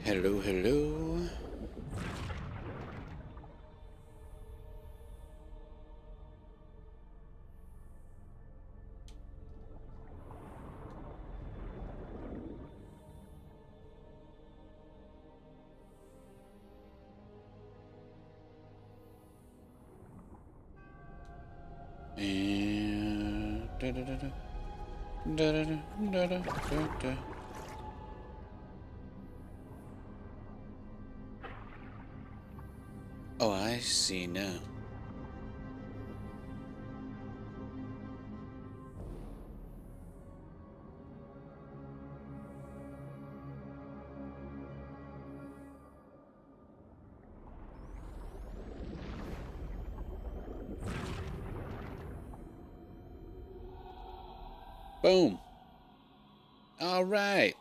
Hello, hello. And da da da da da da da da da. Oh, I see now. Boom. All right.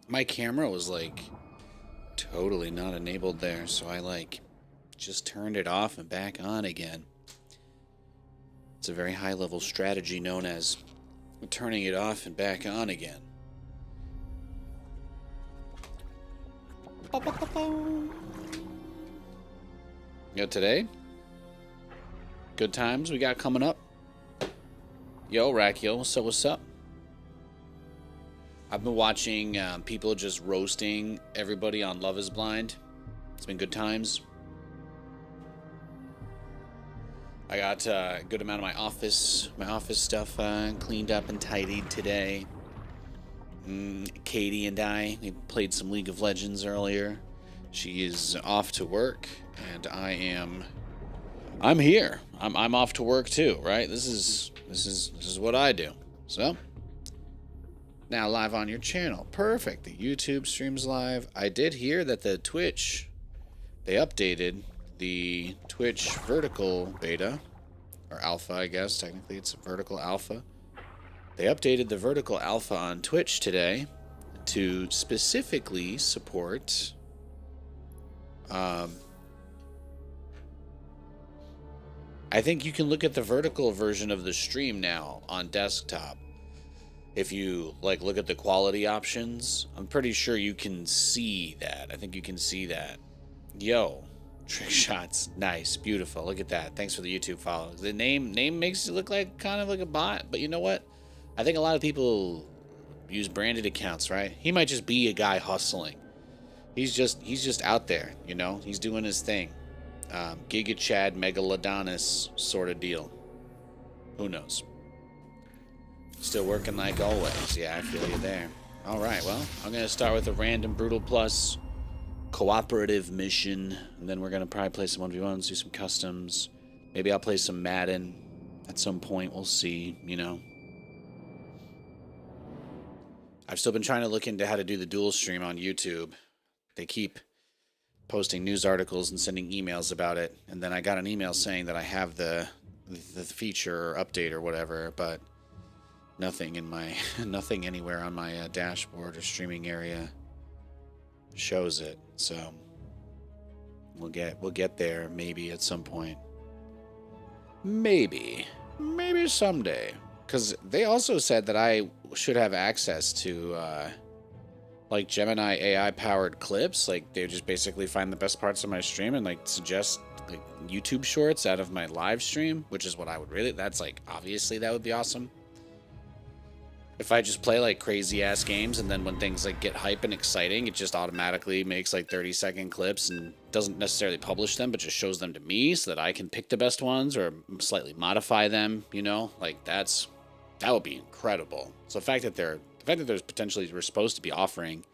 My camera was like totally not enabled there, so I just turned it off and back on again. It's a very high level strategy known as turning it off and back on again. Today, good times we got coming up. Yo, Rakio, so what's up? I've been watching people just roasting everybody on Love is Blind. It's been good times. I got a good amount of my office stuff cleaned up and tidied today. Katie and I, we played some League of Legends earlier. She is off to work, and I'm here. I'm off to work too, right? This is what I do. So now live on your channel. Perfect. The YouTube streams live. I did hear that the Twitch, they updated the Twitch vertical beta, or alpha, I guess. Technically it's a vertical alpha. They updated the vertical alpha on Twitch today to specifically support I think you can look at the vertical version of the stream now on desktop. If you look at the quality options, I'm pretty sure you can see that. I think you can see that. Yo, trick shots, nice, beautiful. Look at that. Thanks for the YouTube follow. The name makes it look like kind of like a bot, but you know what? I think a lot of people use branded accounts, right? He might just be a guy hustling. He's just out there, you know. He's doing his thing. Giga Chad Megalodonus sort of deal. Who knows? Still working like always. Yeah, I feel you there. All right, well, I'm going to start with a random Brutal Plus cooperative mission, and then we're going to probably play some 1v1s, do some customs. Maybe I'll play some Madden at some point. We'll see, you know. I've still been trying to look into how to do the dual stream on YouTube. They keep posting news articles and sending emails about it, and then I got an email saying that I have the feature or update or whatever, but nothing in my nothing anywhere on my dashboard or streaming area shows it. So we'll get there maybe at some point. Maybe someday, because they also said that I should have access to like Gemini AI powered clips. Like they just basically find the best parts of my stream and suggest YouTube shorts out of my live stream, which is what I would really, that's obviously that would be awesome. If I just play crazy ass games and then when things get hype and exciting, it just automatically makes 30-second clips and doesn't necessarily publish them, but just shows them to me so that I can pick the best ones or slightly modify them, you know, that would be incredible. So the fact that there's potentially, we're supposed to be offering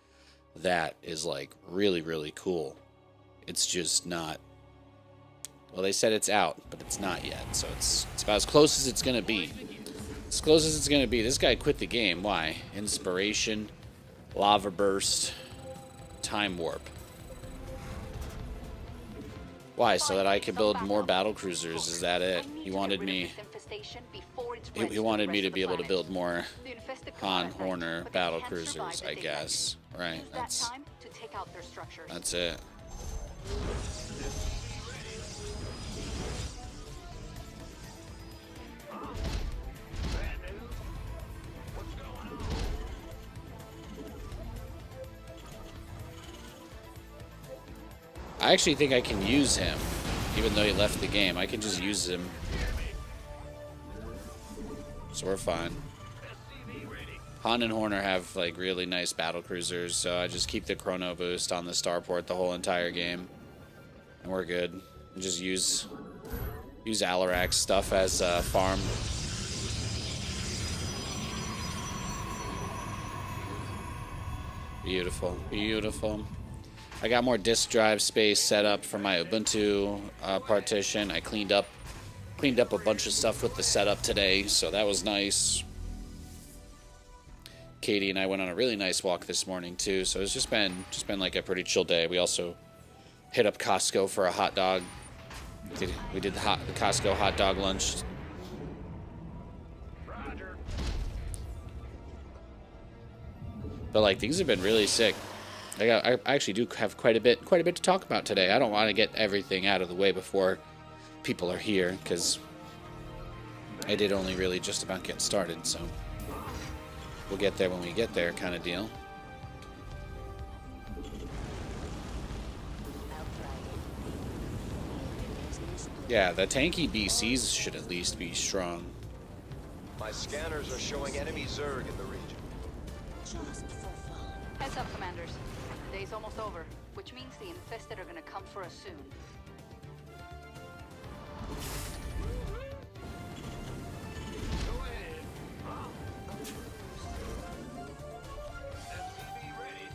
that is really, really cool. It's just not, well, they said it's out, but it's not yet. So it's about as close as it's going to be. As close as it's going to be. This guy quit the game. Why? Inspiration, lava burst, time warp. Why? So that I could build more battle cruisers. Is that it? He wanted me. He wanted me to be able to build more Han Horner battle cruisers, I guess. Right. That's it. I actually think I can use him, even though he left the game. I can just use him. So we're fine. Han and Horner have like really nice battle cruisers, so I just keep the chrono boost on the starport the whole entire game, and we're good. And just use Alarak's stuff as farm. Beautiful, beautiful. I got more disk drive space set up for my Ubuntu partition. I cleaned up a bunch of stuff with the setup today, so that was nice. Katie and I went on a really nice walk this morning too, so it's just been like a pretty chill day. We also hit up Costco for a hot dog. We did the Costco hot dog lunch. But like, things have been really sick. I actually do have quite a bit to talk about today. I don't want to get everything out of the way before people are here, because I did only really just about get started, so we'll get there when we get there, kind of deal. Yeah, the tanky BCs should at least be strong. My scanners are showing enemy Zerg in the region. Heads up, commanders. The day's almost over, which means the infested are gonna come for us soon.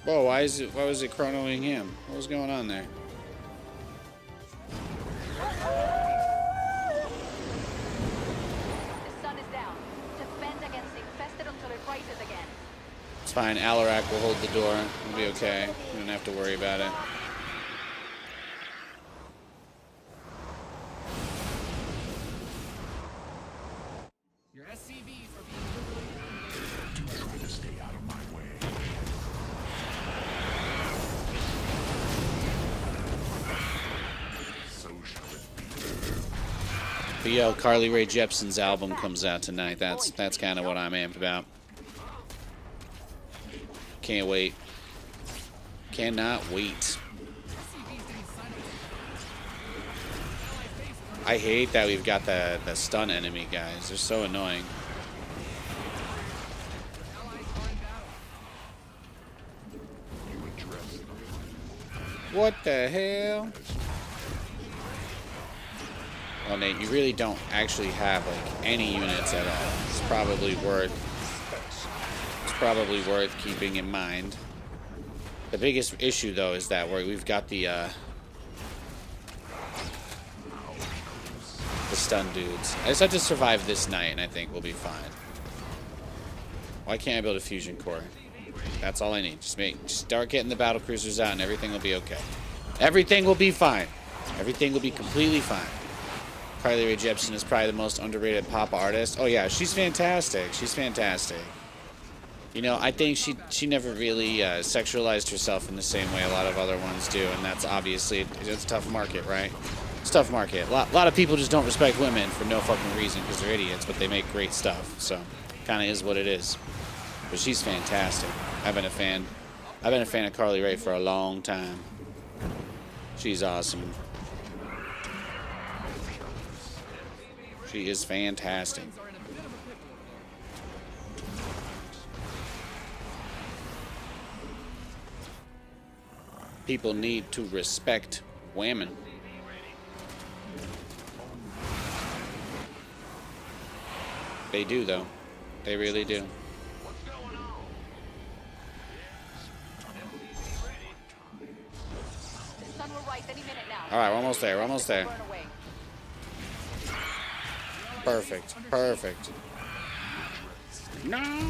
Whoa, why was it chronoing him? What was going on there? The sun is down. Defend against the infested until it rises again. It's fine. Alarak will hold the door. We'll be okay. We don't have to worry about it. Your SCV for being do try to stay out of my way. So shall it be. But yo, Carly Rae Jepsen's album comes out tonight. That's kind of what I'm amped about. Can't wait. Cannot wait. I hate that we've got the stun enemy guys. They're so annoying. What the hell? Well, Nate, you really don't actually have like any units at all. It's probably worth keeping in mind. The biggest issue though is that we've got the stun dudes. I just have to survive this night and I think we'll be fine. Why can't I build a fusion core? That's all I need. Just start getting the battle cruisers out and everything will be okay. Everything will be fine. Everything will be completely fine. Carly Rae Jepsen is probably the most underrated pop artist. Oh yeah, she's fantastic. She's fantastic. You know, I think she never really sexualized herself in the same way a lot of other ones do, and that's obviously, it's a tough market, right? It's a tough market. A lot of people just don't respect women for no fucking reason because they're idiots, but they make great stuff. So, kind of is what it is. But she's fantastic. I've been a fan of Carly Rae for a long time. She's awesome. She is fantastic. People need to respect women. They do, though. They really do. The sun will rise any minute now. All right, we're almost there. We're almost there. Burn away. Perfect. Perfect. No.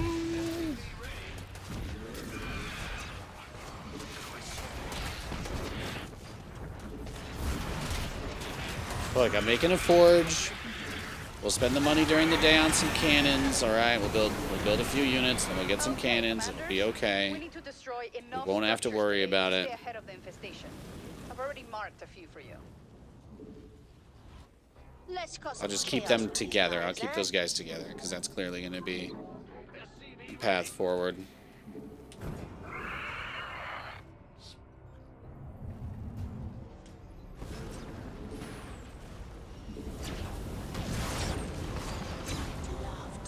Look, I'm making a forge. We'll spend the money during the day on some cannons. All right, we'll build a few units, then we'll get some cannons. It'll be We okay. need to destroy enough won't have to structures worry today about to it. stay ahead of the infestation. I've already marked a few for you. I'll just keep them together. I'll keep those guys together because that's clearly going to be the path forward.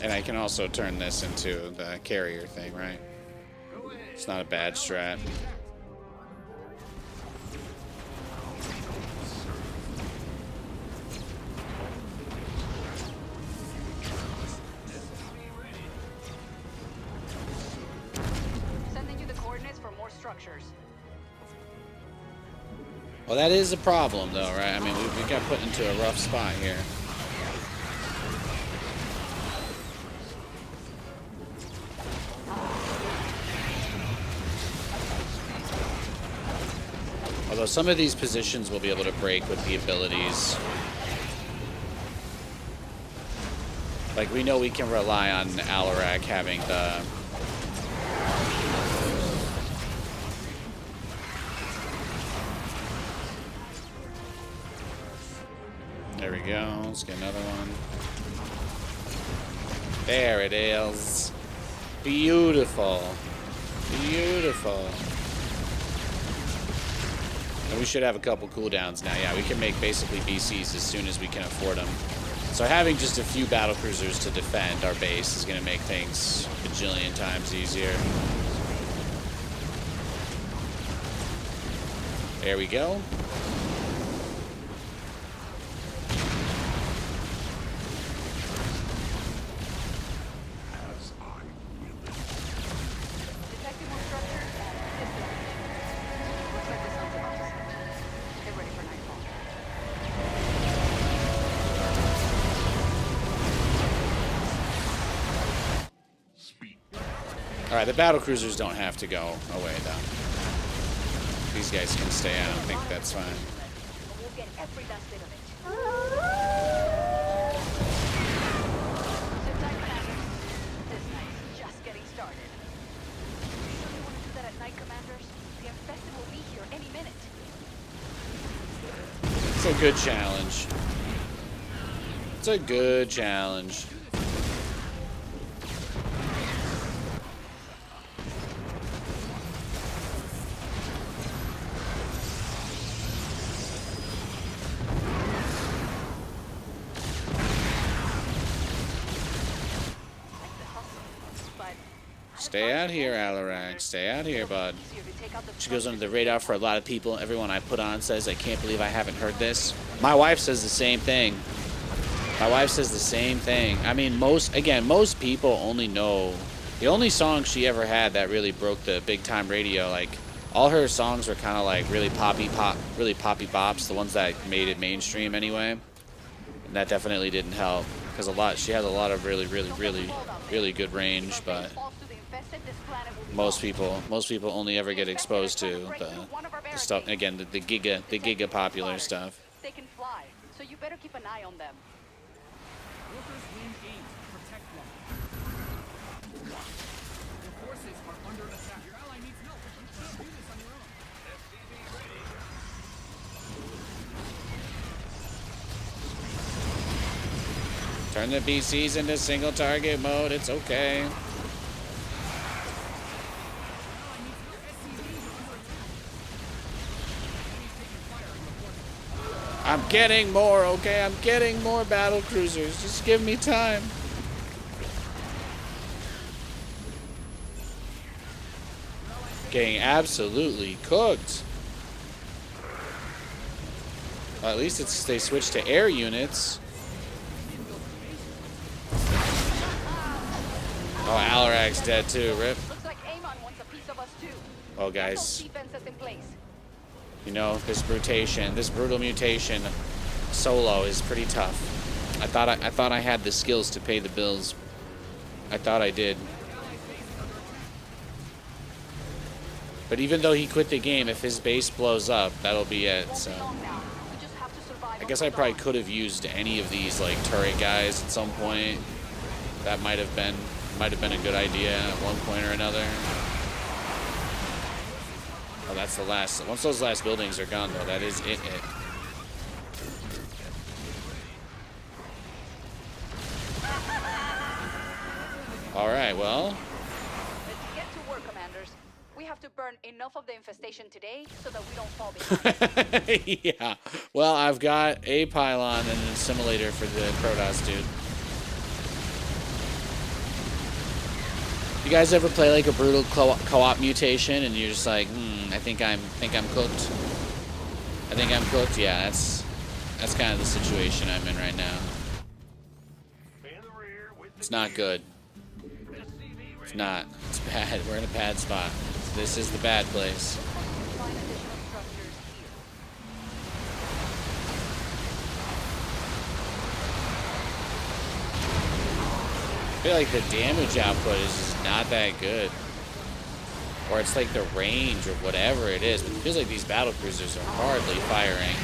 And I can also turn this into the carrier thing, right? It's not a bad strat. Sending you the coordinates for more structures. Well, that is a problem, though, right? I mean, we got put into a rough spot here. Although some of these positions we'll be able to break with the abilities. Like, we know we can rely on Alarak having the... There we go. Let's get another one. There it is. Beautiful. Beautiful. And we should have a couple cooldowns now. Yeah, we can make basically BCs as soon as we can afford them. So having just a few battlecruisers to defend our base is going to make things a bajillion times easier. There we go. Detecting more structures and distant. Looks like the sun's about to set. Get ready for nightfall. Alright, the battlecruisers don't have to go away, though. These guys can stay. I don't think that's fine. We'll get every last bit of it. Sit tight, Commander. This night's just getting started. You sure you want to do that at night, Commanders? The infested will be here any minute. It's a good challenge. It's a good challenge. Stay out here, Alarak. Stay out here, bud. She goes under the radar for a lot of people. Everyone I put on says, I can't believe I haven't heard this. My wife says the same thing. My wife says the same thing. I mean, most people only know... The only song she ever had that really broke the big-time radio, like, all her songs were kind of like really poppy bops, the ones that made it mainstream anyway. And that definitely didn't help, because she had a lot of really good range, but... Most people only ever get exposed to the stuff, again, the giga popular stuff. They can fly, so you better keep an eye on them. Workers win games. Protect them. Your forces are under attack. Your ally needs help. You can't do this on your own. Turn the BCs into single target mode. It's okay. I'm getting more, okay? I'm getting more battle cruisers. Just give me time. Getting absolutely cooked. Well, at least they switched to air units. Oh, Alarak's dead too, rip. Looks like Amon wants a piece of us too. Oh, guys. Defenses in place. You know, this brutal mutation solo is pretty tough. I thought I had the skills to pay the bills. I thought I did. But even though he quit the game, if his base blows up, that'll be it, so. I guess I probably could have used any of these, like, turret guys at some point. That might have been a good idea at one point or another. Oh, that's the last. Once those last buildings are gone, though, that is it. All right, well. Let's get to work, Commanders. We have to burn enough of the infestation today so that we don't fall behind. Yeah. Well, I've got a pylon and an assimilator for the Protoss dude. You guys ever play like a brutal co-op mutation and you're just like, I think I'm cooked. I think I'm cooked. Yeah, that's kind of the situation I'm in right now. It's not good. It's not. It's bad. We're in a bad spot. This is the bad place. Find additional structures here. I feel like the damage output is just not that good. Or it's like the range or whatever it is. But it feels like these battle cruisers are hardly firing.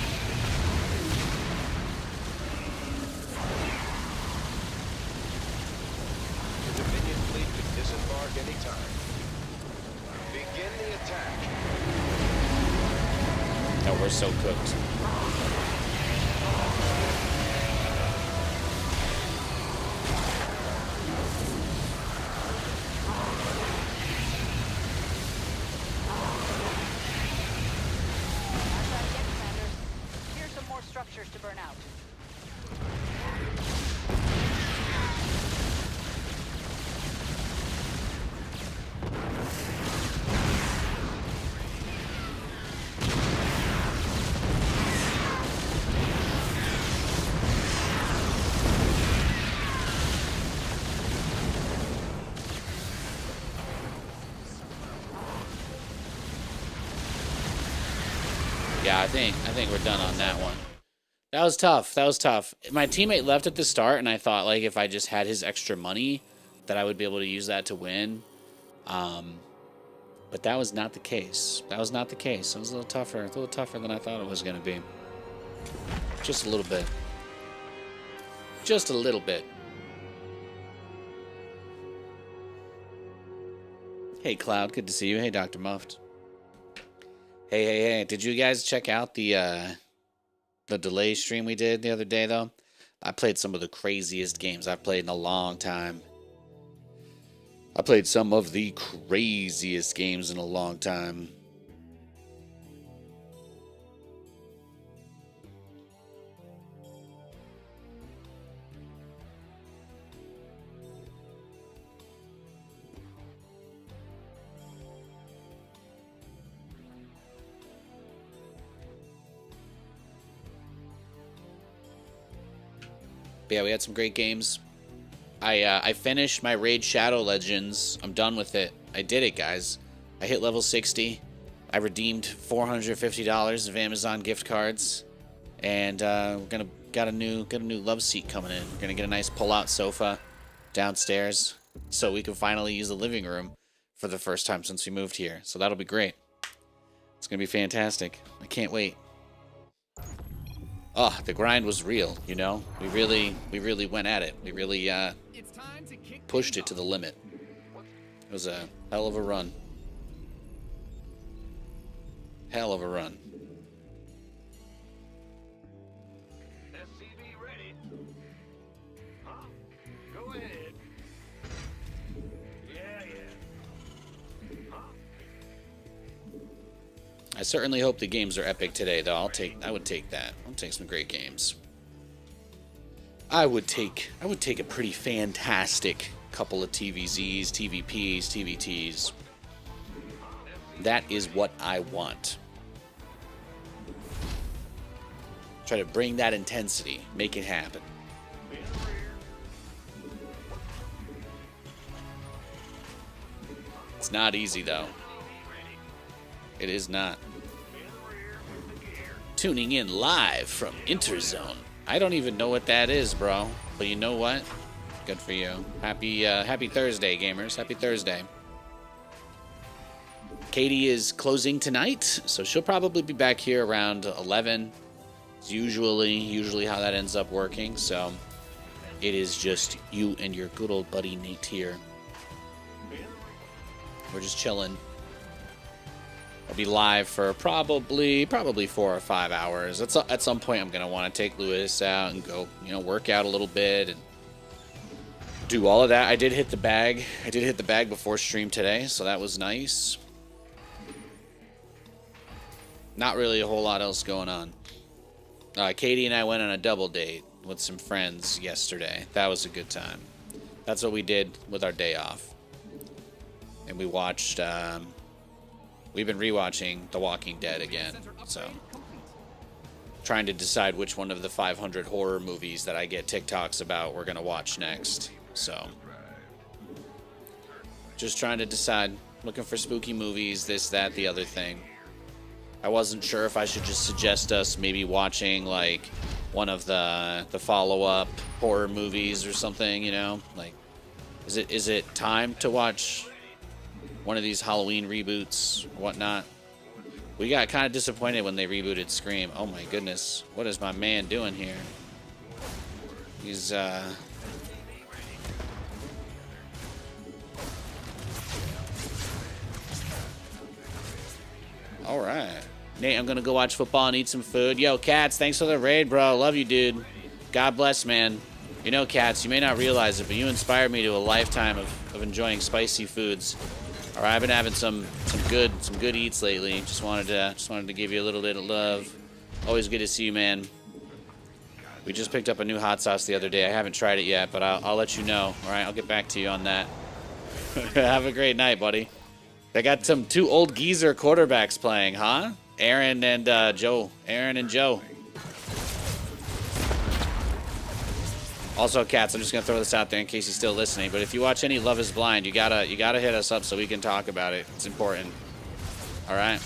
The Dominion fleet can disembark anytime. Begin the attack. No, we're so cooked. That's not yet, Commanders. Here's some more structures to burn out. Yeah, I think we're done on that one. That was tough. That was tough. My teammate left at the start, and I thought like if I just had his extra money, that I would be able to use that to win. But that was not the case. That was not the case. It was a little tougher than I thought it was going to be. Just a little bit. Just a little bit. Hey, Cloud. Good to see you. Hey, Dr. Muffed. Hey. Did you guys check out the delay stream we did the other day, though? I played some of the craziest games I've played in a long time. I played some of the craziest games in a long time. But yeah, we had some great games. I finished my Raid Shadow Legends. I'm done with it. I did it, guys. I hit level 60. I redeemed $450 of Amazon gift cards, and we're got a new love seat coming in. We're gonna get a nice pull-out sofa downstairs, so we can finally use the living room for the first time since we moved here. So that'll be great. It's gonna be fantastic. I can't wait. Oh, the grind was real, you know? We really went at it. We really pushed it to the limit. It was a hell of a run. Hell of a run. SCV ready. Huh? Go ahead. Yeah. Huh? I certainly hope the games are epic today, though. I would take that. I'll take some great games. I would take a pretty fantastic couple of TVZs, TVPs, TVTs. That is what I want. Try to bring that intensity, make it happen. It's not easy, though. It is not. Tuning in live from Interzone. I don't even know what that is, bro. But you know what? Good for you. Happy Thursday, gamers. Happy Thursday. Katie is closing tonight, so she'll probably be back here around 11. It's usually how that ends up working. So it is just you and your good old buddy Nate here. We're just chilling. I'll be live for probably 4 or 5 hours. At some point, I'm gonna want to take Lewis out and go, work out a little bit and do all of that. I did hit the bag. Before stream today, so that was nice. Not really a whole lot else going on. Katie and I went on a double date with some friends yesterday. That was a good time. That's what we did with our day off. and we watched. We've been rewatching The Walking Dead again, so trying to decide which one of the 500 horror movies that I get TikToks about we're gonna watch next. So just trying to decide. Looking for spooky movies, this, that, the other thing. I wasn't sure if I should just suggest us maybe watching like one of the follow-up horror movies or something, you know? Like, is it time to watch one of these Halloween reboots, whatnot? We got kind of disappointed when they rebooted Scream. Oh my goodness, what is my man doing here? He's all right. Nate, I'm gonna go watch football and eat some food. Yo, Cats, thanks for the raid, bro. Love you, dude. God bless, man. You know, Cats, you may not realize it, but you inspired me to a lifetime of enjoying spicy foods. All right, I've been having some good eats lately. Just wanted to give you a little bit of love. Always good to see you, man. We just picked up a new hot sauce the other day. I haven't tried it yet, but I'll let you know. All right, I'll get back to you on that. Have a great night, buddy. They got some 2 old geezer quarterbacks playing, huh? Aaron and Joe. Aaron and Joe. Also, Cats, I'm just gonna throw this out there in case you're still listening. But if you watch any Love Is Blind, you gotta hit us up so we can talk about it. It's important. All right,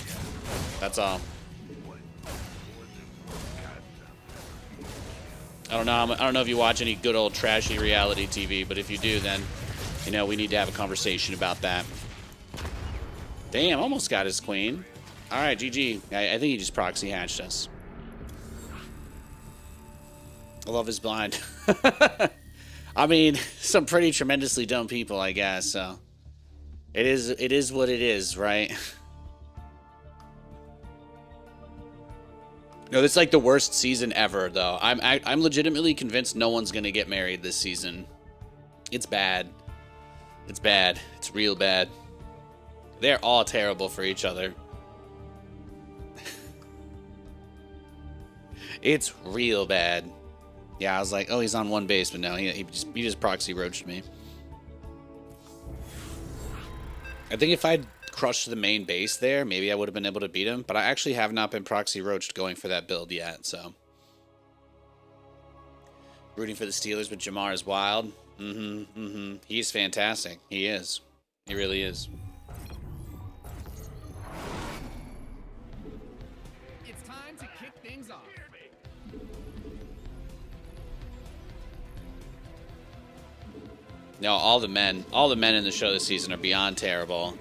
that's all. I don't know if you watch any good old trashy reality TV, but if you do, then you know we need to have a conversation about that. Damn, almost got his queen. All right, GG. I think he just proxy hatched us. Love Is Blind. I mean, some pretty tremendously dumb people, I guess. So it is what it is, right? No, this is like the worst season ever, though. I'm legitimately convinced no one's gonna get married this season. It's bad. It's bad. It's real bad. They're all terrible for each other. It's real bad. Yeah, I was like, oh, he's on one base, but no, he just proxy roached me. I think if I'd crushed the main base there, maybe I would have been able to beat him, but I actually have not been proxy roached going for that build yet, so. Rooting for the Steelers, but Jamar is wild. He's fantastic. He is. He really is. It's time to kick things off. No, all the men in the show this season are beyond terrible.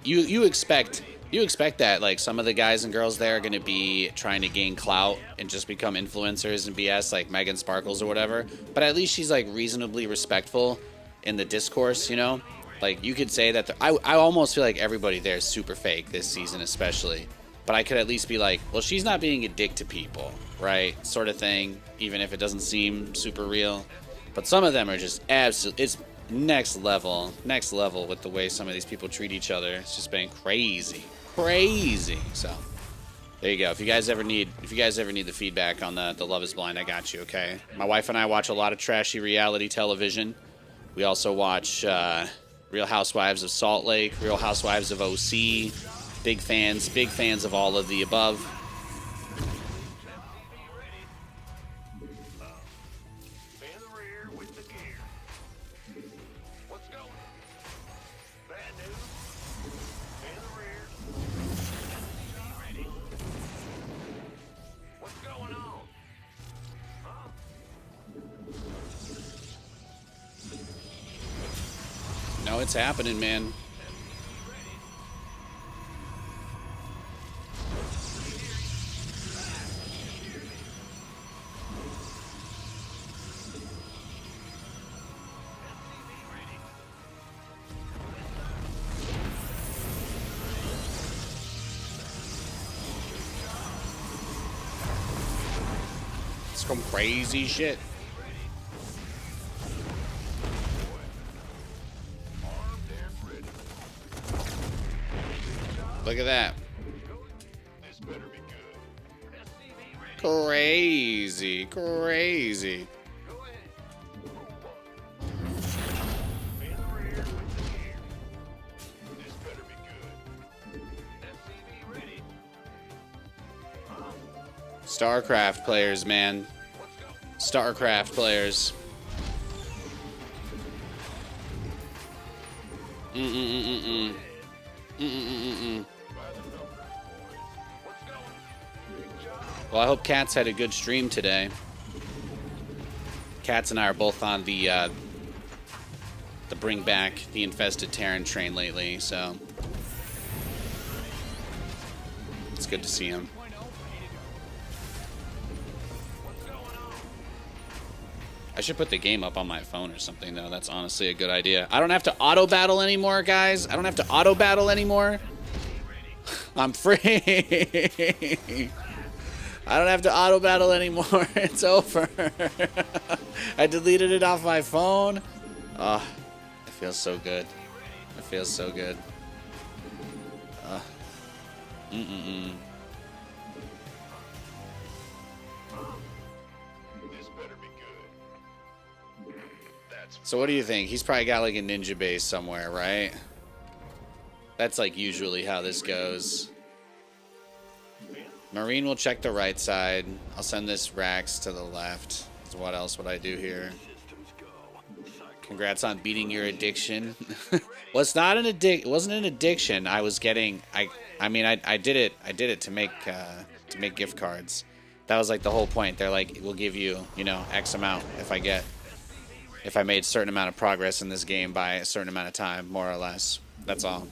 You expect that like some of the guys and girls there are going to be trying to gain clout and just become influencers and BS like Megan Sparkles or whatever. But at least she's like reasonably respectful in the discourse, you know? Like you could say that I almost feel like everybody there is super fake this season especially. But I could at least be like, well, she's not being a dick to people, right? Sort of thing, even if it doesn't seem super real. But some of them are just absolutely, it's next level with the way some of these people treat each other. It's just been crazy. So there you go. If you guys ever need the feedback on the Love Is Blind, I got you. Okay. My wife and I watch a lot of trashy reality television. We also watch Real Housewives of Salt Lake, Real Housewives of OC. Big fans of all of the above. No, it's happening, man. It's some crazy shit. Look at that. Crazy. Starcraft players, man. Starcraft players. Well, I hope Cats had a good stream today. Cats and I are both on the bring back the infested Terran train lately, so it's good to see him. I should put the game up on my phone or something, though. That's honestly a good idea. I don't have to auto battle anymore, guys. I don't have to auto battle anymore. I'm free. I don't have to auto battle anymore. It's over. I deleted it off my phone. Oh, it feels so good. It feels so good. So what do you think? He's probably got like a ninja base somewhere, right? That's like usually how this goes. Marine will check the right side. I'll send this Rax to the left. So what else would I do here? Congrats on beating your addiction. Well, it's not an it wasn't an addiction. I was getting I mean I did it to make gift cards. That was like the whole point. They're like, we'll give you, you know, X amount if I made a certain amount of progress in this game by a certain amount of time, more or less. That's all.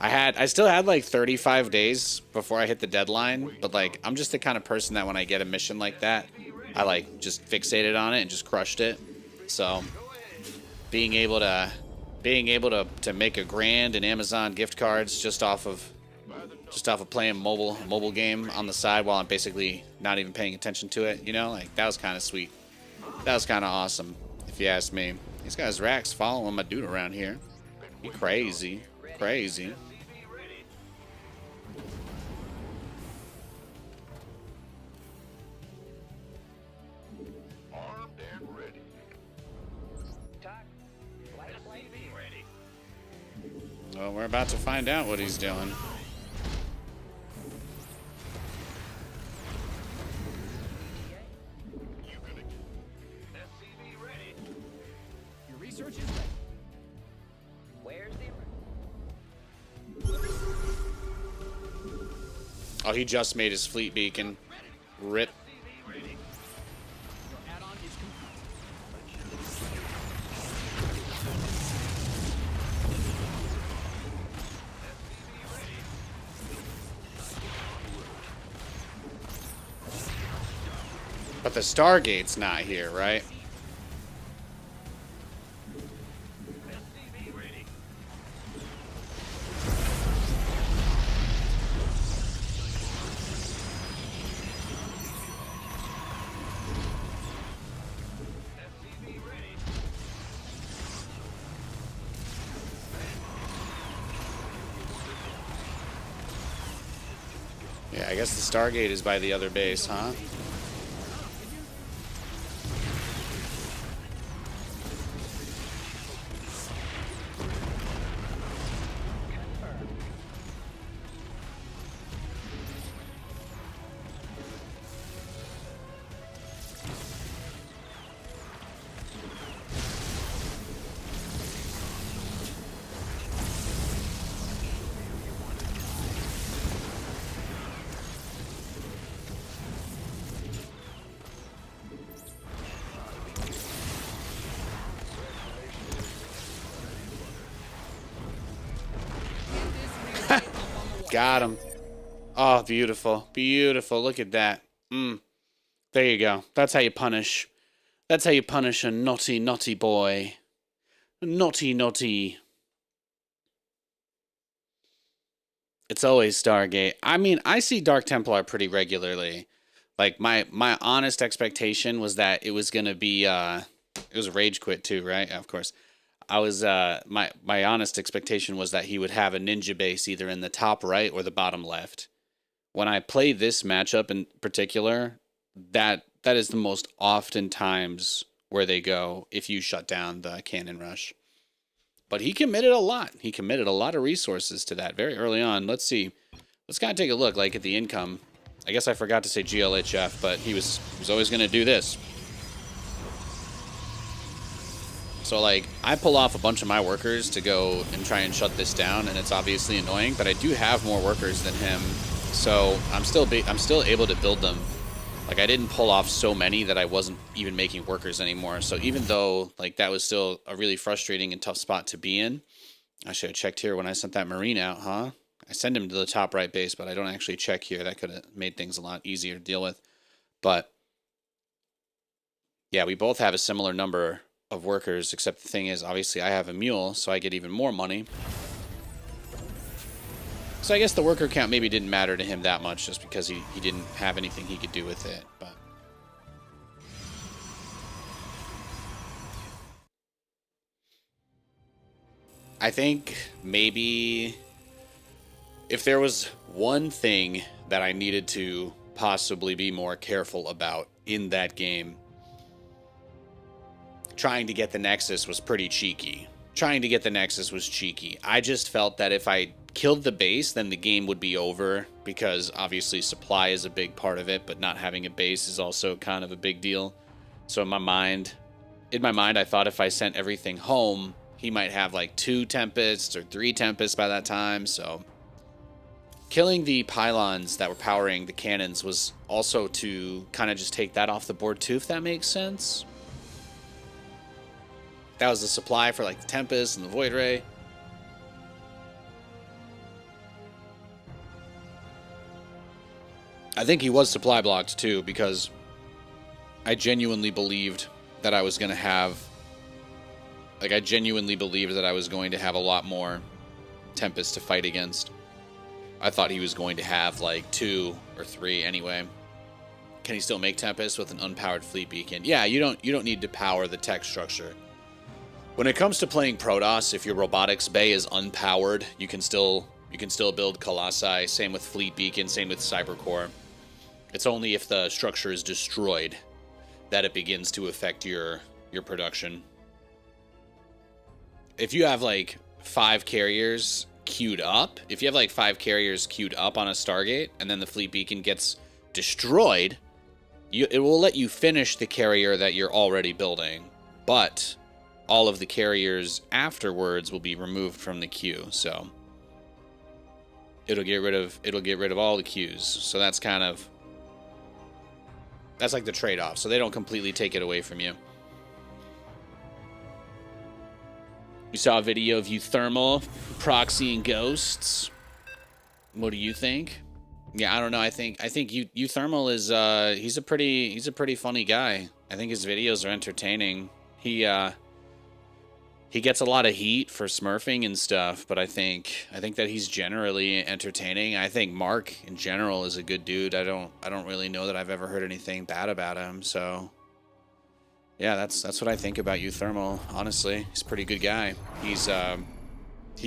I still had like 35 days before I hit the deadline, but like I'm just the kind of person that when I get a mission like that, I like just fixated on it and just crushed it. So being able to make a grand in Amazon gift cards just off of playing mobile game on the side while I'm basically not even paying attention to it, you know, like that was kind of sweet. That was kind of awesome, if you ask me. These guys Rax following my dude around here. Be crazy. Crazy. Armed and ready. Well, we're about to find out what he's doing. Your research is ready. Where's the... Oh, he just made his fleet beacon. Rip. Your add-on is complete. But the Stargate's not here, right? Yeah, I guess the Stargate is by the other base, huh? Got him. Oh, beautiful. Beautiful. Look at that. There you go. That's how you punish. That's how you punish a naughty, naughty boy. Naughty, naughty. It's always Stargate. I mean, I see Dark Templar pretty regularly. Like, my honest expectation was that it was going to be, it was a rage quit too, right? Yeah, of course. I was my honest expectation was that he would have a ninja base either in the top right or the bottom left. When I play this matchup in particular, that is the most often times where they go if you shut down the cannon rush. But he committed a lot. He committed a lot of resources to that very early on. Let's see. Let's kind of take a look like at the income I guess I forgot to say GLHF, but he was always going to do this. So, like, I pull off a bunch of my workers to go and try and shut this down, and it's obviously annoying, but I do have more workers than him, so I'm still able to build them. Like, I didn't pull off so many that I wasn't even making workers anymore. So even though, like, that was still a really frustrating and tough spot to be in, I should have checked here when I sent that Marine out, huh? I send him to the top right base, but I don't actually check here. That could have made things a lot easier to deal with. But, yeah, we both have a similar number of workers, except the thing is, obviously, I have a mule, so I get even more money. So I guess the worker count maybe didn't matter to him that much, just because he didn't have anything he could do with it. But I think maybe if there was one thing that I needed to possibly be more careful about in that game, trying to get the Nexus was pretty cheeky. Trying to get the Nexus was cheeky. I just felt that if I killed the base, then the game would be over, because obviously supply is a big part of it, but not having a base is also kind of a big deal. So in my mind, I thought if I sent everything home, he might have like 2 Tempests or 3 Tempests by that time. So killing the pylons that were powering the cannons was also to kind of just take that off the board too, if that makes sense. That was the supply for like the Tempest and the Void Ray. I think he was supply blocked too, because I genuinely believed that I was going to have, like, I genuinely believed that I was going to have a lot more Tempest to fight against. I thought he was going to have like 2 or 3 anyway. Can he still make Tempest with an unpowered fleet beacon? Yeah, you don't need to power the tech structure. When it comes to playing Protoss, if your robotics bay is unpowered, you can still build Colossi. Same with fleet beacon, same with Cybercore. It's only if the structure is destroyed that it begins to affect your production. If you have like 5 carriers queued up, on a Stargate, and then the fleet beacon gets destroyed, it will let you finish the carrier that you're already building, but all of the carriers afterwards will be removed from the queue. So it'll get rid of all the queues. So that's like the trade-off. So they don't completely take it away from you. We saw a video of you thermal proxying ghosts. What do you think? Yeah, I don't know. I think you thermal is he's a pretty funny guy. I think his videos are entertaining. He gets a lot of heat for smurfing and stuff, but I think that he's generally entertaining. I think Mark in general is a good dude. I don't really know that I've ever heard anything bad about him. So yeah, that's what I think about you thermal. Honestly, he's a pretty good guy. He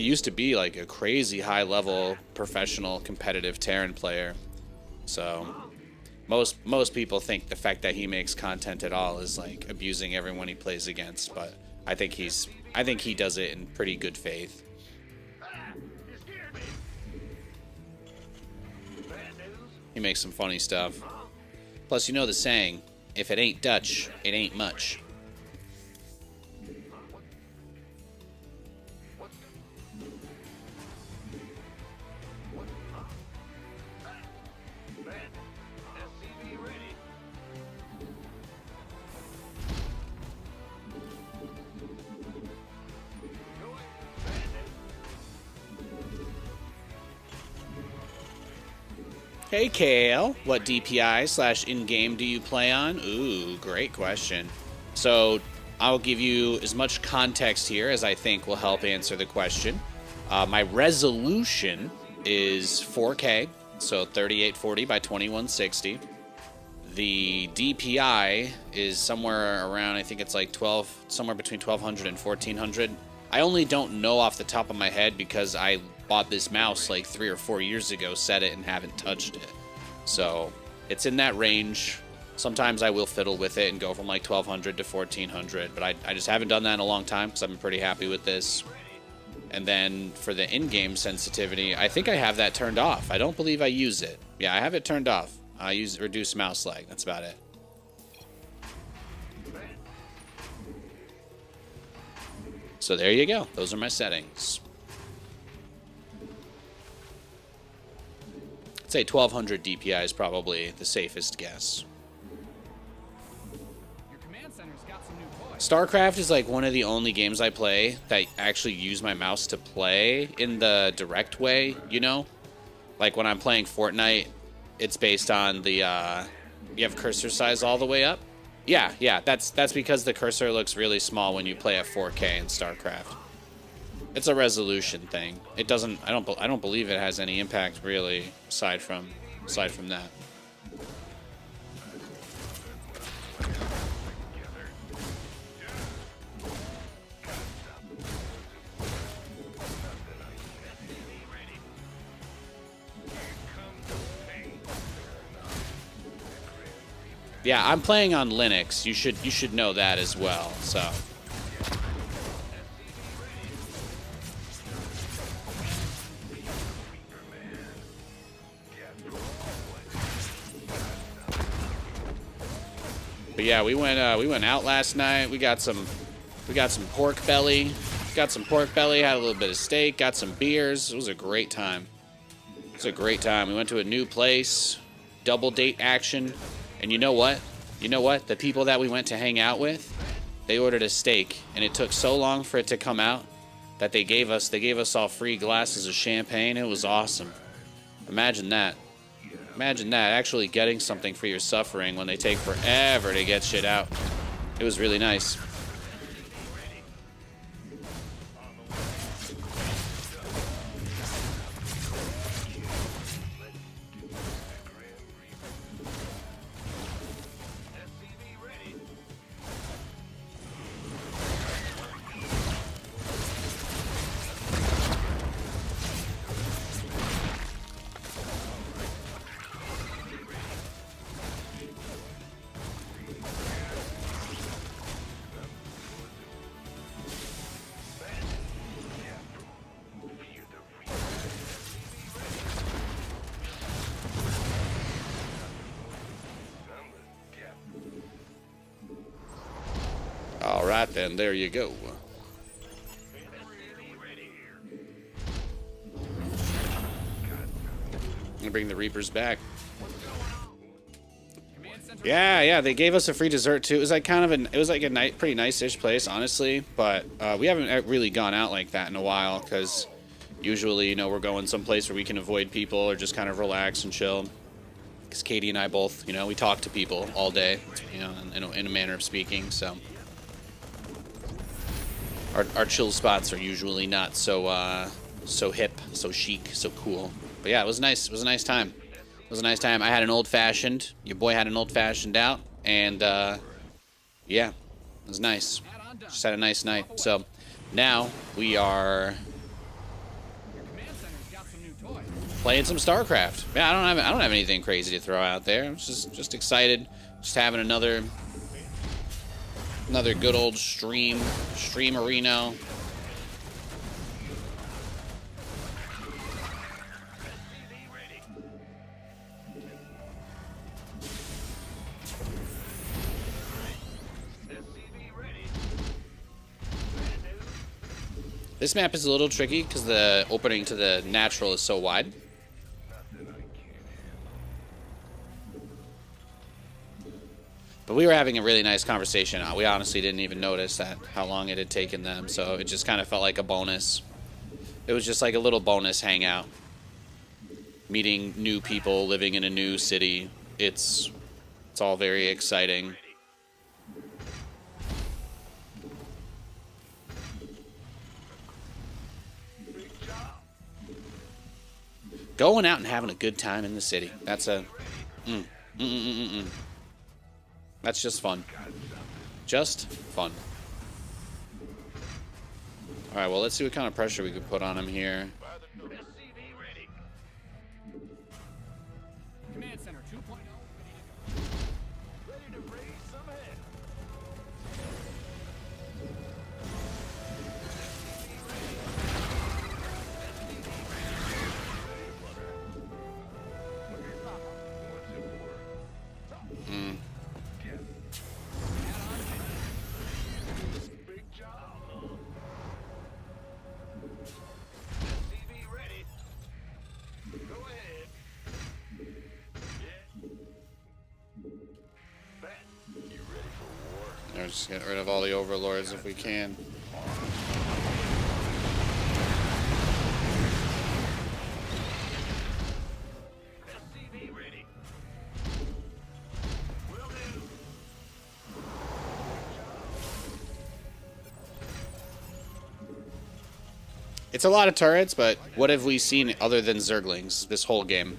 used to be like a crazy high level professional competitive Terran player. So most people think the fact that he makes content at all is like abusing everyone he plays against, but I think he does it in pretty good faith. He makes some funny stuff. Plus, you know the saying, if it ain't Dutch, it ain't much. Hey Kale, what DPI / in-game do you play on? Ooh, great question. So I'll give you as much context here as I think will help answer the question. My resolution is 4K, so 3840 by 2160. The DPI is somewhere around, I think it's like somewhere between 1200 and 1400. I only don't know off the top of my head because I bought this mouse like 3 or 4 years ago, set it, and haven't touched it. So it's in that range. Sometimes I will fiddle with it and go from like 1200 to 1400, but I just haven't done that in a long time because I've been pretty happy with this. And then for the in-game sensitivity, I think I have that turned off. I don't believe I use it. Yeah, I have it turned off. I use reduce mouse lag. That's about it. So there you go. Those are my settings. I'd say 1200 DPI is probably the safest guess. Your command center's got some new toys. Starcraft is like one of the only games I play that actually use my mouse to play in the direct way, you know? Like when I'm playing Fortnite, it's based on the, you have cursor size all the way up. Yeah, that's because the cursor looks really small when you play at 4K in StarCraft. It's a resolution thing. It doesn't. I don't believe it has any impact really, aside from that. Yeah, I'm playing on Linux. You should know that as well. So. But yeah, we went out last night. We got some pork belly. Had a little bit of steak. Got some beers. It was a great time. We went to a new place. Double date action. And you know what? The people that we went to hang out with, they ordered a steak, and it took so long for it to come out that they gave us all free glasses of champagne. It was awesome. Imagine that. Actually getting something for your suffering when they take forever to get shit out. It was really nice. All right, then, there you go. I'm gonna bring the Reapers back. Yeah, they gave us a free dessert too. It was like a pretty nice-ish place, honestly. But we haven't really gone out like that in a while because usually, you know, we're going someplace where we can avoid people or just kind of relax and chill. Because Katie and I both, you know, we talk to people all day, you know, in a manner of speaking. So. Our chill spots are usually not so hip, so chic, so cool. But yeah, it was nice. It was a nice time. I had an old-fashioned. Your boy had an old-fashioned out, and yeah, it was nice. Just had a nice night. So now we are playing some StarCraft. Yeah, I don't have anything crazy to throw out there. I'm just excited. Just having another good old stream arena. This map is a little tricky because the opening to the natural is so wide. But we were having a really nice conversation. We honestly didn't even notice how long it had taken them, so it just kind of felt like a bonus. It was just like a little bonus hangout. Meeting new people, living in a new city. It's all very exciting. Going out and having a good time in the city. That's That's just fun. Just fun. Alright, well, let's see what kind of pressure we could put on him here. Command Center 2.0. Ready to raise some hell. Just get rid of all the overlords if we can. SCV ready. Will do. It's a lot of turrets, but what have we seen other than Zerglings this whole game?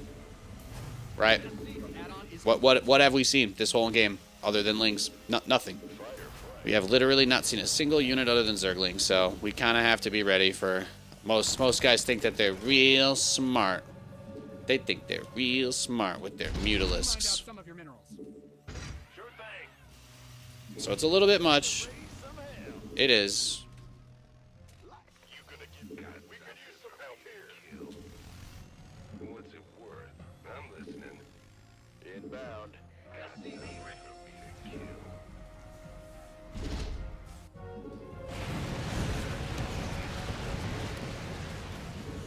Right? What have we seen this whole game other than Lings? Nothing. We have literally not seen a single unit other than Zerglings, so we kind of have to be ready for... Most guys think that they're real smart. They think they're real smart with their mutilisks. Some of your minerals. Sure thing. So it's a little bit much. It is. You gonna get got? We could use some help here. What's it worth? I'm listening. Inbound. SCV ready for me to kill.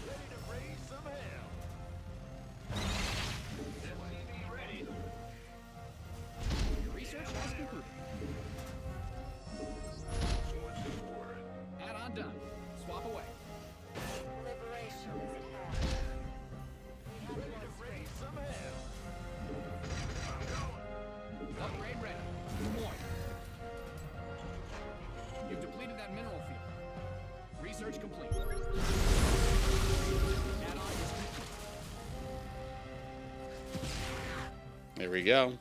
Ready to raise some hell. SCV ready. Your research has concluded. What's it worth? Add-on done. Swap away. Liberation is at hand. We have you on Raise screen. some hell. I'm going. Upgrade ready. More. You've depleted that mineral field. Research complete. Add-on is complete. There we go.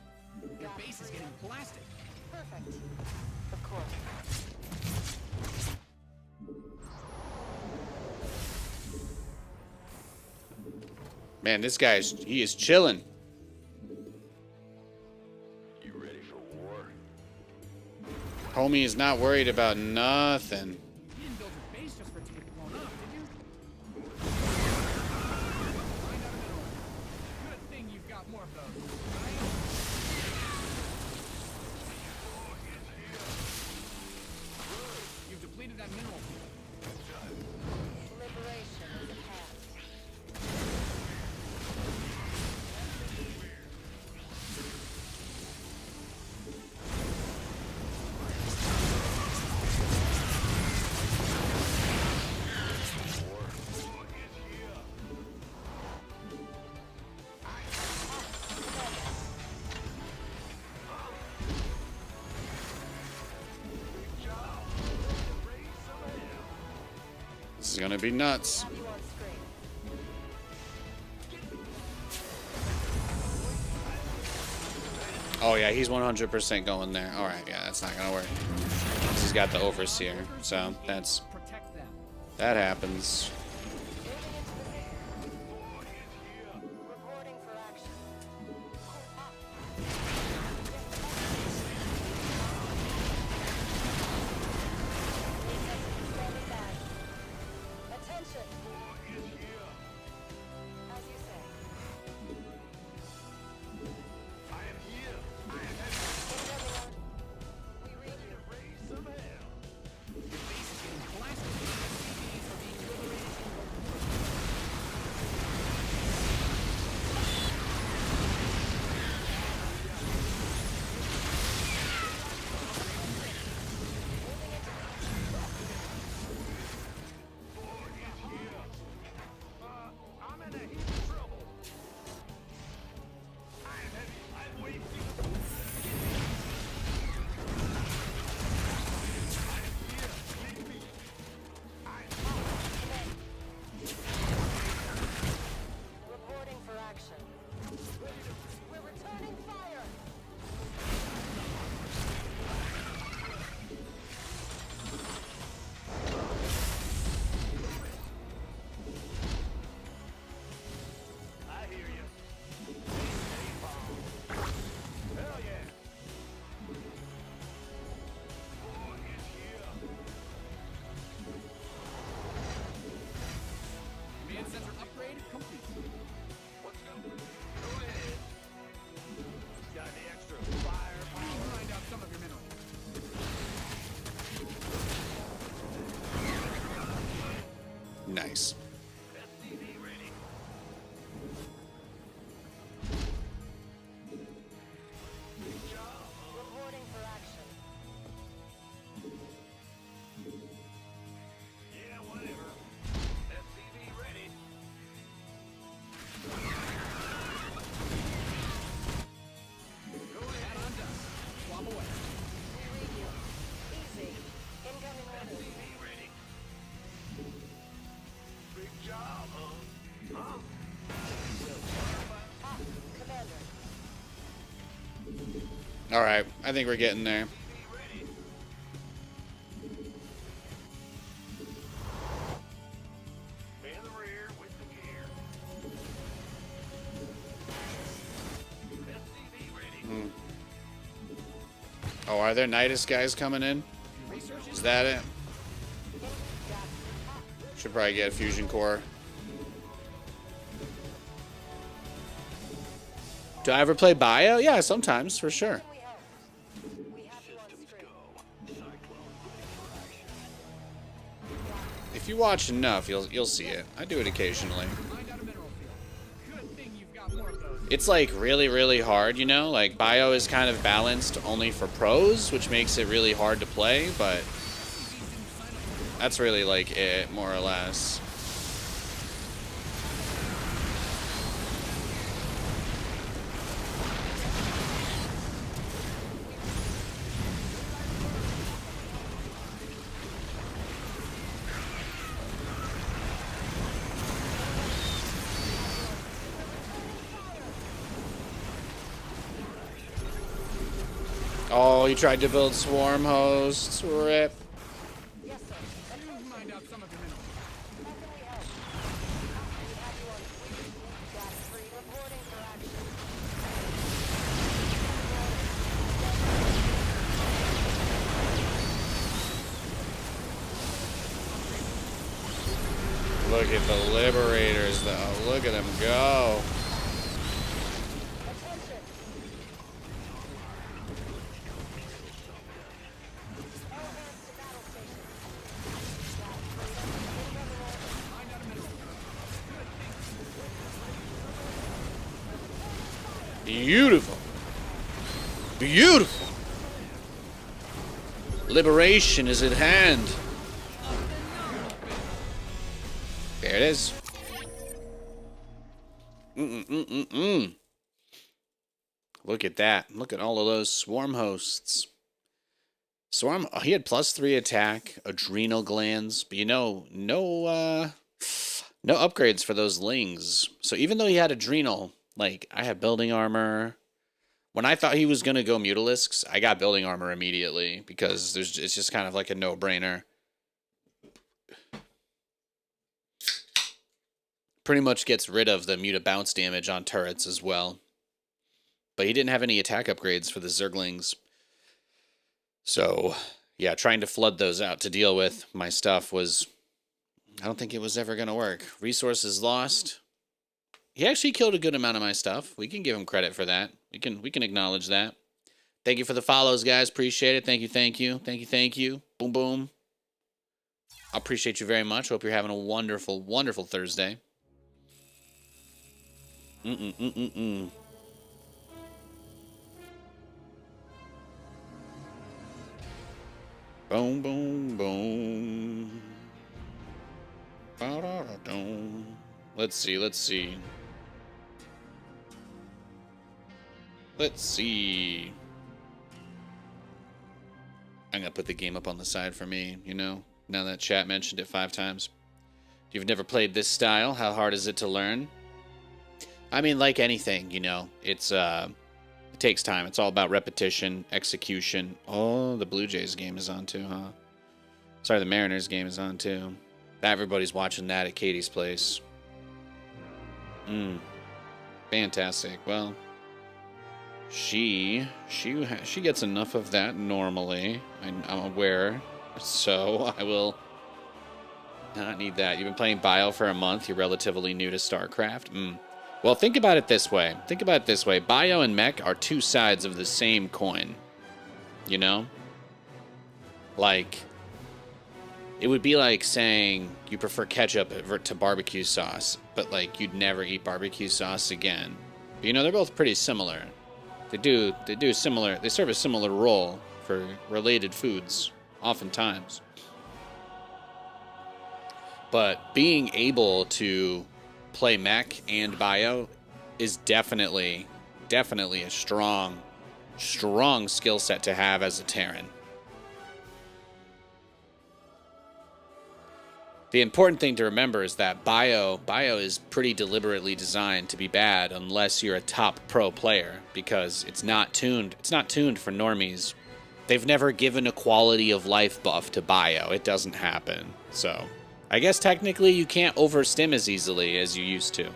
Your base is getting blasted. Perfect. Of course. Man, this he is chilling. You ready for war? Homie is not worried about nothing. You didn't build your base just for it to get blown up, did you? Find out a mineral. Good thing you've got more of those. You've depleted that mineral field. Liberation is at hand. This is gonna be nuts. Have you on screen. Oh yeah, he's 100% going there. All right, yeah, that's not gonna work. He's got the overseer, so Protect them. that happens. Reporting for action. Standing by. Attention. As you say. I am here. We read you. Raise some hell. Your base is getting blasted. SCVs are being liberated. I'm in a heap of trouble. I am heavy. I'm waiting. Reporting for action. We're returning fire. I hear you. Hell yeah. War is here. Command center upgrade complete. Let's go. Go ahead. Got any extra fire? Grind out some of your minerals. Nice. SCV ready. Reporting for action. Alright, I think we're getting there. In the rear with the gear. SCV ready. Oh, are there Nidus guys coming in? Is that it? Should probably get a fusion core. Do I ever play Bio? Yeah, sometimes, for sure. If you watch enough, you'll see it. I do it occasionally. Find out a mineral field. Good thing you've got more of those. It's like really, really hard, you know? Like Bio is kind of balanced only for pros, which makes it really hard to play, but that's really like it, more or less. Oh, he tried to build swarm hosts. Rip. You mind out some of your minerals. Look at the liberators, though. Look at them go. Beautiful. Beautiful. Liberation is at hand. There it is. Look at that. Look at all of those swarm hosts. Swarm, he had +3 attack, adrenal glands, but you know, no upgrades for those lings. So even though he had adrenal, like, I have building armor. When I thought he was going to go Mutalisks, I got building armor immediately because it's just kind of like a no-brainer. Pretty much gets rid of the muta bounce damage on turrets as well. But he didn't have any attack upgrades for the Zerglings. So, yeah, trying to flood those out to deal with my stuff was... I don't think it was ever going to work. Resources lost. He actually killed a good amount of my stuff. We can give him credit for that. We can acknowledge that. Thank you for the follows, guys. Appreciate it. Thank you, thank you. Thank you, thank you. Boom, boom. I appreciate you very much. Hope you're having a wonderful, wonderful Thursday. Boom, boom, boom. Ba-da-da-dum. Let's see, let's see. Let's see. I'm gonna put the game up on the side for me, you know, now that chat mentioned it 5 times. If you've never played this style, how hard is it to learn? I mean, like anything, you know, it takes time. It's all about repetition, execution. Oh, the Blue Jays game is on too, huh? Sorry, the Mariners game is on too. Everybody's watching that at Katie's place. Fantastic. Well, she gets enough of that normally. I'm aware, so I will not need that. You've been playing Bio for a month. You're relatively new to Starcraft. Well, think about it this way. Think about it this way. Bio and Mech are 2 sides of the same coin. You know? Like, it would be like saying you prefer ketchup to barbecue sauce, but like you'd never eat barbecue sauce again. But, you know, they're both pretty similar. They do similar. They serve a similar role for related foods, oftentimes. But being able to play Mech and Bio is definitely a strong skill set to have as a Terran. The important thing to remember is that bio is pretty deliberately designed to be bad unless you're a top pro player, because it's not tuned for normies. They've never given a quality of life buff to bio. It doesn't happen. So I guess technically you can't overstim as easily as you used to.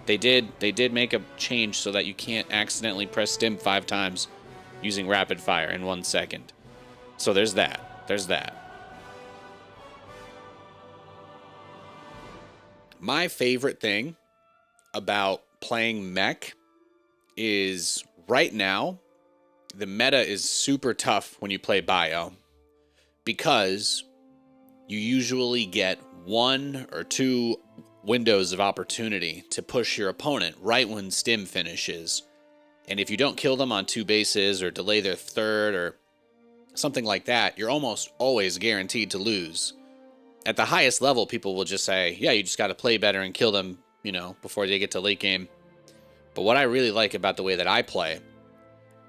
They did make a change so that you can't accidentally press stim 5 times using rapid fire in 1 second. So there's that. There's that. My favorite thing about playing mech is right now, the meta is super tough when you play bio because you usually get 1 or 2 windows of opportunity to push your opponent right when stim finishes. And if you don't kill them on 2 bases or delay their 3rd or something like that, you're almost always guaranteed to lose. At the highest level, people will just say, yeah, you just got to play better and kill them, before they get to late game. But what I really like about the way that I play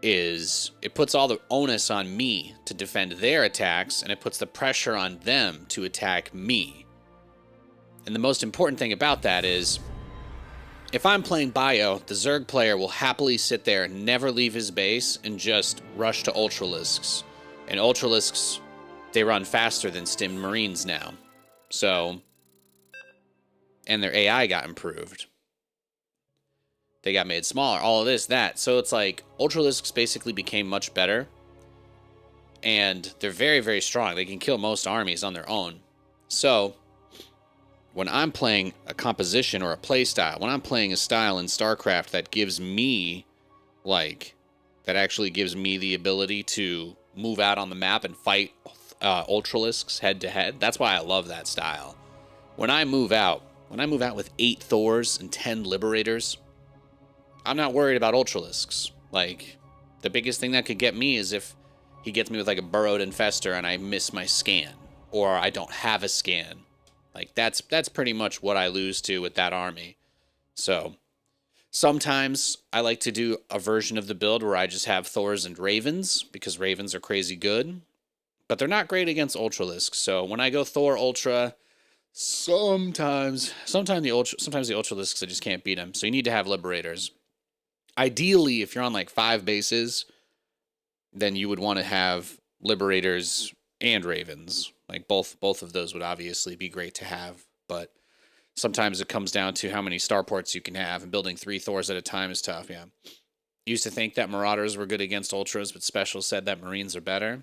is it puts all the onus on me to defend their attacks, and it puts the pressure on them to attack me. And the most important thing about that is, if I'm playing bio, the Zerg player will happily sit there, never leave his base, and just rush to Ultralisks. And Ultralisks, they run faster than stim Marines now. So, and their AI got improved. They got made smaller, all of this, that. So it's like, Ultralisks basically became much better. And they're very, very strong. They can kill most armies on their own. So, when I'm playing a composition or a play style, when I'm playing a style in Starcraft that gives me, that actually gives me the ability to move out on the map and fight Ultralisks head to head, that's why I love that style. When I move out with 8 Thors and 10 Liberators, I'm not worried about Ultralisks. The biggest thing that could get me is if he gets me with a Burrowed Infestor and I miss my scan, or I don't have a scan. That's pretty much what I lose to with that army. So sometimes I like to do a version of the build where I just have Thors and Ravens, because Ravens are crazy good, but they're not great against Ultralisks. So when I go Thor Ultra, sometimes the Ultralisks, I just can't beat them. So you need to have Liberators. Ideally, if you're on 5 bases, then you would want to have Liberators and Ravens. Both of those would obviously be great to have, but sometimes it comes down to how many starports you can have, and building 3 Thors at a time is tough, yeah. Used to think that Marauders were good against Ultras, but Special said that Marines are better.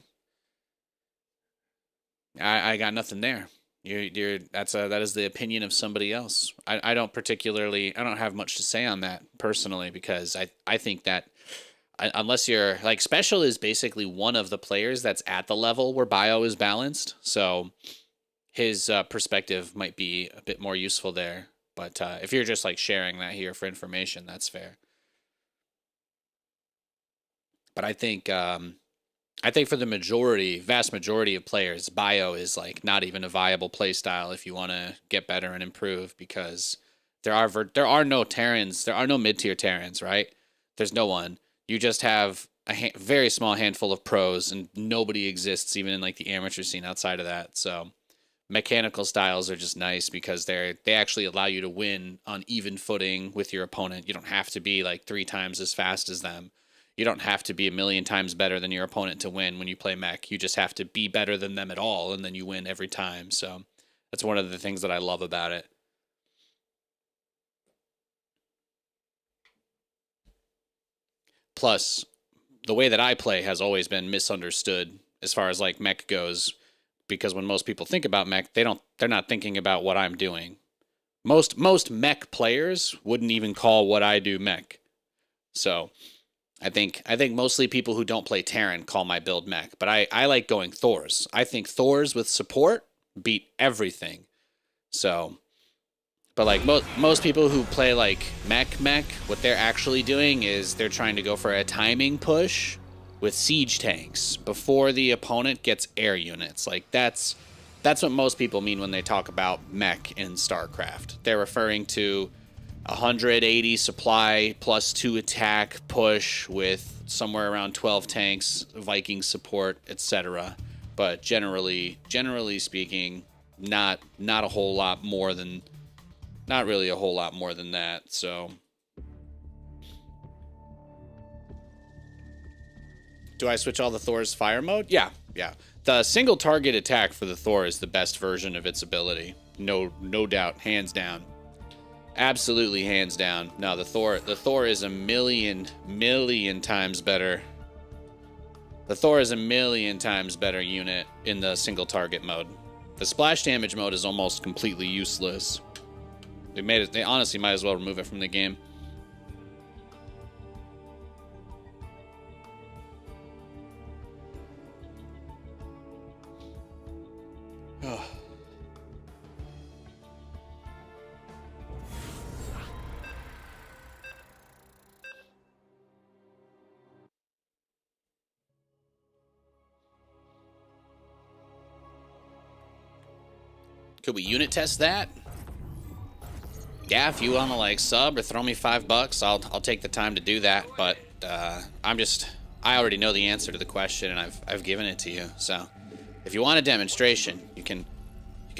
I got nothing there. That is the opinion of somebody else. I don't have much to say on that personally, because I think that unless you're Special is basically one of the players that's at the level where bio is balanced, so his perspective might be a bit more useful there. But if you're just sharing that here for information, that's fair. But I think for the vast majority of players, bio is not even a viable play style if you want to get better and improve, because there are no Terrans, there are no mid-tier Terrans, right? There's no one. You just have a very small handful of pros, and nobody exists even in the amateur scene outside of that. So mechanical styles are just nice because they actually allow you to win on even footing with your opponent. You don't have to be 3 times as fast as them. You don't have to be 1,000,000 times better than your opponent to win when you play mech. You just have to be better than them at all, and then you win every time. So that's one of the things that I love about it. Plus, the way that I play has always been misunderstood as far as mech goes, because when most people think about mech, they're not thinking about what I'm doing. Most mech players wouldn't even call what I do mech. So I think mostly people who don't play Terran call my build mech, but I like going Thors. I think Thors with support beat everything. So, but most people who play mech, what they're actually doing is they're trying to go for a timing push with siege tanks before the opponent gets air units. That's what most people mean when they talk about mech in StarCraft. They're referring to 180 supply plus 2 attack push with somewhere around 12 tanks, Viking support, etc. But generally speaking, not a whole lot more than, not really a whole lot more than that. So, do I switch all the Thor's fire mode? Yeah. The single target attack for the Thor is the best version of its ability. No doubt, hands down. Absolutely hands down. No, the Thor is a million times better. The Thor is a million times better unit in the single target mode. The splash damage mode is almost completely useless. They honestly might as well remove it from the game. Oh. Could we unit test that? Yeah, if you want to like sub or throw me $5, I'll take the time to do that. But I already know the answer to the question, and I've given it to you. So if you want a demonstration, you can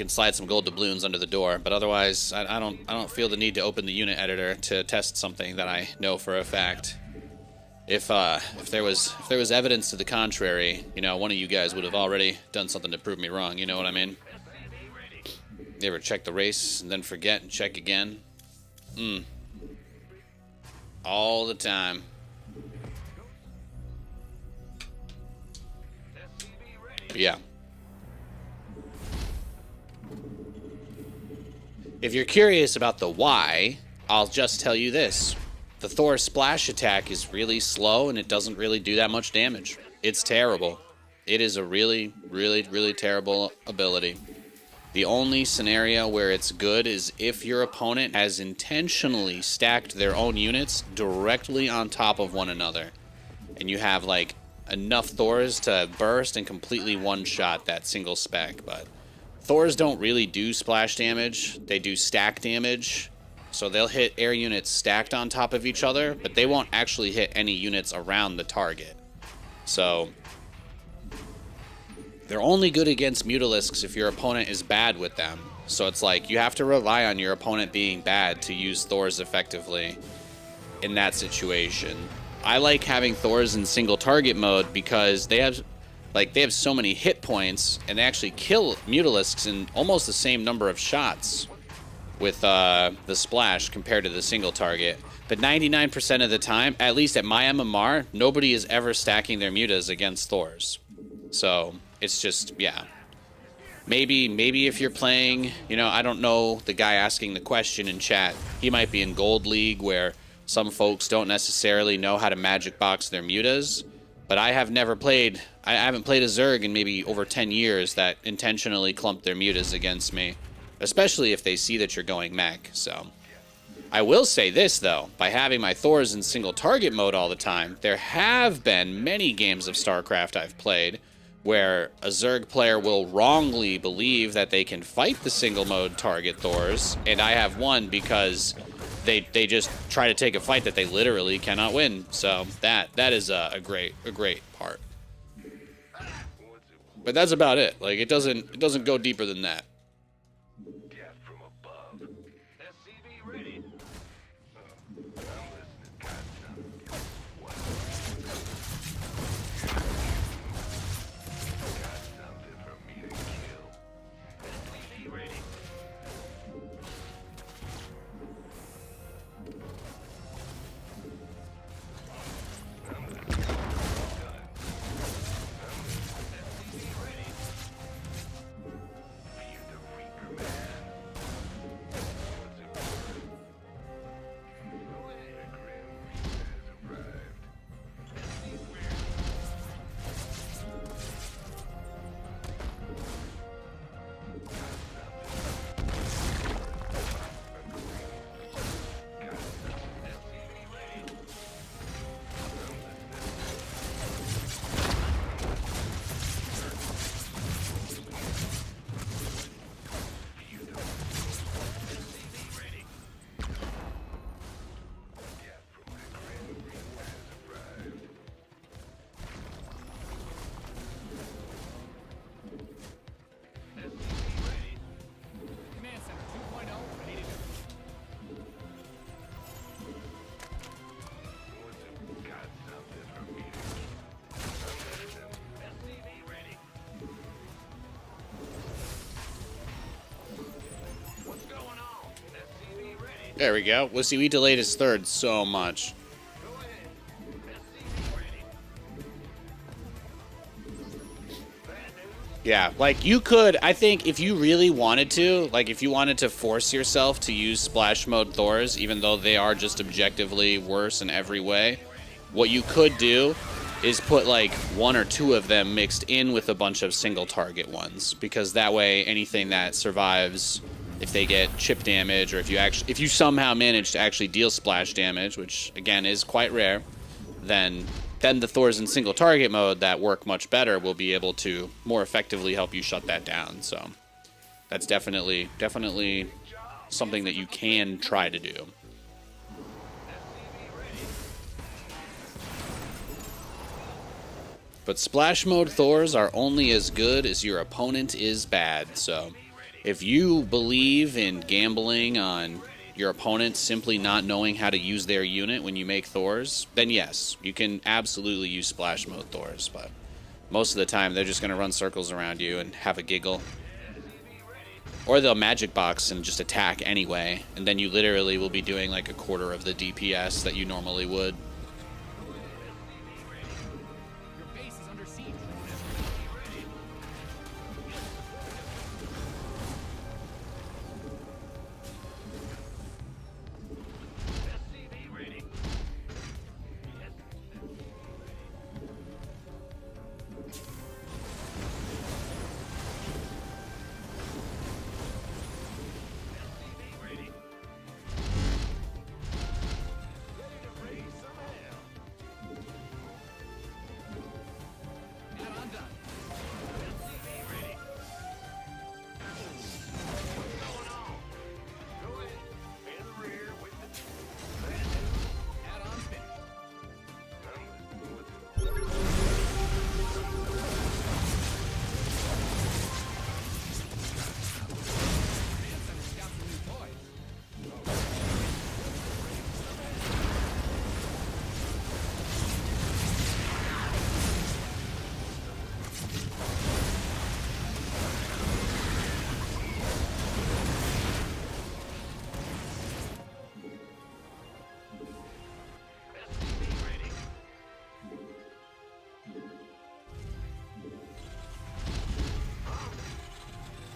slide some gold doubloons under the door. But otherwise, I don't feel the need to open the unit editor to test something that I know for a fact. If there was evidence to the contrary, you know, one of you guys would have already done something to prove me wrong. You know what I mean? You ever check the race and then forget and check again? All the time. But yeah. If you're curious about the why, I'll just tell you this. The Thor splash attack is really slow and it doesn't really do that much damage. It's terrible. It is a really terrible ability. The only scenario where it's good is if your opponent has intentionally stacked their own units directly on top of one another. And you have like enough Thors to burst and completely one-shot that single spec. But Thors don't really do splash damage. They do stack damage. So they'll hit air units stacked on top of each other, but they won't actually hit any units around the target. So they're only good against Mutalisks if your opponent is bad with them. So it's like you have to rely on your opponent being bad to use Thors effectively in that situation. I like having Thors in single target mode because they have so many hit points and they actually kill Mutalisks in almost the same number of shots with the splash compared to the single target. But 99% of the time, at least at my MMR, nobody is ever stacking their mutas against Thors. So it's just, yeah. Maybe if you're playing, you know, I don't know the guy asking the question in chat. He might be in Gold League where some folks don't necessarily know how to magic box their mutas. But I haven't played a Zerg in maybe over 10 years that intentionally clumped their mutas against me. Especially if they see that you're going mech, so. I will say this, though. By having my Thors in single target mode all the time, there have been many games of Starcraft I've played where a Zerg player will wrongly believe that they can fight the single mode target Thors, and I have won because they just try to take a fight that they literally cannot win. So that is a great part. But that's about it. Like it doesn't go deeper than that. Death from above. SCV ready. I'm listening. Got something. What? Got something for me to kill. SCV ready. There we go. Well, see, we delayed his third so much. Yeah, like you could, I think if you really wanted to, like if you wanted to force yourself to use splash mode Thors, even though they are just objectively worse in every way, what you could do is put like 1 or 2 of them mixed in with a bunch of single target ones, because that way anything that survives, if they get chip damage, or if you somehow manage to actually deal splash damage, which again is quite rare, then the Thors in single target mode that work much better will be able to more effectively help you shut that down. So that's definitely something that you can try to do. But splash mode Thors are only as good as your opponent is bad. So if you believe in gambling on your opponent simply not knowing how to use their unit when you make Thors, then yes, you can absolutely use splash mode Thors, but most of the time they're just going to run circles around you and have a giggle. Or they'll magic box and just attack anyway, and then you literally will be doing like a quarter of the DPS that you normally would.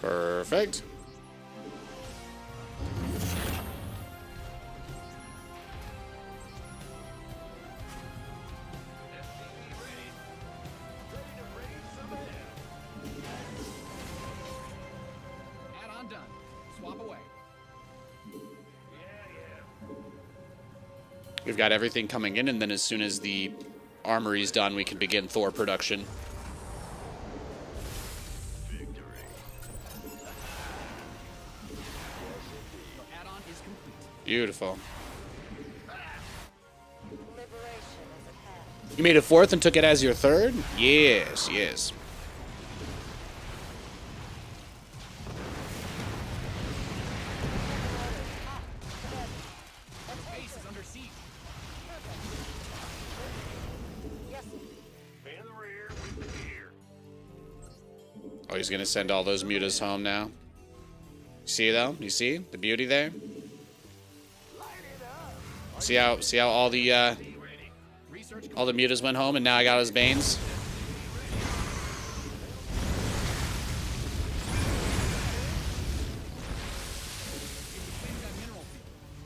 Perfect. Add-on done. Swap away. We've got everything coming in, and then as soon as the armory's done, we can begin Thor production. Beautiful. You made a 4th and took it as your 3rd? Yes, yes. Base is under siege. Oh, he's gonna send all those mutas home now. See though? You see the beauty there? See how all the mutas went home, and now I got his Banes.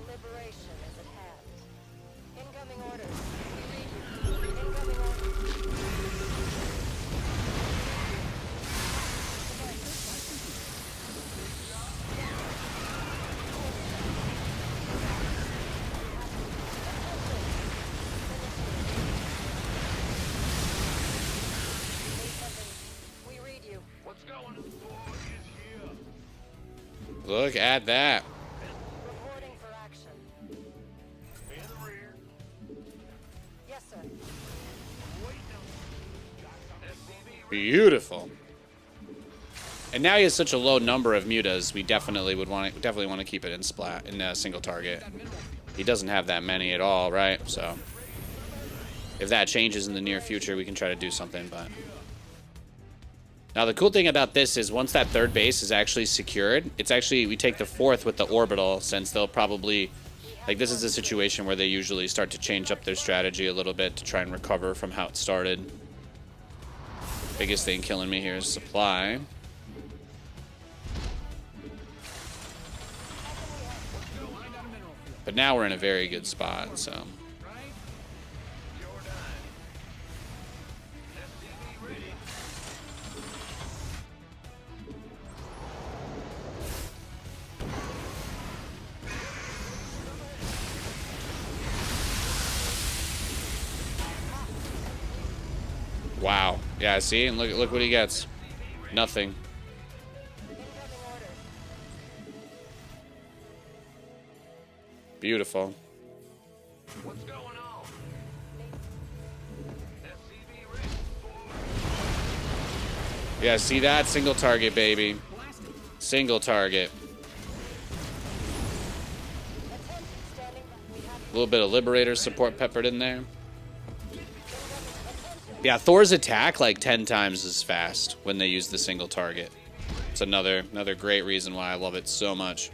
Liberation is at hand. Incoming orders. Incoming orders. We read you. What's going on? Thor is here. Look at that. Reporting for action. In the rear. Yes, sir. Beautiful. And now he has such a low number of mutas, we definitely want to keep it in single target. He doesn't have that many at all, right? So if that changes in the near future, we can try to do something. But now the cool thing about this is once that 3rd base is actually secured, it's actually we take the 4th with the orbital, since they'll probably Like, this is a situation where they usually start to change up their strategy a little bit to try and recover from how it started. Biggest thing killing me here is supply. But now we're in a very good spot, so. Wow. Yeah, see? And look what he gets. Nothing. Beautiful. What's going on? SCV ready. Yeah, see that? Single target, baby. Single target. A little bit of Liberator support peppered in there. Yeah, Thor's attack like 10 times as fast when they use the single target. It's another great reason why I love it so much.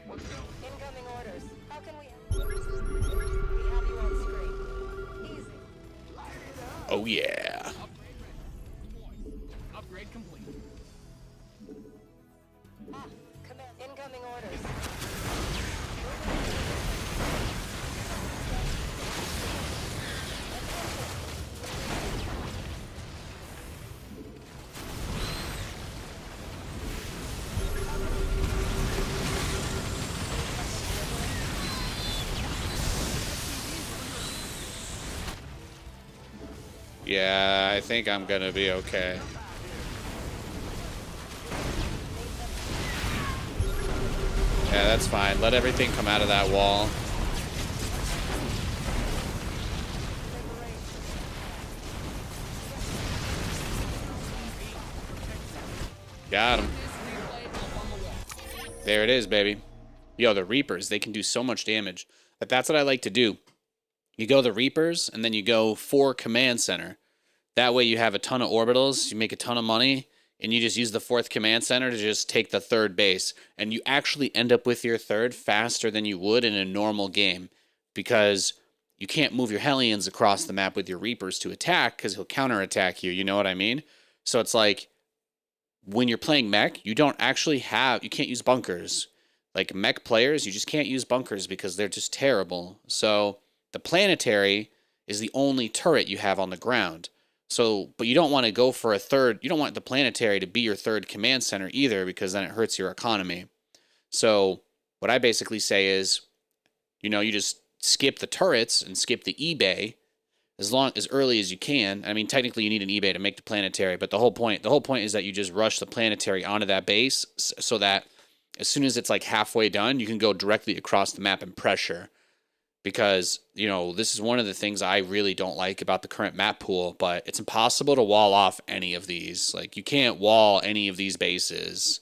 Incoming orders. How can we have you on screen? Easy. Oh yeah. Upgrade complete. Command. Incoming orders. Yeah, I think I'm gonna be okay. Yeah, that's fine. Let everything come out of that wall. Got him. There it is, baby. Yo, the Reapers, they can do so much damage. But that's what I like to do. You go the Reapers, and then you go 4 Command Center. That way you have a ton of orbitals, you make a ton of money, and you just use the 4th Command Center to just take the 3rd base. And you actually end up with your 3rd faster than you would in a normal game. Because you can't move your Hellions across the map with your Reapers to attack, because he'll counterattack you, you know what I mean? So it's like, when you're playing mech, you can't use bunkers. Like mech players, you just can't use bunkers because they're just terrible. So the planetary is the only turret you have on the ground. So, but you don't want to go for a 3rd. You don't want the planetary to be your 3rd command center either, because then it hurts your economy. So what I basically say is, you just skip the turrets and skip the eBay as early as you can. I mean, technically you need an eBay to make the planetary, but the whole point is that you just rush the planetary onto that base so that as soon as it's like halfway done, you can go directly across the map and pressure. Because, this is one of the things I really don't like about the current map pool, but it's impossible to wall off any of these. Like, you can't wall any of these bases.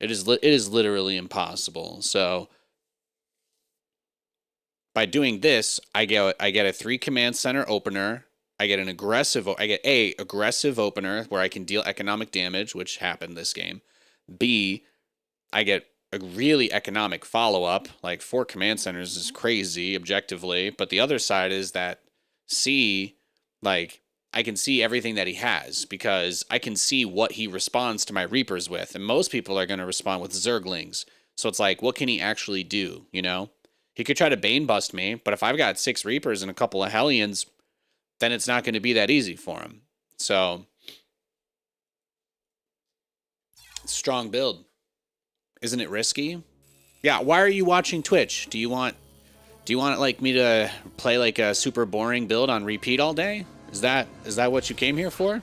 It is literally impossible. So by doing this, I get a 3 command center opener. I get a aggressive opener where I can deal economic damage, which happened this game. B, I get a really economic follow-up. Like 4 command centers is crazy objectively, but the other side is that C, like, I can see everything that he has because I can see what he responds to my Reapers with, and most people are going to respond with Zerglings. So it's like, what can he actually do, He could try to Bane bust me, but if I've got 6 Reapers and a couple of Hellions, then it's not going to be that easy for him. So, strong build. Isn't it risky? Yeah, why are you watching Twitch? Do you want like me to play like a super boring build on repeat all day? Is that what you came here for?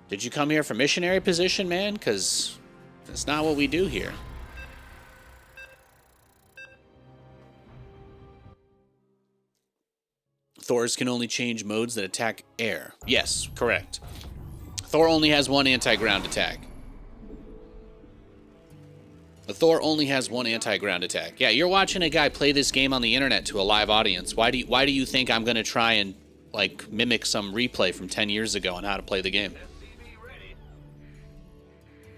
Did you come here for missionary position, man? Because that's not what we do here. Thors can only change modes that attack air. Yes, correct. Thor only has 1 anti-ground attack. The Thor only has 1 anti-ground attack. Yeah, you're watching a guy play this game on the internet to a live audience. Why do you think I'm going to try and like mimic some replay from 10 years ago on how to play the game?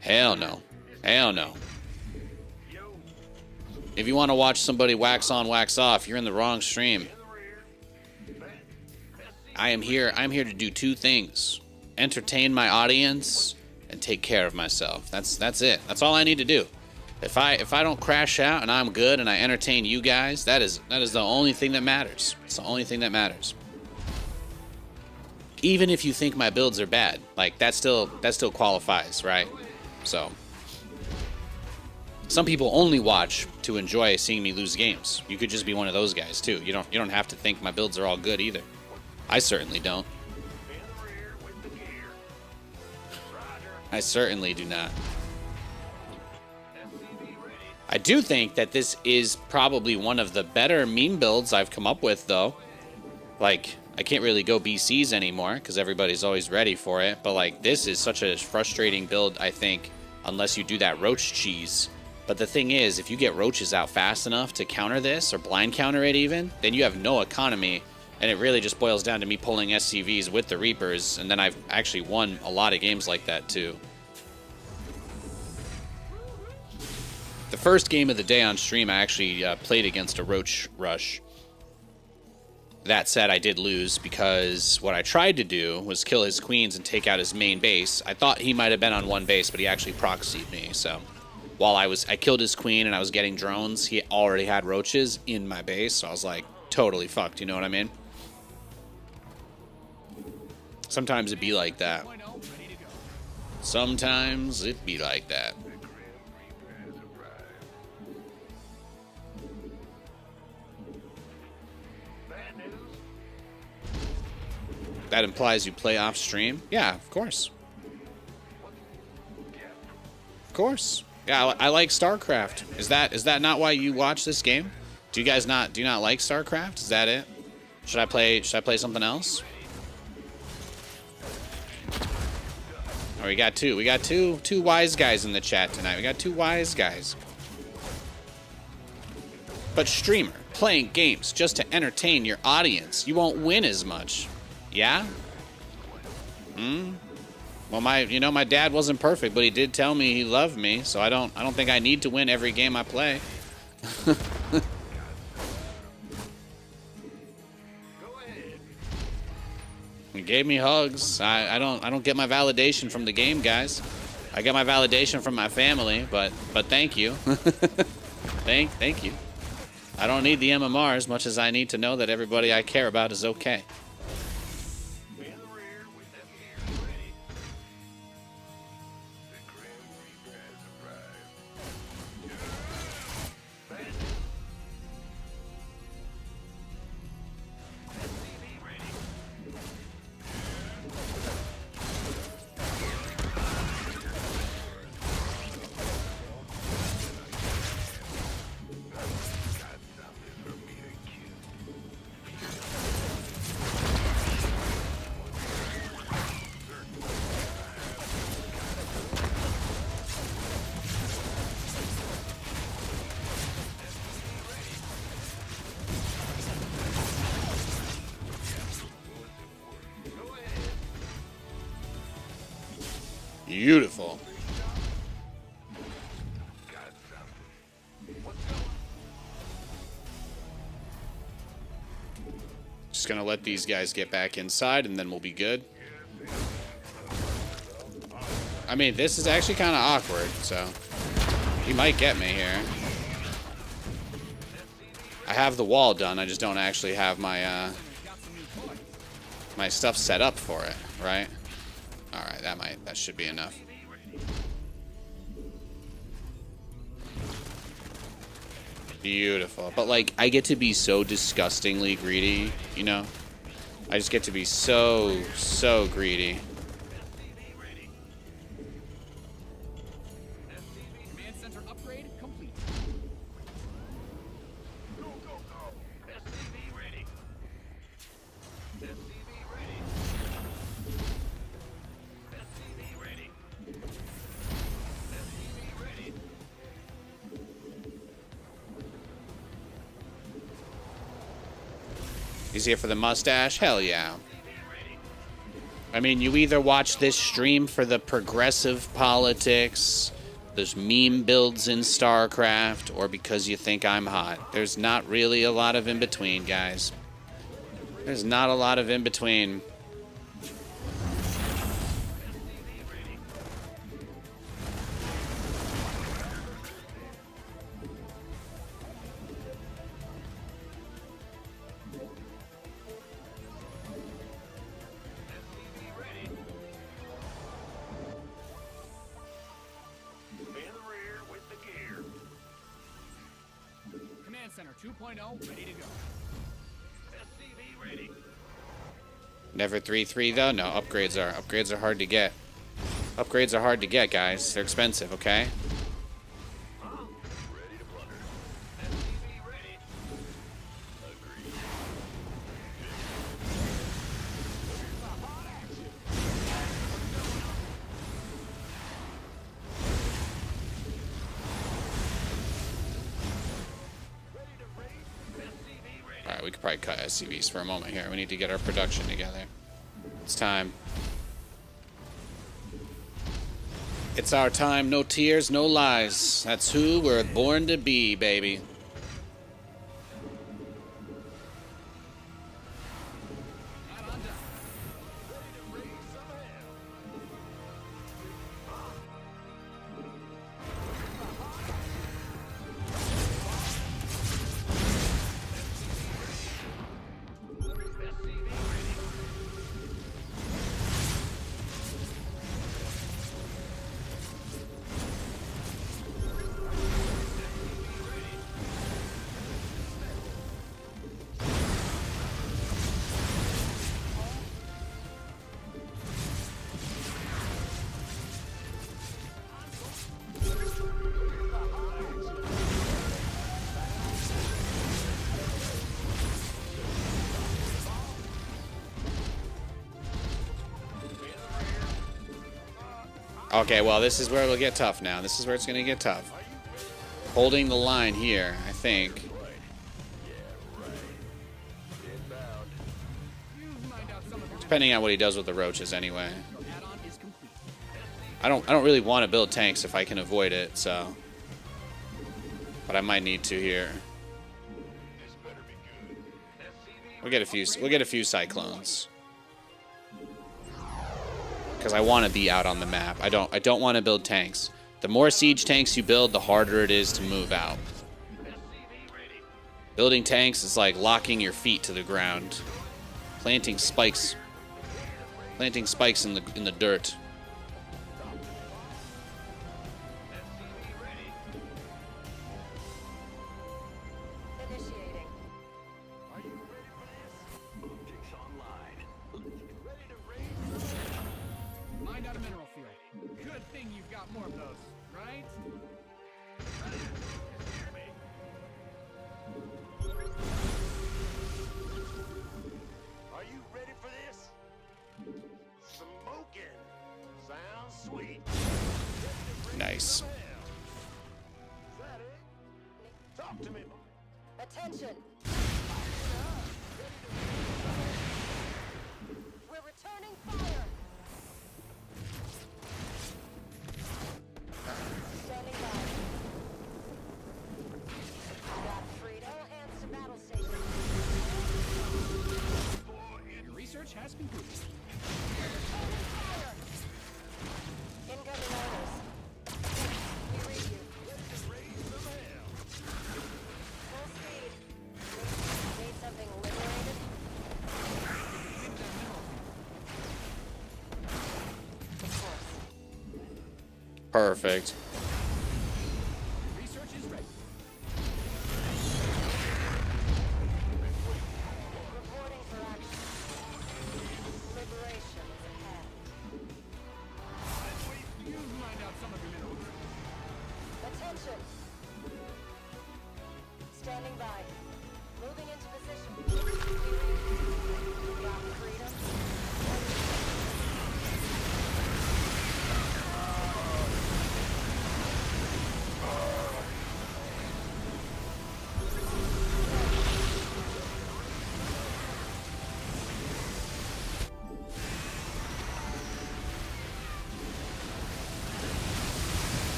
Hell no. Hell no. If you want to watch somebody wax on, wax off, you're in the wrong stream. I'm here to do two things. Entertain my audience and take care of myself. That's it. That's all I need to do. If I don't crash out and I'm good and I entertain you guys, that is the only thing that matters. It's the only thing that matters. Even if you think my builds are bad, like that still qualifies, right? So some people only watch to enjoy seeing me lose games. You could just be one of those guys too. You don't have to think my builds are all good either. I certainly don't. I certainly do not. I do think that this is probably one of the better meme builds I've come up with, though. Like, I can't really go BCs anymore because everybody's always ready for it. But, like, this is such a frustrating build, I think, unless you do that roach cheese. But the thing is, if you get roaches out fast enough to counter this, or blind counter it even, then you have no economy. And it really just boils down to me pulling SCVs with the Reapers. And then I've actually won a lot of games like that, too. The first game of the day on stream, I actually played against a roach rush. That said, I did lose because what I tried to do was kill his queens and take out his main base. I thought he might have been on one base, but he actually proxied me. So while I killed his queen and I was getting drones, he already had roaches in my base. So I was like, totally fucked. You know what I mean? Sometimes it be like that. Sometimes it be like that. That implies you play off stream? Yeah, of course. Of course. Yeah, I like Starcraft. Is that not why you watch this game? Do you guys do you not like Starcraft? Is that it? Should I play something else? Oh, we got two wise guys in the chat tonight. We got two wise guys. But streamer, playing games just to entertain your audience. You won't win as much. Yeah? Well, my dad wasn't perfect, but he did tell me he loved me, so I don't think I need to win every game I play. He gave me hugs. I don't get my validation from the game, guys. I get my validation from my family, but thank you. Thank you. I don't need the MMR as much as I need to know that everybody I care about is okay. Beautiful. Just gonna let these guys get back inside and then we'll be good. I mean, this is actually kind of awkward, so he might get me here. I have the wall done, I just don't actually have my my stuff set up for it, right? Alright, that should be enough. Beautiful. But, like, I get to be so disgustingly greedy, you know? I just get to be so greedy. Command center upgrade complete. Go, go, go! SCV ready. SCV ready. SCV ready. SCV ready. He's here for the mustache? Hell yeah. I mean, you either watch this stream for the progressive politics, those meme builds in Starcraft, or because you think I'm hot. There's not really a lot of in between, guys. There's not a lot of in between. Command Center 2.0 ready to go. SCV ready. Never 3-3 though. No, upgrades are hard to get. Upgrades are hard to get, guys. They're expensive, okay? Ready to plunder. SCV ready. Agreed. Alright, we could probably cut SCVs for a moment here. We need to get our production together. It's time. It's our time. No tears, no lies. That's who we're born to be, baby. Add on down. Okay, well, this is where it'll get tough now. This is where it's going to get tough. Holding the line here, I think. You've mined out some of your Depending on what he does with the roaches anyway. add-on is complete. I don't really want to build tanks if I can avoid it, so. But I might need to here. We'll get a few cyclones. Because I want to be out on the map. I don't want to build tanks. The more siege tanks you build, the harder it is to move out. Building tanks is like locking your feet to the ground. Planting spikes in the dirt. Initiating. Are you ready for this? Objects online. Ready to raise? Mined out a mineral field. Good thing you've got more of those, right? Are you ready for this? Smoking. Sounds sweet. Nice. Is that it? Talk to me. Attention. We're returning fire. Standing by. Got freedom. All hands to battle station. Your research has concluded. Incoming orders. We read you. Full speed. Need something liberated? Of course. Perfect. Research is ready. Reporting for action. Liberation is ahead. You've mined out some of your minerals. Attention. Standing by. Moving into position. Got freedom.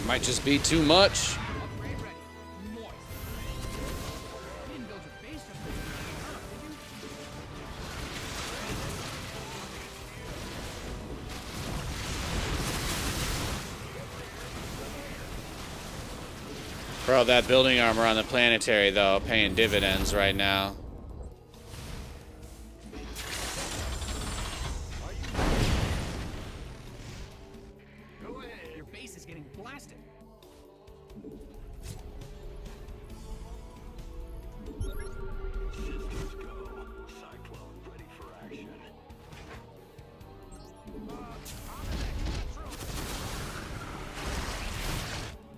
Might just be too much. Upgrade ready. Moist. You didn't build your base just for it, did you? Bro, that building armor on the planetary, though, paying dividends right now. Go ahead. Your base is getting blasted. Systems go. Cyclone ready for action.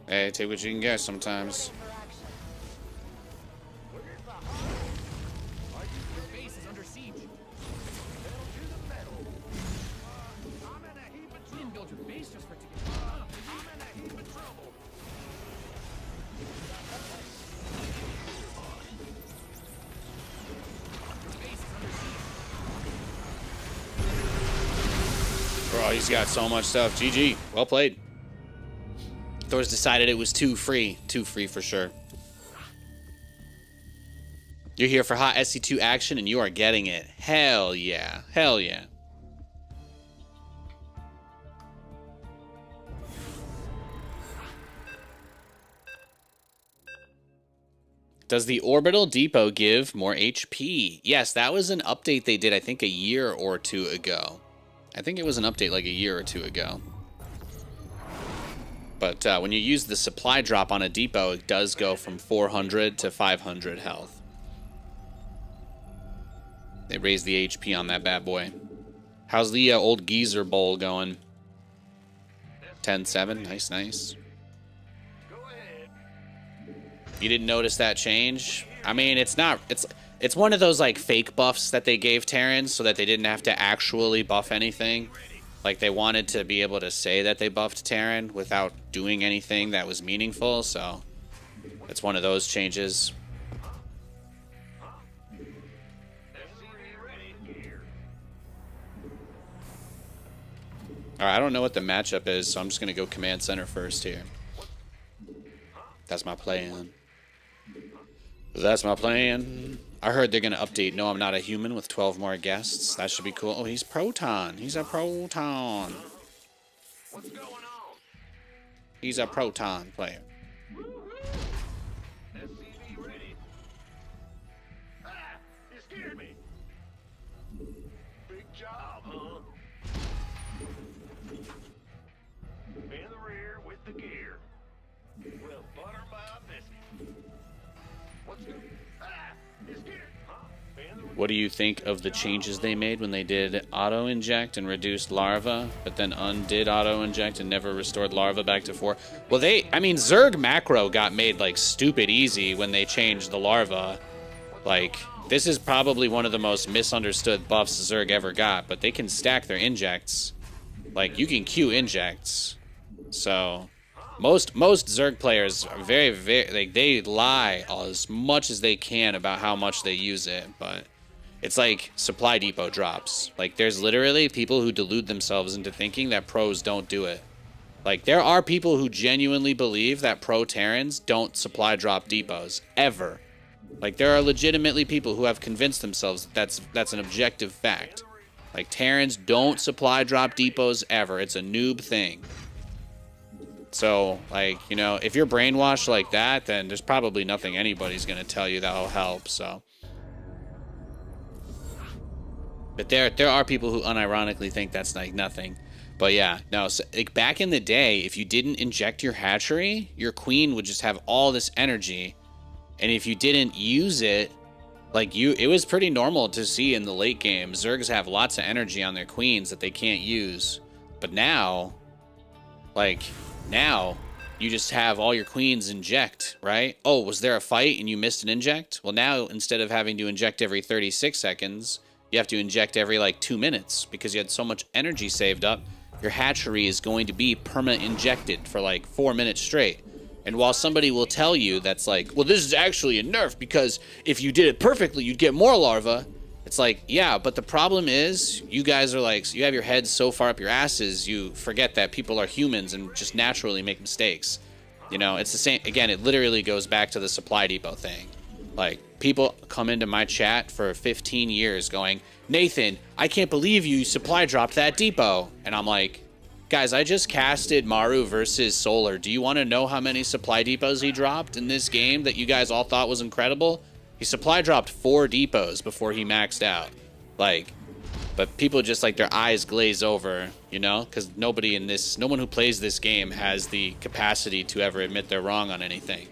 Hey, take what you can get sometimes. Your base is under siege. You didn't build your base just for it to get Your base is under siege. Bro, he's got so much stuff. GG. Well played. Thor's decided it was too free. Too free for sure. You're here for hot SC2 action and you are getting it. Hell yeah. Hell yeah. Does the orbital depot give more HP? Yes, that was an update they did, I think, a year or two ago. I think it was an update like a year or two ago. But when you use the supply drop on a depot, it does go from 400 to 500 health. They raised the HP on that bad boy. How's the old geezer bowl going? 10-7. Nice, nice. You didn't notice that change? I mean, it's not... It's one of those, like, fake buffs that they gave Terrans so that they didn't have to actually buff anything. Like, they wanted to be able to say that they buffed Terran without doing anything that was meaningful, so it's one of those changes. Alright, I don't know what the matchup is, so I'm just going to go command center first here. That's my plan. That's my plan. I heard they're going to update No, I'm Not a Human with 12 more guests. That should be cool. Oh, he's Proton. He's a Proton. What's going on? He's a Proton player. SCV ready. Ah! You scared me. Big job, huh? In the rear with the gear. Well, butter my biscuit. What's going on? Ah! You scared? Huh? In the rear. What do you think of the changes they made when they did auto-inject and reduced larva, but then undid auto-inject and never restored larva back to 4? Well, I mean, Zerg macro got made, like, stupid easy when they changed the larva. Like, this is probably one of the most misunderstood buffs Zerg ever got, but they can stack their injects. Like, you can queue injects. So, most Zerg players are very, like, they lie as much as they can about how much they use it, but it's like supply depot drops. Like, there's literally people who delude themselves into thinking that pros don't do it. Like, there are people who genuinely believe that pro Terrans don't supply drop depots, ever. Like, there are legitimately people who have convinced themselves that that's an objective fact. Like, Terrans don't supply drop depots ever. It's a noob thing. So, like, you know, if you're brainwashed like that, then there's probably nothing anybody's going to tell you that'll help, so. But there are people who unironically think that's, like, nothing. But, yeah, no, so, like, back in the day, if you didn't inject your hatchery, your queen would just have all this energy. And if you didn't use it, like, it was pretty normal to see in the late game. Zergs have lots of energy on their queens that they can't use. But now, like, now you just have all your queens inject, right? Oh, was there a fight and you missed an inject? Well, now instead of having to inject every 36 seconds, you have to inject every, like, 2 minutes because you had so much energy saved up. Your hatchery is going to be perma-injected for, like, 4 minutes straight. And while somebody will tell you that's like, well, this is actually a nerf because if you did it perfectly, you'd get more larvae. It's like, yeah, but the problem is you guys are like, you have your heads so far up your asses, you forget that people are humans and just naturally make mistakes. You know, it's the same. Again, it literally goes back to the supply depot thing. Like, people come into my chat for 15 years going, Nathan, I can't believe you supply dropped that depot. And I'm like, guys, I just casted Maru versus Solar. Do you want to know how many supply depots he dropped in this game that you guys all thought was incredible? He supply dropped 4 depots before he maxed out. Like, but people just like their eyes glaze over, you know, because no one who plays this game has the capacity to ever admit they're wrong on anything.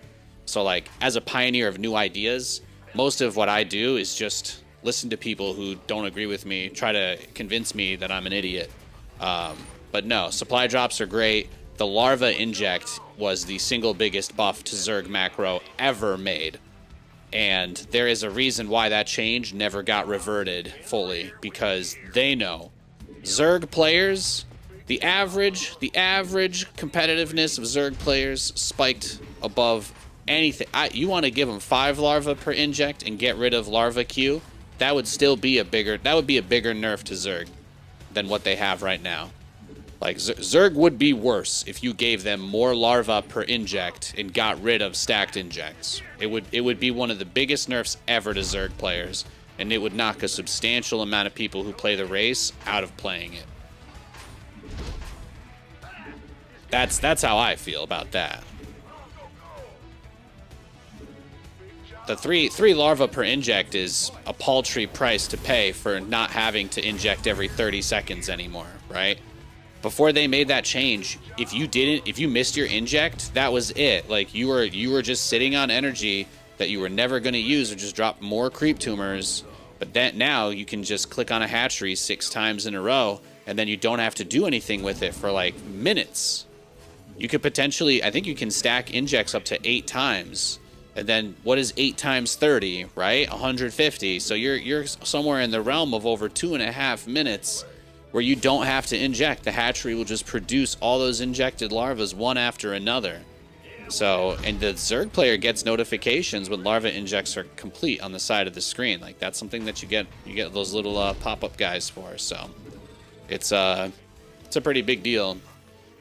So like, as a pioneer of new ideas, most of what I do is just listen to people who don't agree with me, try to convince me that I'm an idiot. But no, supply drops are great. The larva inject was the single biggest buff to Zerg macro ever made. And there is a reason why that change never got reverted fully, because they know Zerg players, the average competitiveness of Zerg players spiked above anything. You want to give them 5 larva per inject and get rid of larva Q, that would be a bigger nerf to Zerg than what they have right now. Like, Zerg would be worse if you gave them more larva per inject and got rid of stacked injects. It would be one of the biggest nerfs ever to Zerg players, and it would knock a substantial amount of people who play the race out of playing it. That's how I feel about that. The three larva per inject is a paltry price to pay for not having to inject every 30 seconds anymore, right? Before they made that change, if you missed your inject, that was it. Like, you were just sitting on energy that you were never going to use, or just drop more creep tumors. But that now you can just click on a hatchery 6 times in a row, and then you don't have to do anything with it for like minutes. You could potentially, I think you can stack injects up to 8 times. And then what is 8 times 30, right? 150. So you're somewhere in the realm of over 2.5 minutes where you don't have to inject. The hatchery will just produce all those injected larvas one after another. So, and the Zerg player gets notifications when larva injects are complete on the side of the screen. Like, that's something that you get those little pop-up guys for. So it's a pretty big deal.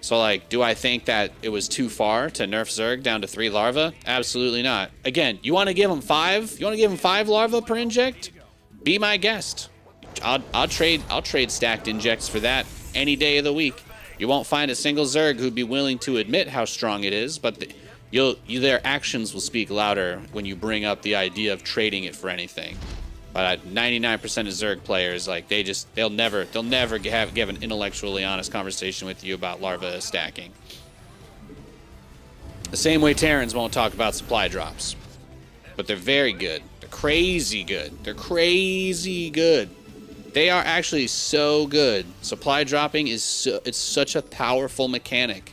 So, like, do I think that it was too far to nerf Zerg down to 3 larva? Absolutely not. Again, you want to give them 5? You want to give them 5 larva per inject? Be my guest. I'll trade stacked injects for that any day of the week. You won't find a single Zerg who'd be willing to admit how strong it is, but their actions will speak louder when you bring up the idea of trading it for anything. But 99% of Zerg players, like, they'll never give an intellectually honest conversation with you about larva stacking. The same way Terrans won't talk about supply drops. But they're very good. They're crazy good. They're crazy good. They are actually so good. Supply dropping it's such a powerful mechanic.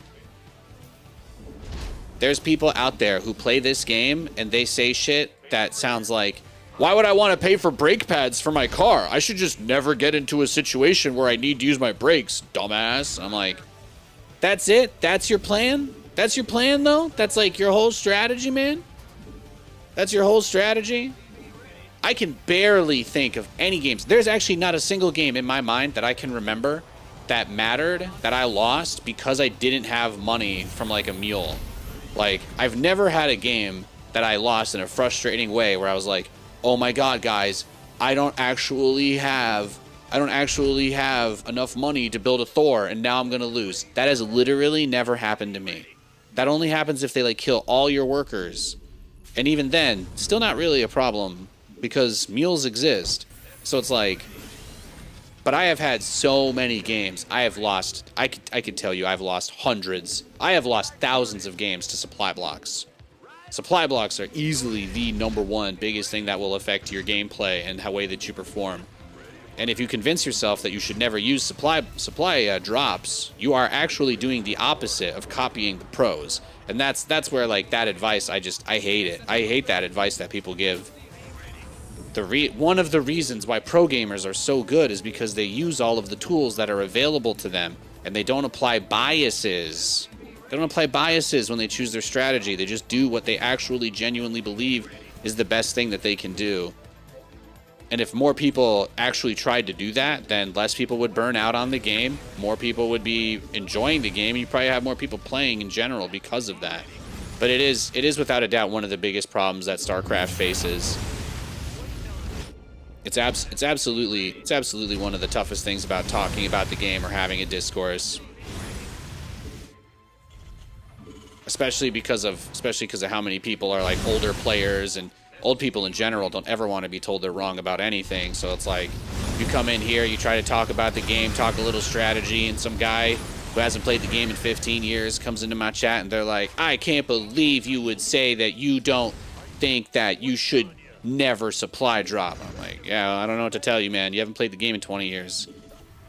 There's people out there who play this game and they say shit that sounds like, why would I want to pay for brake pads for my car? I should just never get into a situation where I need to use my brakes, dumbass. I'm like, that's it? That's your plan? That's your plan, though? That's like your whole strategy, man? That's your whole strategy? I can barely think of any games. There's actually not a single game in my mind that I can remember that mattered, that I lost because I didn't have money from like a mule. Like, I've never had a game that I lost in a frustrating way where I was like, oh my god, guys, I don't actually have enough money to build a Thor, and now I'm gonna lose. That has literally never happened to me. That only happens if they like kill all your workers. And even then, still not really a problem because mules exist. So it's like, but I have had so many games. I have lost, I could tell you I've lost hundreds. I have lost thousands of games to supply blocks. Supply blocks are easily the #1 biggest thing that will affect your gameplay and how way that you perform. And if you convince yourself that you should never use supply drops, you are actually doing the opposite of copying the pros. And that's where, like, that advice, I hate it. I hate that advice that people give. One of the reasons why pro gamers are so good is because they use all of the tools that are available to them, and they don't apply biases. They don't apply biases when they choose their strategy. They just do what they actually genuinely believe is the best thing that they can do. And if more people actually tried to do that, then less people would burn out on the game. More people would be enjoying the game. You probably have more people playing in general because of that. But it is without a doubt one of the biggest problems that StarCraft faces. It's absolutely one of the toughest things about talking about the game or having a discourse. Especially because of how many people are like older players, and old people in general don't ever want to be told they're wrong about anything. So it's like, you come in here, you try to talk about the game, talk a little strategy, and some guy who hasn't played the game in 15 years comes into my chat and they're like, I can't believe you would say that you don't think that you should never supply drop. I'm like, yeah, I don't know what to tell you, man. You haven't played the game in 20 years.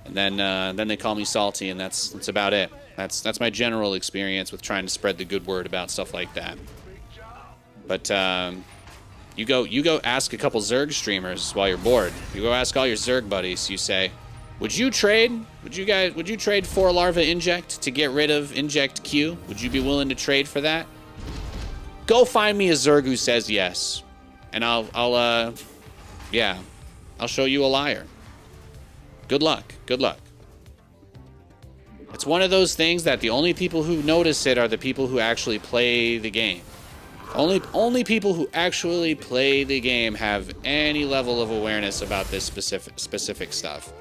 And then they call me salty, and that's about it. That's my general experience with trying to spread the good word about stuff like that. But you go ask a couple Zerg streamers while you're bored. You go ask all your Zerg buddies. You say, would you trade? Would you trade 4 larva inject to get rid of inject Q? Would you be willing to trade for that? Go find me a Zerg who says yes, and I'll show you a liar. Good luck. Good luck. It's one of those things that the only people who notice it are the people who actually play the game. Only people who actually play the game have any level of awareness about this specific stuff.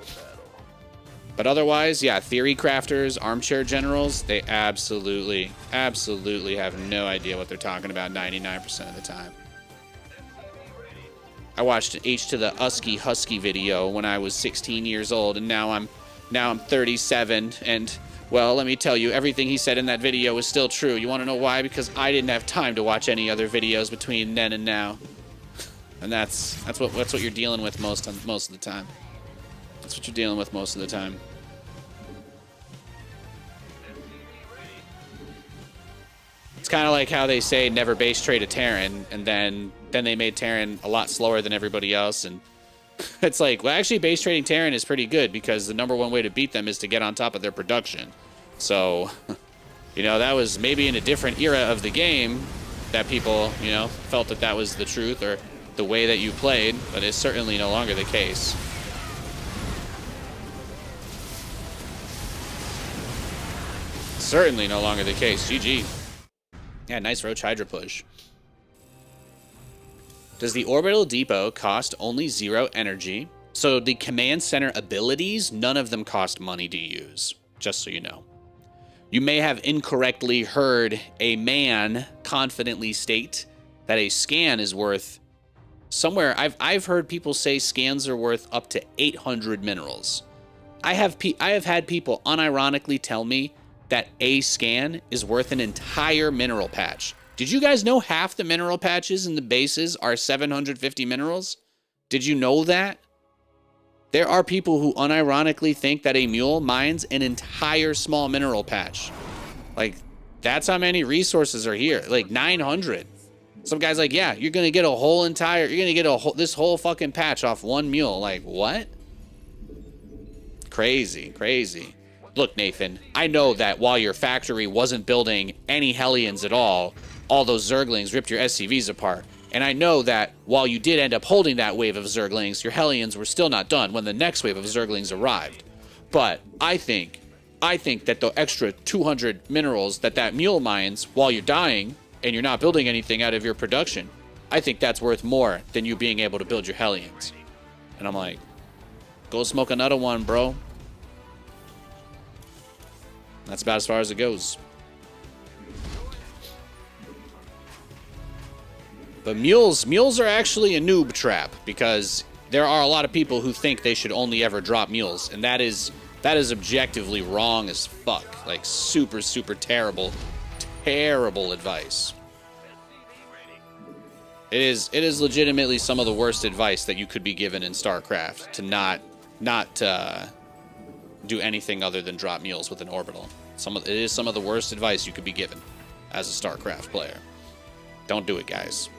But otherwise, yeah, theory crafters, armchair generals, they absolutely have no idea what they're talking about 99% of the time. I watched an H to the Usky Husky video when I was 16 years old, and now I'm 37, and well, let me tell you, everything he said in that video is still true. You want to know why? Because I didn't have time to watch any other videos between then and now. And that's what you're dealing with most of the time. That's what you're dealing with most of the time. It's kind of like how they say never base trade a Terran, and then they made Terran a lot slower than everybody else, and it's like, well, actually base trading Terran is pretty good because the #1 way to beat them is to get on top of their production. So, that was maybe in a different era of the game that people, felt that was the truth or the way that you played, but it's certainly no longer the case. Certainly no longer the case. GG. Yeah, nice Roach Hydra push. Does the orbital depot cost only 0 energy? So the command center abilities, none of them cost money to use, just so you know. You may have incorrectly heard a man confidently state that a scan is worth somewhere. I've heard people say scans are worth up to 800 minerals. I have had people unironically tell me that a scan is worth an entire mineral patch. Did you guys know half the mineral patches in the bases are 750 minerals? Did you know that? There are people who unironically think that a mule mines an entire small mineral patch. Like, that's how many resources are here. Like 900. Some guy's like, yeah, you're going to get this whole fucking patch off one mule. Like, what? Crazy. Look, Nathan, I know that while your factory wasn't building any Hellions at all those Zerglings ripped your SCVs apart. And I know that while you did end up holding that wave of Zerglings, your Hellions were still not done when the next wave of Zerglings arrived. But I think that the extra 200 minerals that mule mines while you're dying and you're not building anything out of your production, I think that's worth more than you being able to build your Hellions. And I'm like, go smoke another one, bro. That's about as far as it goes. But mules are actually a noob trap, because there are a lot of people who think they should only ever drop mules, and that is objectively wrong as fuck. Like, super terrible advice. It is legitimately some of the worst advice that you could be given in StarCraft, to not do anything other than drop mules with an orbital. It is some of the worst advice you could be given as a StarCraft player. Don't do it, guys.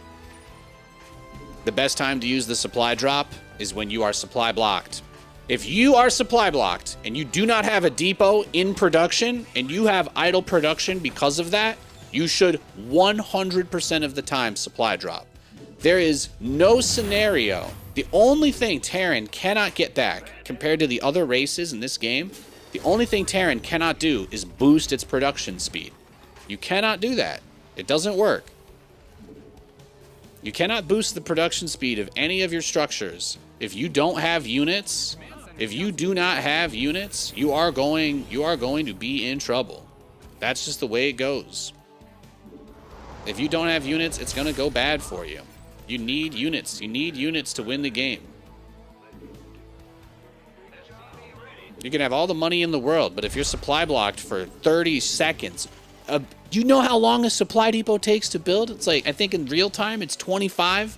The best time to use the supply drop is when you are supply blocked. If you are supply blocked and you do not have a depot in production and you have idle production because of that, you should 100% of the time supply drop. There is no scenario The only thing Terran cannot get back compared to the other races in this game, the only thing Terran cannot do is boost its production speed. You cannot do that. It doesn't work. You cannot boost the production speed of any of your structures. If you don't have units, if you do not have units, you are going to be in trouble. That's just the way it goes. If you don't have units, it's going to go bad for you. You need units. You need units to win the game. You can have all the money in the world, but if you're supply blocked for 30 seconds, do you know how long a supply depot takes to build? It's like, I think in real time, it's 25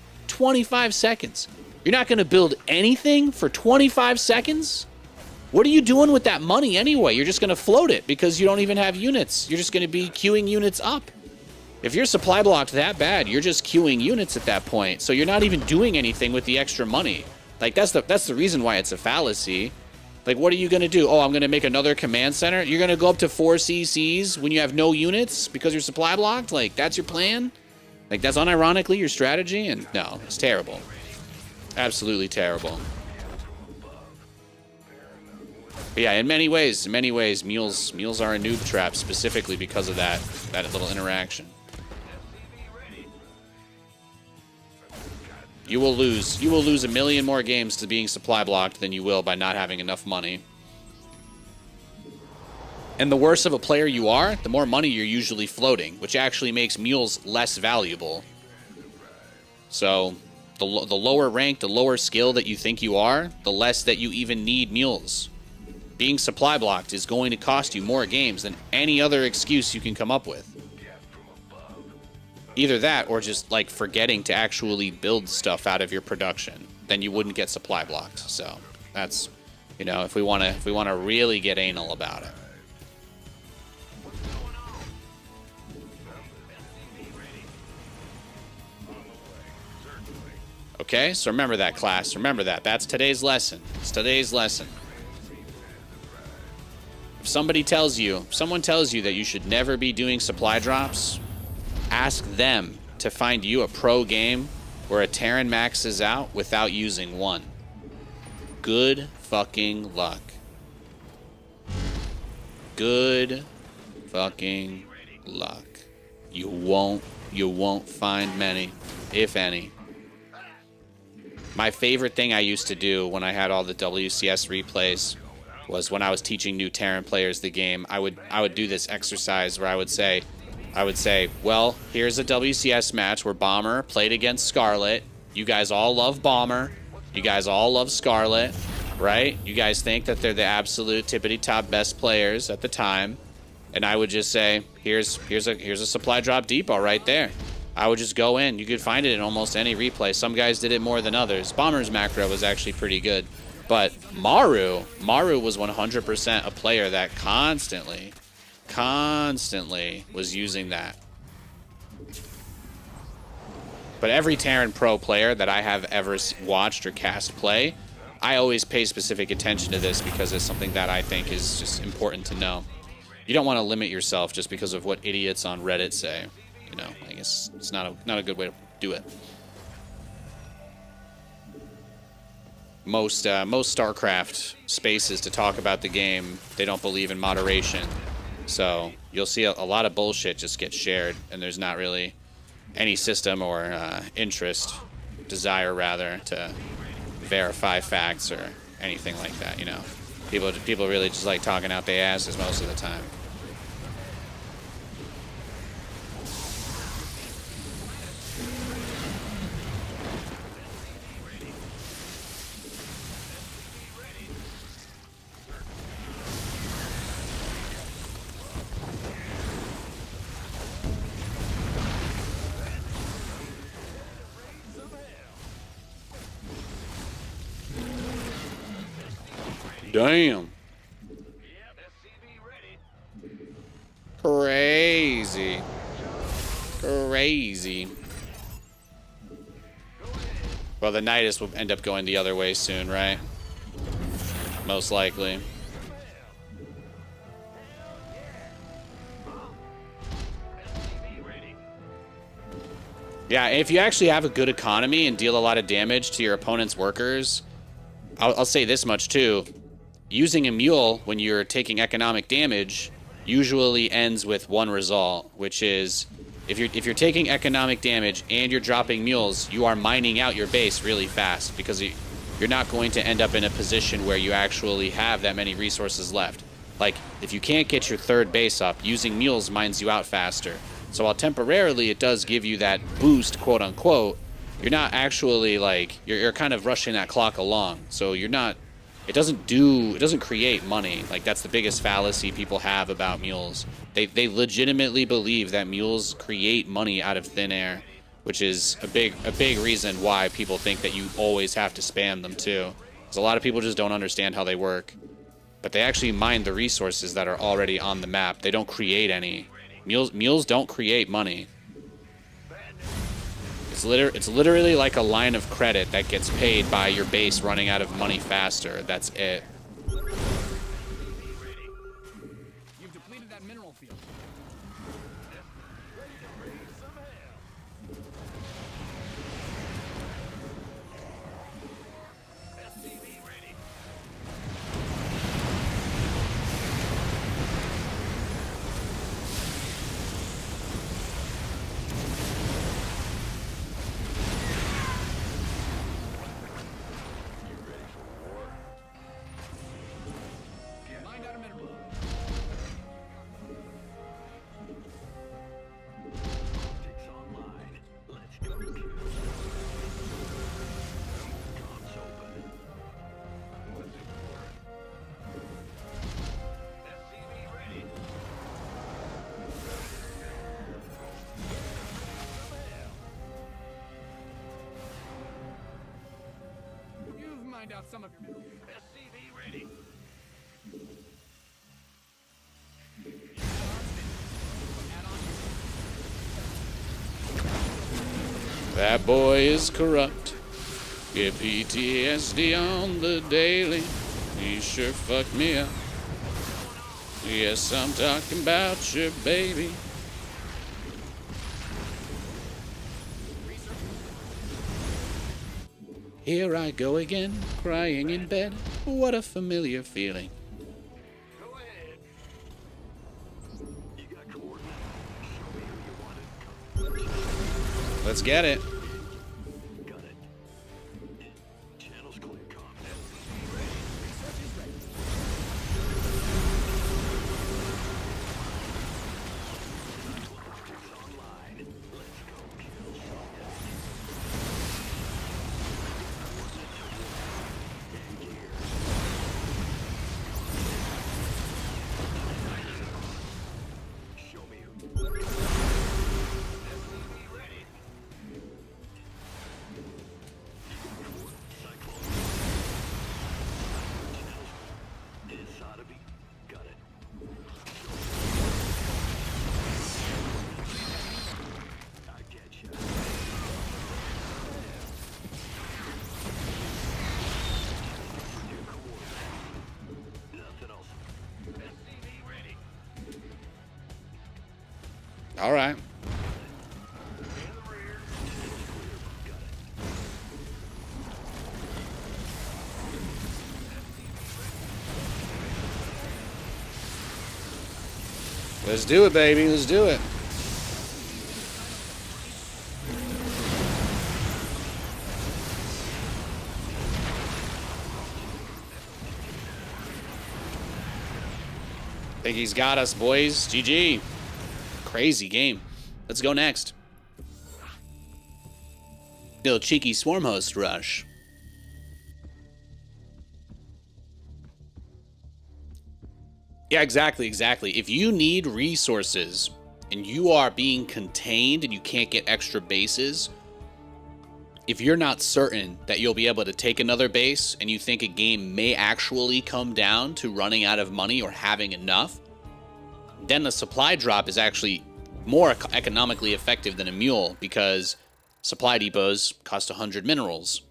seconds. You're not going to build anything for 25 seconds? What are you doing with that money anyway? You're just going to float it because you don't even have units. You're just going to be queuing units up. If you're supply blocked that bad, you're just queuing units at that point. So you're not even doing anything with the extra money. Like, that's the reason why it's a fallacy. Like, what are you going to do? Oh, I'm going to make another command center? You're going to go up to 4 CCs when you have no units because you're supply blocked? Like, that's your plan? Like, that's unironically your strategy? And no, it's terrible. Absolutely terrible. But yeah, in many ways, mules are a noob trap specifically because of that little interaction. You will lose a million more games to being supply blocked than you will by not having enough money. And the worse of a player you are, the more money you're usually floating, which actually makes mules less valuable. So the lower rank, the lower skill that you think you are, the less that you even need mules. Being supply blocked is going to cost you more games than any other excuse you can come up with. Either that or just like forgetting to actually build stuff out of your production. Then you wouldn't get supply blocked. So that's, you know, if we want to really get anal about it. Okay, so remember that, class. Remember that. That's today's lesson. It's today's lesson. If someone tells you that you should never be doing supply drops, ask them to find you a pro game where a Terran maxes out without using one. Good fucking luck. Good fucking luck. You won't find many, if any. My favorite thing I used to do when I had all the WCS replays was when I was teaching new Terran players the game, I would do this exercise where I would say, well, here's a WCS match where Bomber played against Scarlet. You guys all love Bomber. You guys all love Scarlet, right? You guys think that they're the absolute tippity-top best players at the time. And I would just say, here's a supply drop depot right there. I would just go in. You could find it in almost any replay. Some guys did it more than others. Bomber's macro was actually pretty good. But Maru was 100% a player that constantly was using that. But every Terran Pro player that I have ever watched or cast play, I always pay specific attention to this because it's something that I think is just important to know. You don't want to limit yourself just because of what idiots on Reddit say. You know, I guess it's not a good way to do it. Most Starcraft spaces to talk about the game, they don't believe in moderation. So you'll see a lot of bullshit just get shared, and there's not really any system or desire rather, to verify facts or anything like that. You know, people really just like talking out their asses most of the time. Damn. Crazy. Well, the Nidus will end up going the other way soon, right? Most likely. Yeah, if you actually have a good economy and deal a lot of damage to your opponent's workers, I'll say this much too. Using a mule when you're taking economic damage usually ends with one result, which is if you're taking economic damage and you're dropping mules, you are mining out your base really fast because you're not going to end up in a position where you actually have that many resources left. Like, if you can't get your third base up, using mules mines you out faster. So while temporarily it does give you that boost, quote unquote, you're not actually like, you're kind of rushing that clock along. So you're not, it doesn't create money. Like, that's the biggest fallacy people have about mules. They legitimately believe that mules create money out of thin air, which is a big reason why people think that you always have to spam them too. Because a lot of people just don't understand how they work. But they actually mine the resources that are already on the map. They don't create any. Mules don't create money. It's literally like a line of credit that gets paid by your base running out of money faster. That's it. You've depleted that mineral field. Mind out a mineral. Optics online. Let's go kill. Comms open. What's it for? SCV ready. You've mined out some of your minerals. SCV ready. That boy is corrupt. Get PTSD on the daily. He sure fucked me up. Yes, I'm talking about your baby. Here I go again, crying in bed. What a familiar feeling. Go ahead. You got coordinates. Show me who you want it. Let's get it. Got it. Channels clear. Comm. Optics online. Let's go kill someone. Show me who. SCV ready. Cyclone. This ought to be. Got it. I get you. Nothing else. SCV ready. All right. In the rear. Got it. Let's do it, baby. Let's do it. Think he's got us, boys. GG. Crazy game. Let's go next. Little cheeky swarm host rush. Yeah, exactly. If you need resources and you are being contained and you can't get extra bases, if you're not certain that you'll be able to take another base and you think a game may actually come down to running out of money or having enough, then the supply drop is actually more economically effective than a mule because supply depots cost 100 minerals.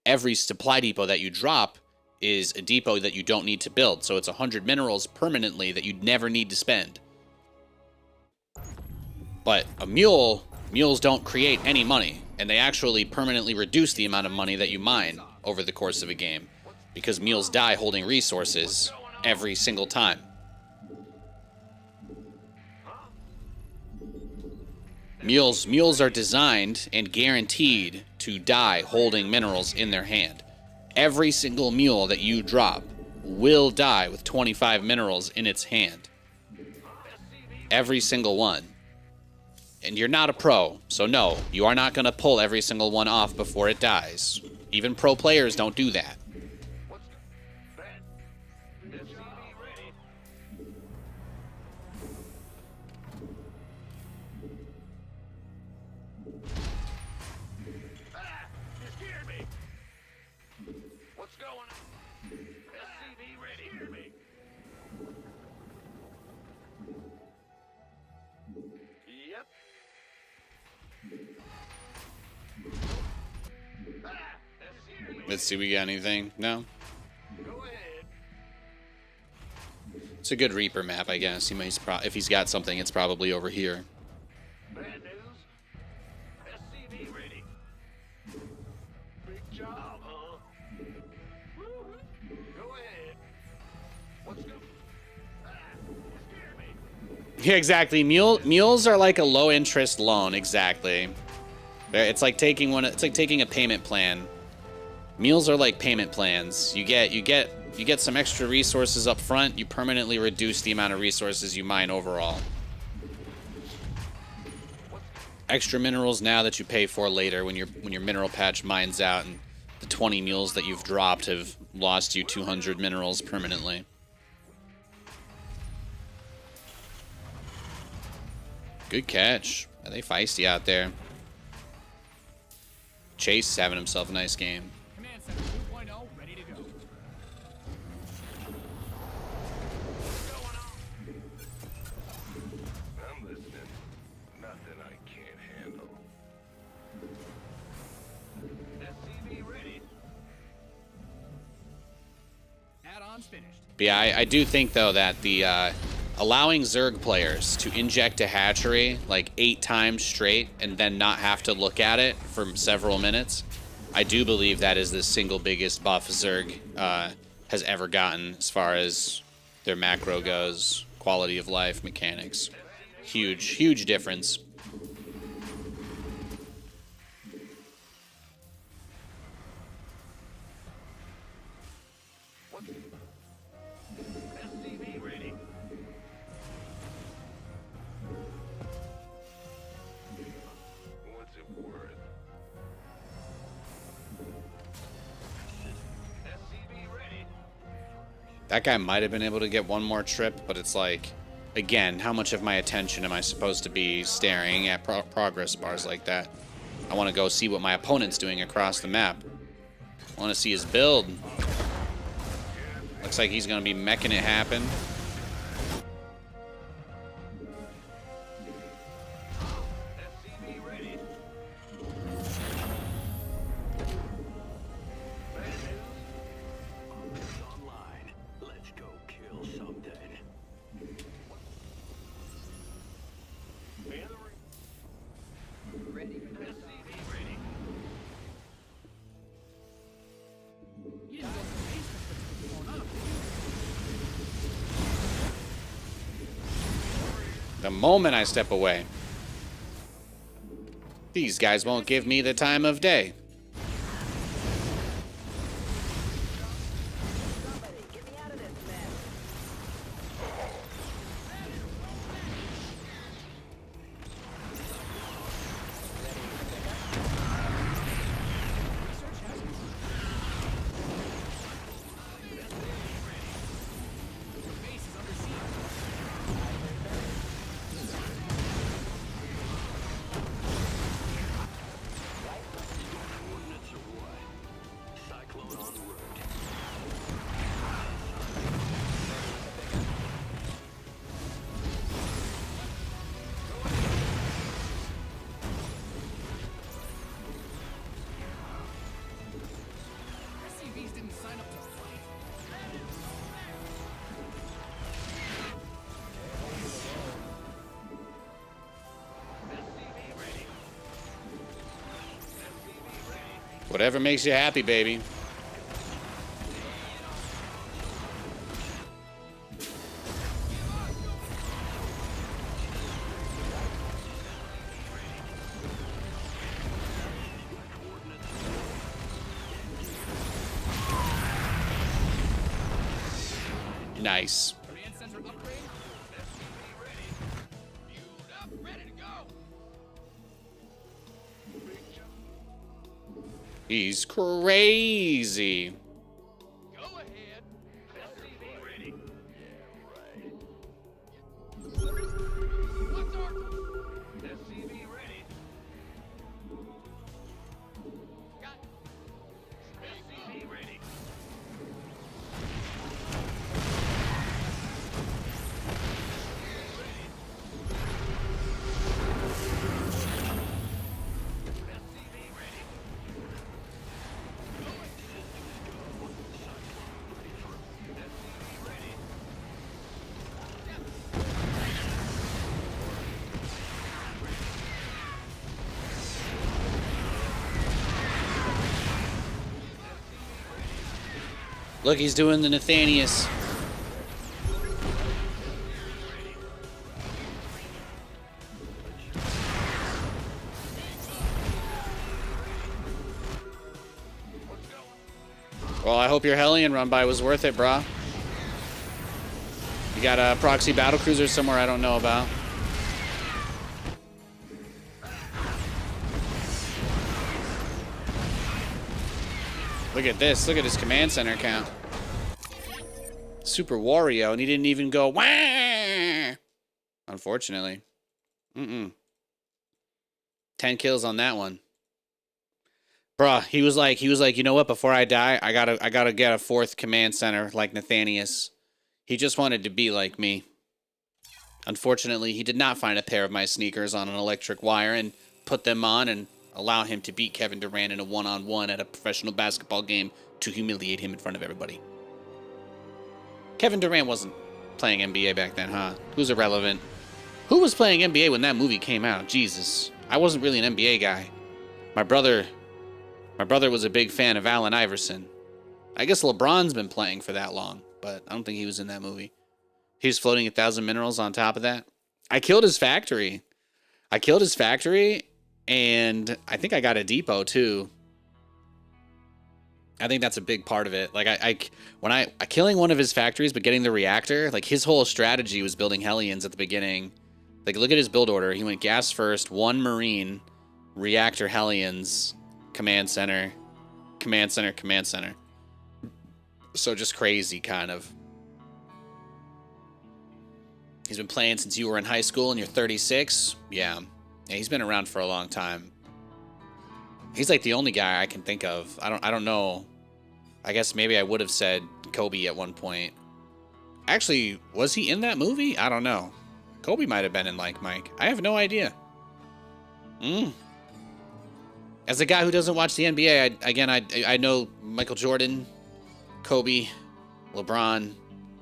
Every supply depot that you drop is a depot that you don't need to build, so it's 100 minerals permanently that you never need to spend. But a mule Mules don't create any money, and they actually permanently reduce the amount of money that you mine over the course of a game, because mules die holding resources every single time. Mules are designed and guaranteed to die holding minerals in their hand. Every single mule that you drop will die with 25 minerals in its hand. Every single one. And you're not a pro, so no, you are not going to pull every single one off before it dies. Even pro players don't do that. Let's see, we got anything? No? It's a good Reaper map, I guess. If he's got something, it's probably over here. Bad news. SCV ready. Big job, huh? Go ahead. What's going? Scare me. Yeah, exactly. Mules are like a low-interest loan. Exactly. It's like taking one. It's like taking a payment plan. Mules are like payment plans. You get some extra resources up front. You permanently reduce the amount of resources you mine overall. Extra minerals now that you pay for later when your mineral patch mines out, and the 20 mules that you've dropped have lost you 200 minerals permanently. Good catch. Are they feisty out there? Chase is having himself a nice game. Command Center 2.0 ready to go. I'm listening. Nothing I can't handle. SCV ready. Add-ons finished. But yeah, I do think, though, that the allowing Zerg players to inject a hatchery like 8 times straight and then not have to look at it for several minutes, I do believe that is the single biggest buff Zerg has ever gotten as far as their macro goes, quality of life, mechanics. Huge difference. SCV ready. What's it worth? SCV ready. That guy might have been able to get one more trip, but it's like, again, how much of my attention am I supposed to be staring at progress bars like that? I want to go see what my opponent's doing across the map. I want to see his build. Looks like he's going to be meching it happen. SCV ready. Online. Let's go kill something. Ready. SCV ready. You didn't go to the basement, but it's blown up. The moment I step away, these guys won't give me the time of day. Somebody, get me out of this mess. Your base is under siege. Whatever makes you happy, baby. Nice. Command center upgrade. SCV ready. Fueled up, ready to go. He's crazy. Go ahead. SCV ready. What's our SCV ready. got? SCV ready. Look, he's doing the Nathanias. Well, I hope your Hellion run by was worth it, brah. You got a proxy battlecruiser somewhere I don't know about. Look at this. Look at his command center count. Super Wario, and he didn't even go wah. Unfortunately. 10 kills on that one. Bruh, he was like, you know what, before I die, I gotta get a 4th command center like Nathanias. He just wanted to be like me. Unfortunately, he did not find a pair of my sneakers on an electric wire and put them on and allow him to beat Kevin Durant in a one-on-one at a professional basketball game to humiliate him in front of everybody. Kevin Durant wasn't playing NBA back then, huh? Who's irrelevant? Who was playing NBA when that movie came out? Jesus. I wasn't really an NBA guy. My brother was a big fan of Allen Iverson. I guess LeBron's been playing for that long, but I don't think he was in that movie. He was floating 1,000 minerals on top of that. I killed his factory. And I think I got a depot too. I think that's a big part of it. Like when killing one of his factories but getting the reactor, like his whole strategy was building Hellions at the beginning. Like look at his build order. He went gas first, 1 Marine, reactor Hellions, command center, command center, command center. So just crazy kind of. He's been playing since you were in high school and you're 36. Yeah, he's been around for a long time. He's like the only guy I can think of. I don't know. I guess maybe I would have said Kobe at one point. Actually, was he in that movie? I don't know. Kobe might have been in Like Mike. I have no idea. As a guy who doesn't watch the NBA, I know Michael Jordan, Kobe, LeBron,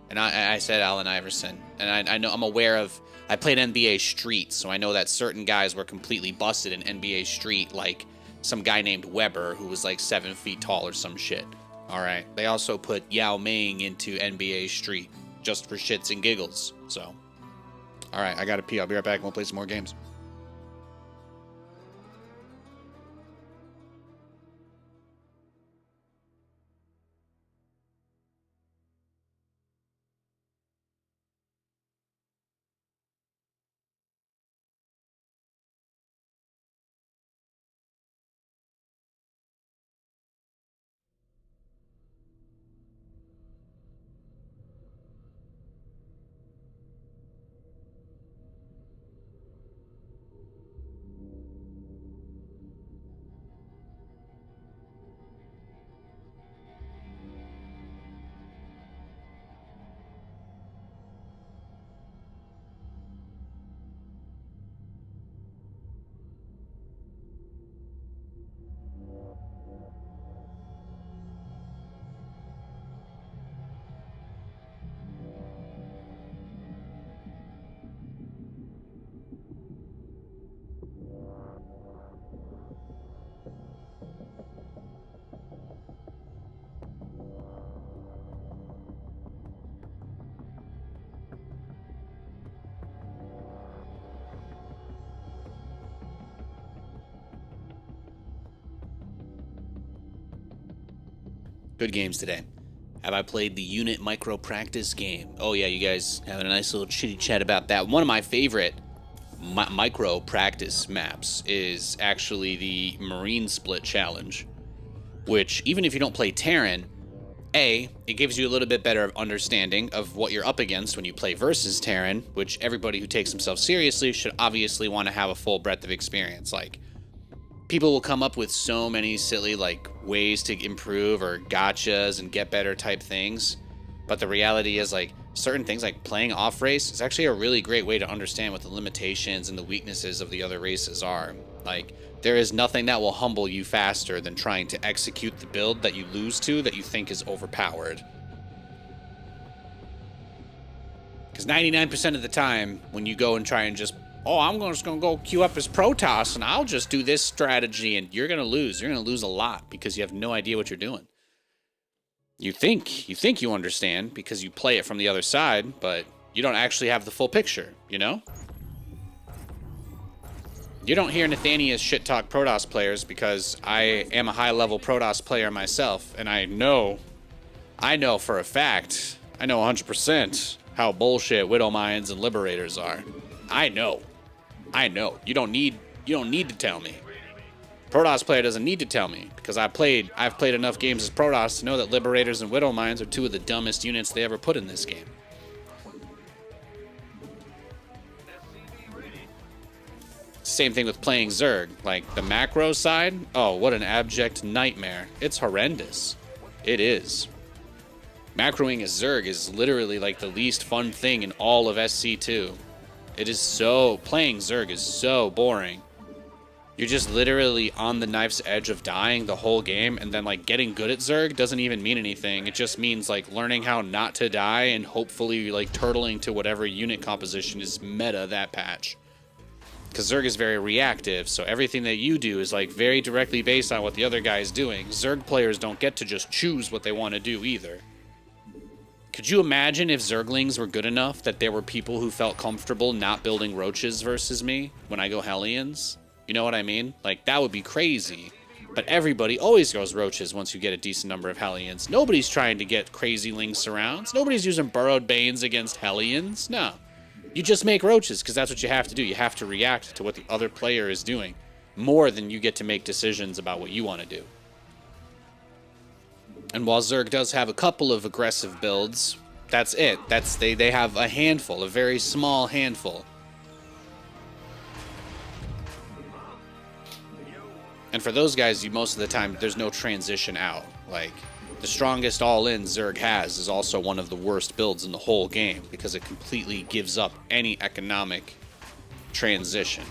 and I said Allen Iverson. And I'm aware of. I played NBA Street, so I know that certain guys were completely busted in NBA Street, like some guy named Weber who was like 7 feet tall or some shit. All right. They also put Yao Ming into NBA Street just for shits and giggles. So, all right, I gotta pee. I'll be right back. We'll play some more games. Good games today. Have I played the unit micro practice game? Oh yeah, you guys having a nice little chitty chat about that. One of my favorite micro practice maps is actually the Marine Split Challenge, which even if you don't play Terran, it gives you a little bit better understanding of what you're up against when you play versus Terran, which everybody who takes themselves seriously should obviously want to have a full breadth of experience. Like, people will come up with so many silly, like, ways to improve or gotchas and get better type things. But the reality is, like, certain things like playing off race is actually a really great way to understand what the limitations and the weaknesses of the other races are. Like, there is nothing that will humble you faster than trying to execute the build that you lose to that you think is overpowered. Because 99% of the time, when you go and try and just, oh, I'm just going to go queue up as Protoss and I'll just do this strategy, and you're going to lose. You're going to lose a lot because you have no idea what you're doing. You think you understand because you play it from the other side, but you don't actually have the full picture, you know? You don't hear Nathanias shit talk Protoss players because I am a high-level Protoss player myself, and I know for a fact, I know 100% how bullshit Widow Mines and Liberators are. I know. You don't need to tell me. Protoss player doesn't need to tell me because I've played enough games as Protoss to know that Liberators and Widow Mines are two of the dumbest units they ever put in this game. Same thing with playing Zerg. Like, the macro side, oh, what an abject nightmare. It's horrendous. It is. Macroing as Zerg is literally like the least fun thing in all of SC2. Playing Zerg is so boring. You're just literally on the knife's edge of dying the whole game, and then, like, getting good at Zerg doesn't even mean anything. It just means, like, learning how not to die and hopefully, like, turtling to whatever unit composition is meta that patch. Because Zerg is very reactive, so everything that you do is, like, very directly based on what the other guy is doing. Zerg players don't get to just choose what they want to do either. Could you imagine if Zerglings were good enough that there were people who felt comfortable not building roaches versus me when I go Hellions? You know what I mean? Like, that would be crazy. But everybody always goes roaches once you get a decent number of Hellions. Nobody's trying to get crazy Ling surrounds. Nobody's using burrowed Banes against Hellions. No. You just make roaches because that's what you have to do. You have to react to what the other player is doing more than you get to make decisions about what you want to do. And while Zerg does have a couple of aggressive builds, that's it. They have a handful, a very small handful. And for those guys, most of the time, there's no transition out. Like, the strongest all-in Zerg has is also one of the worst builds in the whole game because it completely gives up any economic transition.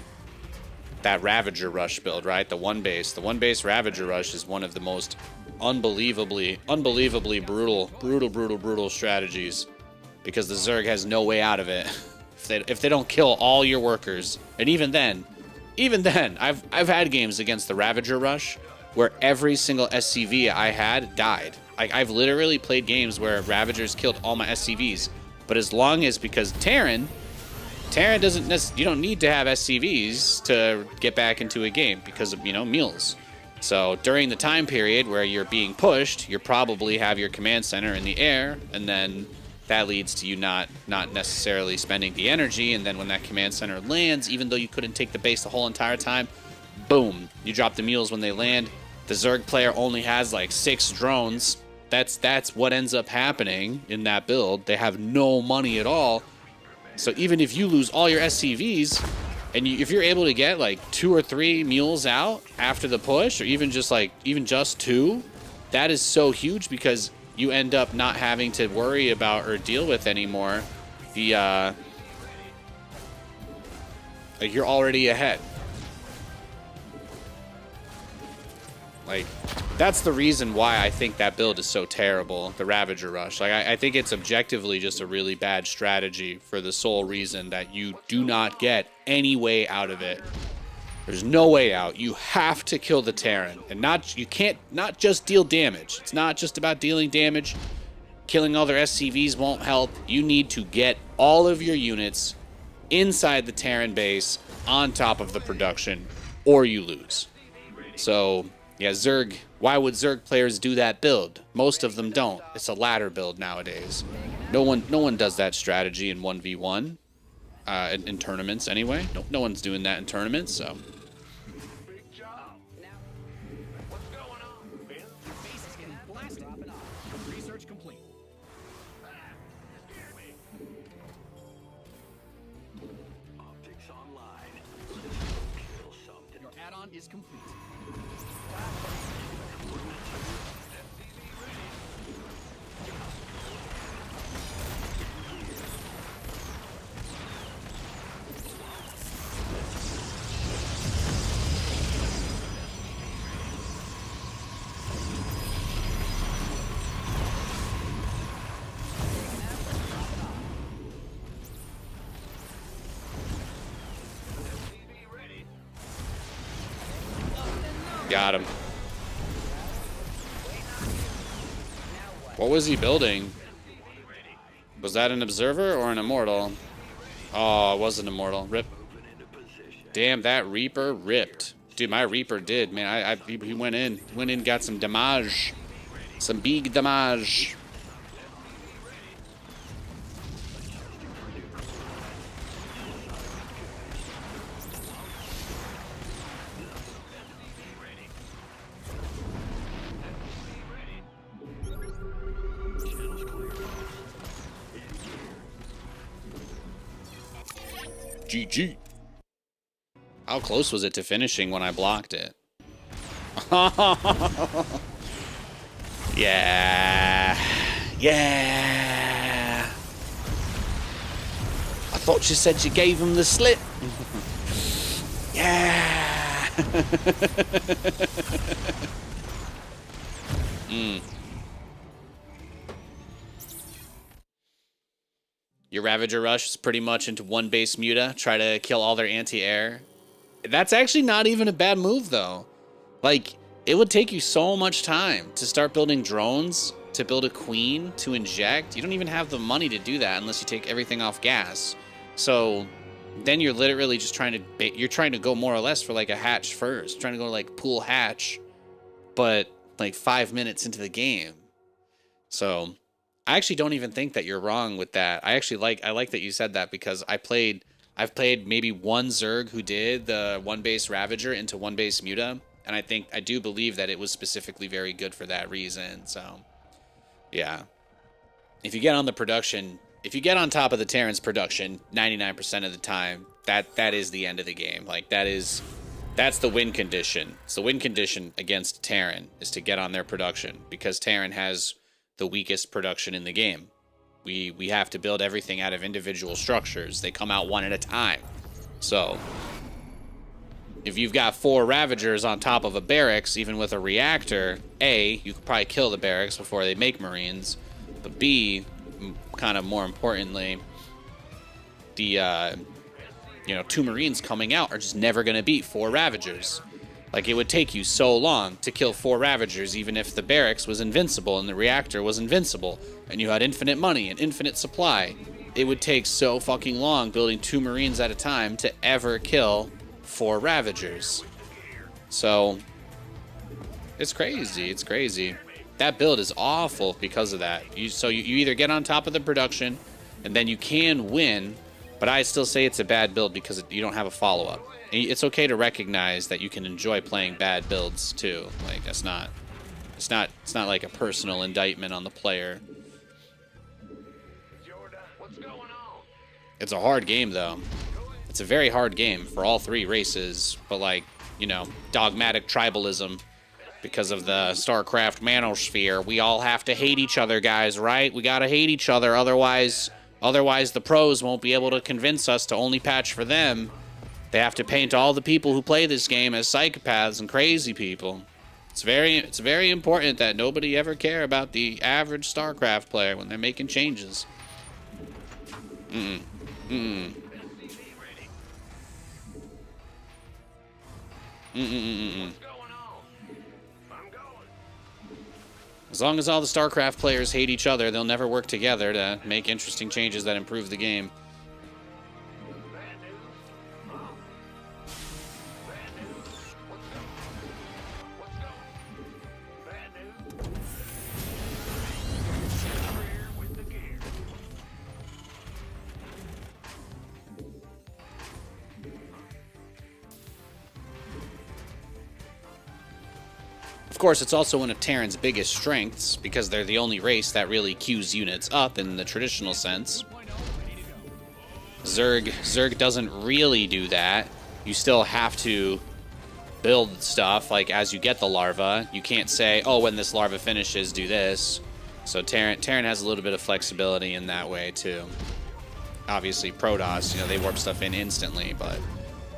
That Ravager Rush build, right? The one base Ravager Rush is one of the most unbelievably brutal strategies because the Zerg has no way out of it if they don't kill all your workers. And even then, I've had games against the Ravager Rush where every single SCV I had died. Like, I've literally played games where Ravagers killed all my SCVs. But as long as, because Terran doesn't you don't need to have SCVs to get back into a game because of, meals. So during the time period where you're being pushed, you probably have your command center in the air, and then that leads to you not necessarily spending the energy, and then when that command center lands, even though you couldn't take the base the whole entire time, boom, you drop the mules when they land. The Zerg player only has like 6 drones. That's what ends up happening in that build. They have no money at all. So even if you lose all your SCVs, and if you're able to get like 2 or 3 mules out after the push, or even just 2, that is so huge because you end up not having to worry about or deal with anymore the like, you're already ahead. Like, that's the reason why I think that build is so terrible, the Ravager Rush. Like, I think it's objectively just a really bad strategy for the sole reason that you do not get any way out of it. There's no way out. You have to kill the Terran. And you can't just deal damage. It's not just about dealing damage. Killing all their SCVs won't help. You need to get all of your units inside the Terran base on top of the production, or you lose. So Yeah, Zerg. Why would Zerg players do that build? Most of them don't. It's a ladder build nowadays. No one does that strategy in 1v1. In tournaments anyway. No one's doing that in tournaments, so. Big job. What's going on, Ben? Your base is getting blasted. Research complete. Scare me. Optics online. Kill something. Your add-on is complete. Got him. What was he building? Was that an observer or an immortal? Oh, it was an immortal. Rip. Damn, that Reaper ripped. Dude, my Reaper did, man. He went in, got some damage. Some big damage. GG. How close was it to finishing when I blocked it? Yeah. Yeah. I thought you said you gave him the slip. Yeah. Your Ravager rush is pretty much into one base muta, try to kill all their anti-air. That's actually not even a bad move, though. Like, it would take you so much time to start building drones, to build a queen, to inject. You don't even have the money to do that unless you take everything off gas. So then you're literally just trying to go more or less for like a hatch first, trying to go like pool hatch, but like 5 minutes into the game. So I actually don't even think that you're wrong with that. I like that you said that, because I've played maybe one Zerg who did the one base Ravager into one base Muta, and I do believe that it was specifically very good for that reason. So yeah, if you get on top of the Terran's production 99% of the time, that is the end of the game. Like that's the win condition. It's the win condition against Terran is to get on their production, because Terran has the weakest production in the game. We have to build everything out of individual structures. They come out one at a time. So if you've got 4 Ravagers on top of a barracks, even with a reactor, A, you could probably kill the barracks before they make Marines. But B, kind of more importantly, the 2 Marines coming out are just never going to beat 4 Ravagers. Like, it would take you so long to kill 4 Ravagers, even if the barracks was invincible and the reactor was invincible, and you had infinite money and infinite supply. It would take so fucking long building 2 Marines at a time to ever kill 4 Ravagers. So, it's crazy. It's crazy. That build is awful because of that. You either get on top of the production, and then you can win, but I still say it's a bad build because you don't have a follow-up. It's okay to recognize that you can enjoy playing bad builds too. Like, it's not like a personal indictment on the player. What's going on? It's a hard game though. It's a very hard game for all 3 races, but like, dogmatic tribalism because of the Starcraft manosphere. We all have to hate each other, guys, right? We gotta hate each other, otherwise the pros won't be able to convince us to only patch for them. They have to paint all the people who play this game as psychopaths and crazy people. It's very important that nobody ever care about the average StarCraft player when they're making changes. As long as all the StarCraft players hate each other, they'll never work together to make interesting changes that improve the game. Of course, it's also one of Terran's biggest strengths, because they're the only race that really queues units up in the traditional sense. Zerg doesn't really do that. You still have to build stuff, like, as you get the larva. You can't say, oh, when this larva finishes, do this. So Terran has a little bit of flexibility in that way, too. Obviously, Protoss, you know, they warp stuff in instantly, but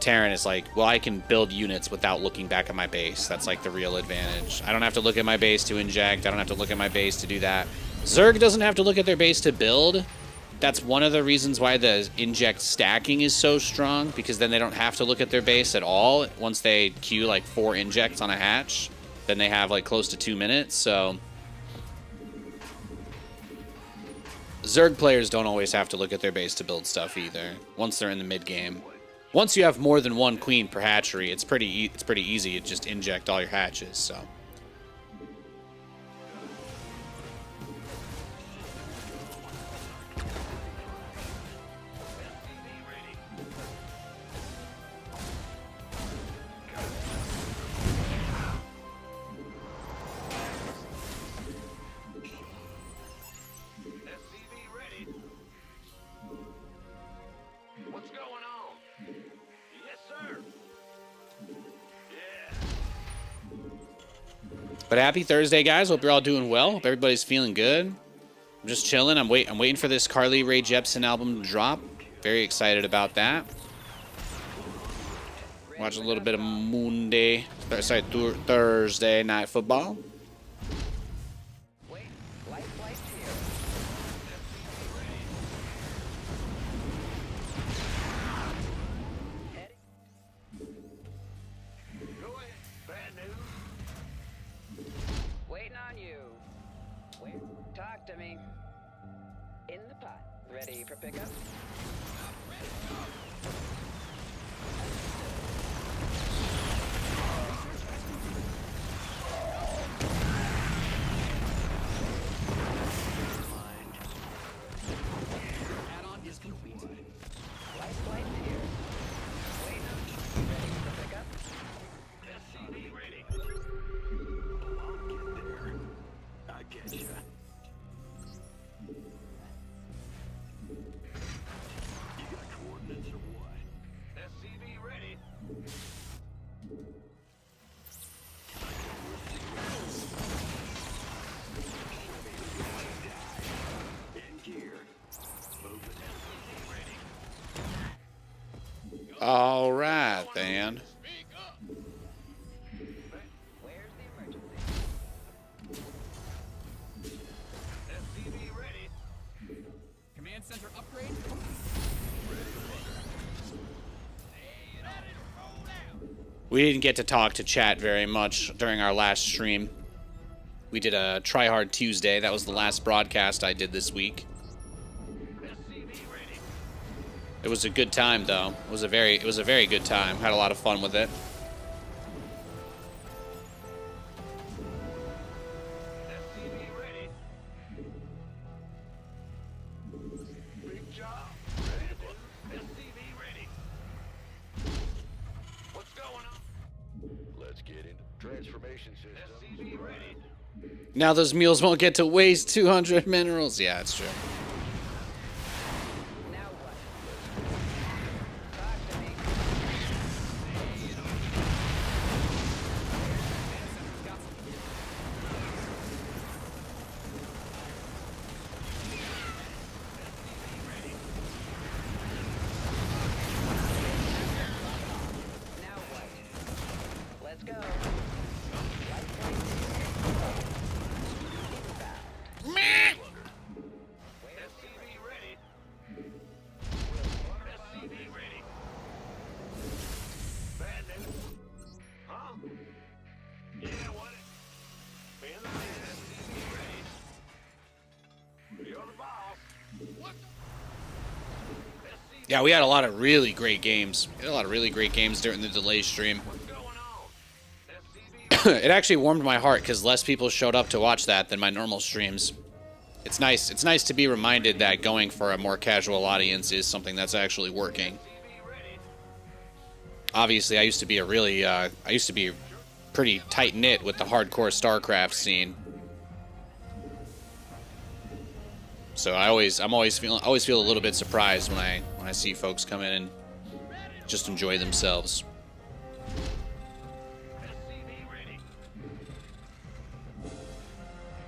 Terran is like, well, I can build units without looking back at my base. That's like the real advantage. I don't have to look at my base to inject. I don't have to look at my base to do that. Zerg doesn't have to look at their base to build. That's one of the reasons why the inject stacking is so strong, because then they don't have to look at their base at all. Once they queue like 4 injects on a hatch, then they have like close to 2 minutes. So Zerg players don't always have to look at their base to build stuff either, once they're in the mid game. Once you have more than 1 queen per hatchery, it's pretty easy to just inject all your hatches, so. What's going on? Yes, sir. Yeah. But happy Thursday, guys. Hope you're all doing well. Hope everybody's feeling good. I'm just chilling. I'm waiting for this Carly Rae Jepsen album to drop. Very excited about that. Watching a little bit of Thursday night football. Wait, light flight's here. Go ahead. Bad news. Waiting on you. Wait, talk to me. In the pot. Ready for pickup? Add-on is complete. Light flight's here. Waiting on you. Ready for pickup? SCV ready. I get you. You got coordinates or what? SCV ready. In gear. Moving. All right, then. Where's the emergency? SCV ready. Command center upgrade. We didn't get to talk to chat very much during our last stream. We did a Try Hard Tuesday. That was the last broadcast I did this week. SCV ready. It was a good time, though. It was a very good time. Had a lot of fun with it. SCV ready. Big job. Ready. SCV ready. What's going on? Let's get into transformation system. SCV ready. Now those mules won't get to waste 200 minerals. Yeah, it's true. Now what? Talk to me. Now what? Let's go. Light flight's here. Inbound. SCV ready. SCV ready. Bad news. Huh? Yeah, what? In the SCV ready. You're the boss. What the? SCV, Yeah, we had a lot of really great games. We had a lot of really great games during the delay stream. what's going on? SCV It actually warmed my heart because less people showed up to watch that than my normal streams. It's nice. It's nice to be reminded that going for a more casual audience is something that's actually working. ready. Obviously, I used to be pretty tight knit with the hardcore Starcraft scene. So I'm always feel a little bit surprised when I see folks come in and just enjoy themselves.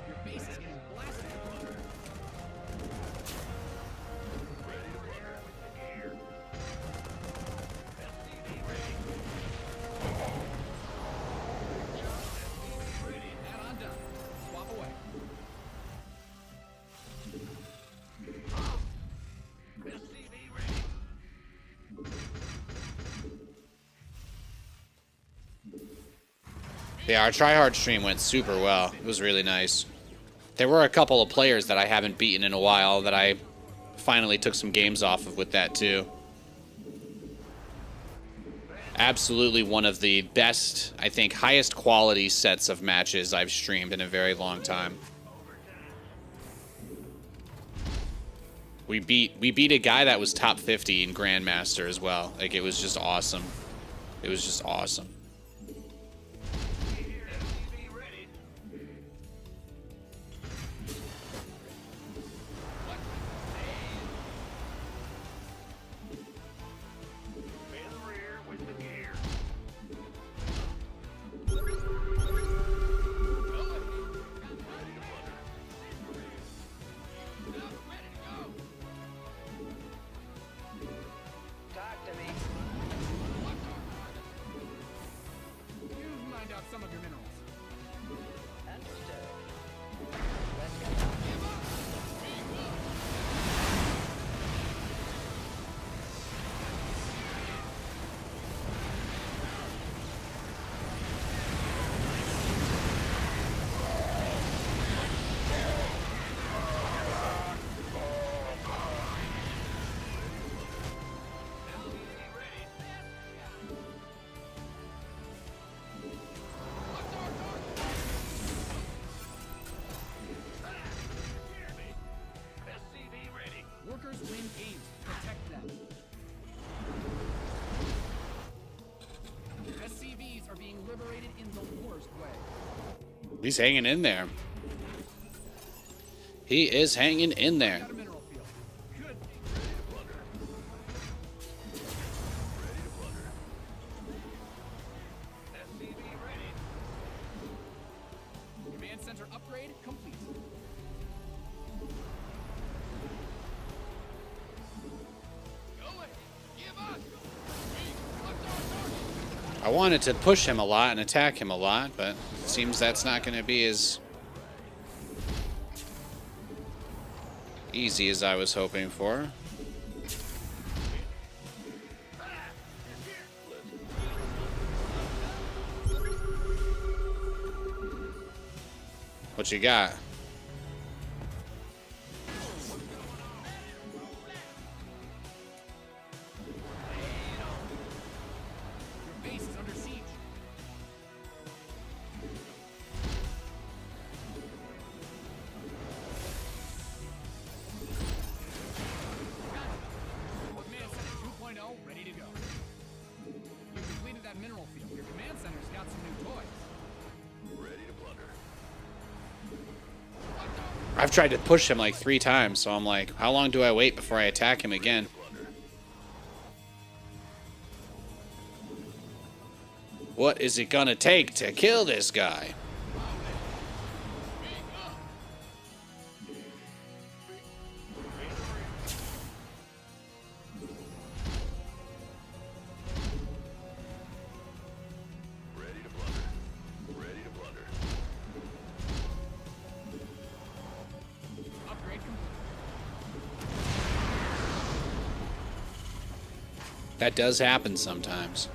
Your base is getting blasted. Add-on done. Swap away. Yeah, our tryhard stream went super well. It was really nice. There were a couple of players that I haven't beaten in a while that I finally took some games off of with that too. Absolutely one of the best, I think, highest quality sets of matches I've streamed in a very long time. We beat a guy that was top 50 in Grandmaster as well. Like, it was just awesome. It was just awesome. Talk to me. You've mined out some of your minerals. Understood. Let's go. Workers win games. Protect them. SCVs are being liberated in the worst way. He's hanging in there. He is hanging in there. Got a mineral field. Good. Command center upgrade complete. I wanted to push him a lot and attack him a lot, but it seems that's not going to be as easy as I was hoping for. What you got? Your base is under siege. Command center 2.0 ready to go. You completed that mineral field. Your command center's got some new toys. I've tried to push him like 3 times, so I'm like, how long do I wait before I attack him again? What is it gonna take to kill this guy? Upgrade complete. That does happen sometimes.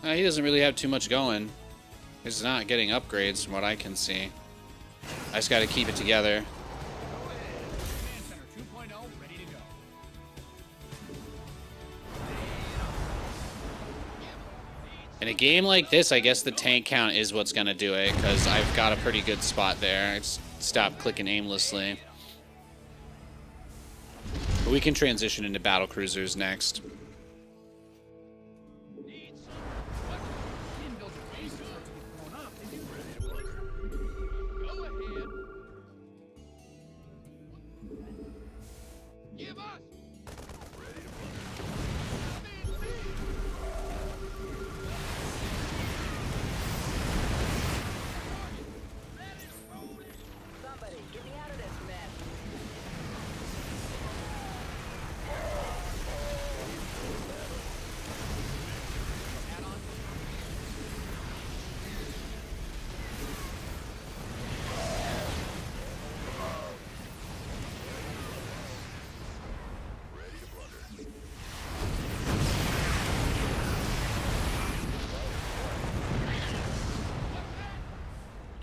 He doesn't really have too much going. He's not getting upgrades from what I can see. I just gotta keep it together. Command center 2.0 ready to go. In a game like this, I guess the tank count is what's gonna do it, because I've got a pretty good spot there. I just stopped clicking aimlessly. We can transition into battle cruisers next. You didn't build your base just for it to get blown up, did you? Go ahead. Give us. Somebody, get me out of this mess. Add-on.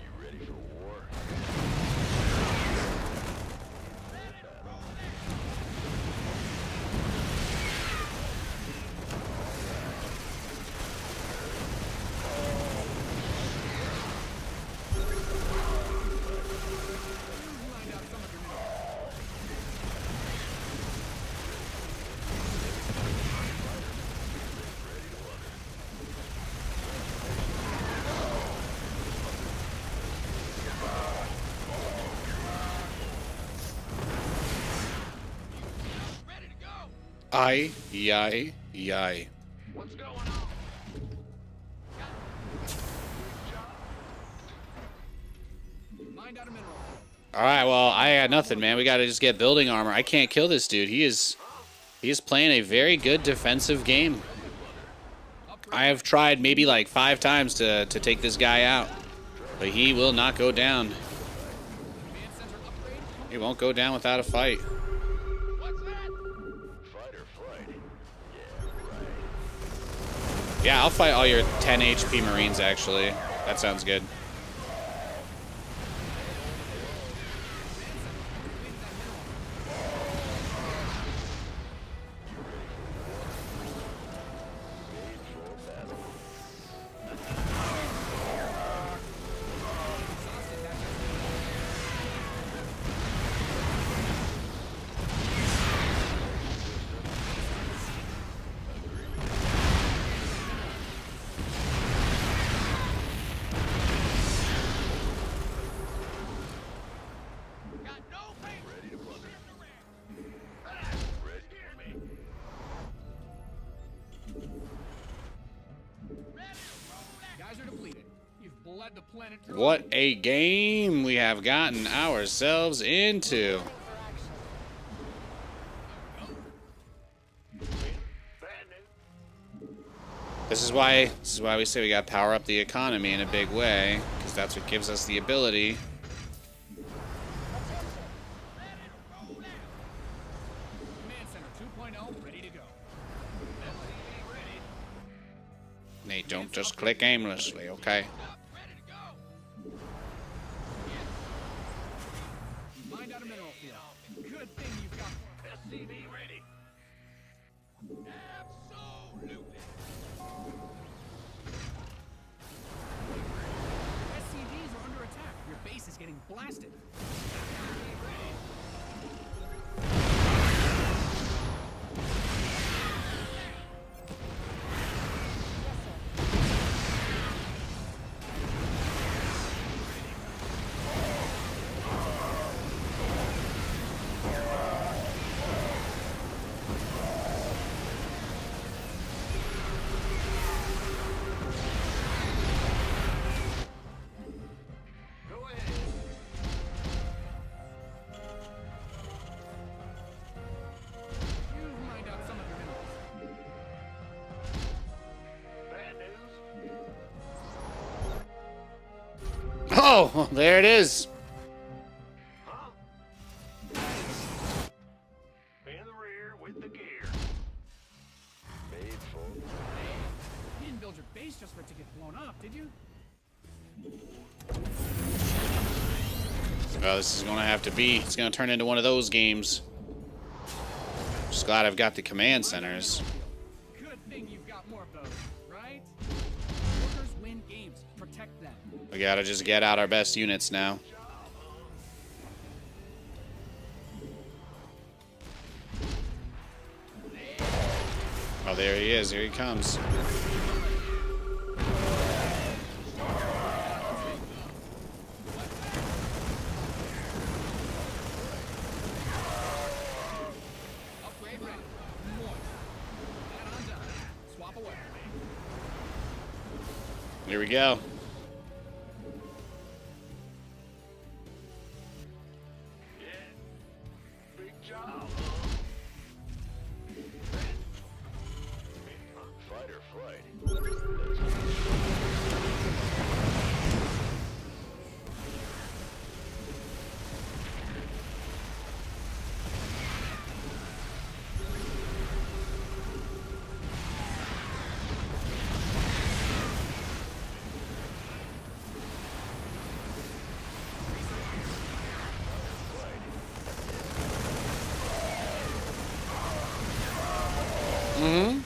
You ready for war? Find out some of your minerals. Ready to go. Aye, yay, yay. What's going on? Find out a mineral field. Alright, well, I got nothing, man. We gotta just get building armor. I can't kill this dude. He is playing a very good defensive game. I have tried maybe like 5 times to take this guy out, but he will not go down. Command center upgrade. He won't go down without a fight. What's that? Fight or flight? Yeah, right. Yeah, I'll fight all your 10 HP Marines, actually. That sounds good. Got no paper. Ready to plunder. Ready for me. Guys are depleted. You've bled the planet dry. What a game we have gotten ourselves into. Bad news. This is why we say we got to power up the economy in a big way, because that's what gives us the ability. Command center 2.0 ready to go. Nate, don't just click aimlessly, okay? Ready to go. Find out a mineral field. Good thing you've got SCV ready. Absolutely. SCVs are under attack. Your base is getting blasted. Go ahead. You mined out some of your minerals. Bad news. Oh, there it is. Huh? In the rear with the gear. Made full. You didn't build your base just for it to get blown up, did you? Well, this is going to have to be. It's going to turn into one of those games. Just glad I've got the command centers. Good thing you've got more of those, right? Workers win games. Protect them. We got to just get out our best units now. Oh, there he is. Here he comes. Upgrade ready. Moist. And I'm done. Swap away. Here we go. Big job. Fight or flight. Mm-hmm.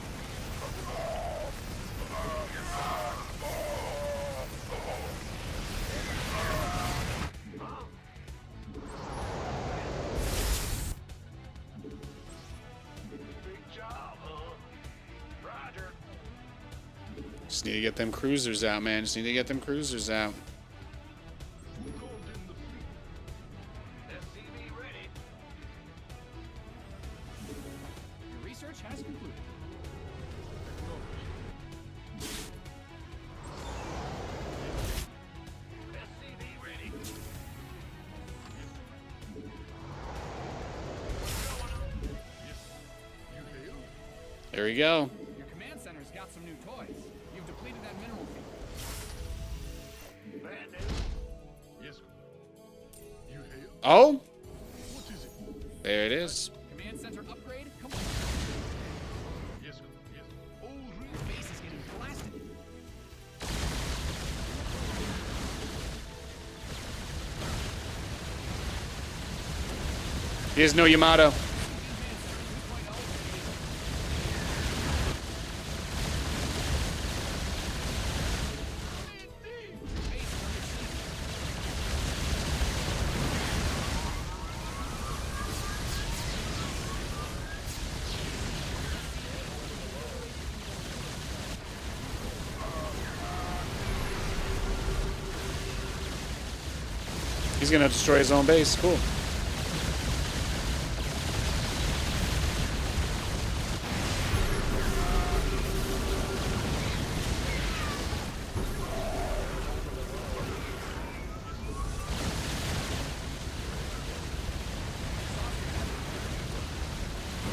Big job, huh? Roger. Just need to get them cruisers out, man. Just need to get them cruisers out. Called in the fleet. SCV ready. Your research has concluded. SCV ready. There we go. Your command center's got some new toys. You've depleted that mineral field. Bad news. Yes, sir. You hail? Oh, What is it? there it is. Command center upgrade complete. Yes, sir. Yes. All Your ready. base is getting blasted. He has no Yamato. He's gonna destroy his own base. Cool.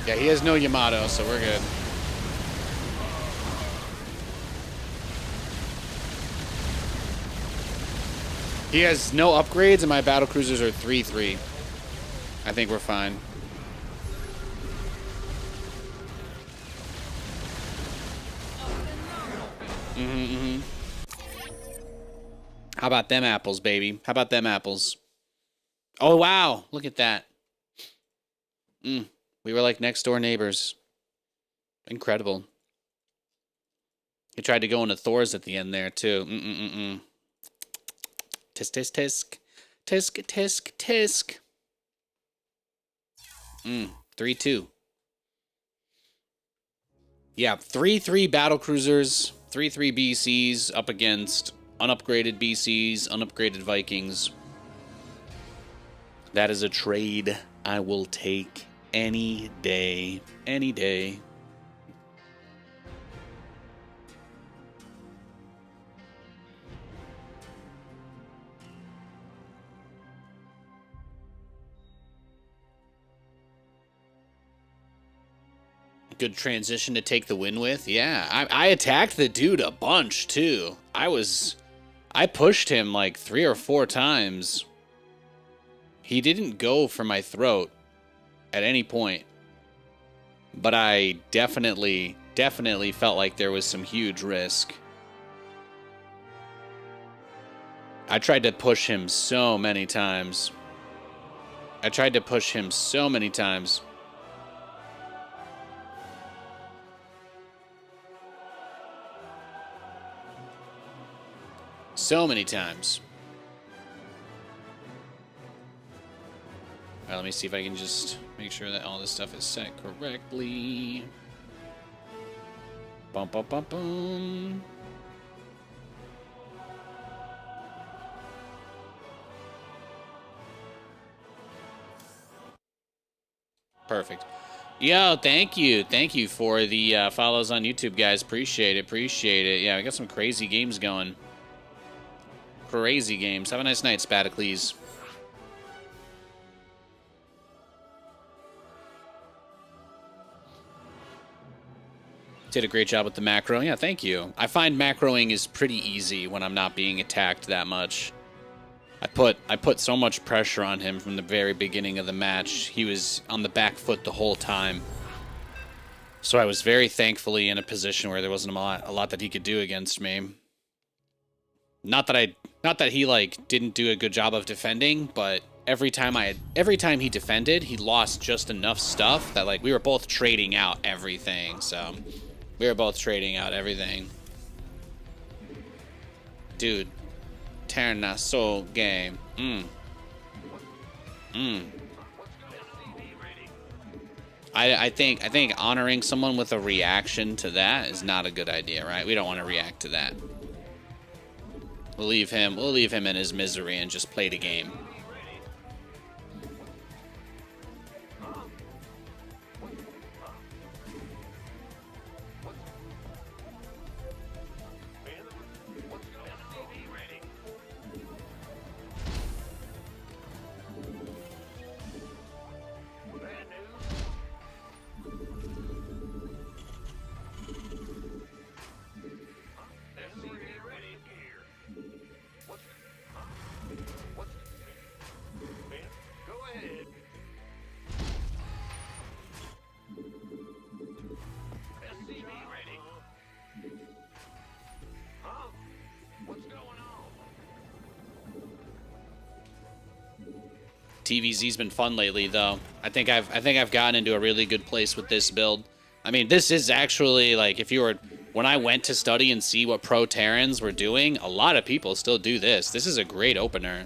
Yeah, he has no Yamato, so we're good. He has no upgrades, and my battle cruisers are 3-3. I think we're fine. How about them apples, baby? How about them apples? Oh, wow. Look at that. We were like next door neighbors. Incredible. He tried to go into Thor's at the end there, too. Tisk, tisk, tisk. Tisk, tisk, tisk. 3-2. Yeah, 3-3 battle cruisers, 3-3 BCs up against unupgraded BCs, unupgraded Vikings. That is a trade I will take any day. Any day. Good transition to take the win with. Yeah, I attacked the dude a bunch, too. I pushed him like 3 or 4 times. He didn't go for my throat at any point. But I definitely felt like there was some huge risk. I tried to push him so many times. So many times. All right, let me see if I can just make sure that all this stuff is set correctly. Bum, bum, bum, bum. Perfect. Yo, thank you. Thank you for the follows on YouTube, guys. Appreciate it. Appreciate it. Yeah, we got some crazy games going. Crazy games. Have a nice night, Spadicles. Did a great job with the macro. Yeah, thank you. I find macroing is pretty easy when I'm not being attacked that much. I put so much pressure on him from the very beginning of the match. He was on the back foot the whole time. So I was very thankfully in a position where there wasn't a lot that he could do against me. Not that he like didn't do a good job of defending, but every time he defended, he lost just enough stuff that like we were both trading out everything. So we were both trading out everything. Dude, Terran so game. I think honoring someone with a reaction to that is not a good idea, right? We don't want to react to that. We'll leave him in his misery and just play the game. TVZ's been fun lately, though. I think I've gotten into a really good place with this build. I mean, this is actually like when I went to study and see what pro Terrans were doing, a lot of people still do this. This is a great opener.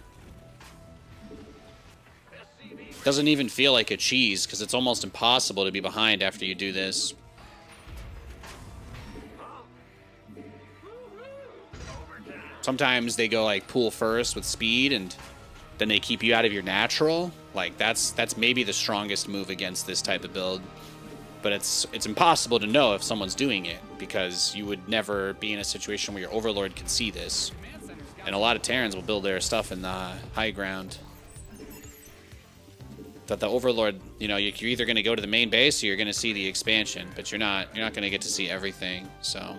Doesn't even feel like a cheese because it's almost impossible to be behind after you do this. Sometimes they go like pool first with speed and then they keep you out of your natural. Like that's maybe the strongest move against this type of build. But it's impossible to know if someone's doing it because you would never be in a situation where your overlord can see this. And a lot of Terrans will build their stuff in the high ground. That the overlord, you know, you're either going to go to the main base or you're going to see the expansion, but you're not going to get to see everything. So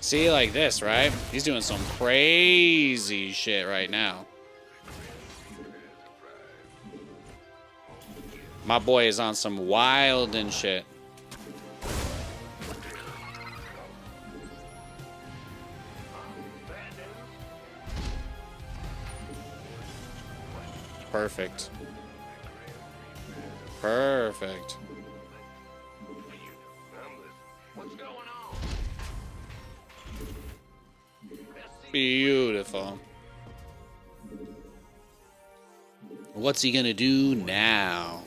see, like this, right? He's doing some crazy shit right now. My boy is on some wild and shit. Perfect. Perfect. Beautiful. What's he gonna do now?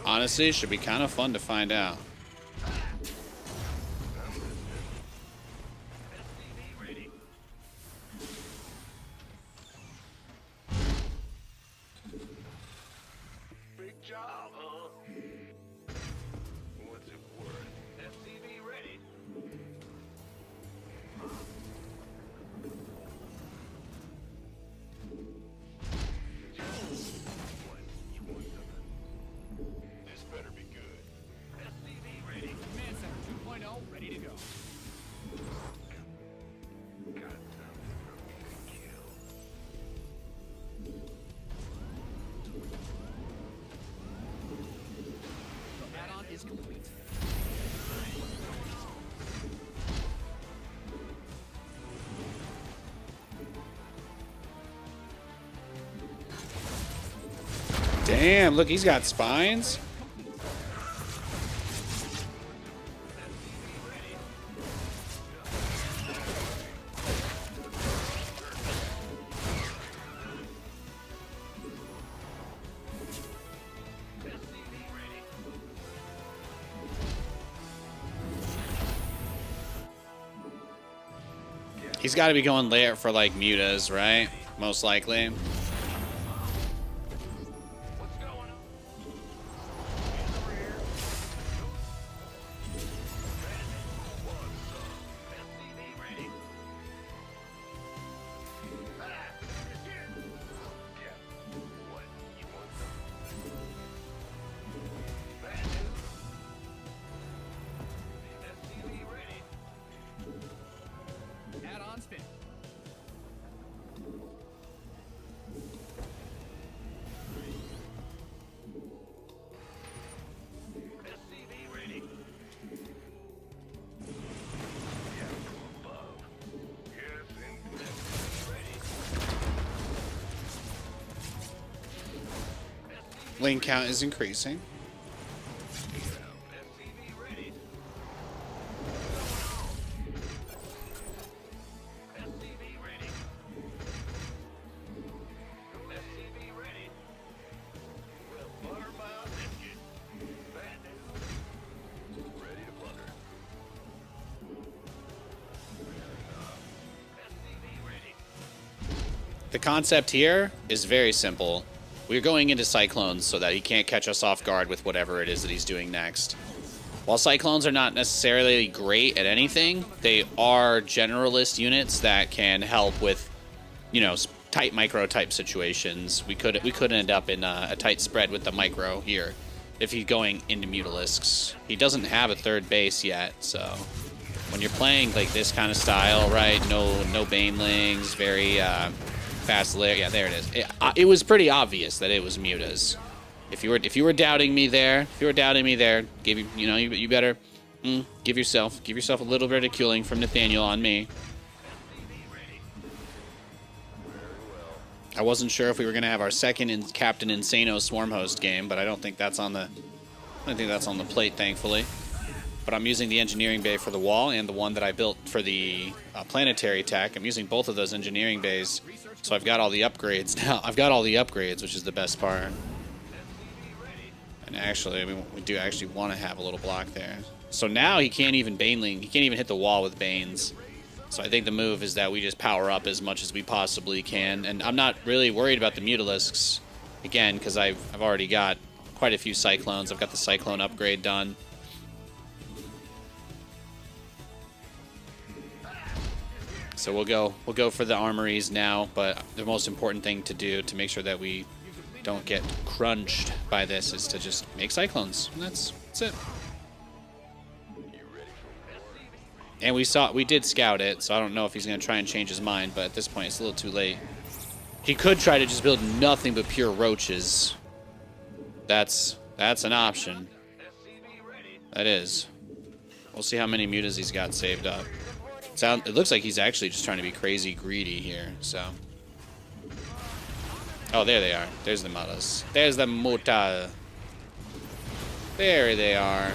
Honestly, it should be kind of fun to find out. ready to go. Got something for me to kill. The add-on is complete. Damn, look, he's got spines. He's got to be going layout for like mutas, right? Most likely. What's going on? SCV ready. Yeah. What? You want some? Bad news. SCV ready. Add-ons fit. SCV ready. Yeah, from above. Yes, and SCV ready. Lane count is increasing. SCV ready. SCV ready. SCV ready. Well, butterbound biscuit. Bad news. Ready to plunder. SCV ready. The concept here is very simple. We're going into Cyclones so that he can't catch us off guard with whatever it is that he's doing next. While Cyclones are not necessarily great at anything, they are generalist units that can help with, you know, tight micro type situations. We could end up in a tight spread with the micro here if he's going into Mutalisks. He doesn't have a third base yet, so when you're playing like this kind of style, right? No banelings, very fast layer. Yeah, there it is. It was pretty obvious that it was mutas. If you were doubting me there, you better give yourself a little ridiculing from Nathaniel on me. I wasn't sure if we were gonna have our second Captain Insano Swarm Host game, but I don't think that's on the plate, thankfully. But I'm using the engineering bay for the wall and the one that I built for the planetary tech. I'm using both of those engineering bays, so I've got all the upgrades now. I've got all the upgrades, which is the best part. And actually, we do actually want to have a little block there. So now he can't even Baneling. He can't even hit the wall with Banes. So I think the move is that we just power up as much as we possibly can. And I'm not really worried about the Mutalisks, again, because I've already got quite a few Cyclones. I've got the Cyclone upgrade done. So we'll go for the armories now, but the most important thing to do to make sure that we don't get crunched by this is to just make Cyclones. And that's it. And we did scout it, so I don't know if he's going to try and change his mind, but at this point it's a little too late. He could try to just build nothing but pure roaches. That's an option. That is. We'll see how many mutas he's got saved up. It looks like he's actually just trying to be crazy greedy here, so. Oh, there they are. There's the mutas. There's the muta. There they are.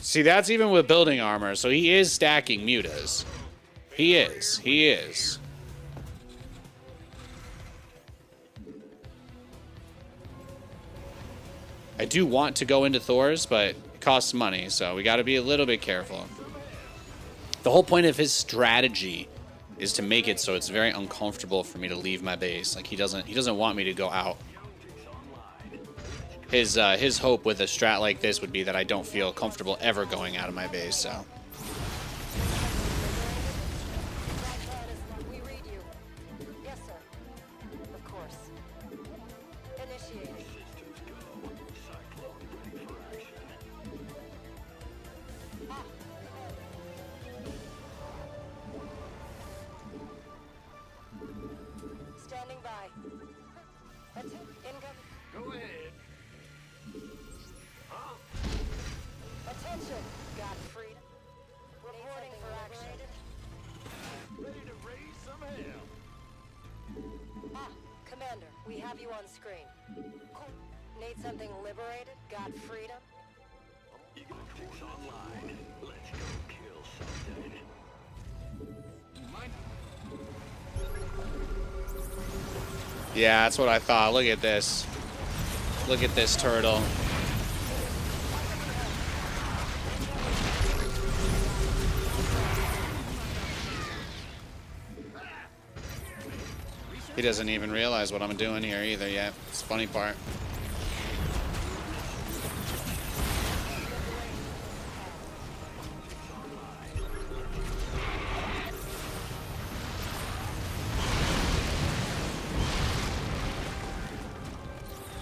See, that's even with building armor, so he is stacking mutas. He is. I do want to go into Thor's, but it costs money, so we got to be a little bit careful. The whole point of his strategy is to make it so it's very uncomfortable for me to leave my base. Like he doesn't want me to go out. His hope with a strat like this would be that I don't feel comfortable ever going out of my base. So. We read you. Yes, sir. Of course. Initiating. Ah. Standing by. Income. Go ahead. Huh? Attention. Got freedom. Reporting for action. Ready to raise some hell. Ah, Commander, we have you on screen. Cool. Need something liberated? Got freedom? Anecdotes online. Let's go kill something. Mind? Yeah, that's what I thought. Look at this. Look at this turtle. He doesn't even realize what I'm doing here either yet. It's the funny part.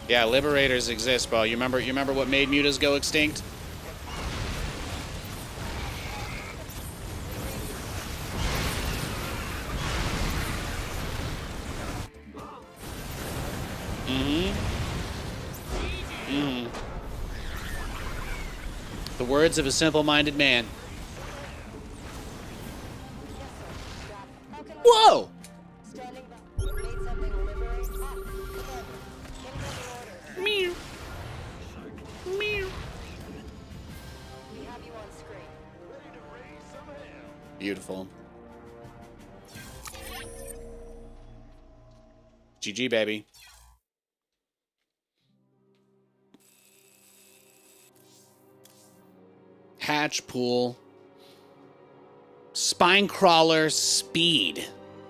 Yeah, liberators exist, bro. You remember what made mutas go extinct? The words of a simple-minded man. How can Whoa! Standing by. Need something liberated? Ah, Commander. Incoming orders. Meow. Meow. We have you on screen. Ready to raise some hell. Beautiful. GG, baby. Hatch pool. Spine crawler speed.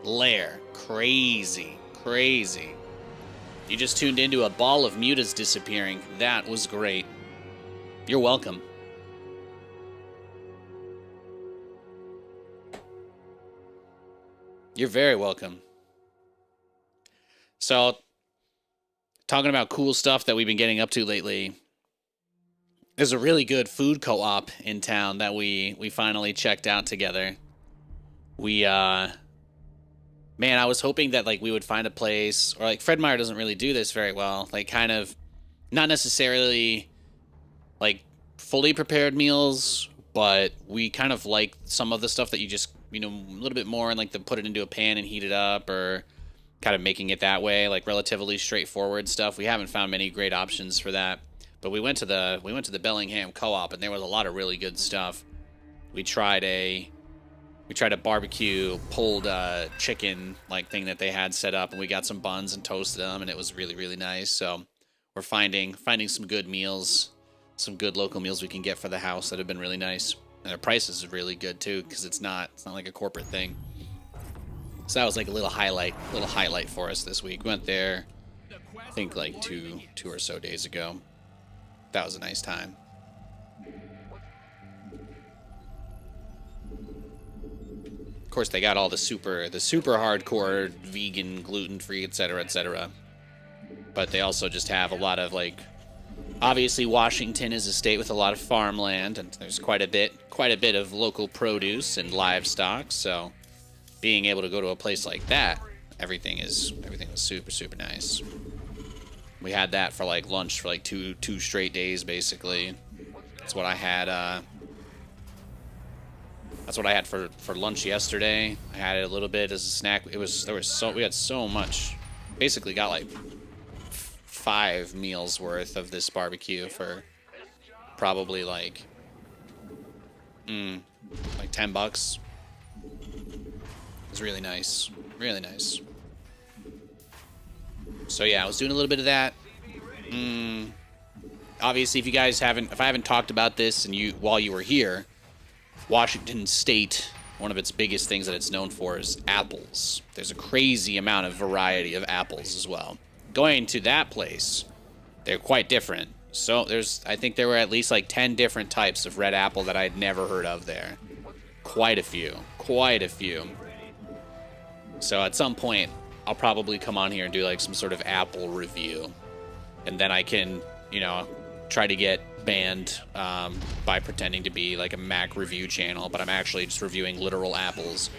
Lair. Crazy. Crazy. You just tuned into a ball of mutas disappearing. That was great. You're welcome. You're very welcome. So, talking about cool stuff that we've been getting up to lately. There's a really good food co-op in town that we finally checked out together. We, man, I was hoping that, like, we would find a place, or, like, Fred Meyer doesn't really do this very well. Like, kind of, not necessarily, like, fully prepared meals, but we kind of like some of the stuff that you just, you know, a little bit more and, like, put it into a pan and heat it up, or kind of making it that way, like, relatively straightforward stuff. We haven't found many great options for that. But we went to the Bellingham Co-op, and there was a lot of really good stuff. We tried a barbecue pulled chicken like thing that they had set up, and we got some buns and toasted them, and it was really, really nice. So we're finding some good meals, some good local meals we can get for the house that have been really nice. And their prices are really good too, because it's not like a corporate thing. So that was like a little highlight for us this week. We went there, I think like two or so days ago. That was a nice time. Of course, they got all the super hardcore vegan, gluten-free, etc., etc. But they also just have a lot of, like, obviously Washington is a state with a lot of farmland, and there's quite a bit of local produce and livestock. So, being able to go to a place like that, everything was super, super nice. We had that for, like, lunch for, like, two straight days, basically. That's what I had, for lunch yesterday. I had it a little bit as a snack. We had so much. Basically got, like, 5 meals worth of this barbecue for probably, like $10. It was really nice. Really nice. So yeah, I was doing a little bit of that. Obviously, if I haven't talked about this and while you were here, Washington State one of its biggest things that it's known for is apples. There's a crazy amount of variety of apples as well. Going to that place, they're quite different. So I think there were at least like 10 different types of red apple that I'd never heard of there. Quite a few. So at some point, I'll probably come on here and do like some sort of apple review. And then I can, you know, try to get banned by pretending to be like a Mac review channel, but I'm actually just reviewing literal apples.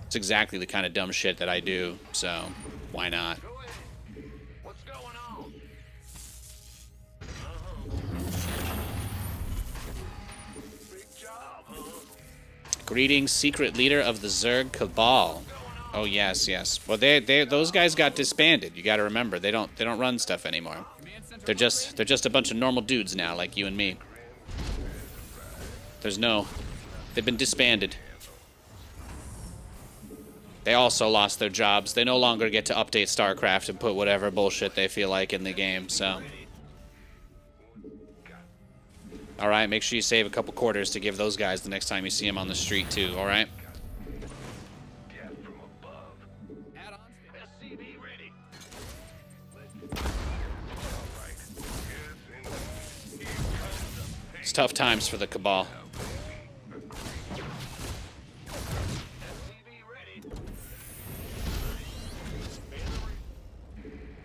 It's exactly the kind of dumb shit that I do, so why not? What's going on? Big job, huh? Greetings, secret leader of the Zerg Cabal. Oh yes. Well, those guys got disbanded. You got to remember, they don't run stuff anymore. They're just a bunch of normal dudes now, like you and me. They've been disbanded. They also lost their jobs. They no longer get to update Starcraft and put whatever bullshit they feel like in the game, so. Alright, make sure you save a couple quarters to give those guys the next time you see them on the street, too, alright? Death from above. Add-ons. SCV ready. It's tough times for the Cabal. SCV ready.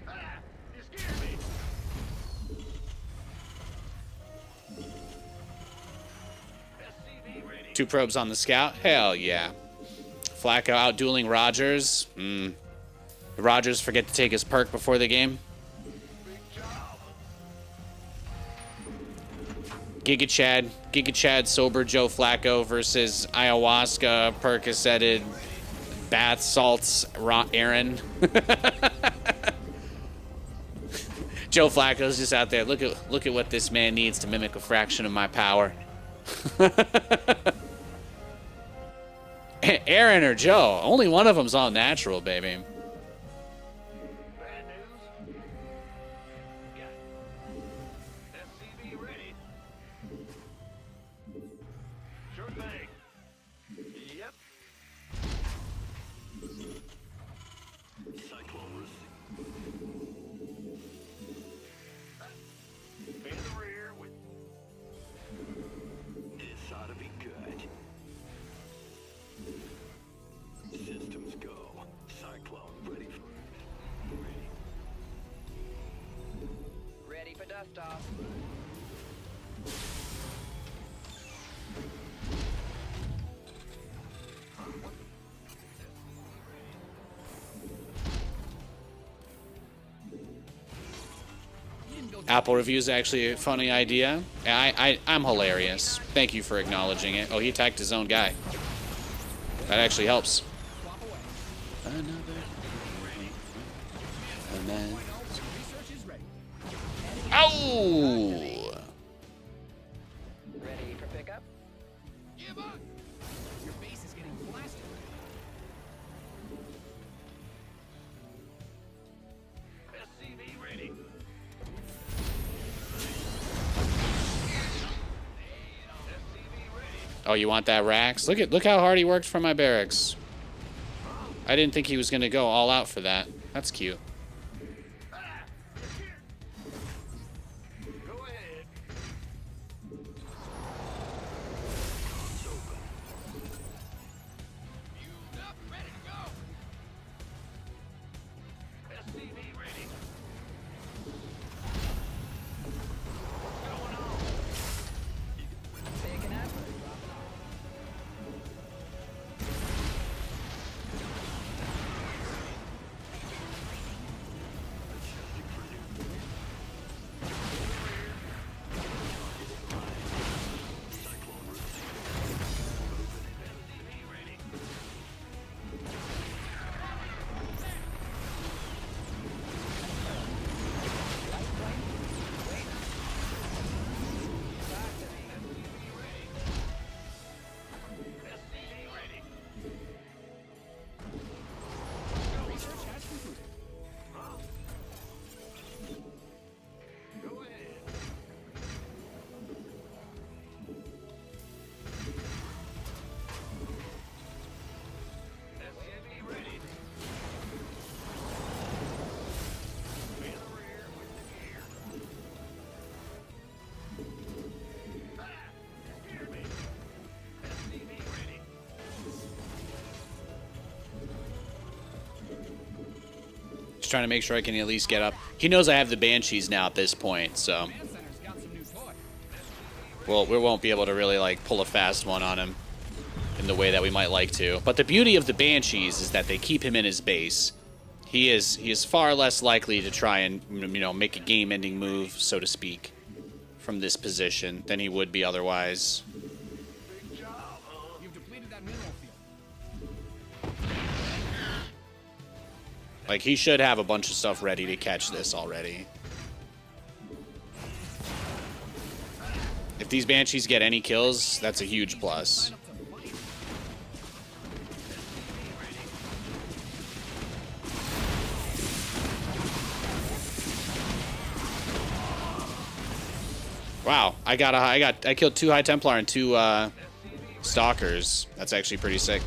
Ah! You scared me. SCV ready. 2 probes on the scout? Hell yeah. Flacco out dueling Rogers. Did Rogers forget to take his perk before the game? Giga Chad sober Joe Flacco versus ayahuasca percocetted bath salts Aaron. Joe Flacco's just out there. Look at what this man needs to mimic a fraction of my power. Aaron or Joe, only one of them's all natural, baby. Bad news? Yeah. SCV ready. Sure thing. Yep. Cyclone in the rear with. This ought to be good. Systems go. Cyclone ready for. Ready for dust off. Apple review is actually a funny idea. I'm hilarious. Thank you for acknowledging it. Oh, he attacked his own guy. That actually helps. Swap away. Research is ready. Oh! Ready for pickup? Give up. Your base is getting blasted. SCV ready. SCV ready. Oh, you want that Rax? Look how hard he worked for my barracks. I didn't think he was gonna go all out for that. That's cute. Go ahead. Fueled up, ready to go. SCV ready. Picking up. Just trying to make sure I can at least get up. He knows I have the Banshees now at this point, so Command center's got some new toy. well, we won't be able to really like pull a fast one on him in the way that we might like to. But the beauty of the Banshees is that they keep him in his base. He is far less likely to try and, you know, make a game-ending move, so to speak, from this position than he would be otherwise. You've depleted that mineral field. Like, he should have a bunch of stuff ready to catch this already. If these Banshees get any kills, that's a huge plus. Wow, I killed 2 High Templar and 2 Stalkers. That's actually pretty sick.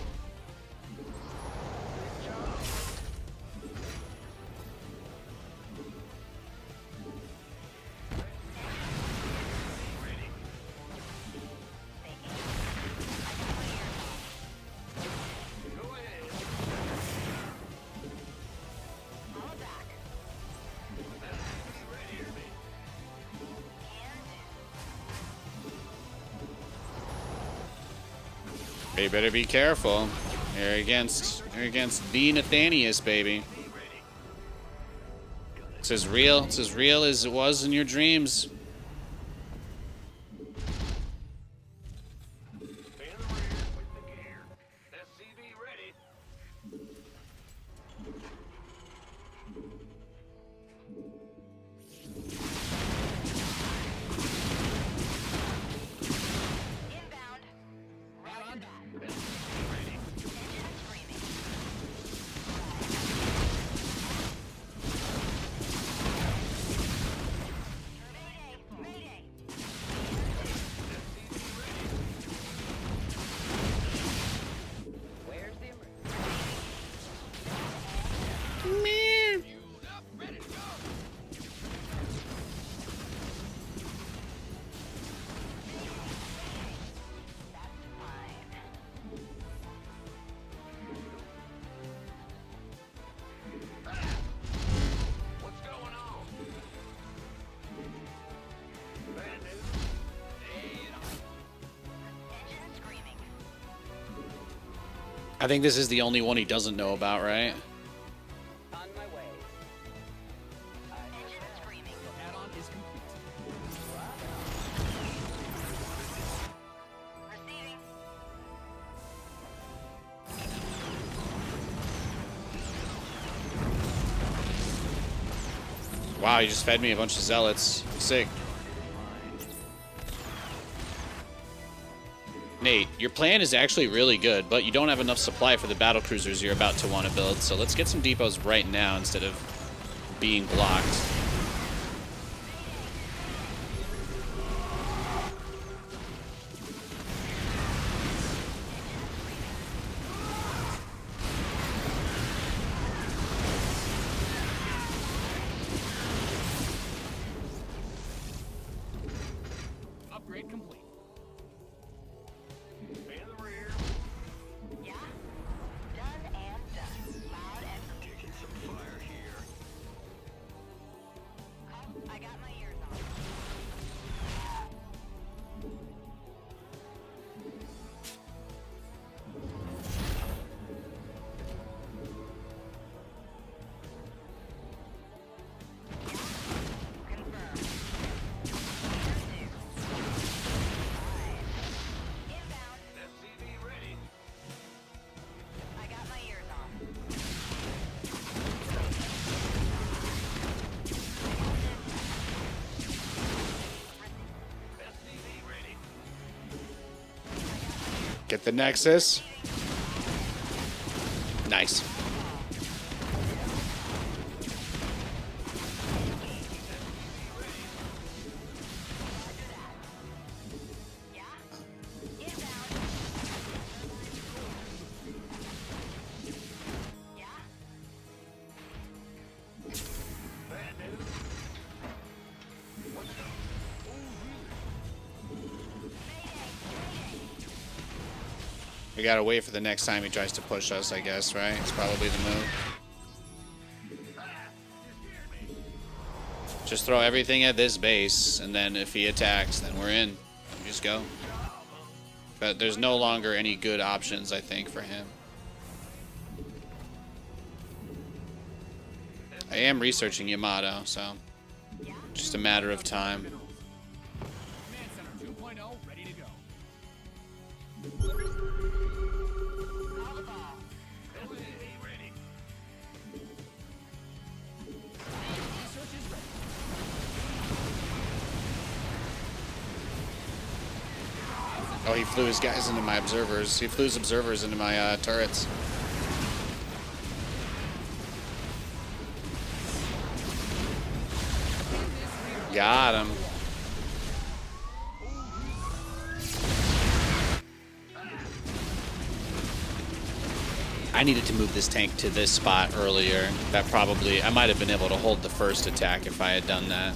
You better be careful. You're against the Nathanias, baby. It's as real as it was in your dreams. Stay in the rear with the gear. SCV ready. Inbound. Right on. Engine screaming. Mayday! Mayday! Where's the Queued up, ready to go. What's going on? Bad news? Engine screaming. I think this is the only one he doesn't know about, right? On my way. Engine screaming. Add-on is complete. Receiving. Wow, you just fed me a bunch of zealots. Sick. Nate, your plan is actually really good, but you don't have enough supply for the battle cruisers you're about to want to build, so let's get some depots right now instead of being blocked. Upgrade complete. Stay in the rear. Yeah. Done and done. Loud and clear. Taking some fire here. I got my ears on. Confirmed. Inbound. SCV ready. I got my ears on. SCV ready. Get the Nexus. Nice. Yeah. Inbound. Yeah. Bad news? What's up? We gotta wait for the next time he tries to push us, I guess, right? It's probably the move. Just throw everything at this base, and then if he attacks, then we're in. We just go. But there's no longer any good options, I think, for him. I am researching Yamato, so just a matter of time. Command Center 2.0 ready to go. Research is ready. Oh, he flew his guys into my observers. He flew his observers into my turrets. Got him. I needed to move this tank to this spot earlier. That probably... I might have been able to hold the first attack if I had done that.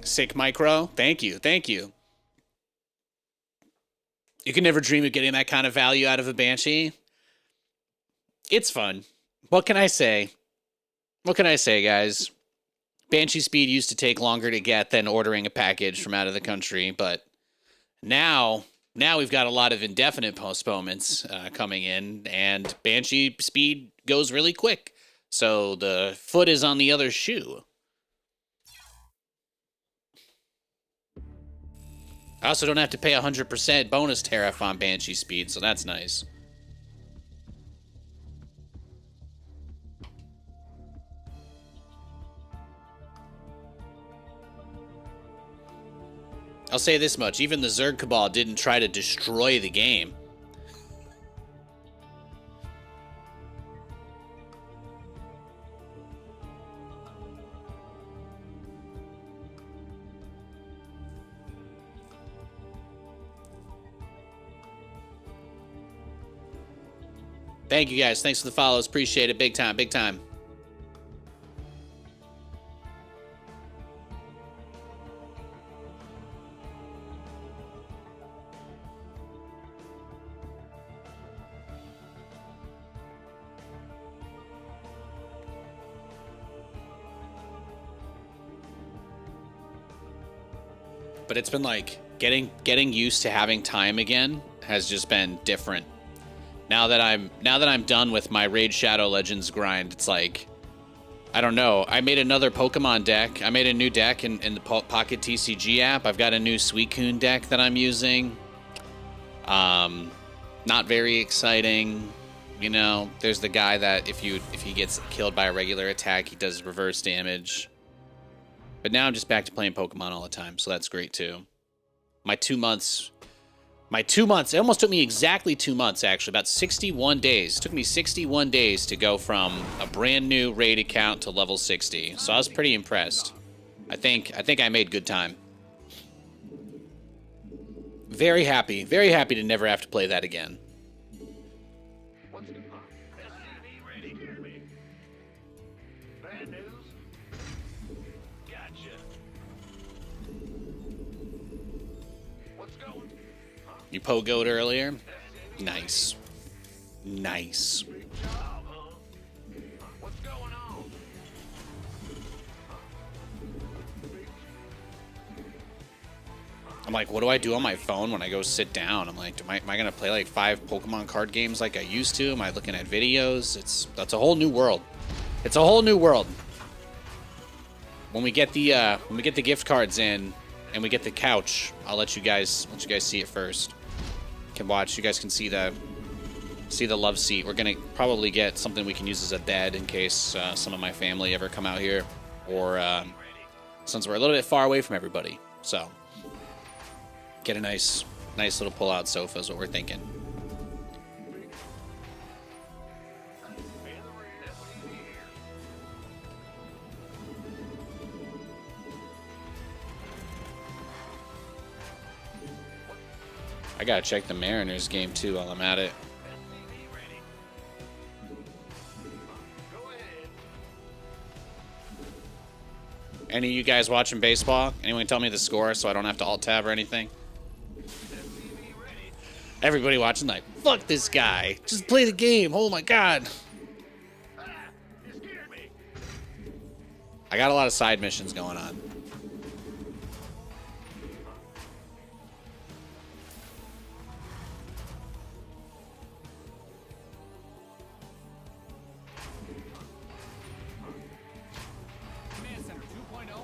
Sick micro. Thank you. Thank you. You can never dream of getting that kind of value out of a Banshee. It's fun. What can I say? What can I say, guys? Banshee speed used to take longer to get than ordering a package from out of the country, but now we've got a lot of indefinite postponements coming in, and Banshee speed goes really quick. So the foot is on the other shoe. I also don't have to pay 100% bonus tariff on Banshee speed, so that's nice. I'll say this much, even the Zerg Cabal didn't try to destroy the game. Thank you guys. Thanks for the follows. Appreciate it. Big time. Big time. But it's been like getting used to having time again has just been different. Now that I'm done with my Raid Shadow Legends grind, it's like, I don't know. I made another Pokemon deck. I made a new deck in the Pocket TCG app. I've got a new Suicune deck that I'm using. Not very exciting. You know, there's the guy that if he gets killed by a regular attack, he does reverse damage. But now I'm just back to playing Pokemon all the time, so that's great too. My 2 months, it almost took me exactly 2 months, actually, about 61 days. It took me 61 days to go from a brand new raid account to level 60. So I was pretty impressed. I think I made good time. Very happy to never have to play that again. What's going on? SCV ready, hear me? Bad news? Gotcha. What's going? You pogoed earlier? Nice. Nice. Big job, huh? What's going on? I'm like, what do I do on my phone when I go sit down? I'm like, am I going to play like 5 Pokemon card games like I used to? Am I looking at videos? That's a whole new world. It's a whole new world. When we get the gift cards in and we get the couch, I'll let you guys see it first. Can watch. You guys can see the love seat. We're gonna probably get something we can use as a bed in case some of my family ever come out here, or since we're a little bit far away from everybody. So get a nice little pull-out sofa is what we're thinking. I gotta check the Mariners game too while I'm at it. Any of you guys watching baseball? Anyone tell me the score so I don't have to alt tab or anything? Everybody watching like, fuck this guy. Just play the game. Oh my god. I got a lot of side missions going on. Command Center 2.0.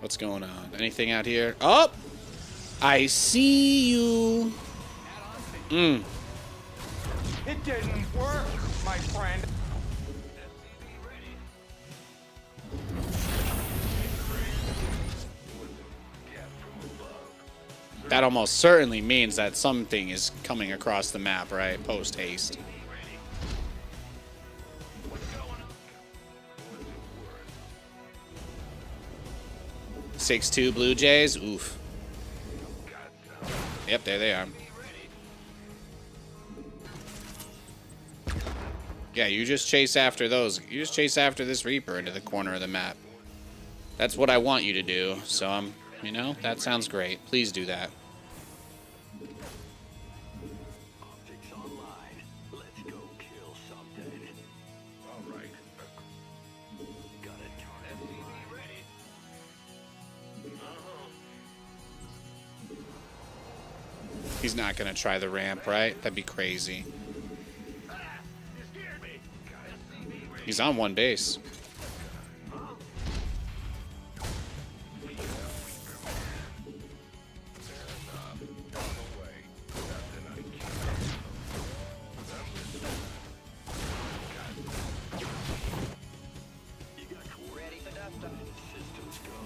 What's going on? Anything out here? Oh! I see you. It didn't work, my friend. That almost certainly means that something is coming across the map, right? Post haste. SC2 Blue Jays. Oof. Yep, there they are. Yeah, you just chase after those. You just chase after this Reaper into the corner of the map. That's what I want you to do. So you know, that sounds great. Please do that. Optics online. Let's go kill something. All right. Got a target. SCV ready. He's not gonna try the ramp, right? That'd be crazy. He's on one base. Ready for dust-up. Systems go.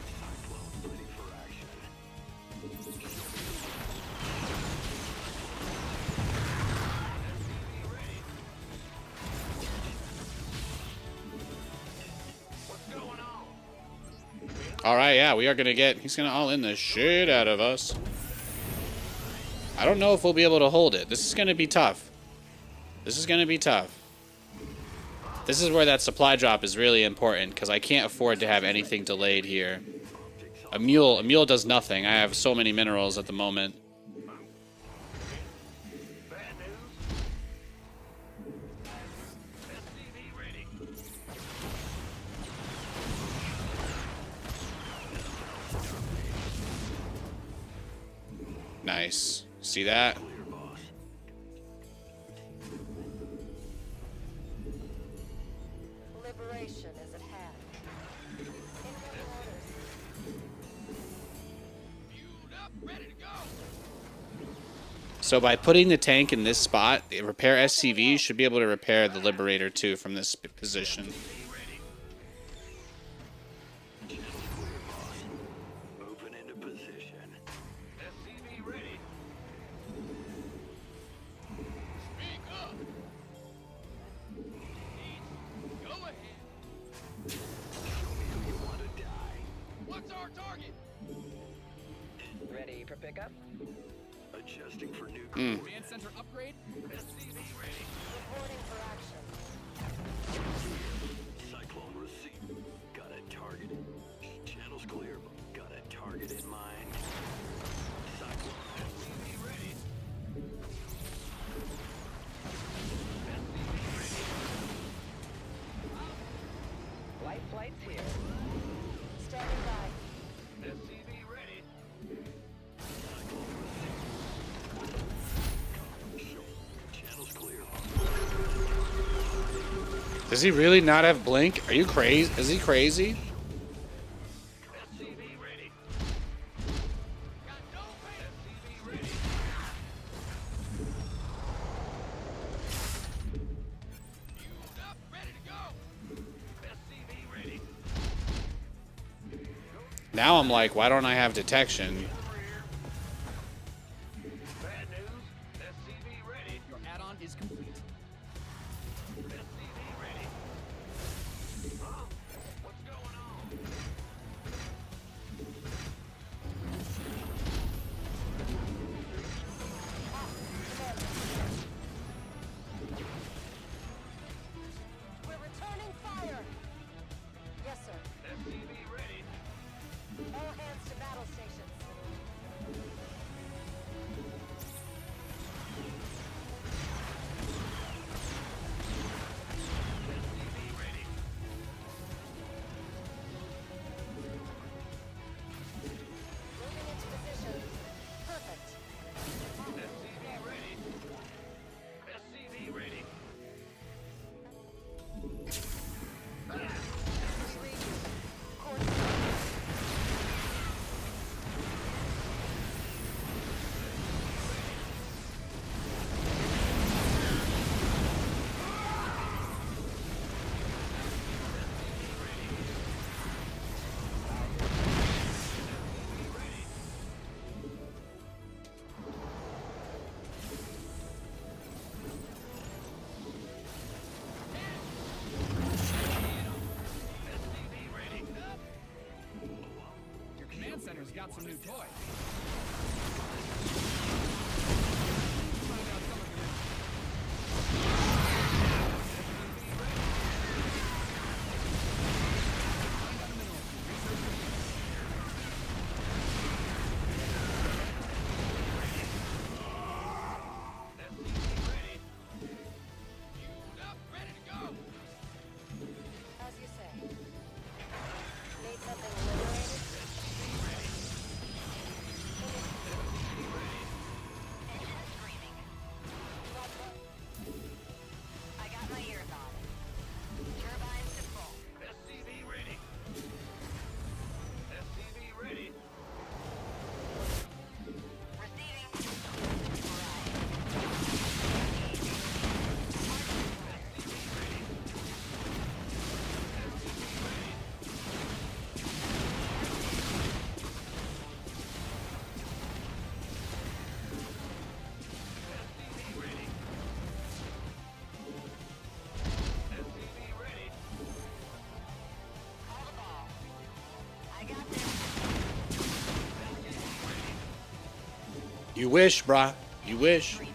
Cyclone ready for action. Alright, yeah, we are gonna get... He's gonna all in the shit out of us. I don't know if we'll be able to hold it. This is gonna be tough. This is gonna be tough. This is where that supply drop is really important, because I can't afford to have anything delayed here. A mule does nothing. I have so many minerals at the moment. Nice. See that? Liberation is at hand. Incoming orders. Fueled up, ready to go. So by putting the tank in this spot, the repair SCV should be able to repair the Liberator too from this position. Moving into position. SCV ready. Speak up. Go ahead. Show me who you want to die. What's our target? Ready for pickup? Adjusting for new Command Center upgrade. SCV ready. Reporting for action. Cyclone receipt. Got a target. Channels clear. Got a target in mind. Cyclone SCV ready. Light flight's here. Standing by. SCV ready. Channels clear. Does he really not have blink? Are you crazy? Is he crazy? SCV ready. Got no way. SCV ready. Fueled up, ready to go. SCV ready. Now I'm like, why don't I have detection? Bad news. SCV ready. Your add-on is complete. SCV ready. Huh? What's going on? got some new toys. As you say. Need something liberated? I got my ears on. Turbines to full. SCV ready. SCV ready. Receiving. SCV ready. Call the ball. I got this. You wish, brah. You wish. You've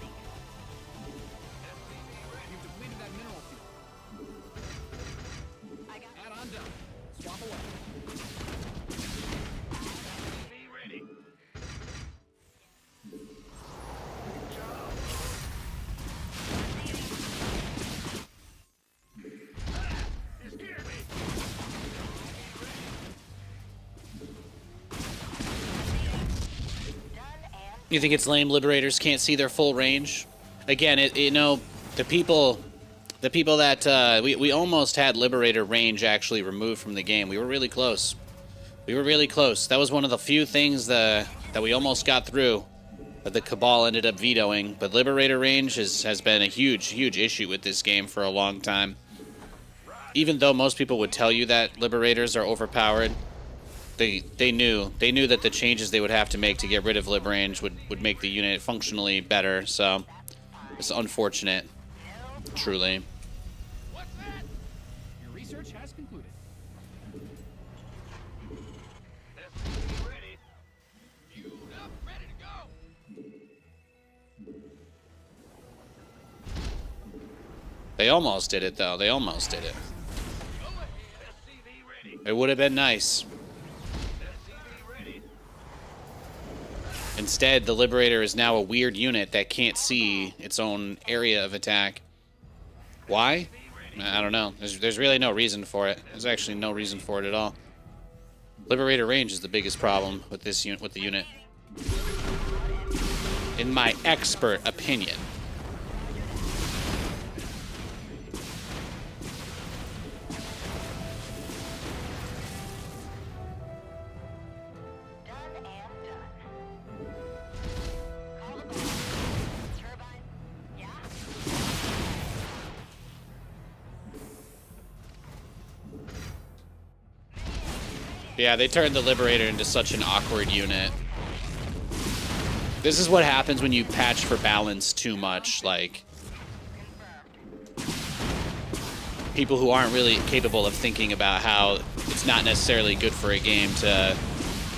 depleted that mineral field. I got Add-on done. Swap away. SCV ready. You scared me. done and You think it's lame liberators can't see their full range? Again, the people that we almost had liberator range actually removed from the game. We were really close. We were really close. That was one of the few things that we almost got through that the Cabal ended up vetoing. But liberator range has been a huge issue with this game for a long time. Even though most people would tell you that liberators are overpowered, they knew that the changes they would have to make to get rid of lib range would make the unit functionally better. So it's unfortunate, truly. What's that? Your research has concluded. SCV ready. Fueled up, ready to go. They almost did it though. They almost did it. SCV ready. It would have been nice. SCV ready. Instead, the Liberator is now a weird unit that can't see its own area of attack. Why? I don't know. There's really no reason for it. There's actually no reason for it at all. Liberator range is the biggest problem with this unit, with the unit. In my expert opinion. done and done. Call the ball. Turbine. Yeah. Yeah, they turned the Liberator into such an awkward unit. This is what happens when you patch for balance too much. Like, people who aren't really capable of thinking about how it's not necessarily good for a game to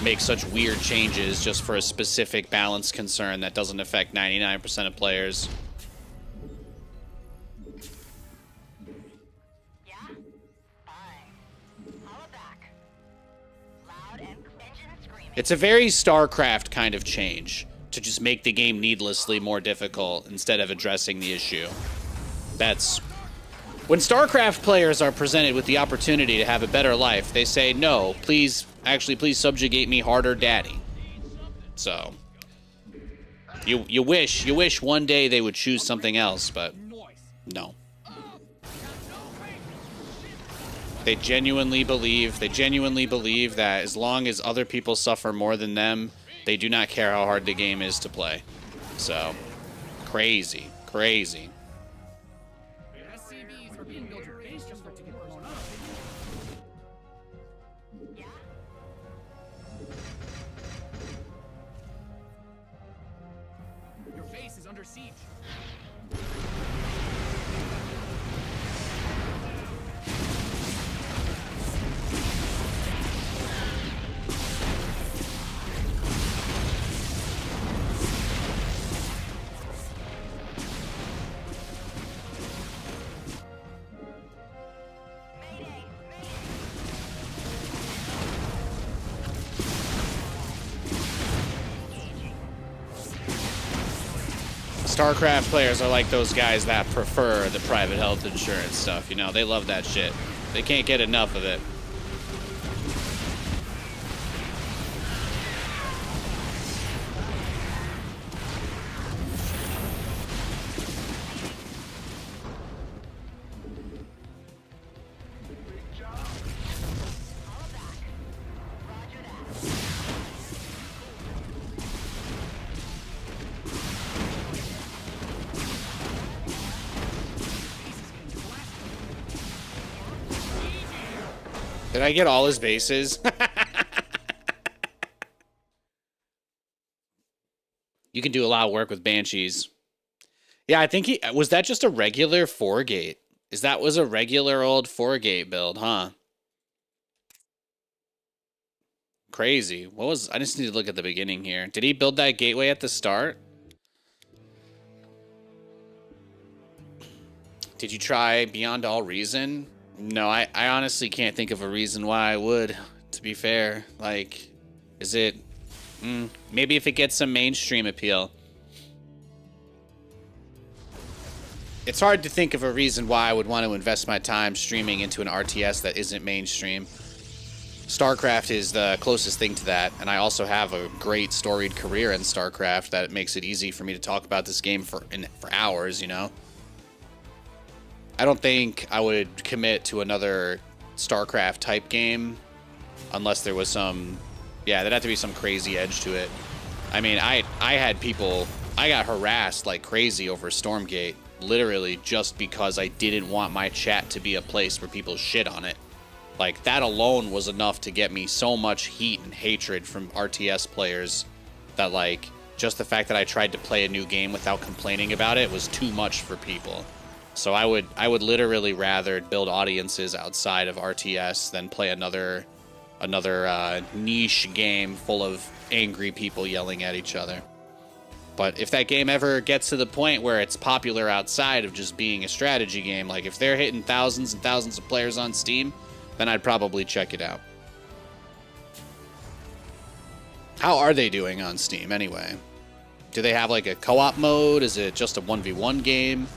make such weird changes just for a specific balance concern that doesn't affect 99% of players. Yeah? Fine. Holla back. Loud and engine screaming. It's a very Starcraft kind of change to just make the game needlessly more difficult instead of addressing the issue. That's when Starcraft players are presented with the opportunity to have a better life, they say, no, please subjugate me harder, daddy. So, you wish one day they would choose something else, but no. They genuinely believe that as long as other people suffer more than them, they do not care how hard the game is to play. So, crazy. SCVs are being built your base just to get blown up. Yeah? Your base is under siege. StarCraft players are like those guys that prefer the private health insurance stuff, you know? They love that shit. They can't get enough of it. Did I get all his bases? You can do a lot of work with Banshees. Yeah, I think was that just a regular 4-gate? That was a regular old 4-gate build, huh? Crazy. I just need to look at the beginning here. Did he build that gateway at the start? Did you try Beyond All Reason? No, I honestly can't think of a reason why I would, to be fair. Like, is it... maybe if it gets some mainstream appeal. It's hard to think of a reason why I would want to invest my time streaming into an RTS that isn't mainstream. Starcraft is the closest thing to that, and I also have a great storied career in Starcraft that makes it easy for me to talk about this game for hours, you know? I don't think I would commit to another StarCraft type game unless there was some... Yeah, there'd have to be some crazy edge to it. I mean, I had people... I got harassed like crazy over Stormgate, literally just because I didn't want my chat to be a place where people shit on it. Like, that alone was enough to get me so much heat and hatred from RTS players that, like, just the fact that I tried to play a new game without complaining about it was too much for people. So I would literally rather build audiences outside of RTS than play another niche game full of angry people yelling at each other. But if that game ever gets to the point where it's popular outside of just being a strategy game, like if they're hitting thousands and thousands of players on Steam, then I'd probably check it out. How are they doing on Steam anyway? Do they have like a co-op mode? Is it just a 1v1 game?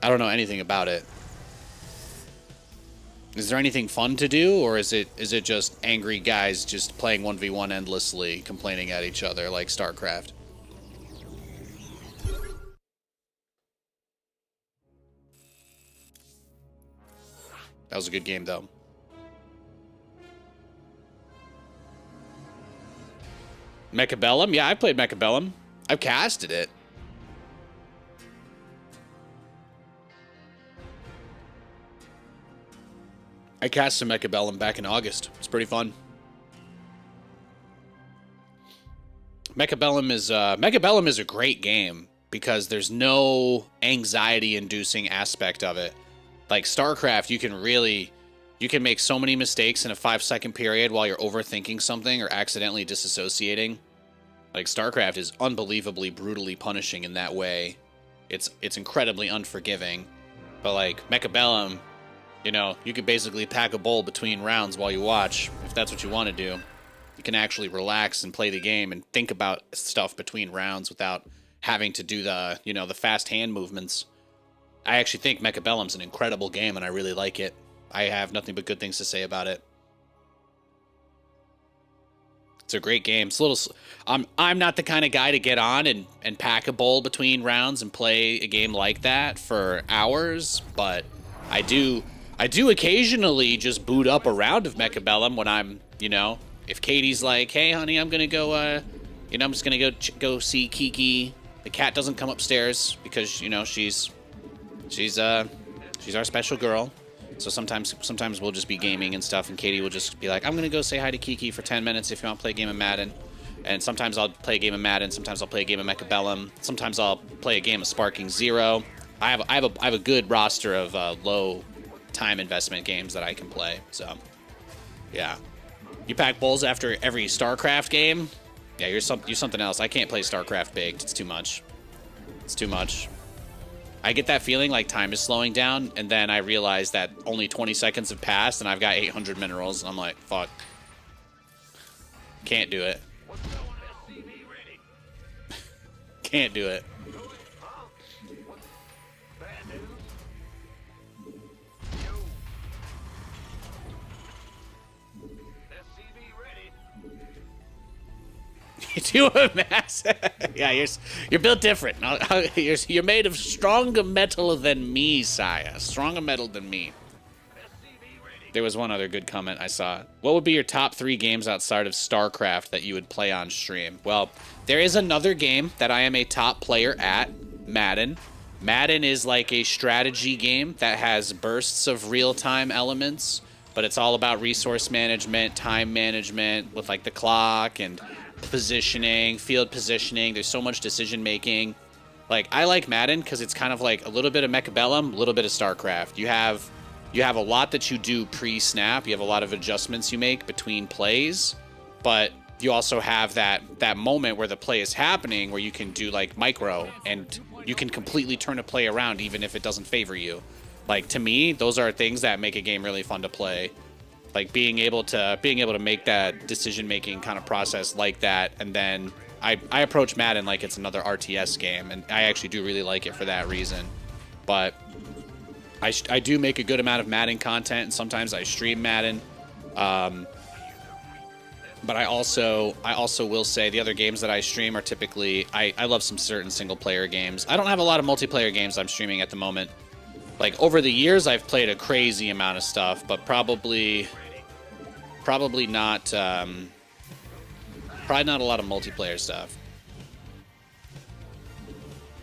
I don't know anything about it. Is there anything fun to do, or is it just angry guys just playing 1v1 endlessly, complaining at each other like StarCraft? That was a good game, though. Mechabellum? Yeah, I played Mechabellum. I've casted it. I cast some Mechabellum back in August. It's pretty fun. Mechabellum is a great game because there's no anxiety-inducing aspect of it. Like StarCraft, you can make so many mistakes in a 5-second period while you're overthinking something or accidentally disassociating. Like StarCraft is unbelievably brutally punishing in that way. It's incredibly unforgiving. But like Mechabellum, you know, you could basically pack a bowl between rounds while you watch, if that's what you want to do. You can actually relax and play the game and think about stuff between rounds without having to do the, you know, the fast hand movements. I actually think Mechabellum's an incredible game, and I really like it. I have nothing but good things to say about it. It's a great game. It's a little... I'm not the kind of guy to get on and pack a bowl between rounds and play a game like that for hours, but I do occasionally just boot up a round of Mechabellum when I'm, you know, if Katie's like, hey, honey, I'm going to go, you know, I'm just going to go see Kiki. The cat doesn't come upstairs because, you know, she's our special girl. So sometimes we'll just be gaming and stuff, and Katie will just be like, I'm going to go say hi to Kiki for 10 minutes if you want to play a game of Madden. And sometimes I'll play a game of Madden, sometimes I'll play a game of Mechabellum, sometimes I'll play a game of Sparking Zero. I have a good roster of low time investment games that I can play. So, yeah. You pack bowls after every StarCraft game? Yeah, you're something else. I can't play StarCraft baked. It's too much. It's too much. I get that feeling like time is slowing down, and then I realize that only 20 seconds have passed, and I've got 800 minerals, and I'm like, fuck. Can't do it. Can't do it. Do a mass. Yeah, you're built different. You're made of stronger metal than me, Saya. Stronger metal than me. There was one other good comment I saw. What would be your top 3 games outside of Starcraft that you would play on stream? Well, there is another game that I am a top player at, Madden. Madden is like a strategy game that has bursts of real-time elements, but it's all about resource management, time management with like the clock and positioning, field positioning. There's so much decision making. Like, I like Madden because it's kind of like a little bit of Mechabellum, a little bit of Starcraft. You have a lot that you do pre-snap. You have a lot of adjustments you make between plays, but you also have that moment where the play is happening where you can do like micro and you can completely turn a play around even if it doesn't favor you. Like, to me, those are things that make a game really fun to play. Like being able to make that decision-making kind of process like that, and then I approach Madden like it's another RTS game, and I actually do really like it for that reason. But I do make a good amount of Madden content, and sometimes I stream Madden. But I also will say the other games that I stream are typically, I love some certain single-player games. I don't have a lot of multiplayer games I'm streaming at the moment. Like, over the years, I've played a crazy amount of stuff, but probably not, probably not a lot of multiplayer stuff.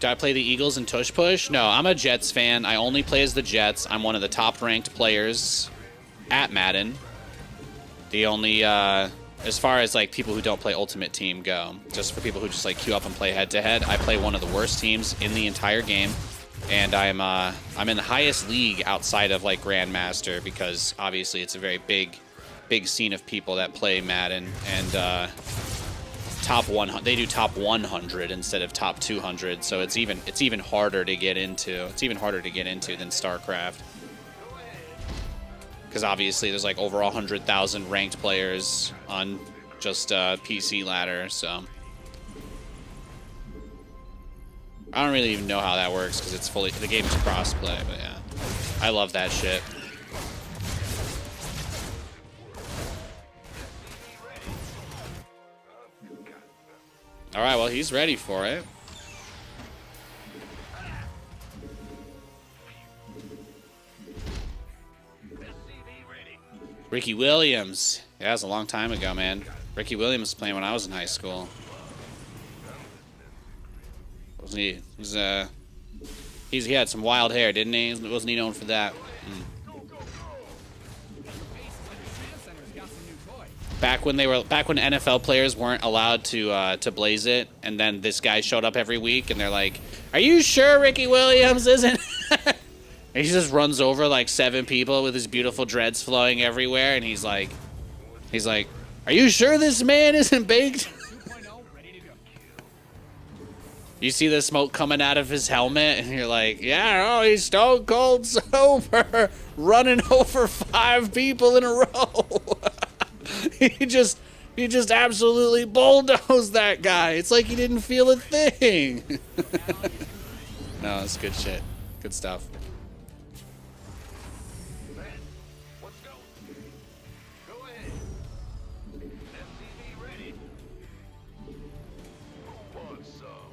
Do I play the Eagles in Tush Push? No, I'm a Jets fan. I only play as the Jets. I'm one of the top-ranked players at Madden. The only, as far as, like, people who don't play Ultimate Team go, just for people who just, like, queue up and play head-to-head, I play one of the worst teams in the entire game. And I'm in the highest league outside of like Grandmaster, because obviously it's a very big scene of people that play Madden, and top 100, they do top 100 instead of top 200, so it's even harder to get into. It's even harder to get into than StarCraft, because obviously there's like over 100,000 ranked players on just PC ladder, so. I don't really even know how that works because it's the game is crossplay, but yeah. I love that shit. Alright, well, he's ready for it. Ricky Williams. Yeah, that was a long time ago, man. Ricky Williams was playing when I was in high school. He had some wild hair, didn't he? Wasn't he known for that? Back when NFL players weren't allowed to blaze it, and then this guy showed up every week, and they're like, "Are you sure Ricky Williams isn't?" And he just runs over like 7 people with his beautiful dreads flowing everywhere, and he's like, "Are you sure this man isn't baked?" You see the smoke coming out of his helmet, and you're like, yeah, oh, he's stone cold sober, running over 5 people in a row. He just absolutely bulldozed that guy. It's like he didn't feel a thing. No, it's good shit. Good stuff. Let's go. Go ahead. SCV ready. Who wants some?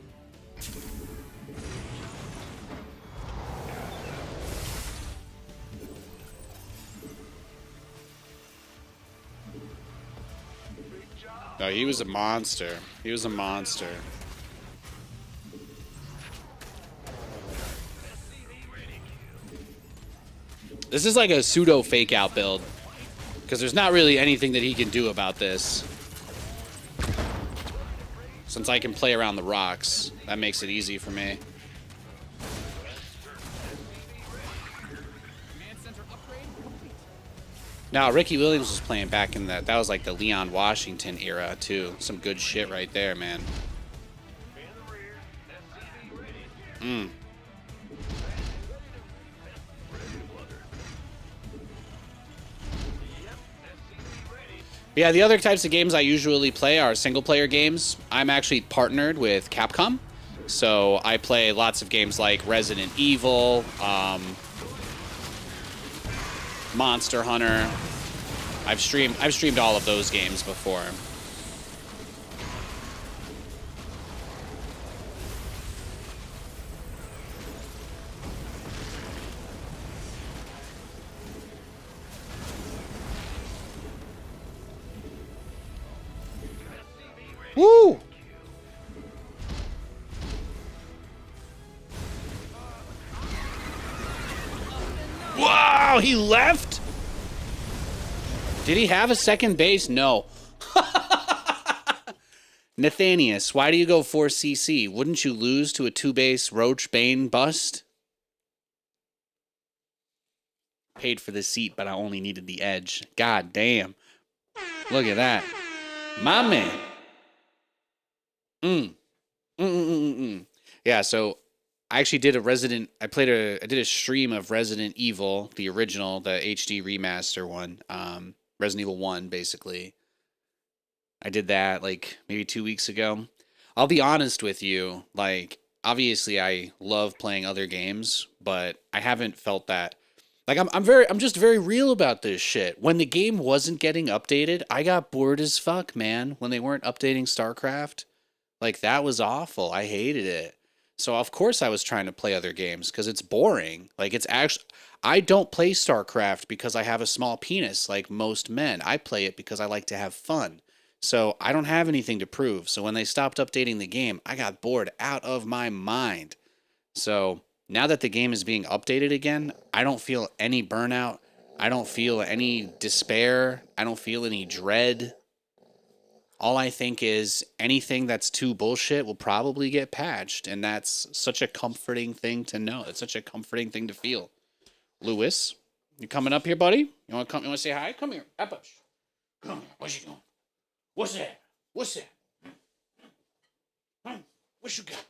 No, he was a monster. He was a monster. This is like a pseudo fake out build, because there's not really anything that he can do about this. Since I can play around the rocks, that makes it easy for me. Now, Ricky Williams was playing back in that was like the Leon Washington era, too. Some good shit right there, man. Yeah, the other types of games I usually play are single-player games. I'm actually partnered with Capcom, so I play lots of games like Resident Evil, Monster Hunter. I've streamed all of those games before. Woo! Wow, he left? Did he have a second base? No. Nathanias, why do you go 4CC? Wouldn't you lose to a 2-base Roach Bane bust? Paid for the seat, but I only needed the edge. God damn. Look at that. My man. Yeah, so I actually did I did a stream of Resident Evil, the original, the HD remaster one. Resident Evil 1, basically. I did that like maybe 2 weeks ago. I'll be honest with you, like obviously I love playing other games, but I haven't felt that. Like I'm just very real about this shit. When the game wasn't getting updated, I got bored as fuck, man. When they weren't updating Starcraft, like that was awful. I hated it. So of course I was trying to play other games because it's boring. Like it's actually, I don't play Starcraft because I have a small penis like most men. I play it because I like to have fun. So I don't have anything to prove. So when they stopped updating the game, I got bored out of my mind. So now that the game is being updated again, I don't feel any burnout. I don't feel any despair. I don't feel any dread. All I think is anything that's too bullshit will probably get patched. And that's such a comforting thing to know. It's such a comforting thing to feel. Lewis, you coming up here, buddy? You want to come? You want to say hi? Come here. Appush. Come here. What you doing? What's that? What's that? Huh? What you got?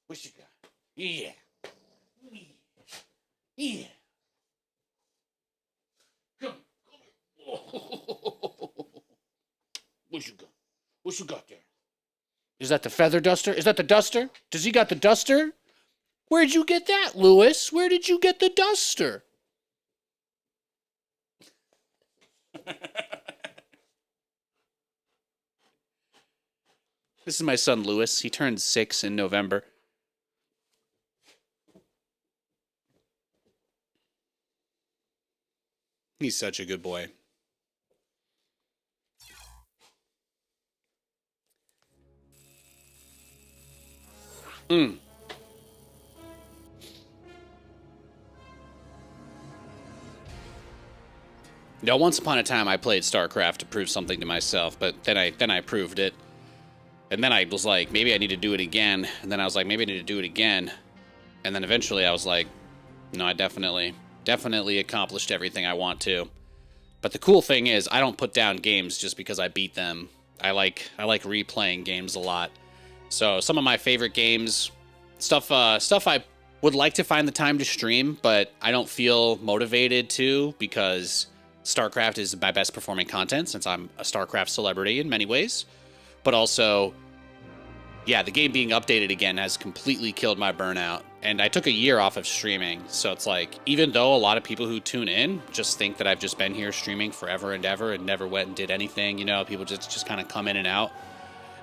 What you got? Yeah. Yeah. Come here. What you got? What you got there? Is that the feather duster? Is that the duster? Does he got the duster? Where'd you get that, Lewis? Where did you get the duster? This is my son, Lewis. He turned 6 in November. He's such a good boy. Now, once upon a time, I played StarCraft to prove something to myself, but then I proved it. And then I was like, maybe I need to do it again. And then I was like, maybe I need to do it again. And then eventually I was like, no, I definitely accomplished everything I want to. But the cool thing is, I don't put down games just because I beat them. I like replaying games a lot. So some of my favorite games, stuff I would like to find the time to stream, but I don't feel motivated to because StarCraft is my best performing content since I'm a StarCraft celebrity in many ways. But also, yeah, the game being updated again has completely killed my burnout. And I took a year off of streaming. So it's like, even though a lot of people who tune in just think that I've just been here streaming forever and ever and never went and did anything, you know, people just kind of come in and out.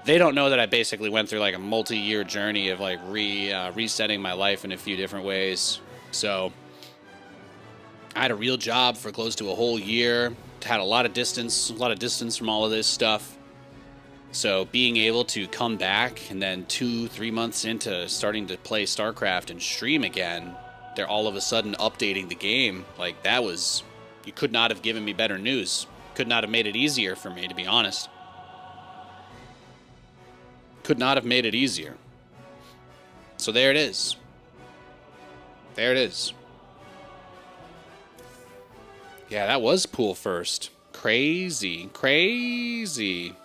They don't know that I basically went through like a multi-year journey of like resetting my life in a few different ways. So I had a real job for close to a whole year. Had a lot of distance from all of this stuff. So being able to come back and then 2-3 months into starting to play StarCraft and stream again, they're all of a sudden updating the game. Like that was, you could not have given me better news. Could not have made it easier for me, to be honest. Could not have made it easier. So there it is. There it is. Yeah, that was pool first. Crazy. Crazy.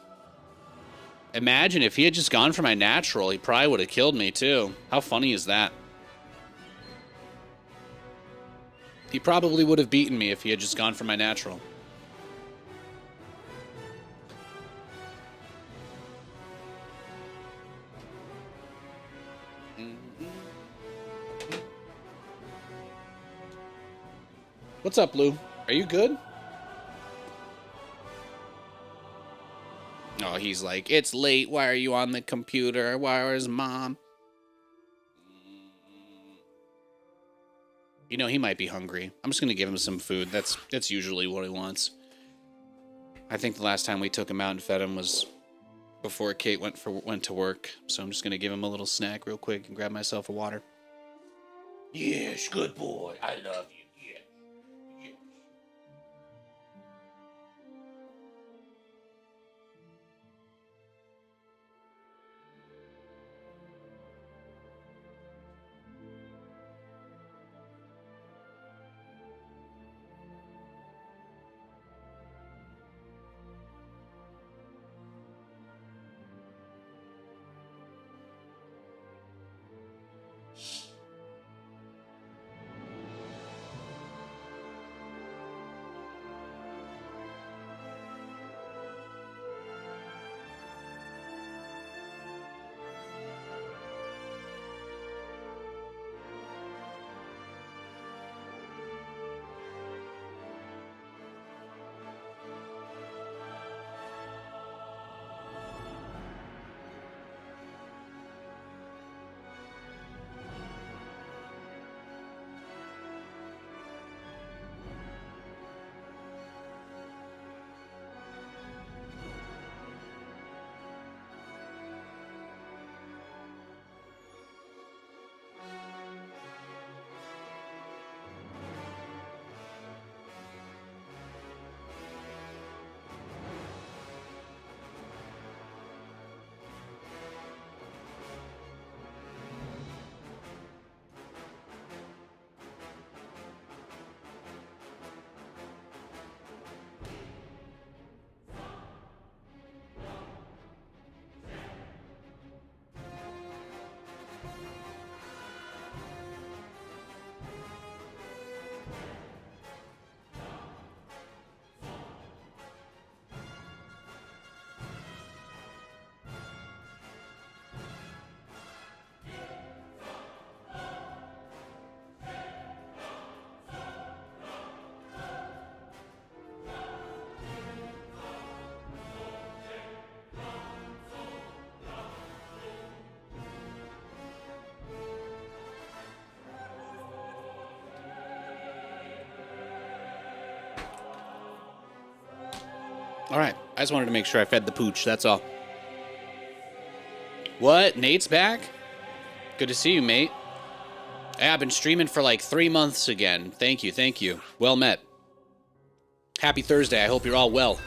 Imagine if he had just gone for my natural, he probably would have killed me too. How funny is that? He probably would have beaten me if he had just gone for my natural. What's up, Lou? Are you good? Oh, he's like, it's late. Why are you on the computer? Where is Mom? You know, he might be hungry. I'm just going to give him some food. That's usually what he wants. I think the last time we took him out and fed him was before Kate went to work. So I'm just gonna give him a little snack real quick and grab myself a water. Yes, good boy. I love you. Yeah. Yeah. All right. I just wanted to make sure I fed the pooch. That's all. What? Nate's back? Good to see you, mate. Yeah, I've been streaming for like 3 months again. Thank you. Thank you. Well met. Happy Thursday. I hope you're all well.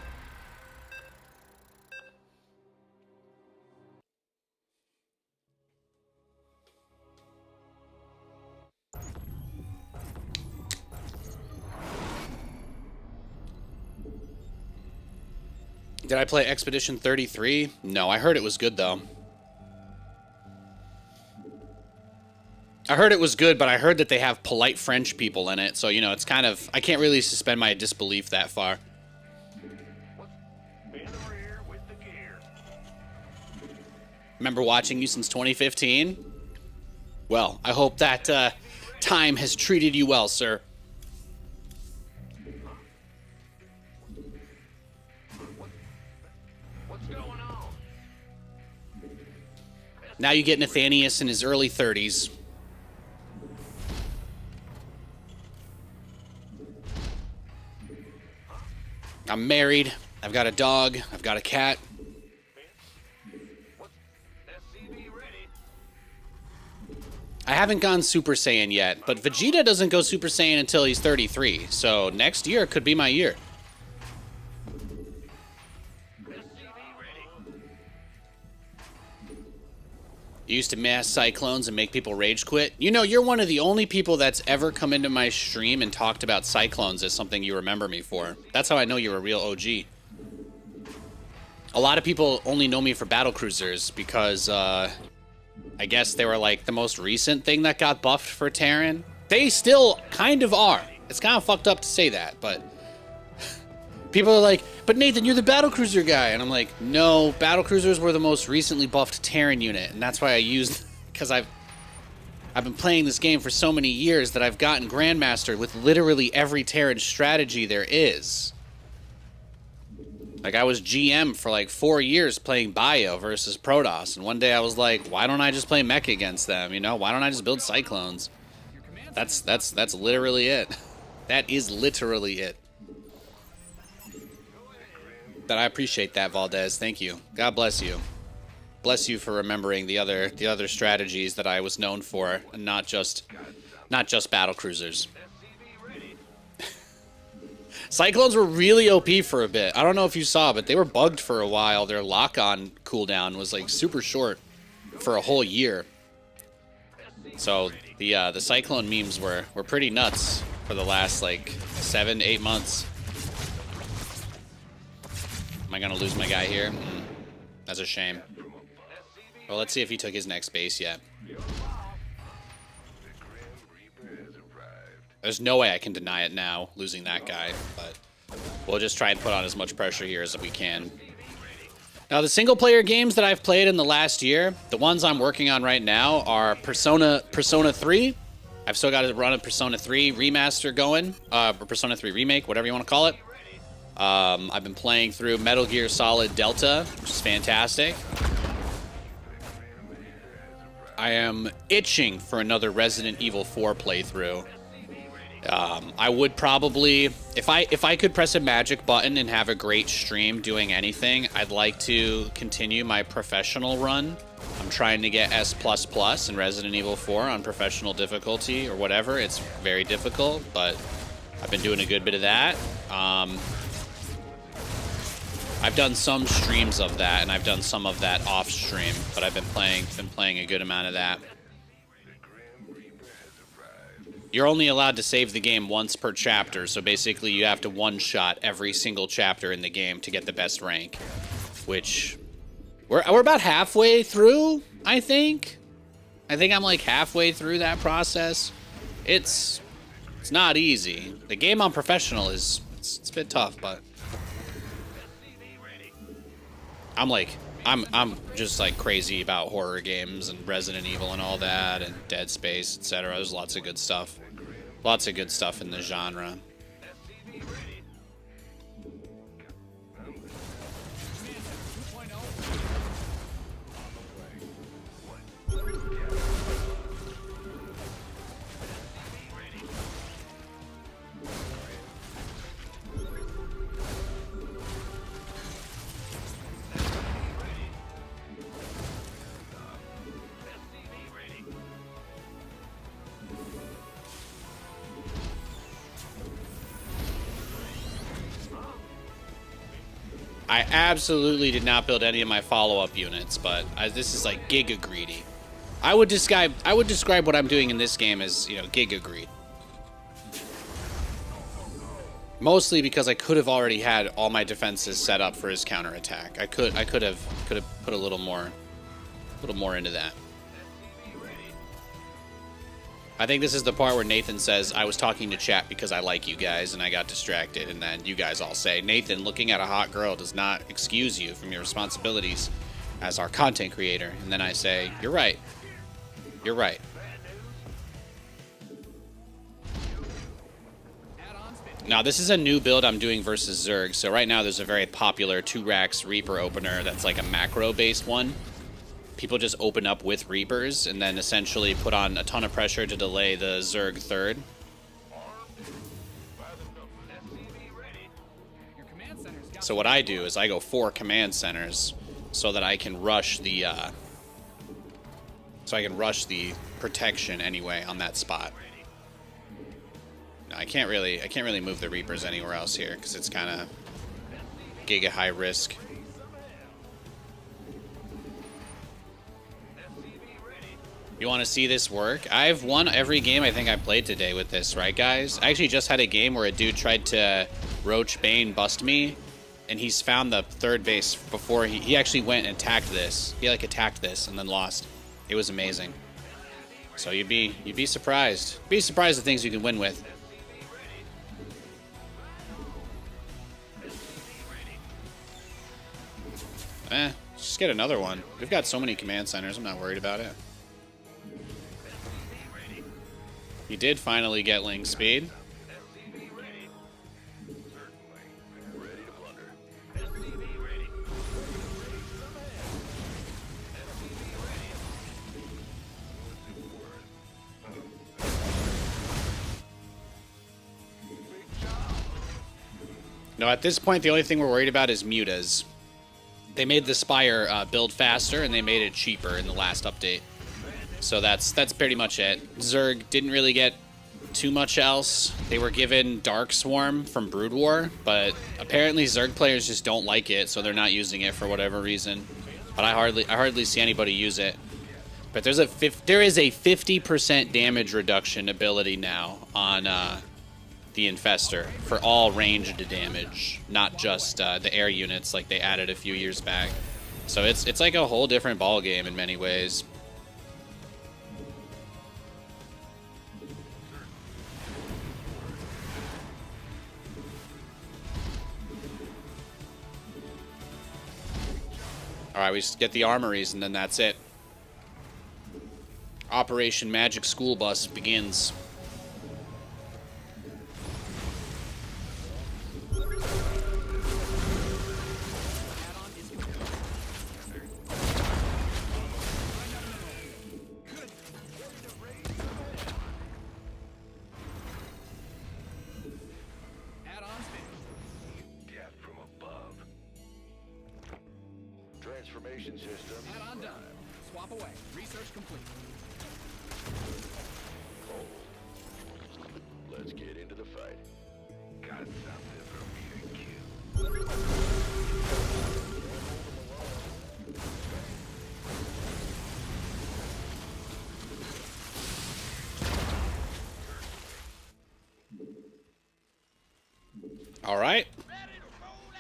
Did I play Expedition 33? No, I heard it was good, though. I heard it was good, but I heard that they have polite French people in it, so, you know, it's kind of... I can't really suspend my disbelief that far. Remember watching you since 2015? Well, I hope that time has treated you well, sir. Now you get Nathanias in his early 30s. I'm married. I've got a dog. I've got a cat. I haven't gone Super Saiyan yet, but Vegeta doesn't go Super Saiyan until he's 33, so next year could be my year. You used to mass cyclones and make people rage quit. You know, you're one of the only people that's ever come into my stream and talked about cyclones as something you remember me for. That's how I know you're a real OG. A lot of people only know me for battle cruisers because, I guess they were like the most recent thing that got buffed for Terran. They still kind of are. It's kind of fucked up to say that, but people are like, but Nathan, you're the battlecruiser guy. And I'm like, no, battlecruisers were the most recently buffed Terran unit. And that's why I used, because I've been playing this game for so many years that I've gotten Grandmaster with literally every Terran strategy there is. Like, I was GM for like 4 years playing Bio versus Protoss. And one day I was like, why don't I just play mech against them? You know, why don't I just build Cyclones? That's literally it. That is literally it. I appreciate that, Valdez. Thank you. God bless you. Bless you for remembering the other strategies that I was known for, and not just battle cruisers. Cyclones were really OP for a bit. I don't know if you saw, but they were bugged for a while. Their lock-on cooldown was like super short for a whole year. So the Cyclone memes were pretty nuts for the last like 7-8 months. Am I gonna lose my guy here? That's a shame. Well, let's see if he took his next base yet. There's no way I can deny it now, losing that guy, but we'll just try and put on as much pressure here as we can. Now, the single-player games that I've played in the last year, the ones I'm working on right now are Persona 3. I've still got to run a Persona 3 remaster going, or Persona 3 remake, whatever you want to call it. I've been playing through Metal Gear Solid Delta, which is fantastic. I am itching for another Resident Evil 4 playthrough. I would probably, if I could press a magic button and have a great stream doing anything, I'd like to continue my professional run. I'm trying to get S++ in Resident Evil 4 on professional difficulty or whatever. It's very difficult, but I've been doing a good bit of that. I've done some streams of that, and I've done some of that off stream, but I've been playing a good amount of that. You're only allowed to save the game once per chapter, so basically you have to one-shot every single chapter in the game to get the best rank, which we're about halfway through, I think. I think I'm like halfway through that process. It's not easy. The game on professional it's a bit tough, but I'm just like crazy about horror games and Resident Evil and all that and Dead Space, etc. There's lots of good stuff. Lots of good stuff in the genre. I absolutely did not build any of my follow-up units, but this is like giga greedy. I would describe what I'm doing in this game as, you know, giga greed. Mostly because I could have already had all my defenses set up for his counterattack. I could have put a little more into that. I think this is the part where Nathan says, I was talking to chat because I like you guys and I got distracted, and then you guys all say, Nathan, looking at a hot girl does not excuse you from your responsibilities as our content creator. And then I say, you're right. You're right. Now, this is a new build I'm doing versus Zerg. So right now there's a very popular 2-Rax Reaper opener that's like a macro-based one. People just open up with Reapers and then essentially put on a ton of pressure to delay the Zerg third. So what I do is I go 4 command centers so that I can rush the protection anyway on that spot. No, I can't really move the Reapers anywhere else here because it's kind of giga high risk. You want to see this work? I've won every game I think I played today with this, right, guys? I actually just had a game where a dude tried to Roach Bane bust me, and he's found the third base before he actually went and attacked this. He like attacked this and then lost. It was amazing. So you'd be surprised. Be surprised at things you can win with. Just get another one. We've got so many command centers. I'm not worried about it. He did finally get Ling speed. No, at this point, the only thing we're worried about is mutas. They made the Spire build faster, and they made it cheaper in the last update. So that's pretty much it. Zerg didn't really get too much else. They were given Dark Swarm from Brood War, but apparently Zerg players just don't like it, so they're not using it for whatever reason. But I hardly see anybody use it. But there is a 50% damage reduction ability now on the Infestor for all ranged damage, not just the air units like they added a few years back. So it's like a whole different ball game in many ways. Alright, we just get the armories and then that's it. Operation Magic School Bus begins. Death from above. Transformation system. Add-on done. Swap away. Research complete. Let's get into the fight. Got something for me to kill. Alright.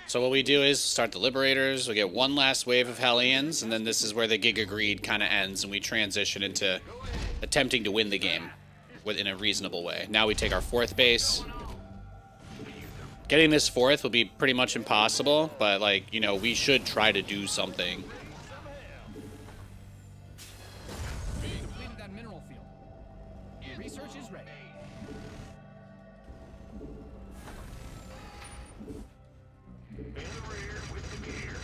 So what we do is start the Liberators, we get one last wave of Hellions, and then this is where the Giga Greed kind of ends, and we transition into attempting to win the game in a reasonable way. Now we take our 4th base. Getting this 4th will be pretty much impossible, but, like, you know, we should try to do something. Completed that mineral field. Research is ready. In the rear with the gear.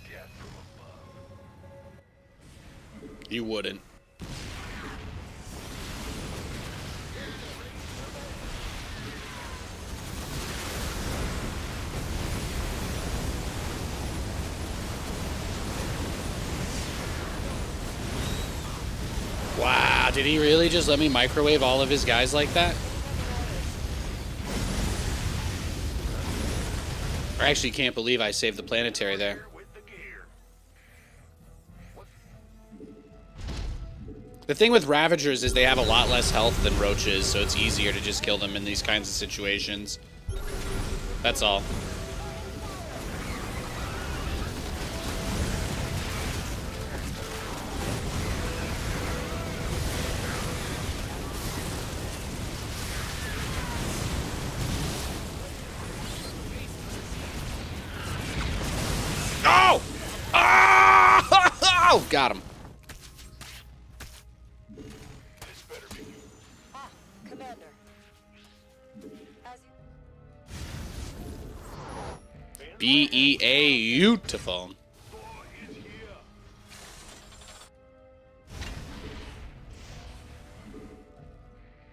Death from above. You wouldn't. Wow, did he really just let me microwave all of his guys like that? I actually can't believe I saved the planetary there. With the gear. The thing with Ravagers is they have a lot less health than Roaches, so it's easier to just kill them in these kinds of situations. That's all. Oh! Oh! Got him. This better be. Ah, Commander. As you... Beautiful. Thor is here.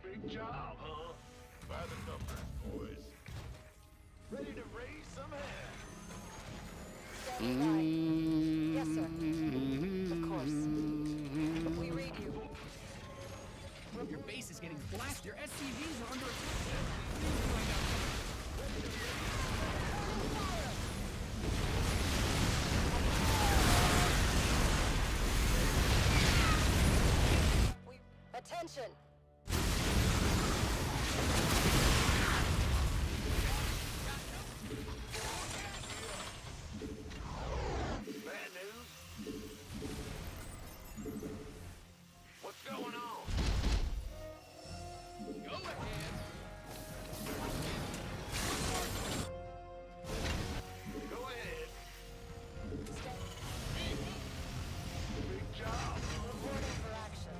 Big job, huh? By the numbers, boys. Ready to raise some hell. Stand by. Yes, sir. Of course. We read you. Your base is getting blasted. Your SCVs are under attack. Attention. Bad news? What's going on? Go ahead. Go ahead. Big job. Reporting for action.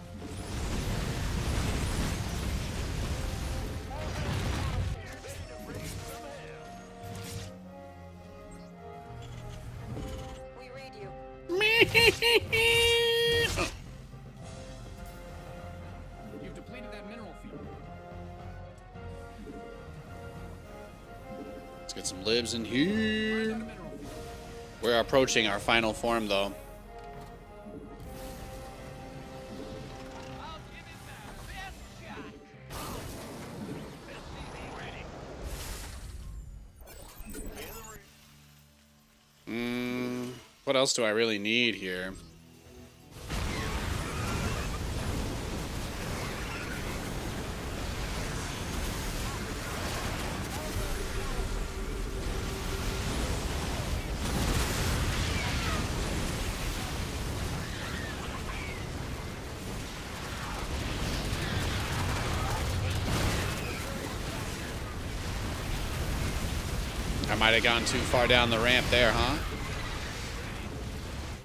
You've depleted that mineral field. Let's get some libs in Find here. out a mineral field. We're approaching our final form, though. What else do I really need here? I might have gone too far down the ramp there, huh?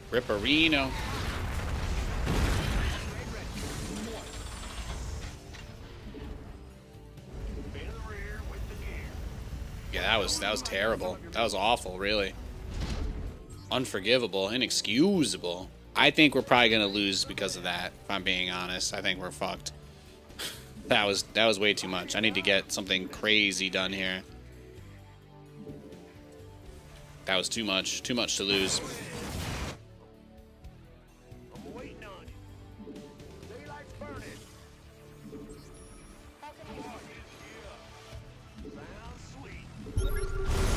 Ripperino. Yeah, that was terrible. That was awful, really. Unforgivable, inexcusable. I think we're probably gonna lose because of that, if I'm being honest. I think we're fucked. That was way too much. I need to get something crazy done here. That was too much to lose. I'm waiting on it. Daylight's burning. Sounds sweet. Ready to raise some hell.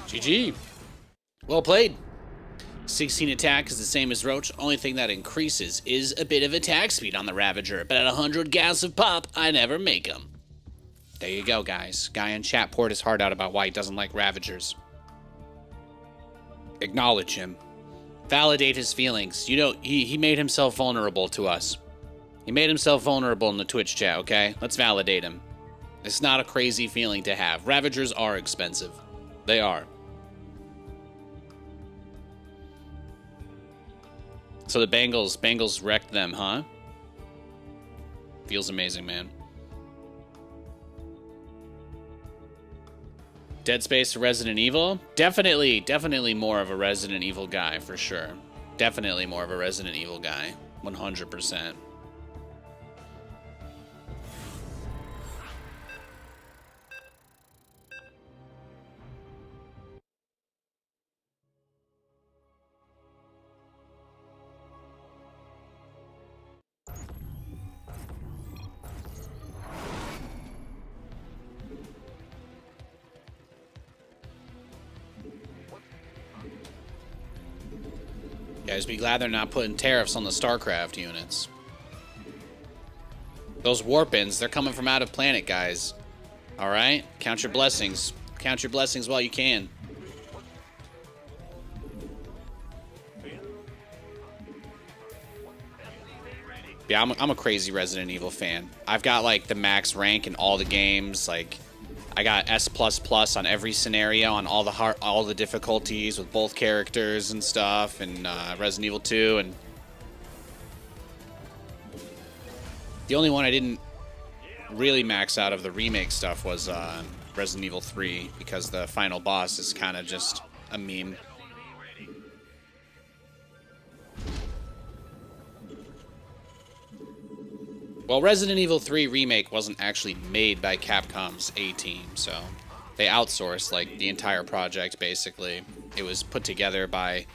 GG. Well played. 16 attack is the same as Roach. Only thing that increases is a bit of attack speed on the Ravager. But at 100 gas of pop, I never make them. There you go, guys. Guy in chat poured his heart out about why he doesn't like Ravagers. Acknowledge him. Validate his feelings. You know, he made himself vulnerable to us. He made himself vulnerable in the Twitch chat, okay? Let's validate him. It's not a crazy feeling to have. Ravagers are expensive. They are. So the Bengals wrecked them, huh? Feels amazing, man. Dead Space to Resident Evil? Definitely more of a Resident Evil guy, for sure. Definitely more of a Resident Evil guy. 100%. Guys, be glad they're not putting tariffs on the Starcraft units. Those warp-ins, they're coming from out of planet, guys. Alright? Count your blessings. Count your blessings while you can. Yeah, I'm a crazy Resident Evil fan. I've got, like, the max rank in all the games, like... I got S++ on every scenario, on all the difficulties with both characters and stuff, and Resident Evil 2, and the only one I didn't really max out of the remake stuff was Resident Evil 3, because the final boss is kind of just a meme. Well, Resident Evil 3 Remake wasn't actually made by Capcom's A-Team, so they outsourced, like, the entire project, basically. It was put together by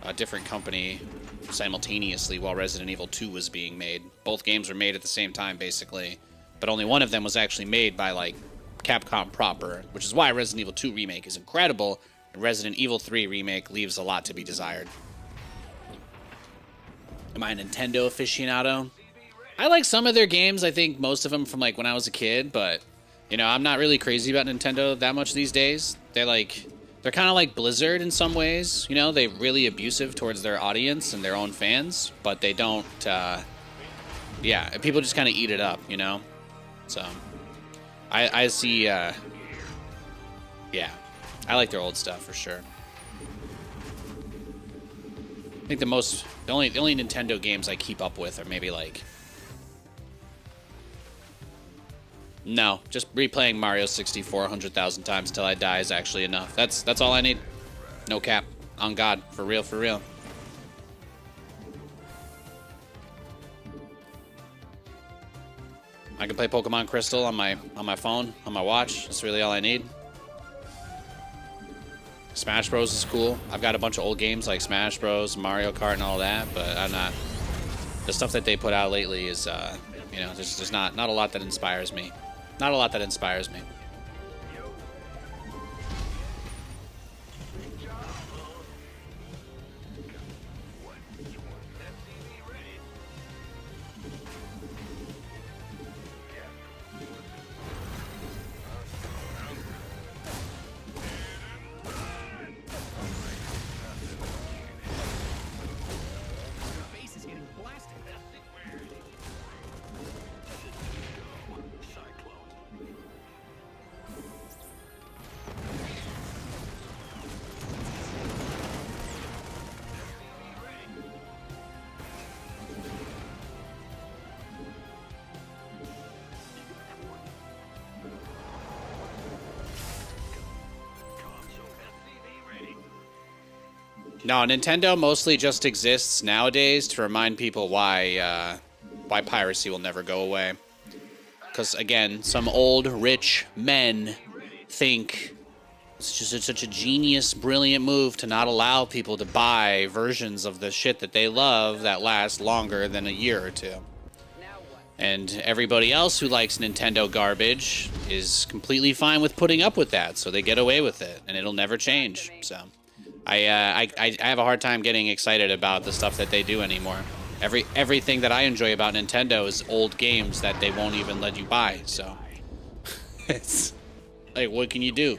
a different company simultaneously while Resident Evil 2 was being made. Both games were made at the same time, basically, but only one of them was actually made by, like, Capcom proper, which is why Resident Evil 2 Remake is incredible, and Resident Evil 3 Remake leaves a lot to be desired. Am I a Nintendo aficionado? I like some of their games. I think most of them from, like, when I was a kid, but, you know, I'm not really crazy about Nintendo that much these days. They're They're kind of like Blizzard in some ways, you know. They're really abusive towards their audience and their own fans, but they don't. Yeah, people just kind of eat it up, you know. So, I see. Yeah, I like their old stuff for sure. I think the only Nintendo games I keep up with are maybe like. No, just replaying Mario 64 100,000 times until I die is actually enough. That's all I need. No cap. On God. For real, for real. I can play Pokemon Crystal on my phone, on my watch. That's really all I need. Smash Bros is cool. I've got a bunch of old games like Smash Bros, Mario Kart, and all that, but I'm not. The stuff that they put out lately is, you know, there's just not a lot that inspires me. Not a lot that inspires me. Base is getting blasted. No, Nintendo mostly just exists nowadays to remind people why piracy will never go away. Because again, some old rich men think it's just such a genius, brilliant move to not allow people to buy versions of the shit that they love that last longer than a year or two. And everybody else who likes Nintendo garbage is completely fine with putting up with that, so they get away with it, and it'll never change. So, I have a hard time getting excited about the stuff that they do anymore. Everything that I enjoy about Nintendo is old games that they won't even let you buy. So, it's like, what can you do?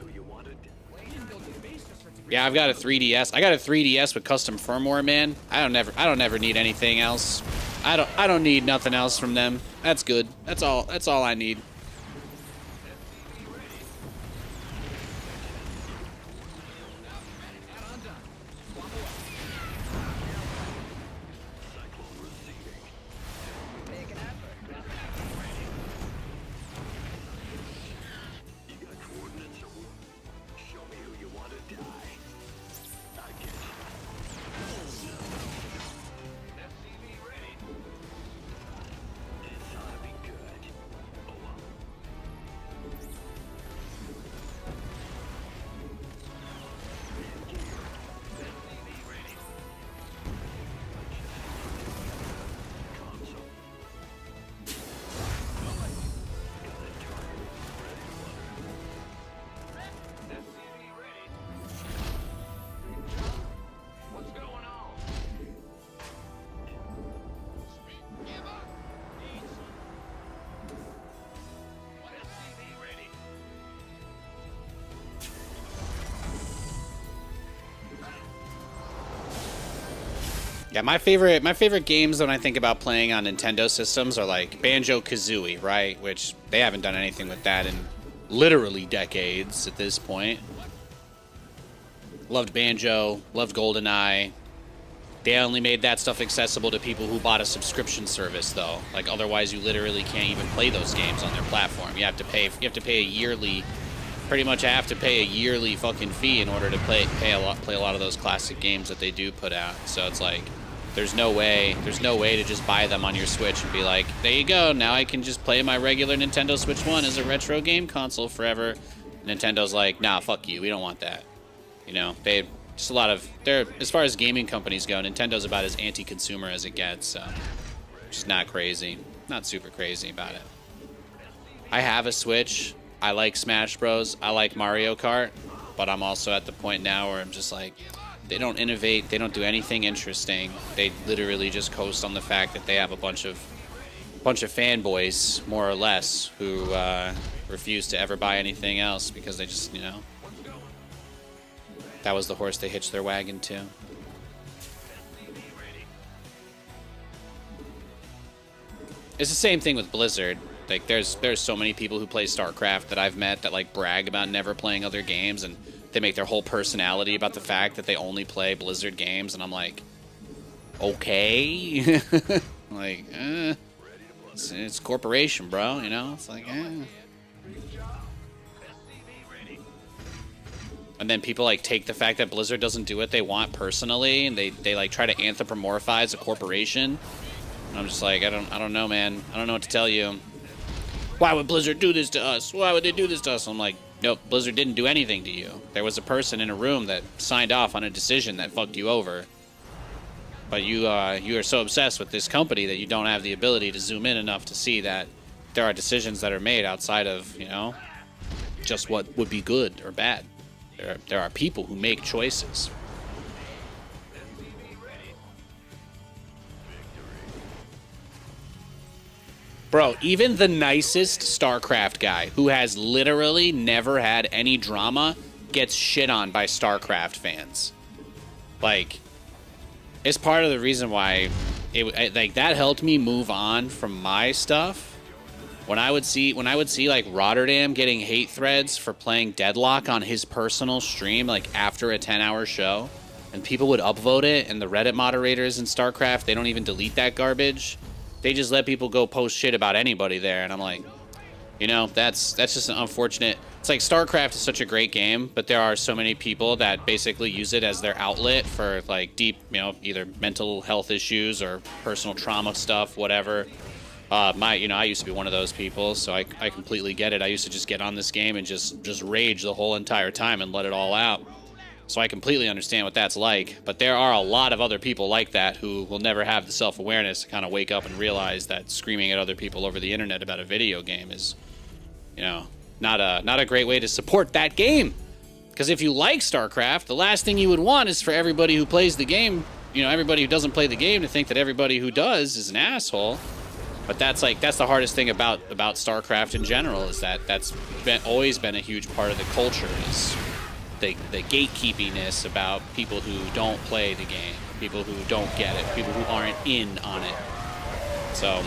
Yeah, I've got a 3DS. I got a 3DS with custom firmware, man. I don't ever need anything else. I don't need nothing else from them. That's good. That's all I need. Yeah, my favorite games when I think about playing on Nintendo systems are like Banjo-Kazooie, right? Which they haven't done anything with that in literally decades at this point. Loved Banjo, loved GoldenEye. They only made that stuff accessible to people who bought a subscription service, though. Like otherwise, you literally can't even play those games on their platform. You have to pay a yearly. Pretty much, I have to pay a yearly fucking fee in order to play a lot of those classic games that they do put out. So it's like, there's no way to just buy them on your Switch and be like, there you go, now I can just play my regular Nintendo Switch 1 as a retro game console forever. Nintendo's like, nah, fuck you, we don't want that. You know, they're as far as gaming companies go, Nintendo's about as anti-consumer as it gets, so just not crazy, not super crazy about it. I have a Switch. I like Smash Bros. I like Mario Kart, but I'm also at the point now where I'm just like, they don't innovate. They don't do anything interesting. They literally just coast on the fact that they have a bunch of fanboys, more or less, who refuse to ever buy anything else because they just, you know. That was the horse they hitched their wagon to. It's the same thing with Blizzard. Like, there's so many people who play Starcraft that I've met that, like, brag about never playing other games, and they make their whole personality about the fact that they only play Blizzard games, and I'm like, okay. Like, it's corporation, bro, you know? It's like, And then people, like, take the fact that Blizzard doesn't do what they want personally, and they like, try to anthropomorphize a corporation. And I'm just like, I don't know, man. I don't know what to tell you. Why would Blizzard do this to us? Why would they do this to us? I'm like, nope, Blizzard didn't do anything to you. There was a person in a room that signed off on a decision that fucked you over. But you are so obsessed with this company that you don't have the ability to zoom in enough to see that there are decisions that are made outside of, you know, just what would be good or bad. There are people who make choices. Bro, even the nicest StarCraft guy, who has literally never had any drama, gets shit on by StarCraft fans. Like, it's part of the reason why like, that helped me move on from my stuff. When I would see like Rotterdam getting hate threads for playing Deadlock on his personal stream, like after a 10-hour show, and people would upvote it, and the Reddit moderators in StarCraft, they don't even delete that garbage. They just let people go post shit about anybody there, and I'm like, you know, that's just an unfortunate. It's like StarCraft is such a great game, but there are so many people that basically use it as their outlet for like deep, you know, either mental health issues or personal trauma stuff, whatever. I used to be one of those people, so I completely get it. I used to just get on this game and just rage the whole entire time and let it all out. So I completely understand what that's like, but there are a lot of other people like that who will never have the self-awareness to kind of wake up and realize that screaming at other people over the internet about a video game is, you know, not a great way to support that game. Because if you like StarCraft, the last thing you would want is for everybody who plays the game, you know, everybody who doesn't play the game to think that everybody who does is an asshole. But that's the hardest thing about StarCraft in general, is that that's always been a huge part of the culture, is the gatekeepiness about people who don't play the game, people who don't get it, people who aren't in on it. So,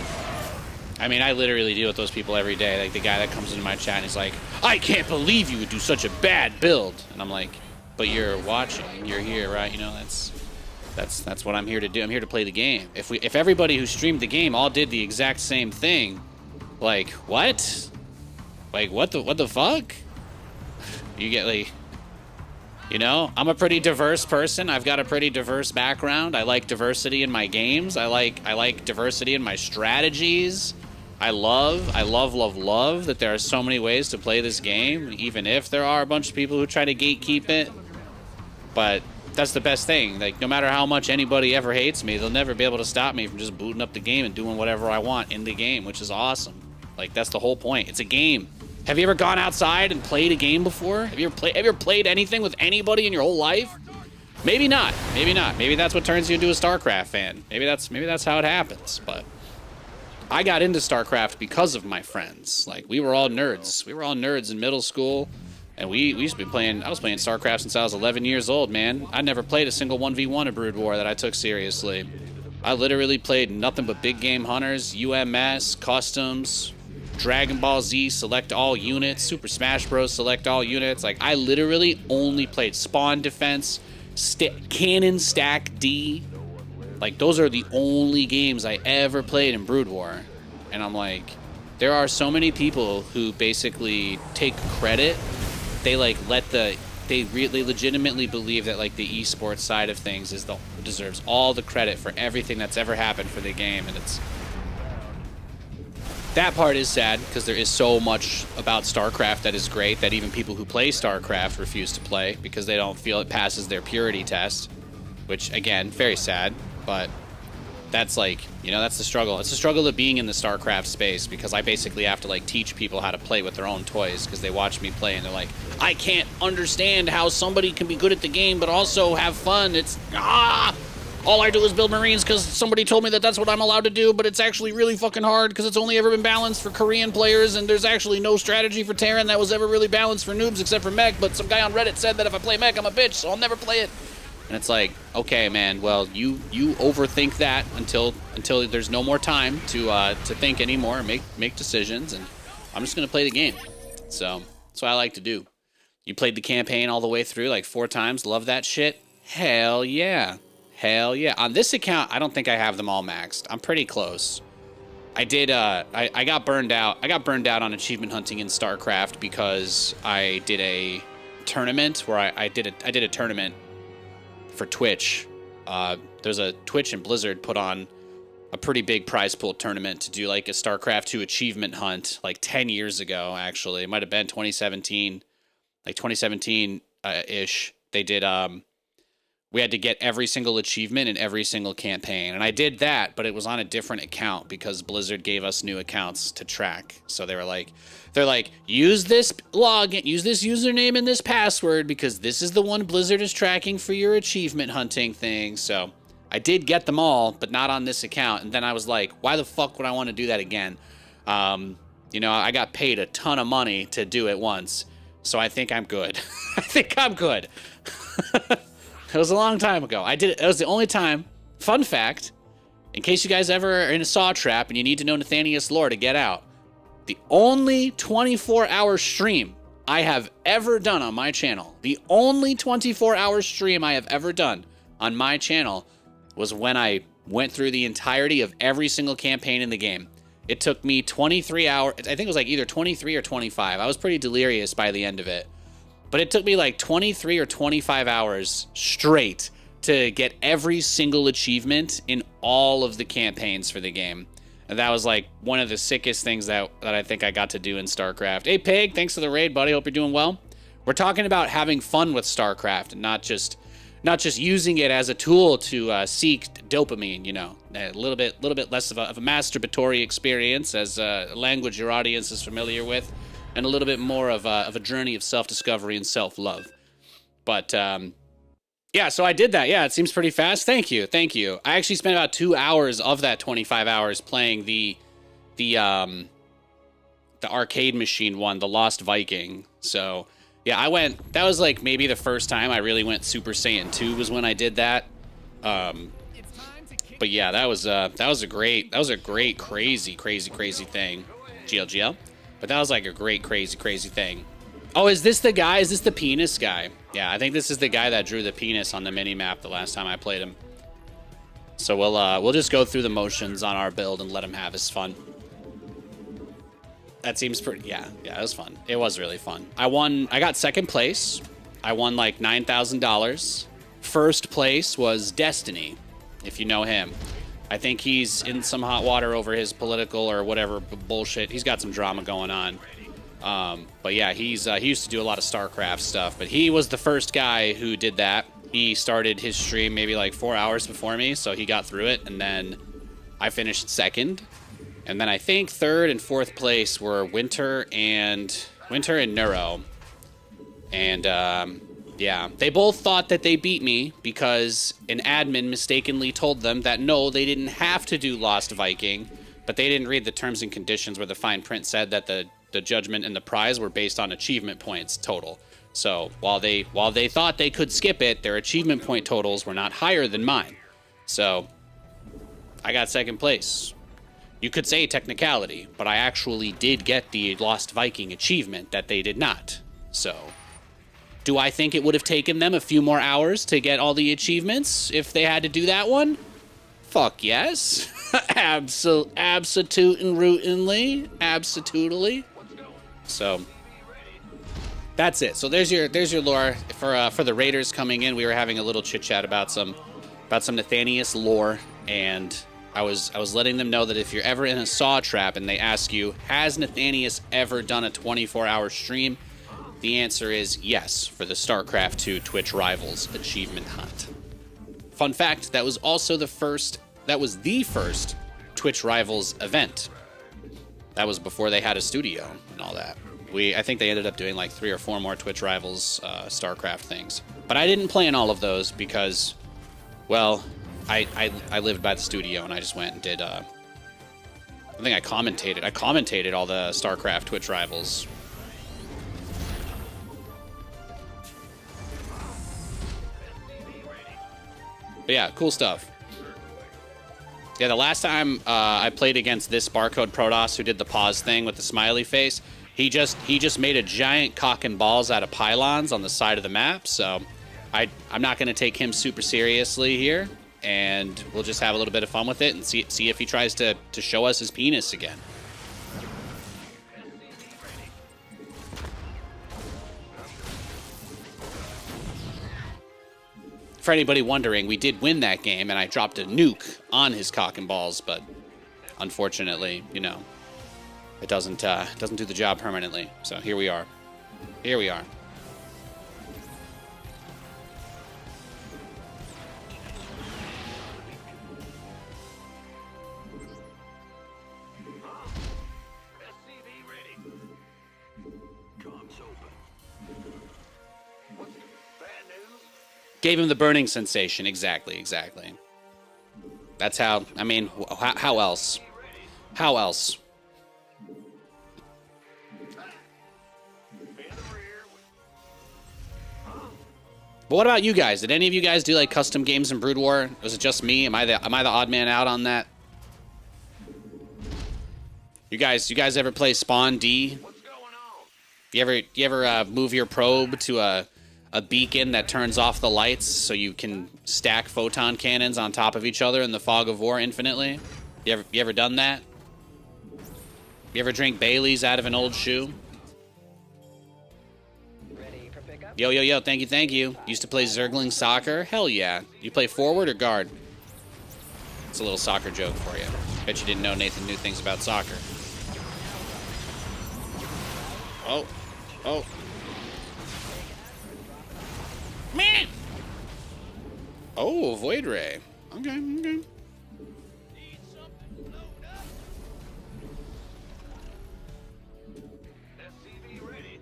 I mean, I literally deal with those people every day. Like the guy that comes into my chat and he's like, I can't believe you would do such a bad build. And I'm like, but you're watching, you're here, right? You know, that's what I'm here to do. I'm here to play the game. If everybody who streamed the game all did the exact same thing, like, what? Like, what the fuck? You get, like, you know, I'm a pretty diverse person. I've got a pretty diverse background. I like diversity in my games. I like diversity in my strategies. I love that there are so many ways to play this game, even if there are a bunch of people who try to gatekeep it. But that's the best thing. Like, no matter how much anybody ever hates me, they'll never be able to stop me from just booting up the game and doing whatever I want in the game, which is awesome. Like, that's the whole point. It's a game. Have you ever gone outside and played a game before? Have you ever played anything with anybody in your whole life? Maybe not. Maybe not. Maybe that's what turns you into a StarCraft fan. Maybe that's how it happens. But I got into StarCraft because of my friends. Like, we were all nerds. We were all nerds in middle school. And we used to be playing, I was playing StarCraft since I was 11 years old, man. I never played a single 1v1 of Brood War that I took seriously. I literally played nothing but big game hunters, UMS, customs, Dragon Ball Z, select all units, Super Smash Bros, select all units. Like, I literally only played spawn defense, cannon stack D. Like, those are the only games I ever played in Brood War. And I'm like, there are so many people who basically take credit. They like they legitimately believe that like the esports side of things deserves all the credit for everything that's ever happened for the game, and that part is sad because there is so much about StarCraft that is great that even people who play StarCraft refuse to play because they don't feel it passes their purity test, which again, very sad, but that's like, you know, that's the struggle. It's the struggle of being in the StarCraft space, because I basically have to like teach people how to play with their own toys because they watch me play and they're like, I can't understand how somebody can be good at the game but also have fun. It's all I do is build Marines because somebody told me that that's what I'm allowed to do, but it's actually really fucking hard because it's only ever been balanced for Korean players, and there's actually no strategy for Terran that was ever really balanced for noobs except for mech, but some guy on Reddit said that if I play mech, I'm a bitch, so I'll never play it. And it's like, okay, man, well, you overthink that until there's no more time to think anymore, make decisions, and I'm just gonna play the game. So that's what I like to do. You played the campaign all the way through like 4 times. Love that shit. Hell yeah, hell yeah. On this account, I don't think I have them all maxed. I'm pretty close. I did. I got burned out. I got burned out on achievement hunting in Starcraft because I did a tournament where I did a tournament for Twitch. There's a Twitch and Blizzard put on a pretty big prize pool tournament to do like a StarCraft 2 achievement hunt like 10 years ago, actually. It might have been 2017, like 2017-ish. They did, we had to get every single achievement in every single campaign. And I did that, but it was on a different account because Blizzard gave us new accounts to track. So they're like, use this login, use this username and this password because this is the one Blizzard is tracking for your achievement hunting thing. So I did get them all, but not on this account. And then I was like, why the fuck would I want to do that again? You know, I got paid a ton of money to do it once. So I think I'm good. I think I'm good. It was a long time ago. I did it. It was the only time. Fun fact, in case you guys ever are in a saw trap and you need to know Nathanias lore to get out, the only 24-hour stream I have ever done on my channel, the only 24-hour stream I have ever done on my channel was when I went through the entirety of every single campaign in the game. It took me 23 hours. I think it was like either 23 or 25. I was pretty delirious by the end of it. But it took me like 23 or 25 hours straight to get every single achievement in all of the campaigns for the game. And that was like one of the sickest things that I think I got to do in StarCraft. Hey, Pig, thanks for the raid, buddy. Hope you're doing well. We're talking about having fun with StarCraft and not just using it as a tool to seek dopamine, you know. A little bit less of a masturbatory experience as a language your audience is familiar with. And a little bit more of a journey of self-discovery and self-love. But, yeah, so I did that. Yeah, it seems pretty fast. Thank you. I actually spent about 2 hours of that 25 hours playing the arcade machine one, the Lost Viking. So, yeah, that was like maybe the first time I really went Super Saiyan 2 was when I did that. But yeah, that was a great, crazy thing. GLGL. But that was like a great, crazy thing. Oh, is this the guy? Is this the penis guy? Yeah, I think this is the guy that drew the penis on the mini-map the last time I played him. So we'll just go through the motions on our build and let him have his fun. That seems pretty, yeah, it was fun. It was really fun. I got second place. I won like $9,000. First place was Destiny, if you know him. I think he's in some hot water over his political or whatever bullshit. He's got some drama going on. But yeah, he used to do a lot of StarCraft stuff, but he was the first guy who did that. He started his stream maybe like 4 hours before me, so he got through it, and then I finished second. And then I think third and fourth place were Winter and Neuro. And yeah, they both thought that they beat me because an admin mistakenly told them that no, they didn't have to do Lost Viking, but they didn't read the terms and conditions where the fine print said that the judgment and the prize were based on achievement points total. So while they thought they could skip it, their achievement point totals were not higher than mine. So I got second place. You could say technicality, but I actually did get the Lost Viking achievement that they did not. So do I think it would have taken them a few more hours to get all the achievements if they had to do that one? Fuck yes. Absolutely. So that's it. So there's your lore for the raiders coming in. We were having a little chit chat about some Nathanias lore, and I was letting them know that if you're ever in a saw trap and they ask you, has Nathanias ever done a 24-hour stream? The answer is yes, for the StarCraft 2 Twitch Rivals Achievement Hunt. Fun fact, that was also the first Twitch Rivals event. That was before they had a studio and all that. I think they ended up doing like 3 or 4 more Twitch Rivals StarCraft things. But I didn't play in all of those because, well, I lived by the studio and I just went and did. I think I commentated. I commentated all the Starcraft Twitch rivals. But yeah, cool stuff. Yeah, the last time I played against this barcode Protoss who did the pause thing with the smiley face, he just made a giant cock and balls out of pylons on the side of the map. So I'm not going to take him super seriously here, and we'll just have a little bit of fun with it and see if he tries to show us his penis again. For anybody wondering, we did win that game, and I dropped a nuke on his cock and balls, but unfortunately, you know, it doesn't do the job permanently. So here we are. Here we are. SCV ready. Comms open. What's bad news? Gave him the burning sensation. Exactly. That's how, I mean, how else? How else? But what about you guys? Did any of you guys do like custom games in Brood War? Was it just me? Am I the odd man out on that? You guys ever play Spawn D? What's going on? You ever move your probe to a beacon that turns off the lights so you can stack photon cannons on top of each other in the fog of war infinitely? You ever done that? You ever drink Bailey's out of an old shoe? Ready for pickup? Yo, thank you. Used to play Zergling soccer? Hell yeah. You play forward or guard? It's a little soccer joke for you. Bet you didn't know Nathan knew things about soccer. Oh. Man! Oh, Void Ray. Okay. SCV ready.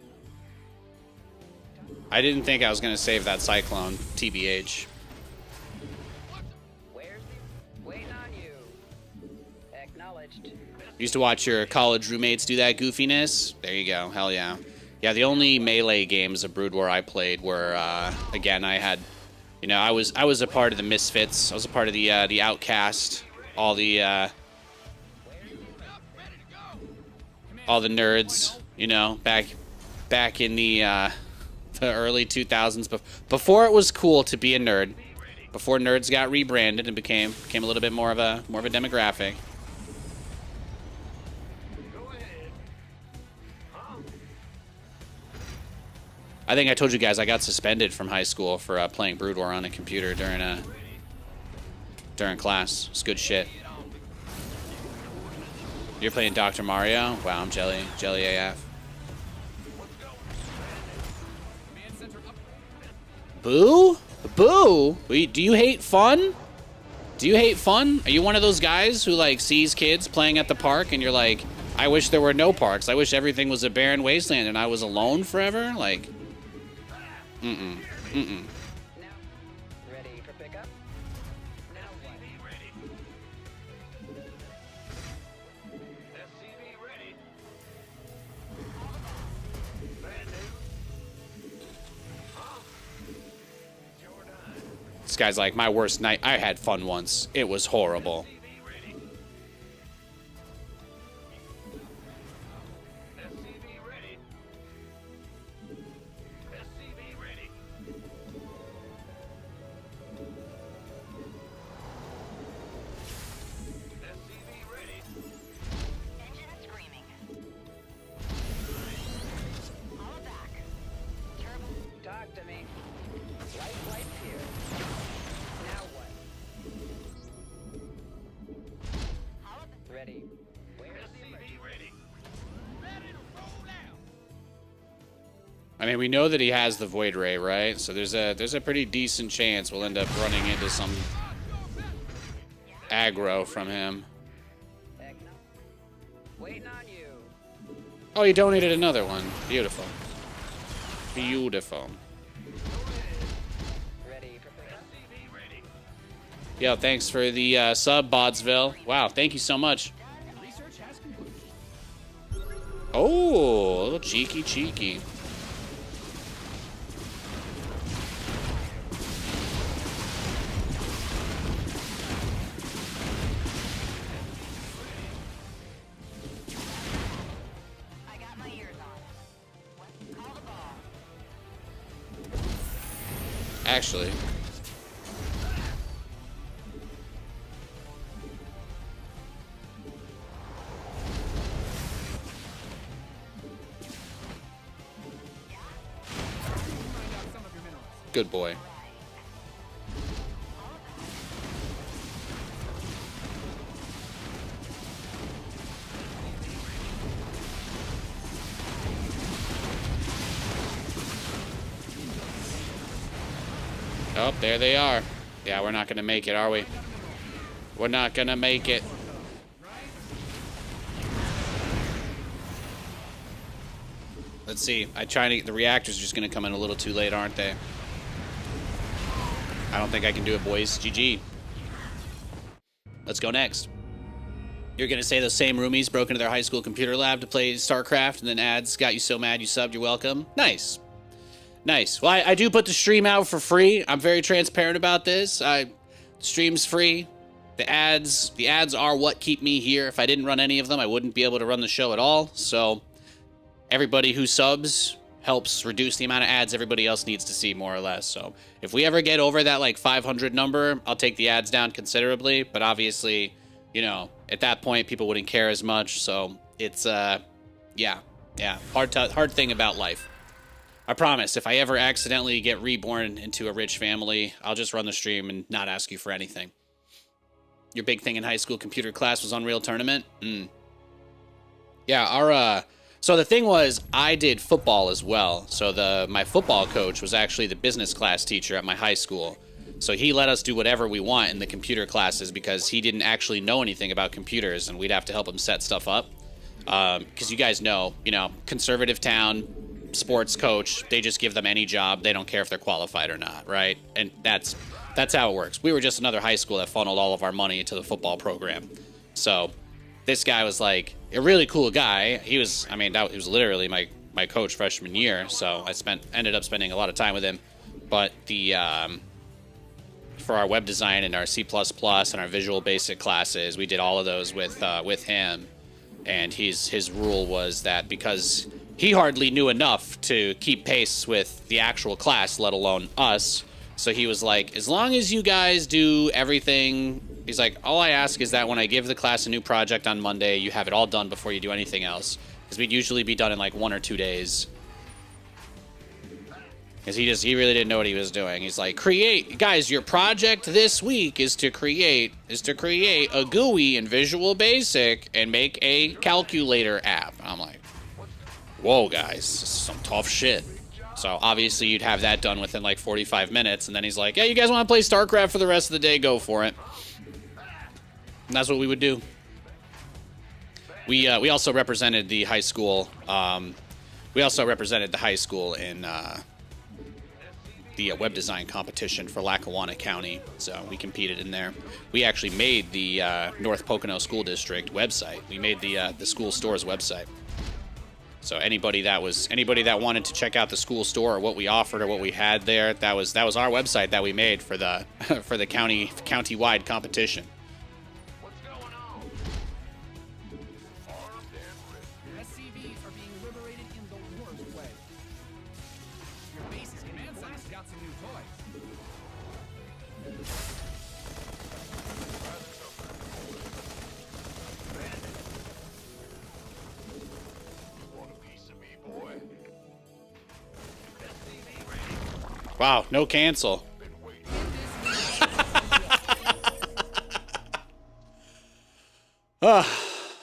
I didn't think I was going to save that Cyclone, TBH. Where's the... Waiting on you. Acknowledged. Used to watch your college roommates do that goofiness. There you go. Hell yeah. Yeah, the only melee games of Brood War I played were, again, I had, you know, I was a part of the Misfits. I was a part of the Outcast, all the nerds, you know, back in the early 2000s, before it was cool to be a nerd, before nerds got rebranded and became a little bit more of a demographic. I think I told you guys I got suspended from high school for playing Brood War on a computer during class. It's good shit. You're playing Dr. Mario? Wow, I'm jelly AF. Boo? Boo? Do you hate fun? Do you hate fun? Are you one of those guys who like sees kids playing at the park and you're like, I wish there were no parks. I wish everything was a barren wasteland and I was alone forever? Like, mm-mm. Now, ready for pickup? Now what? SCV ready. This guy's like, my worst night. I had fun once. It was horrible. Talk to me. Light flight's here. Now what? Ready. Where's the emergency? I mean, we know that he has the Void Ray, right? So there's a pretty decent chance we'll end up running into some aggro from him. Waiting on you. Oh, he donated another one. Beautiful. Beautiful. Ready for pickup? Yo, thanks for the sub, Bodsville. Wow, thank you so much. Research has concluded. Oh, a little cheeky. I got my ears on. What? Call the ball. Actually. Find out some of your minerals. Good boy. Oh, there they are. Yeah, we're not gonna make it, are we? We're not gonna make it. Let's see. The reactors are just gonna come in a little too late, aren't they? I don't think I can do it, boys. GG. Let's go next. You're gonna say those same roomies broke into their high school computer lab to play StarCraft, and then ads got you so mad you subbed. You're welcome. Nice. Nice. Well, I do put the stream out for free. I'm very transparent about this. Stream's free. The ads are what keep me here. If I didn't run any of them, I wouldn't be able to run the show at all. So everybody who subs helps reduce the amount of ads everybody else needs to see, more or less. So if we ever get over that like 500 number, I'll take the ads down considerably. But obviously, you know, at that point, people wouldn't care as much. So it's yeah, hard thing about life. I promise, if I ever accidentally get reborn into a rich family, I'll just run the stream and not ask you for anything. Your big thing in high school computer class was Unreal Tournament? Yeah, so the thing was, I did football as well. So my football coach was actually the business class teacher at my high school. So he let us do whatever we want in the computer classes because he didn't actually know anything about computers, and we'd have to help him set stuff up. Because you guys know, conservative town, sports coach, they just give them any job. They don't care if they're qualified or not, right? And that's how it works. We were just another high school that funneled all of our money into the football program. So this guy was like a really cool guy. He was literally my coach freshman year. So I ended up spending a lot of time with him. But for our web design and our C++ and our Visual Basic classes, we did all of those with him. And his rule was that because he hardly knew enough to keep pace with the actual class, let alone us. So he was like, as long as you guys do everything, he's like, all I ask is that when I give the class a new project on Monday, you have it all done before you do anything else. Because we'd usually be done in like 1 or 2 days. Because he really didn't know what he was doing. He's like, guys, your project this week is to create a GUI in Visual Basic and make a calculator app. I'm like, whoa, guys, this is some tough shit. So obviously you'd have that done within like 45 minutes, and then he's like, yeah, you guys want to play StarCraft for the rest of the day? Go for it. And that's what we would do. We also represented the high school. We also represented the high school in the web design competition for Lackawanna County. So we competed in there. We actually made the North Pocono School District website. We made the school store's website. So anybody that wanted to check out the school store or what we offered or what we had there, that was our website that we made for the for the county-wide competition. What's going on? Armed and ready. SCVs are being liberated in the worst way. Your base's command center's got some new toys. Want a piece of me, boy? Wow, no cancel. Been waiting.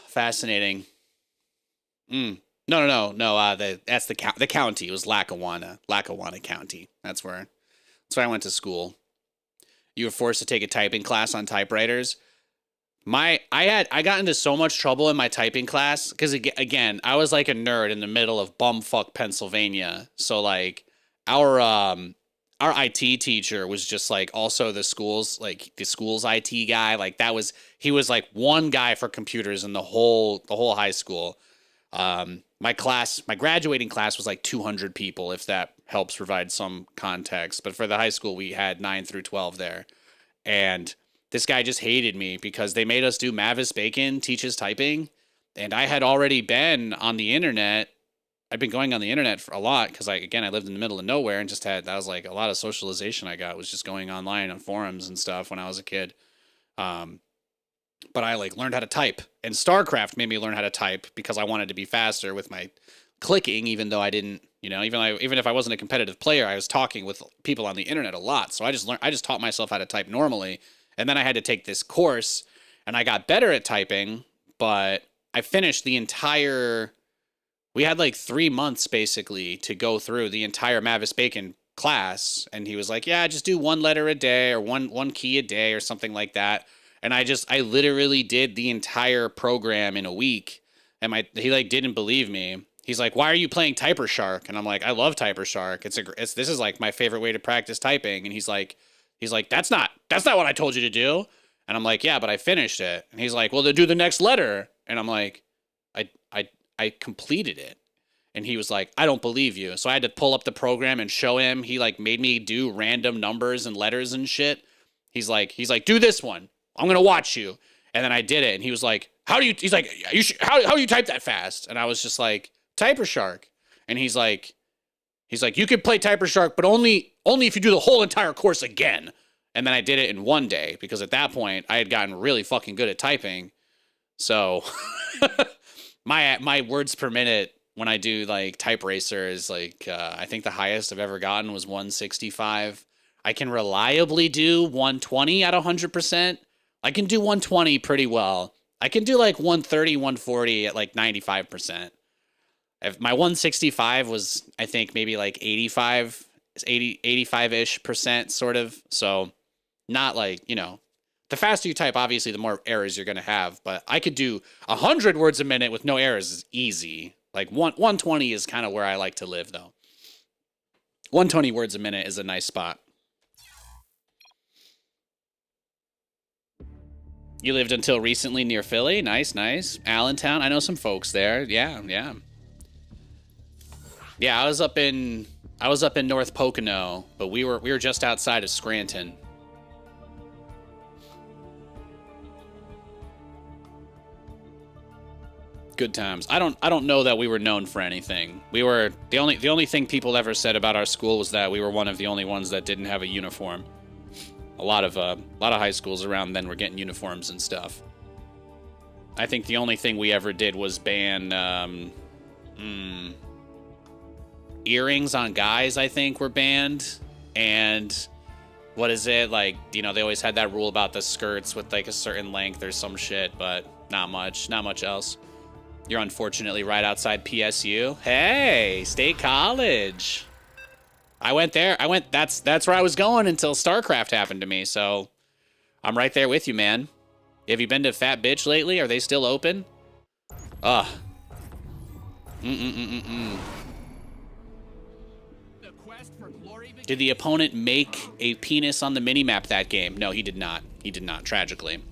Fascinating. No. That's the county. It was Lackawanna County. That's where I went to school. You were forced to take a typing class on typewriters. I got into so much trouble in my typing class because again, I was like a nerd in the middle of bumfuck Pennsylvania. So like our our IT teacher was just like also the school's IT guy. Like he was like one guy for computers in the whole high school. My graduating class was like 200 people, if that helps provide some context. But for the high school, we had 9 through 12 there. And this guy just hated me because they made us do Mavis Bacon teaches typing. And I had already been on the internet. I've been going on the internet for a lot because I lived in the middle of nowhere and that was like a lot of socialization I got was just going online on forums and stuff when I was a kid. But I like learned how to type, and Starcraft made me learn how to type because I wanted to be faster with my clicking, even though I didn't, even if I wasn't a competitive player, I was talking with people on the internet a lot. So I just taught myself how to type normally. And then I had to take this course and I got better at typing, but I finished we had like 3 months basically to go through the entire Mavis Bacon class. And he was like, yeah, just do 1 letter a day or one key a day or something like that. And I literally did the entire program in a week. And he like didn't believe me. He's like, why are you playing Typer Shark? And I'm like, I love Typer Shark. This is like my favorite way to practice typing. And he's like, that's not what I told you to do. And I'm like, yeah, but I finished it. And he's like, well, then do the next letter. And I'm like, I completed it. And he was like, I don't believe you. So I had to pull up the program and show him. He like made me do random numbers and letters and shit. He's like, do this one. I'm going to watch you. And then I did it. And he was like, how do you type that fast? And I was just like, Typer Shark. And he's like, you can play Typer Shark, but only if you do the whole entire course again. And then I did it in 1 day because at that point I had gotten really fucking good at typing. So my words per minute when I do like Type Racer is like, I think the highest I've ever gotten was 165. I can reliably do 120 at 100%. I can do 120 pretty well. I can do like 130, 140 at like 95%. If my 165 was, I think maybe like 85-ish percent sort of. So not like, the faster you type, obviously the more errors you're going to have, but I could do 100 words a minute with no errors is easy. Like 120 is kind of where I like to live though. 120 words a minute is a nice spot. You lived until recently near Philly. Nice, nice. Allentown. I know some folks there. Yeah. Yeah, I was up in North Pocono, but we were just outside of Scranton. Good times. I don't know that we were known for anything. We were the only thing people ever said about our school was that we were one of the only ones that didn't have a uniform. A lot of high schools around then were getting uniforms and stuff. I think the only thing we ever did was ban earrings on guys. I think were banned, and what is it like? They always had that rule about the skirts with like a certain length or some shit, but not much else. You're unfortunately right outside PSU. Hey, State College. I went there. That's where I was going until Starcraft happened to me. So I'm right there with you, man. Have you been to Fat Bitch lately? Are they still open? Ugh. Did the opponent make a penis on the minimap that game? No, he did not. He did not, tragically.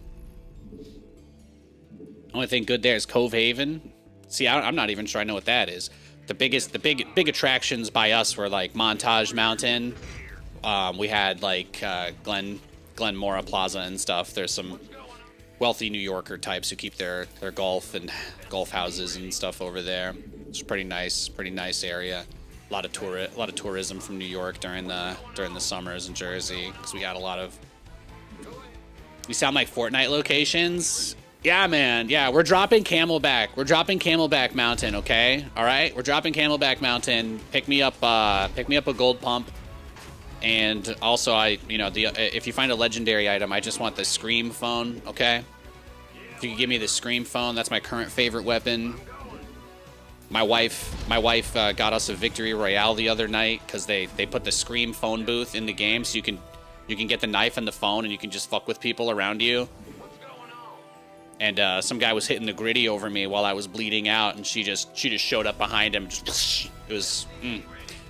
Only thing good there is Cove Haven. See, I'm not even sure I know what that is. The big attractions by us were like Montage Mountain. We had like Glenmora Plaza and stuff. There's some wealthy New Yorker types who keep their golf houses and stuff over there. It's pretty nice area. A lot of tourism from New York during the summers in Jersey because we got a lot of. We sound like Fortnite locations. Yeah, man. Yeah, we're dropping Camelback. We're dropping Camelback Mountain, okay? All right? We're dropping Camelback Mountain. Pick me up a gold pump. And also if you find a legendary item, I just want the Scream phone, okay? If you could give me the Scream phone, that's my current favorite weapon. My wife got us a Victory Royale the other night cuz they put the Scream phone booth in the game so you can get the knife and the phone and you can just fuck with people around you. And some guy was hitting the gritty over me while I was bleeding out, and she just showed up behind him. It was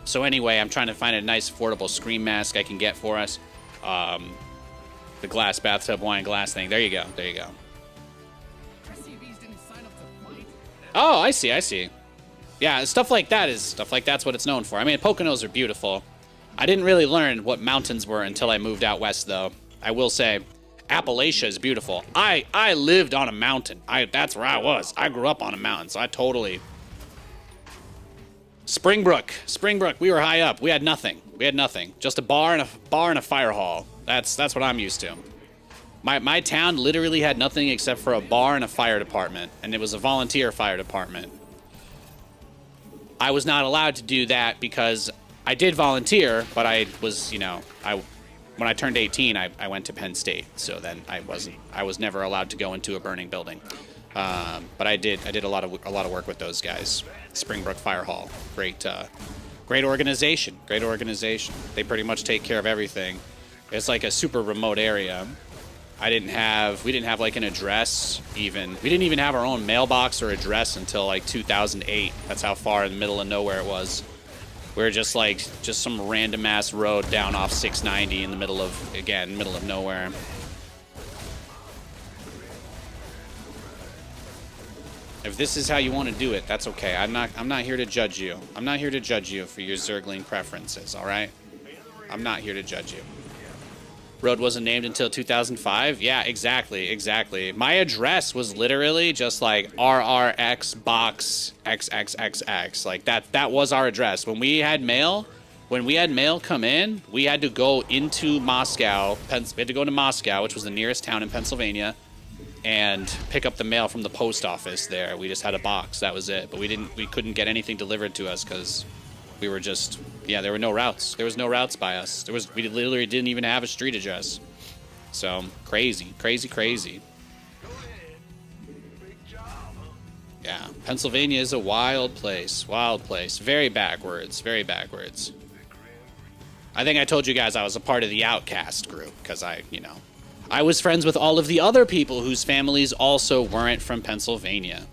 So anyway, I'm trying to find a nice affordable scream mask I can get for us. The glass bathtub wine glass thing. There you go. There you go. SCVs didn't sign up to fight. Oh, I see. I see. Yeah, stuff like that's what it's known for. I mean, Poconos are beautiful. I didn't really learn what mountains were until I moved out west, though. I will say, Appalachia is beautiful. I lived on a mountain. That's where I was. I grew up on a mountain, so I totally... Springbrook. We were high up. We had nothing. Just a bar and a fire hall. That's what I'm used to. My town literally had nothing except for a bar and a fire department, and it was a volunteer fire department. I was not allowed to do that because I did volunteer, but I was, when I turned 18, I went to Penn State, so then I was never allowed to go into a burning building. But I did a lot of work with those guys. Springbrook Fire Hall, great organization. They pretty much take care of everything. It's like a super remote area. We didn't have like an address even. We didn't even have our own mailbox or address until like 2008. That's how far in the middle of nowhere it was. We were just some random ass road down off 690 in the middle of nowhere. If this is how you want to do it, that's okay. I'm not here to judge you. I'm not here to judge you for your Zergling preferences, all right? I'm not here to judge you. Road wasn't named until 2005? Yeah, exactly. My address was literally just like RRX box XXXX. Like that was our address. When we had mail come in, we had to go into Moscow. We had to go to Moscow, which was the nearest town in Pennsylvania, and pick up the mail from the post office there. We just had a box. That was it. But we couldn't get anything delivered to us because we were just, there were no routes. There was no routes by us. We literally didn't even have a street address. So crazy. Yeah, Pennsylvania is a wild place. Very backwards. I think I told you guys I was a part of the Outcast group because I was friends with all of the other people whose families also weren't from Pennsylvania.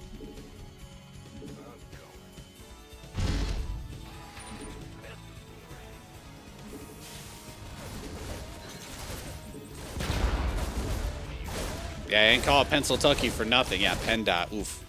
Yeah, I ain't call it Pennsyltucky for nothing. Yeah, PennDOT. Oof.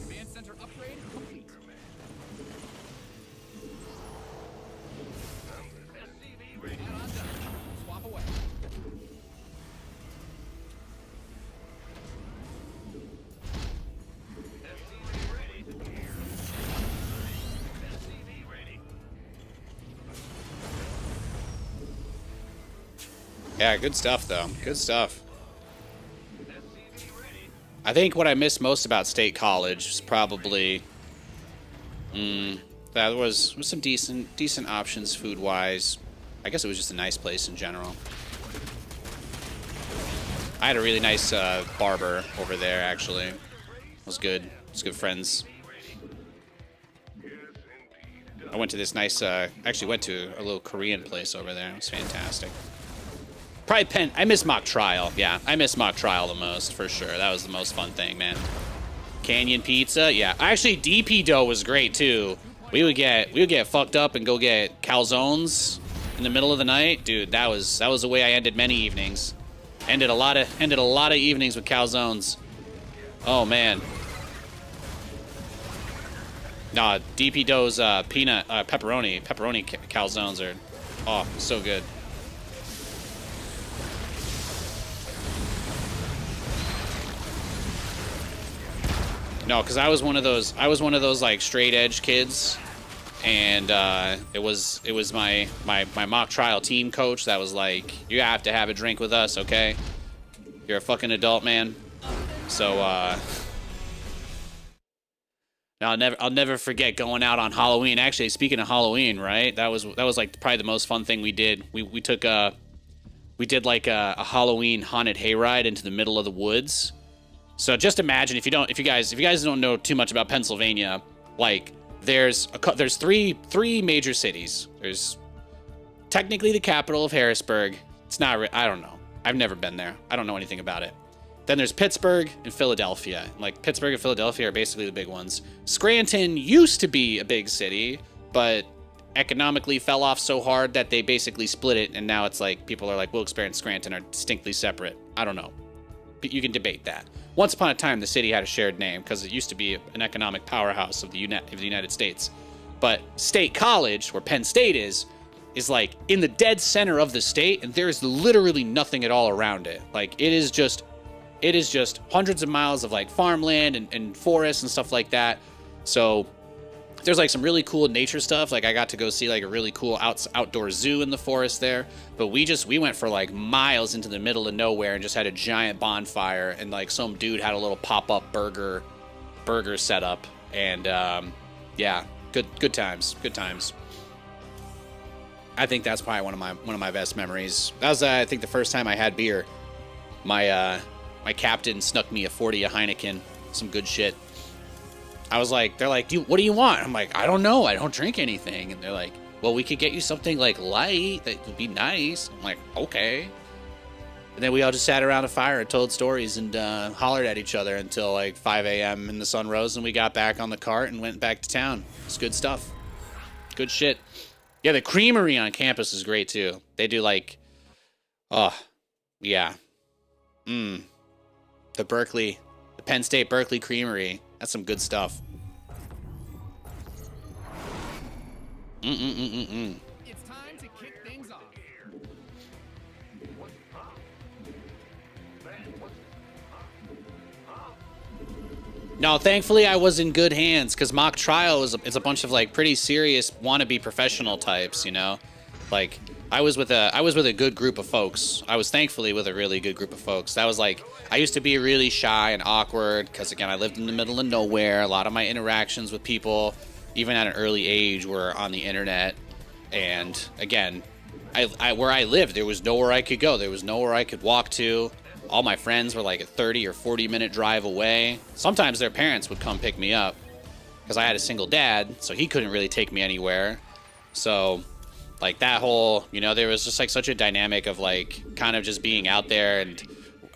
Command center upgrade complete. Add-on done. Swap away. Yeah, good stuff, though. Good stuff. I think what I miss most about State College is probably... that was some decent options food-wise. I guess it was just a nice place in general. I had a really nice barber over there, actually. It was good. It was good friends. I went to this nice... actually went to a little Korean place over there. It was fantastic. Probably Penn. I miss mock trial. Yeah, I miss mock trial the most, for sure. That was the most fun thing, man. Canyon pizza. Yeah, actually, DP dough was great too. We would get fucked up and go get calzones in the middle of the night, dude. That was the way I ended many evenings. Ended a lot of evenings with calzones. Oh man. Nah, DP dough's peanut pepperoni calzones are so good. No, because I was one of those like straight edge kids, and it was my mock trial team coach that was like, you have to have a drink with us, okay? You're a fucking adult, man. So I'll never forget going out on Halloween. Actually, speaking of Halloween, right? That was like probably the most fun thing we did. We did like a Halloween haunted hayride into the middle of the woods. So just imagine if you guys don't know too much about Pennsylvania, like there's three major cities. There's technically the capital of Harrisburg. It's not. I don't know. I've never been there. I don't know anything about it. Then there's Pittsburgh and Philadelphia. Like Pittsburgh and Philadelphia are basically the big ones. Scranton used to be a big city, but economically fell off so hard that they basically split it, and now it's like people are like, Wilkes-Barre and Scranton are distinctly separate. I don't know. But you can debate that. Once upon a time, the city had a shared name because it used to be an economic powerhouse of the United States. But State College, where Penn State is like in the dead center of the state, and there's literally nothing at all around it. Like it is just hundreds of miles of like farmland and forests and stuff like that. So there's like some really cool nature stuff. Like I got to go see like a really cool outdoor zoo in the forest there. But we went for like miles into the middle of nowhere and just had a giant bonfire, and like some dude had a little pop-up burger setup, and yeah, good times. I think that's probably one of my best memories. That was I think the first time I had beer. My captain snuck me a 40 of Heineken, some good shit. I was like, they're like, what do you want? I'm like, I don't know. I don't drink anything. And they're like, well, we could get you something like light that would be nice. I'm like, okay. And then we all just sat around a fire and told stories and hollered at each other until like 5 a.m. and the sun rose, and we got back on the cart and went back to town. It's good stuff. Good shit. Yeah, the creamery on campus is great too. They do like, oh, yeah. The Penn State Berkeley Creamery. That's some good stuff. It's time to kick things off. No, thankfully I was in good hands, because mock trial is a bunch of like pretty serious wannabe professional types, you know? Like I was with a good group of folks. I was thankfully with a really good group of folks. That was like, I used to be really shy and awkward because, again, I lived in the middle of nowhere. A lot of my interactions with people, even at an early age, were on the internet. And again, where I lived, there was nowhere I could go. There was nowhere I could walk to. All my friends were like a 30 or 40-minute drive away. Sometimes their parents would come pick me up because I had a single dad, so he couldn't really take me anywhere. So like that whole, you know, there was just like such a dynamic of like kind of just being out there. And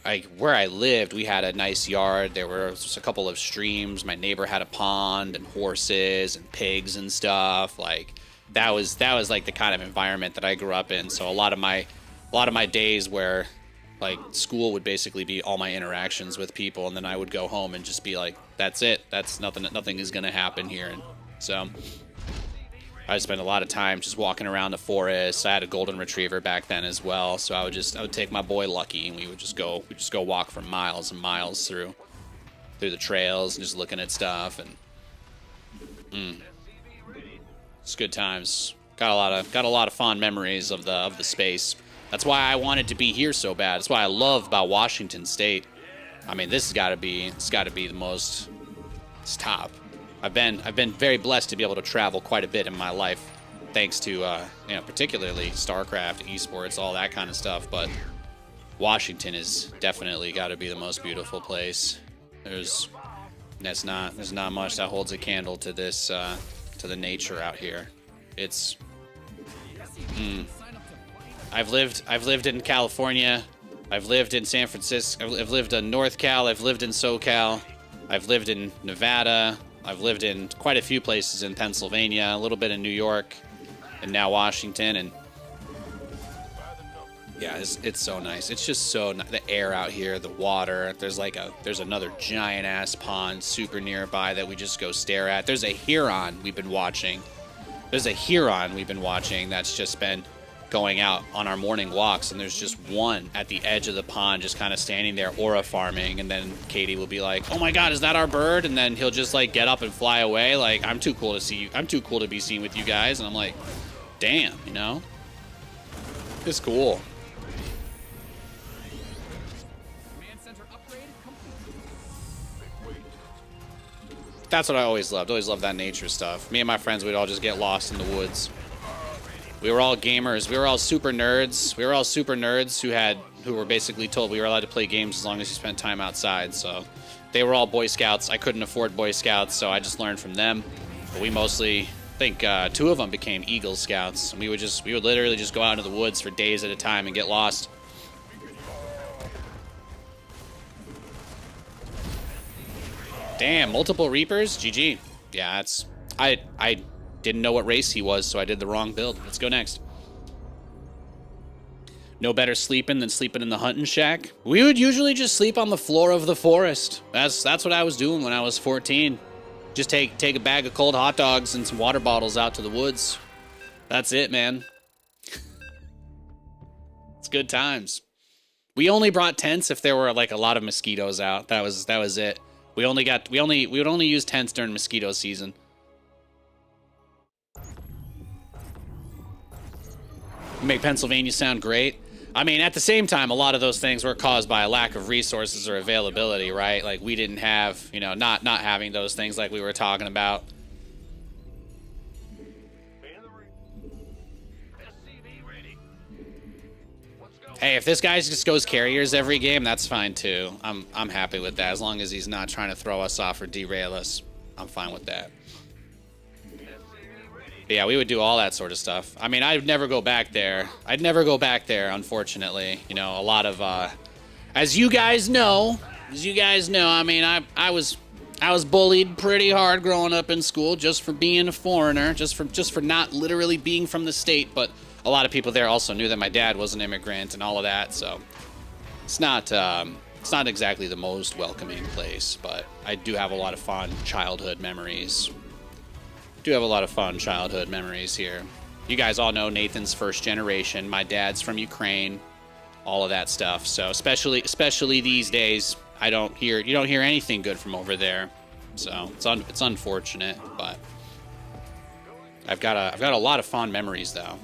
like where I lived, we had a nice yard. There were just a couple of streams. My neighbor had a pond and horses and pigs and stuff. Like that was like the kind of environment that I grew up in. So a lot of my days where like school would basically be all my interactions with people, and then I would go home and just be like, that's it. That's nothing is gonna happen here. And so I spent a lot of time just walking around the forest. I had a golden retriever back then as well, so I would take my boy Lucky, and we would just go walk for miles and miles through the trails and just looking at stuff. And it's good times. Got a lot of fond memories of the space. That's why I wanted to be here so bad. That's why I love about Washington State. I mean, it's got to be the most. It's top. I've been very blessed to be able to travel quite a bit in my life, thanks to particularly Starcraft, esports, all that kind of stuff. But Washington is definitely got to be the most beautiful place. There's not much that holds a candle to this to the nature out here. It's I've lived in California. I've lived in San Francisco. I've lived in North Cal. I've lived in SoCal. I've lived in Nevada. I've lived in quite a few places in Pennsylvania, a little bit in New York, and now Washington. And yeah, it's so nice. It's just so nice. The air out here, the water. There's another giant ass pond super nearby that we just go stare at. There's a heron we've been watching. That's just been going out on our morning walks, and there's just one at the edge of the pond just kind of standing there aura farming, and then Katie will be like, oh my god, is that our bird? And then he'll just like get up and fly away like, I'm too cool to see you. I'm too cool to be seen with you guys. And I'm like, damn, you know, it's cool. Command center upgrade complete. That's what I always loved that nature stuff. Me and my friends would all just get lost in the woods. We were all gamers. We were all super nerds. Who were basically told we were allowed to play games as long as you spent time outside. So they were all Boy Scouts. I couldn't afford Boy Scouts, so I just learned from them. But we mostly, I think 2 of them became Eagle Scouts. And we would literally just go out into the woods for days at a time and get lost. Damn, multiple Reapers? GG. Yeah, that's... I didn't know what race he was, so I did the wrong build. Let's go next. No better sleeping than sleeping in the hunting shack. We would usually just sleep on the floor of the forest. That's what I was doing when I was 14. Just take a bag of cold hot dogs and some water bottles out to the woods. That's it, man. It's good times. We only brought tents if there were like a lot of mosquitoes out. That was it. We would only use tents during mosquito season. Make Pennsylvania sound great. I mean, at the same time, a lot of those things were caused by a lack of resources or availability, right? Like, we didn't have, you know, not having those things like we were talking about. Hey, if this guy just goes carriers every game, that's fine too. I'm happy with that. As long as he's not trying to throw us off or derail us, I'm fine with that. But yeah, we would do all that sort of stuff. I mean, I'd never go back there. Unfortunately. You know, a lot of, as you guys know, I mean, I was bullied pretty hard growing up in school just for being a foreigner, just for not literally being from the state. But a lot of people there also knew that my dad was an immigrant and all of that. So it's not exactly the most welcoming place, but I do have a lot of fond childhood memories. Here. You guys all know Nathan's first generation. My dad's from Ukraine, all of that stuff. So especially these days, you don't hear anything good from over there. So it's unfortunate, but I've got a lot of fond memories though.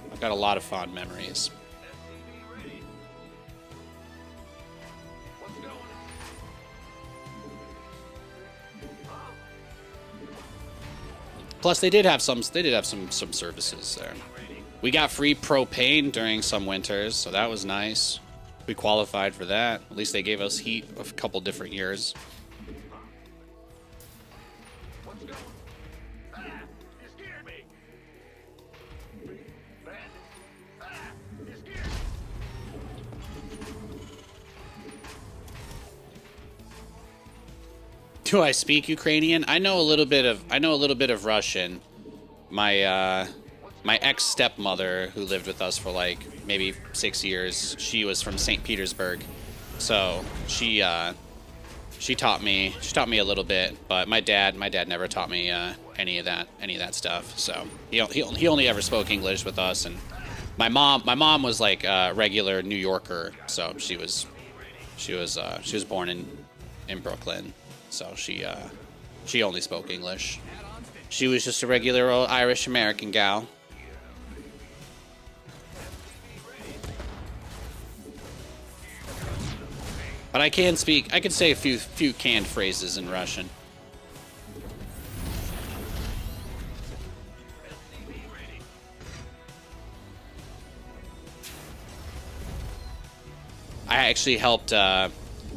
Plus, they did have some services there. We got free propane during some winters, so that was nice. We qualified for that. At least they gave us heat a couple different years. Do I speak Ukrainian? I know a little bit of Russian. My ex-stepmother, who lived with us for like maybe 6 years, she was from St. Petersburg, so she taught me a little bit. But my dad never taught me any of that stuff. So he only ever spoke English with us. And my mom was like a regular New Yorker, so she was born in Brooklyn. So she only spoke English. She was just a regular old Irish American gal. But I can say a few canned phrases in Russian. I actually helped.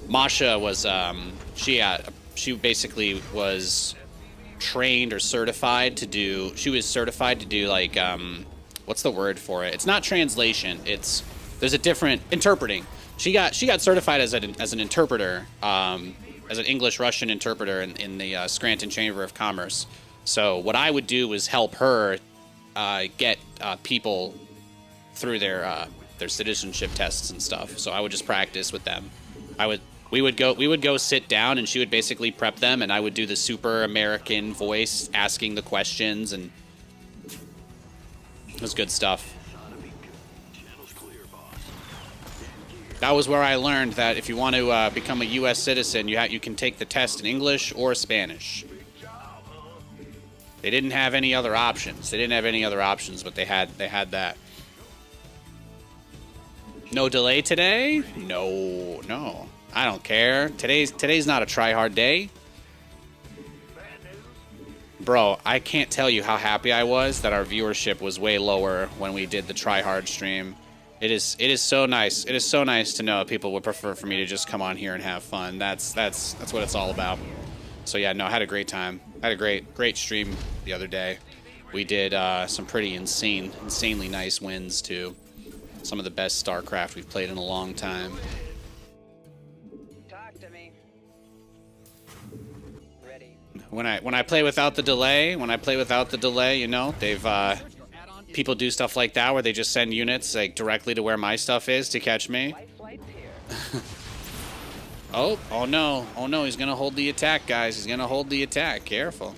Masha was she basically was trained or certified to do. She was certified to do like what's the word for it? It's not translation. There's a different interpreting. She got certified as an interpreter, as an English-Russian interpreter in the Scranton Chamber of Commerce. So what I would do was help her get people through their citizenship tests and stuff. So I would just practice with them. We would go sit down, and she would basically prep them, and I would do the super American voice asking the questions, and it was good stuff. That was where I learned that if you want to become a U.S. citizen, you can take the test in English or Spanish. They didn't have any other options. But they had that. No delay today? No. I don't care. Today's not a try-hard day. Bro, I can't tell you how happy I was that our viewership was way lower when we did the try-hard stream. It is so nice. It is so nice to know people would prefer for me to just come on here and have fun. That's what it's all about. So yeah, no, I had a great time. I had a great stream the other day. We did some pretty insanely nice wins too. Some of the best Starcraft we've played in a long time. Talk to me. Ready. When I play without the delay, you know, they've people do stuff like that where they just send units like directly to where my stuff is to catch me. Life flight pier. Oh no, he's gonna hold the attack, guys. He's gonna hold the attack. Careful.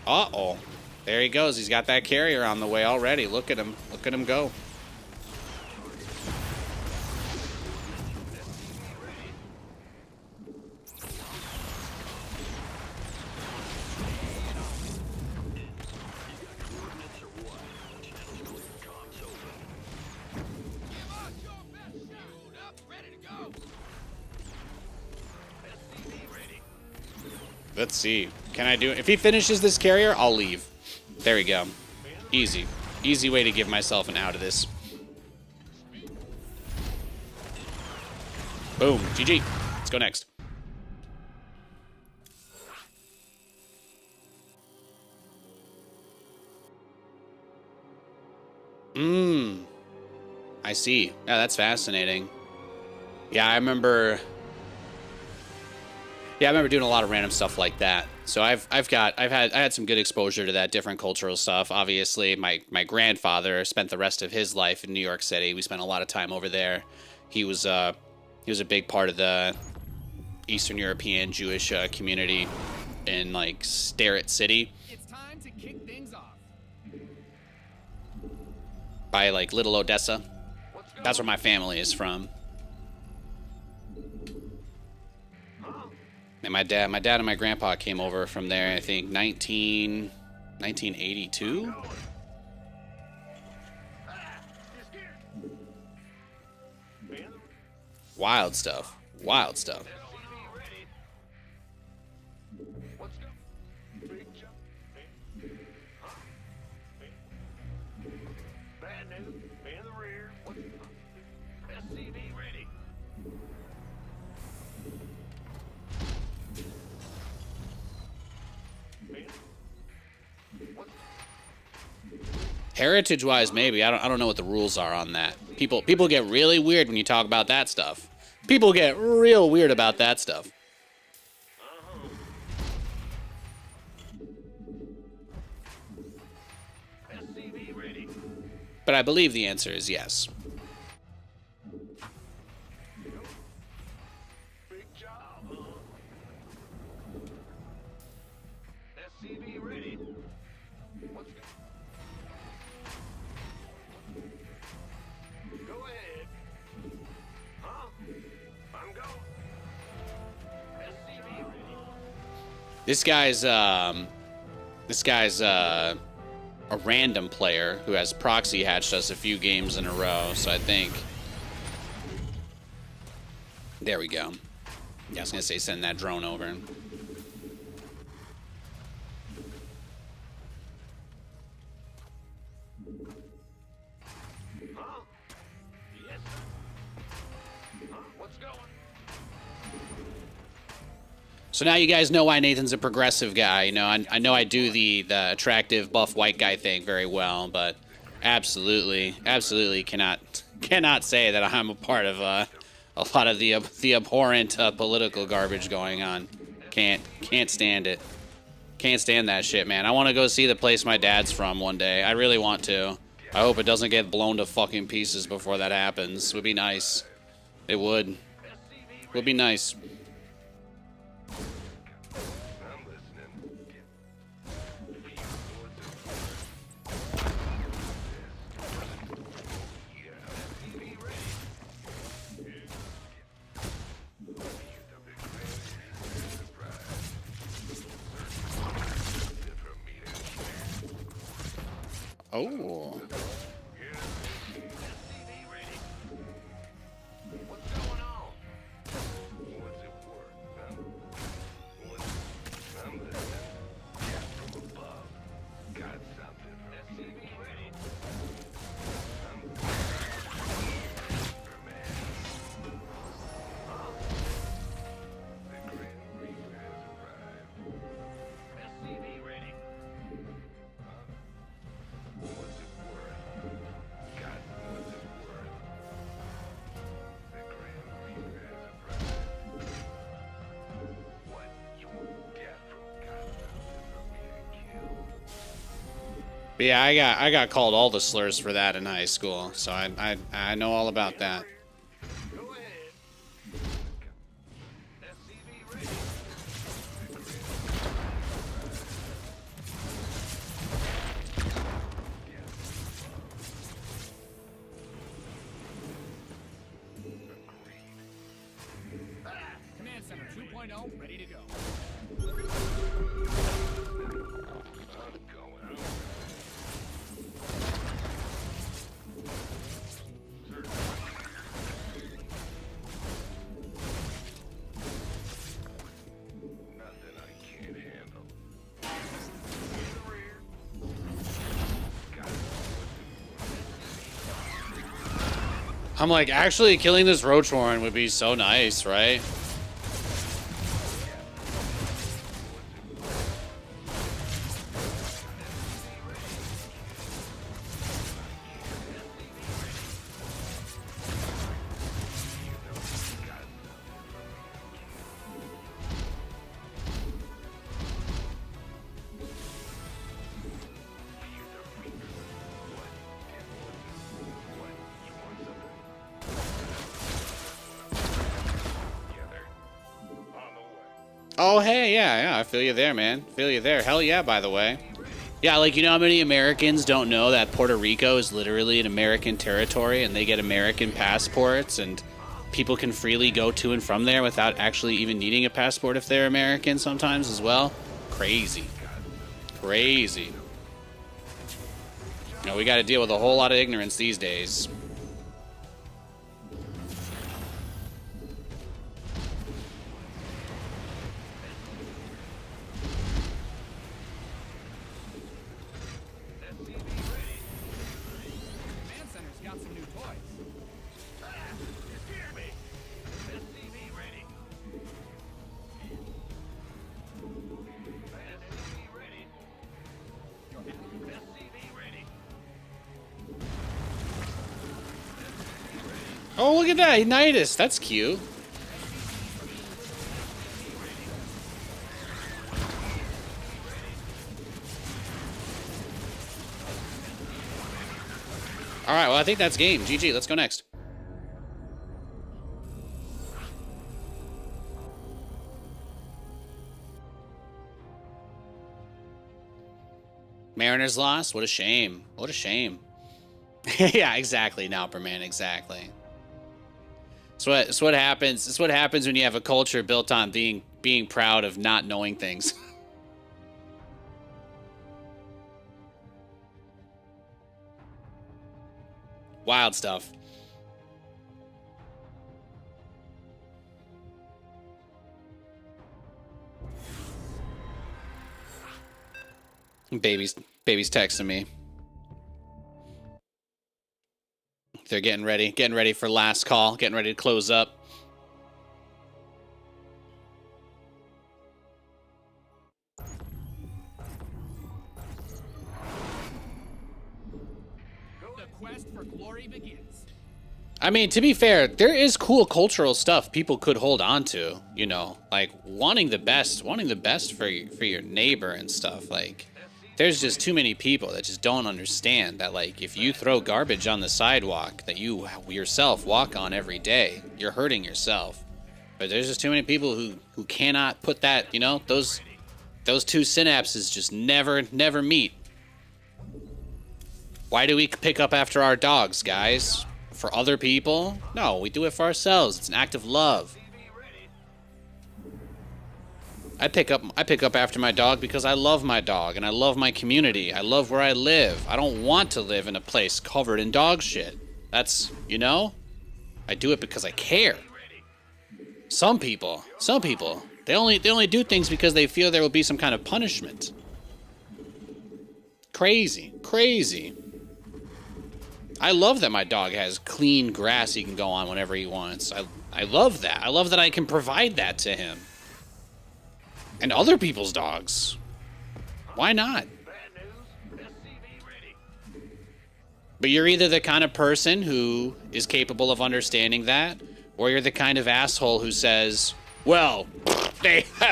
Uh-oh. There he goes. He's got that carrier on the way already. Look at him go. Let's see. Can I do it? If he finishes this carrier, I'll leave. There we go. Easy. Easy way to give myself an out of this. Boom. GG. Let's go next. I see. Yeah, that's fascinating. Yeah, I remember doing a lot of random stuff like that. So I had some good exposure to that, different cultural stuff. Obviously, my grandfather spent the rest of his life in New York City. We spent a lot of time over there. He was a big part of the Eastern European Jewish community in like Starrett City. It's time to kick things off. By like Little Odessa. That's where my family is from. And my dad and my grandpa came over from there, I think, 1982? Wild stuff. Wild stuff. Heritage-wise, maybe. I don't know what the rules are on that. People get really weird when you talk about that stuff. People get real weird about that stuff. But I believe the answer is yes. This guy's a random player who has proxy hatched us a few games in a row, so I think... There we go. Yeah, I was gonna say send that drone over. So now you guys know why Nathan's a progressive guy. You know, I know I do the attractive buff white guy thing very well, but absolutely cannot say that I'm a part of a lot of the abhorrent political garbage going on. Can't stand it. Can't stand that shit, man. I want to go see the place my dad's from one day. I really want to. I hope it doesn't get blown to fucking pieces before that happens. It would be nice. It would. It would be nice. Oh. But yeah, I got called all the slurs for that in high school, so I know all about that. Go ahead. SCV ready. Command Center 2.0 ready to go. I'm going. Nothing I can't handle. In the rear. Got it. I'm like, actually killing this roach warren would be so nice, right? Oh, hey, yeah, I feel you there, man. Feel you there. Hell yeah, by the way. Yeah, like, you know how many Americans don't know that Puerto Rico is literally an American territory and they get American passports and people can freely go to and from there without actually even needing a passport if they're American sometimes as well? Crazy. Crazy. You know, we got to deal with a whole lot of ignorance these days. Command Center's got some new toys. Hear me. SCV ready. SCV ready. SCV ready. Oh, look at that. Nidus. That's cute. All right, well, I think that's game. GG, let's go next. Mariners lost? What a shame. What a shame. Yeah, exactly, Nauperman, exactly. It's what happens. It's what happens when you have a culture built on being proud of not knowing things. Wild stuff. Baby's texting me. They're getting ready for last call, getting ready to close up. The quest for glory begins. I mean, to be fair, there is cool cultural stuff people could hold on to, you know, like wanting the best for your neighbor and stuff. Like, there's just too many people that just don't understand that, like, if you throw garbage on the sidewalk that you yourself walk on every day, you're hurting yourself. But there's just too many people who cannot put that, you know, those two synapses just never meet. Why do we pick up after our dogs, guys? For other people? No, we do it for ourselves. It's an act of love. I pick up after my dog because I love my dog and I love my community. I love where I live. I don't want to live in a place covered in dog shit. That's, you know? I do it because I care. Some people, they only do things because they feel there will be some kind of punishment. Crazy. I love that my dog has clean grass he can go on whenever he wants. I love that. I love that I can provide that to him. And other people's dogs. Why not? But you're either the kind of person who is capable of understanding that, or you're the kind of asshole who says, well,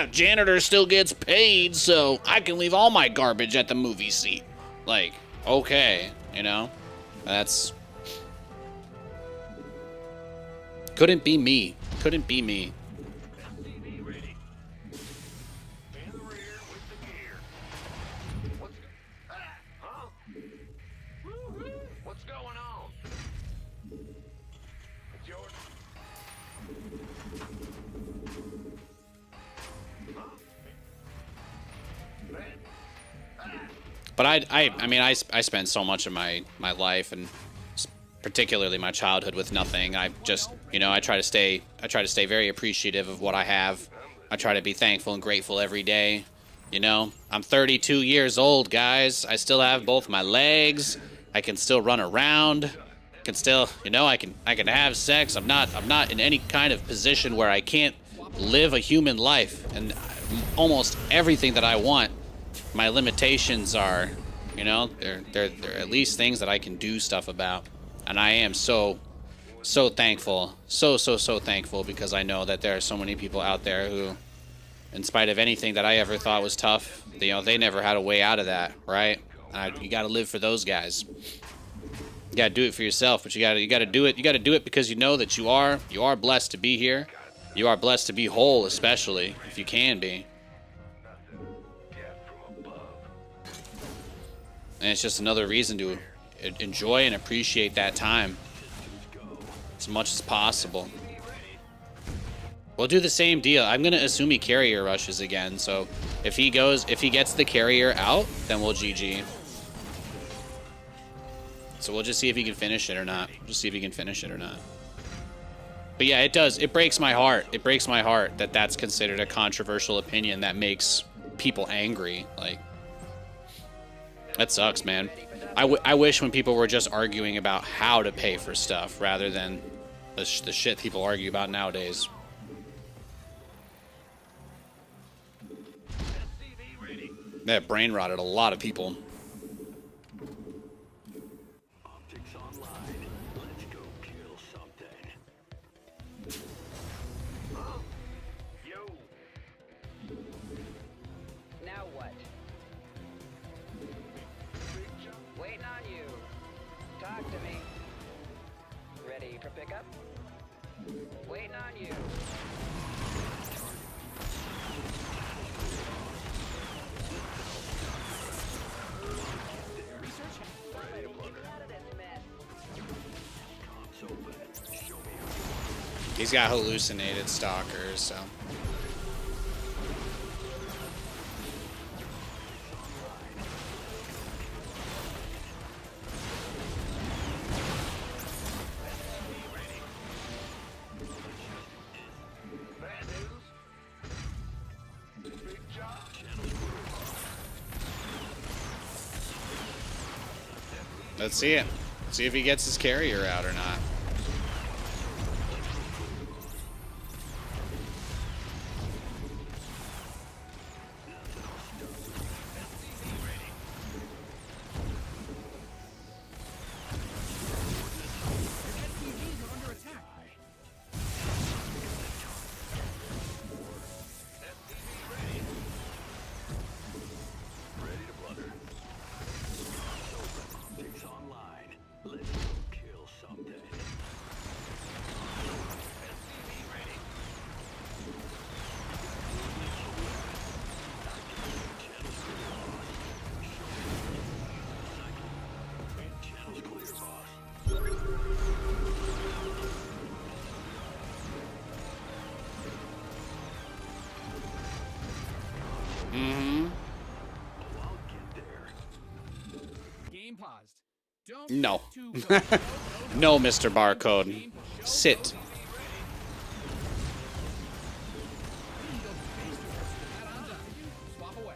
janitor still gets paid, so I can leave all my garbage at the movie seat. Like, okay, you know? That's... Couldn't be me. Couldn't be me. SCV ready. In the rear with the gear. What's... huh? Woo-hoo. What's going on? It's yours. Huh? Man. But I mean, I spent so much of my life, and particularly my childhood, with nothing. I just, you know, I try to stay very appreciative of what I have. I try to be thankful and grateful every day. You know, I'm 32 years old, guys. I still have both my legs. I can still run around. I can still, you know, I can have sex. I'm not in any kind of position where I can't live a human life. And almost everything that I want, my limitations are, you know, they're at least things that I can do stuff about. And I am so thankful, so thankful, because I know that there are so many people out there who, in spite of anything that I ever thought was tough, you know, they never had a way out of that, right? You got to live for those guys. You got to do it for yourself, but you got to do it. You got to do it because you know that you are blessed to be here. You are blessed to be whole, especially if you can be. And it's just another reason to enjoy and appreciate that time as much as possible. We'll do the same deal. I'm gonna assume he carrier rushes again, so if he gets the carrier out, then we'll GG. So we'll just see if he can finish it or not. Just see if he can finish it or not. But yeah, it breaks my heart. It breaks my heart that that's considered a controversial opinion that makes people angry. Like, that sucks, man. I wish when people were just arguing about how to pay for stuff rather than the shit people argue about nowadays. That brain rotted a lot of people. Optics online. Let's go kill something. Huh? Yo. Now what? Waiting on you. Talk to me. Ready for pickup? Waiting on you. He's got hallucinated stalkers, so. Bad news. Big job. Let's see it. See if he gets his carrier out or not. Optics online. Let's go kill something. Channel's clear, boss. Mm-hmm. I'll get there. Game paused. Don't No. get too No, Mr. Barcode. Sit. Swap away.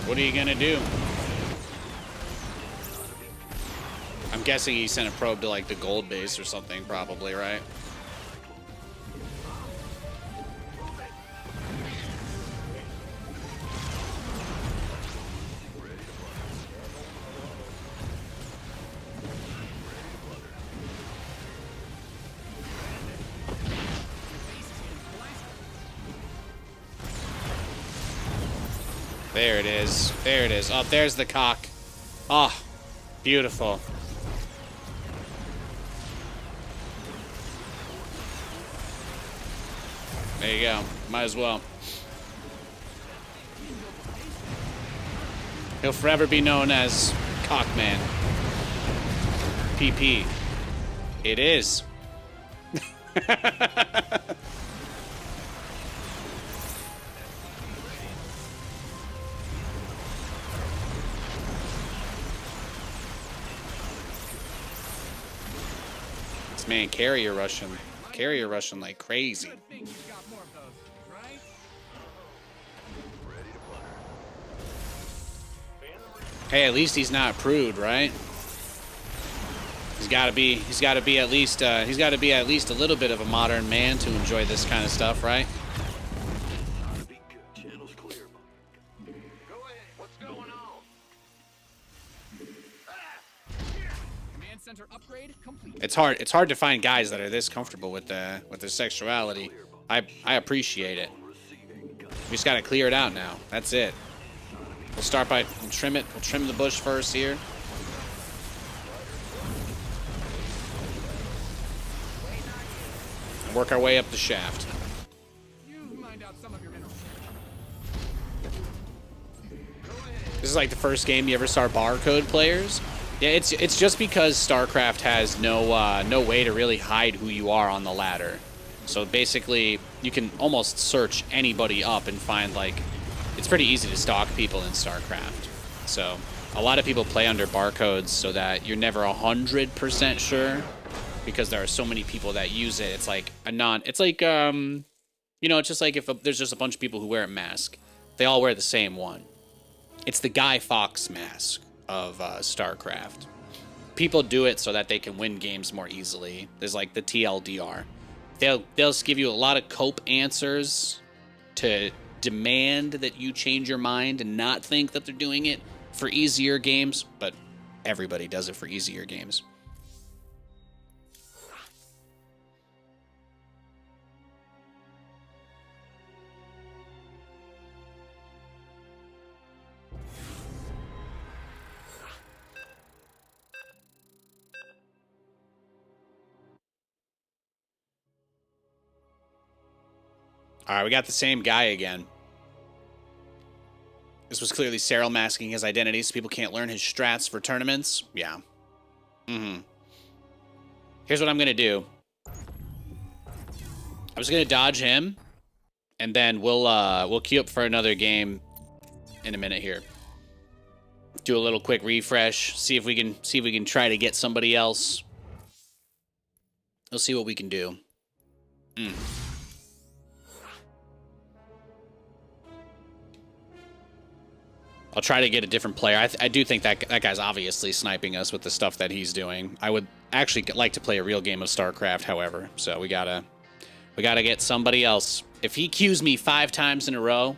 What are you gonna do? I'm guessing he sent a probe to like the gold base or something, probably, right? There it is. There it is. Oh, there's the cock. Oh, beautiful. There you go. Might as well. He'll forever be known as Cockman. PP. It is. This man carrier rushing like crazy. Good thing you've got more of those, right? Hey, at least he's not prude, right? He's got to be at least a little bit of a modern man to enjoy this kind of stuff, right? Channel's clear. Go ahead. What's going on? Command center upgrade complete. It's hard to find guys that are this comfortable with their sexuality. I appreciate it. We just got to clear it out now. That's it. We'll start by we'll trim the bush first here. And work our way up the shaft. You mined out some of your minerals. This is like the first game you ever saw barcode players. Yeah, it's just because StarCraft has no way to really hide who you are on the ladder. So basically, you can almost search anybody up and find, like, it's pretty easy to stalk people in StarCraft. So a lot of people play under barcodes so that you're never 100% sure, because there are so many people that use it. It's like it's like it's just like if there's just a bunch of people who wear a mask, they all wear the same one. It's the Guy Fawkes mask of StarCraft. People do it so that they can win games more easily. There's like the TLDR. They'll just give you a lot of cope answers to demand that you change your mind and not think that they're doing it for easier games, but everybody does it for easier games. All right, we got the same guy again. This was clearly Cyril masking his identity so people can't learn his strats for tournaments. Yeah. Here's what I'm going to do. I'm just going to dodge him, and then we'll queue up for another game in a minute here. Do a little quick refresh, see if we can try to get somebody else. We'll see what we can do. I'll try to get a different player. I do think that guy's obviously sniping us with the stuff that he's doing. I would actually like to play a real game of StarCraft, however. So we gotta get somebody else. If he queues me 5 times in a row,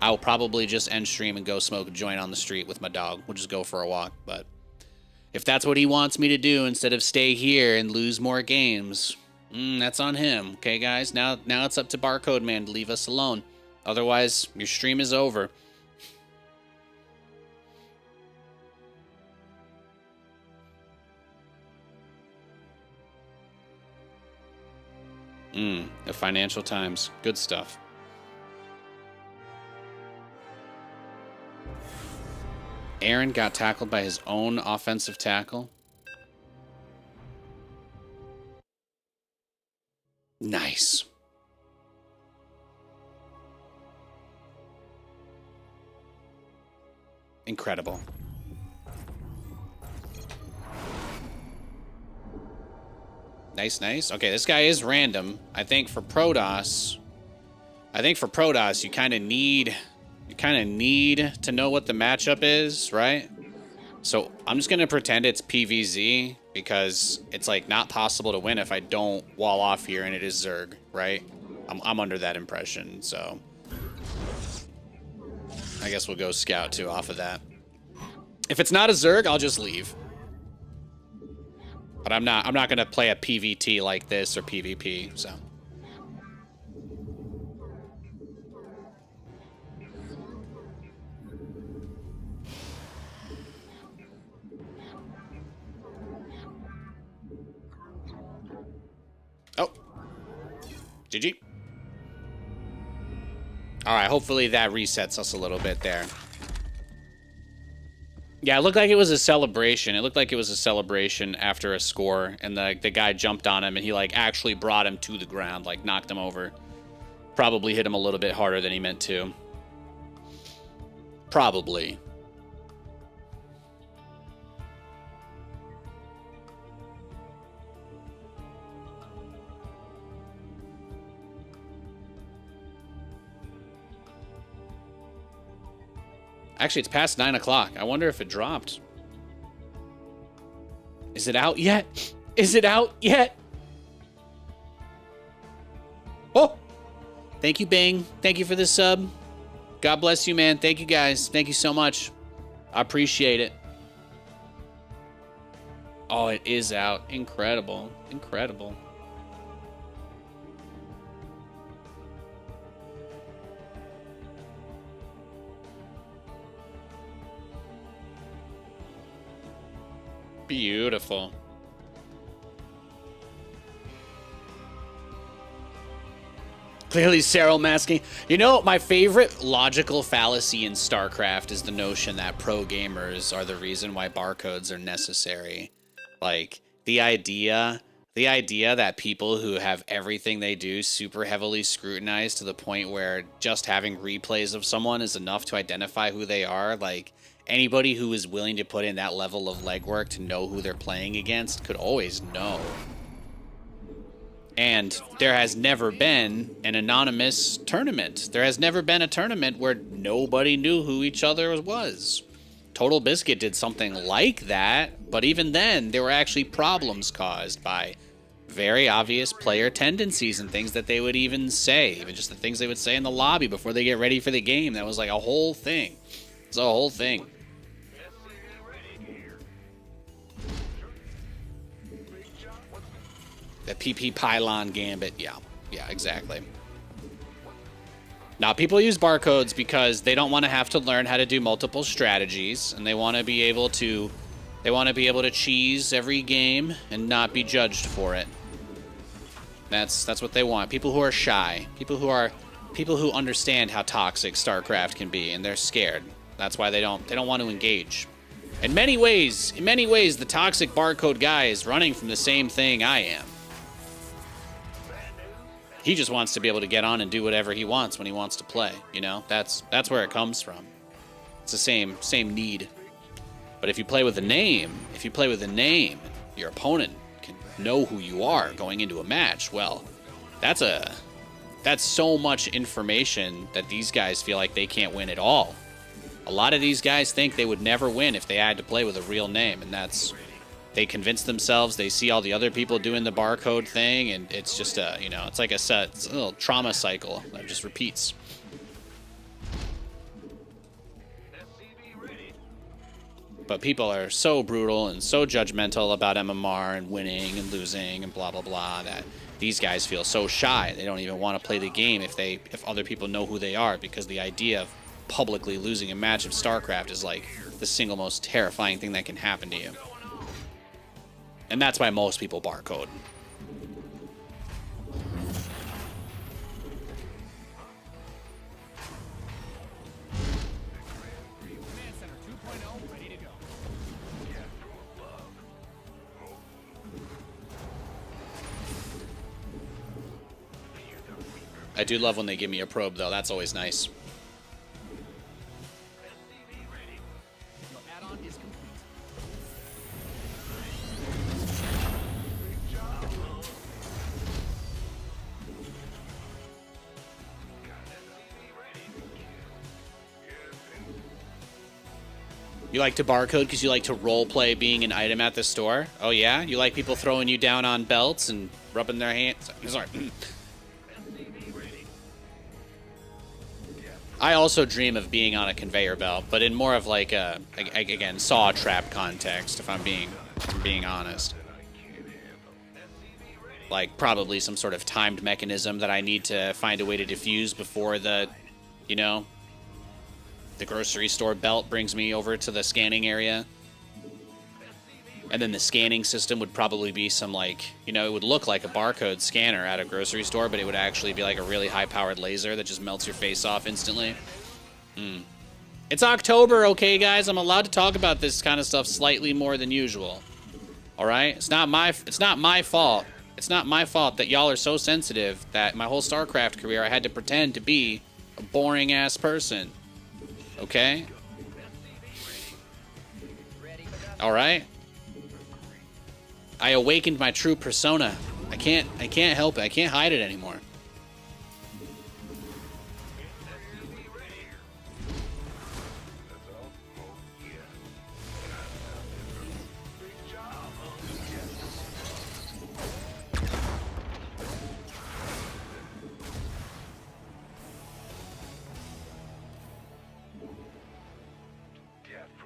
I will probably just end stream and go smoke a joint on the street with my dog. We'll just go for a walk. But if that's what he wants me to do instead of stay here and lose more games, that's on him. Okay, guys? Now it's up to Barcode Man to leave us alone. Otherwise, your stream is over. The Financial Times. Good stuff. Aaron got tackled by his own offensive tackle. Nice. Incredible. Nice. Okay, this guy is random. I think for Protoss, you kind of need to know what the matchup is, right? So I'm just gonna pretend it's PVZ because it's like not possible to win if I don't wall off here, and it is Zerg, right? I'm under that impression, so I guess we'll go Scout 2 off of that. If it's not a Zerg, I'll just leave. But I'm not gonna play a PVT like this or PvP, so. GG. All right, hopefully that resets us a little bit there. Yeah, it looked like it was a celebration. It looked like it was a celebration after a score, and the guy jumped on him, and he, like, actually brought him to the ground, like, knocked him over. Probably hit him a little bit harder than he meant to. Probably. Actually, it's past 9 o'clock. I wonder if it dropped. Is it out yet? Is it out yet? Oh! Thank you, Bing. Thank you for the sub. God bless you, man. Thank you, guys. Thank you so much. I appreciate it. Oh, it is out. Incredible. Incredible. Beautiful. Clearly Cyril masking. You know, my favorite logical fallacy in Starcraft is the notion that pro gamers are the reason why barcodes are necessary. Like, the idea that people who have everything they do super heavily scrutinized to the point where just having replays of someone is enough to identify who they are, like, anybody who is willing to put in that level of legwork to know who they're playing against could always know. And there has never been an anonymous tournament. There has never been a tournament where nobody knew who each other was. Total Biscuit did something like that, but even then, there were actually problems caused by very obvious player tendencies and things that they would even say, even just the things they would say in the lobby before they get ready for the game. That was like a whole thing. It's a whole thing. The PP pylon gambit. Yeah, exactly. Now, people use barcodes because they don't want to have to learn how to do multiple strategies, and they want to be able to cheese every game and not be judged for it. That's what they want. People who are shy, people who understand how toxic StarCraft can be, and they're scared. That's why they don't want to engage. In many ways, the toxic barcode guy is running from the same thing I am. He just wants to be able to get on and do whatever he wants when he wants to play, you know? That's where it comes from. It's the same need. But if you play with a name, your opponent can know who you are going into a match. Well, that's so much information that these guys feel like they can't win at all. A lot of these guys think they would never win if they had to play with a real name, and they convince themselves, they see all the other people doing the barcode thing, and it's just it's like it's a little trauma cycle that just repeats. But people are so brutal and so judgmental about MMR and winning and losing and blah blah blah that these guys feel so shy. They don't even want to play the game if other people know who they are, because the idea of publicly losing a match of StarCraft is like the single most terrifying thing that can happen to you. And that's why most people barcode. Command Center 2.0 ready to go. I do love when they give me a probe, though. That's always nice. Your add-on is complete. You like to barcode because you like to roleplay being an item at the store? Oh, yeah? You like people throwing you down on belts and rubbing their hands? Sorry. I also dream of being on a conveyor belt, but in more of like a, again, saw trap context, if I'm being honest. Like probably some sort of timed mechanism that I need to find a way to defuse before the grocery store belt brings me over to the scanning area. And then the scanning system would probably be some, like, you know, it would look like a barcode scanner at a grocery store, but it would actually be like a really high-powered laser that just melts your face off instantly. It's October, okay, guys? I'm allowed to talk about this kind of stuff slightly more than usual. All right? It's not my fault. It's not my fault that y'all are so sensitive that my whole StarCraft career I had to pretend to be a boring-ass person. Okay? All right? I awakened my true persona. I can't help it. I can't hide it anymore.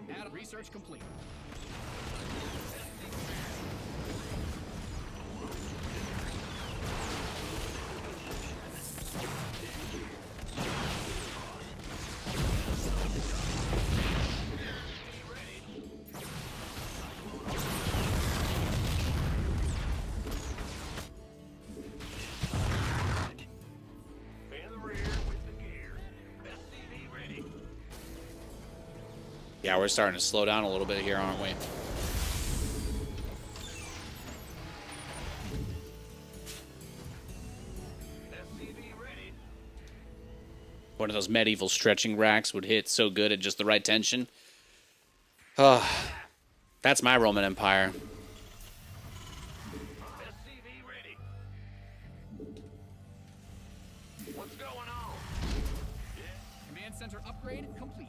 Add research complete. Yeah, we're starting to slow down a little bit here, aren't we? One of those medieval stretching racks would hit so good at just the right tension. Oh, that's my Roman Empire. What's going on? Command center upgrade complete.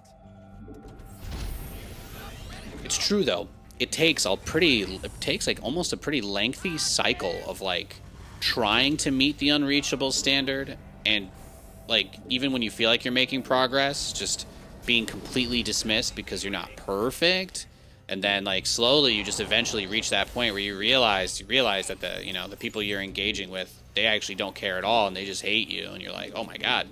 It's true though. It takes like almost a pretty lengthy cycle of like trying to meet the unreachable standard, and like even when you feel like you're making progress, just being completely dismissed because you're not perfect. And then like slowly you just eventually reach that point where you realize that the people you're engaging with, they actually don't care at all and they just hate you, and you're like, oh my god,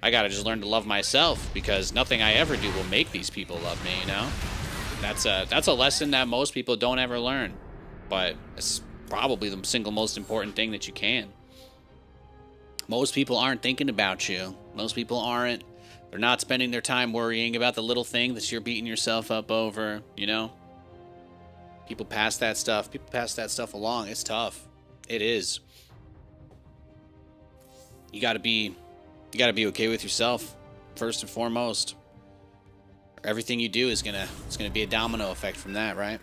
I gotta just learn to love myself because nothing I ever do will make these people love me, you know? That's a lesson that most people don't ever learn, but it's probably the single most important thing that you can. Most people aren't thinking about you. Most people aren't. They're not spending their time worrying about the little thing that you're beating yourself up over, you know? People pass that stuff. People pass that stuff along. It's tough. It is. You gotta be okay with yourself first and foremost. Everything you do is gonna be a domino effect from that, right?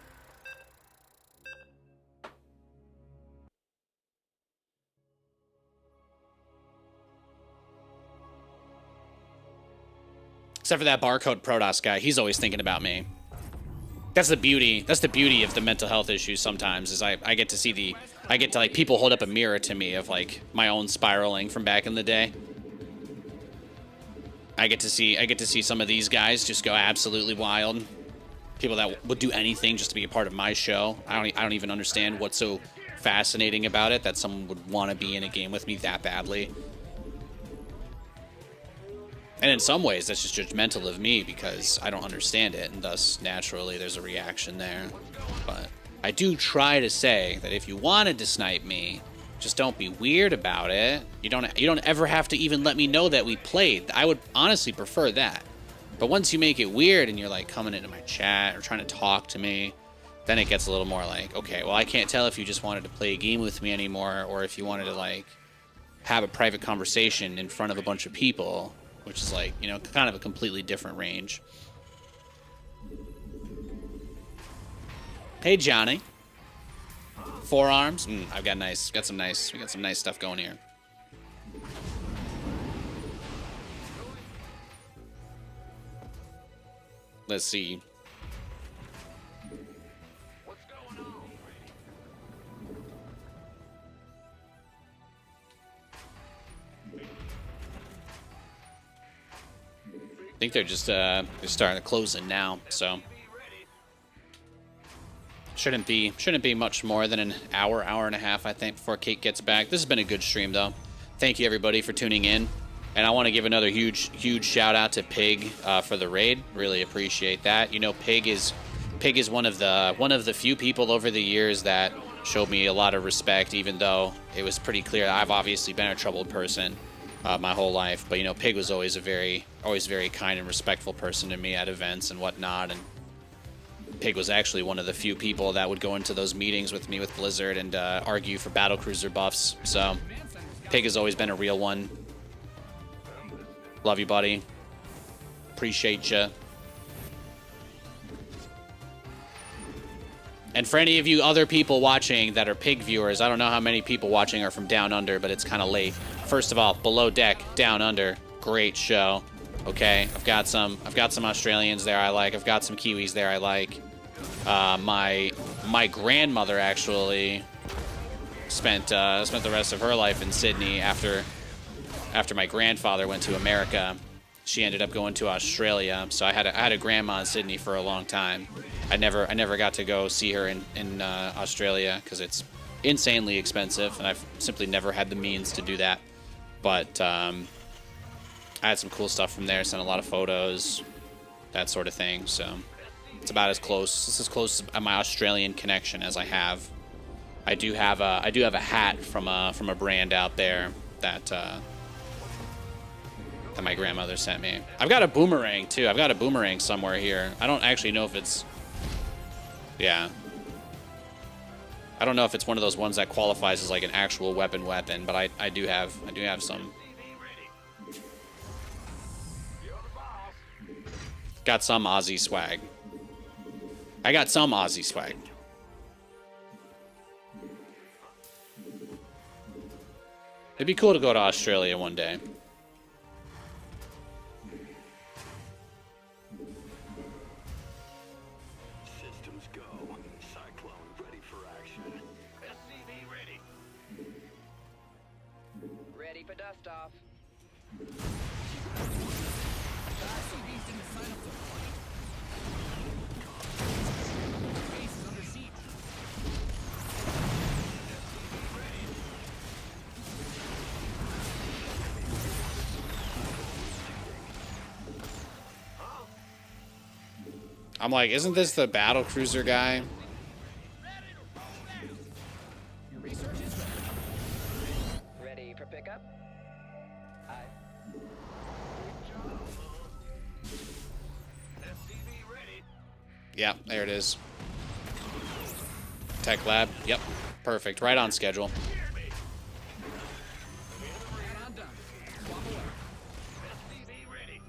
Except for that barcode Protoss guy, he's always thinking about me. That's the beauty. That's the beauty of the mental health issues sometimes, is I get to like people hold up a mirror to me of like my own spiraling from back in the day. I get to see some of these guys just go absolutely wild. People that would do anything just to be a part of my show. I don't even understand what's so fascinating about it that someone would want to be in a game with me that badly. And in some ways, that's just judgmental of me because I don't understand it, and thus, naturally, there's a reaction there. But I do try to say that if you wanted to snipe me, just don't be weird about it. You don't ever have to even let me know that we played. I would honestly prefer that. But once you make it weird and you're like coming into my chat or trying to talk to me, then it gets a little more like, okay, well, I can't tell if you just wanted to play a game with me anymore or if you wanted to like have a private conversation in front of a bunch of people, which is like, you know, kind of a completely different range. Hey, Johnny. Forearms. We got some nice stuff going here. Let's see. What's going on? I think they're just they're starting to close in now, so shouldn't be much more than an hour and a half, I think, before Kate gets back. This has been a good stream, though. Thank you, everybody, for tuning in. And I want to give another huge shout out to Pig for the raid. Really appreciate that. You know, Pig is Pig is one of the few people over the years that showed me a lot of respect, even though it was pretty clear I've obviously been a troubled person my whole life. But you know, Pig was always very kind and respectful person to me at events and whatnot. And Pig was actually one of the few people that would go into those meetings with me with Blizzard and argue for battlecruiser buffs. So Pig has always been a real one. Love you, buddy. Appreciate you. And for any of you other people watching that are Pig viewers, I don't know how many people watching are from Down Under, but it's kind of late. First of all, Below Deck, Down Under, great show. Okay, I've got some Australians there I like. I've got some Kiwis there I like. My grandmother actually spent the rest of her life in Sydney after my grandfather went to America. She ended up going to Australia, so I had a grandma in Sydney for a long time. I never got to go see her in Australia because it's insanely expensive, and I've simply never had the means to do that. But I had some cool stuff from there, sent a lot of photos, that sort of thing. So it's about as close. It's as close to my Australian connection as I have. I do have a hat from a brand out there that my grandmother sent me. I've got a boomerang too. I've got a boomerang somewhere here. I don't actually know if it's. Yeah. I don't know if it's one of those ones that qualifies as like an actual weapon, but I do have some. Got some Aussie swag. I got some Aussie swag. It'd be cool to go to Australia one day. Systems go. Cyclone ready for action. SCV ready. Ready for dust off. SCVs didn't sign up to fight. Base is under siege. I'm like, isn't this the battlecruiser guy? Your research is ready. Ready for pickup? Aye. SCV ready. Yeah, there it is. Tech lab. Yep. Perfect. Right on schedule. And I'm done. Swap away. SCV ready.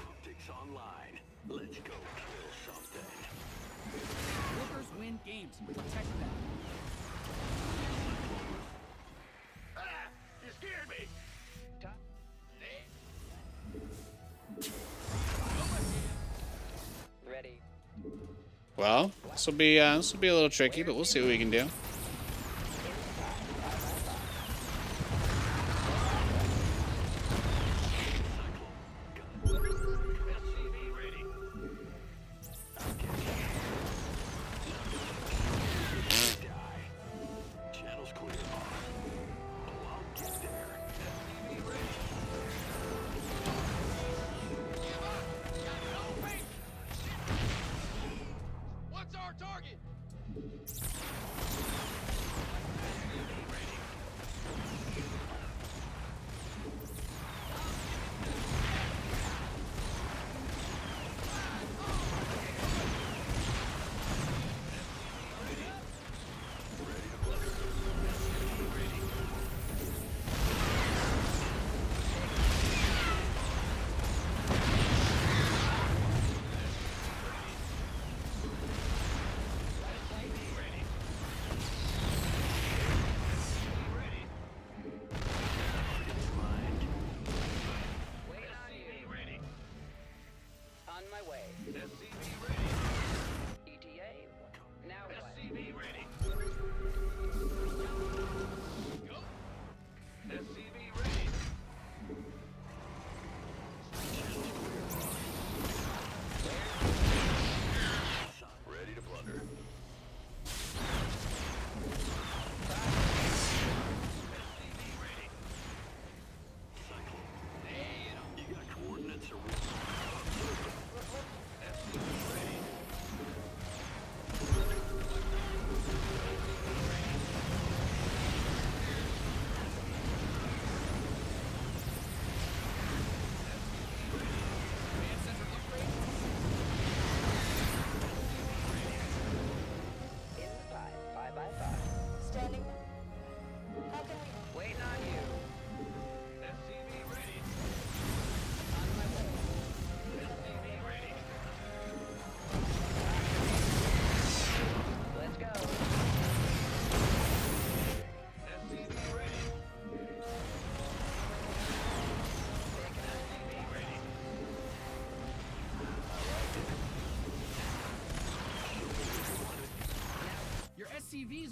Optics online. Let's go kill something. Workers win games. Protect them. Ah! You scared me! Top. Ready. Well, this will be a little tricky, but we'll see what we can do. SCV ready. Die. Channels clear. Oh, I'll get there. SCV ready. What's our target?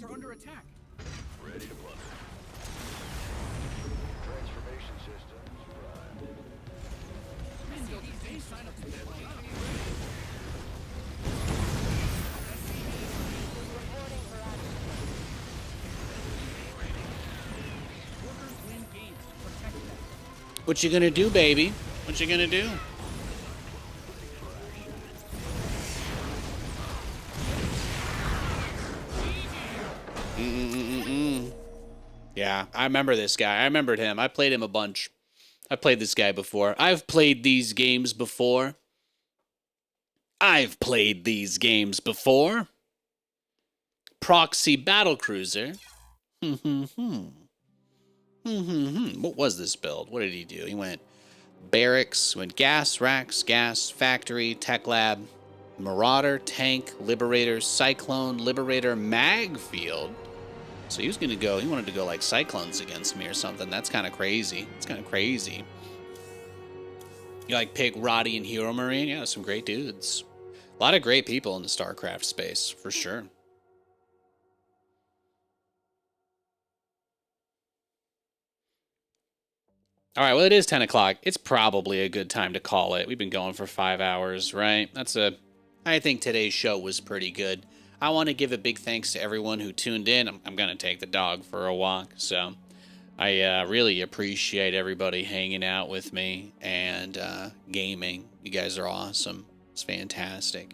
colonies are under attack. Ready to plunder. Transformation systems arrived. They sign up for that. Reporting for action. Workers win games. Protect them. What you gonna do, baby? What you gonna do? Yeah, I remember this guy. I remembered him. I played him a bunch. I played this guy before. I've played these games before. I've played these games before. Proxy battlecruiser. What was this build? What did he do? He went barracks, went gas, racks, gas, factory, tech lab, marauder, tank, liberator, cyclone, liberator, mag field. So he was gonna go, he wanted to go like cyclones against me or something. That's kind of crazy. It's kind of crazy. You like pick Roddy and Hero Marine? Yeah, some great dudes. A lot of great people in the Starcraft space, for sure. All right, well, it is 10 o'clock. It's probably a good time to call it. We've been going for 5 hours, right? I think today's show was pretty good. I want to give a big thanks to everyone who tuned in. I'm going to take the dog for a walk, so I really appreciate everybody hanging out with me and gaming. You guys are awesome. It's fantastic.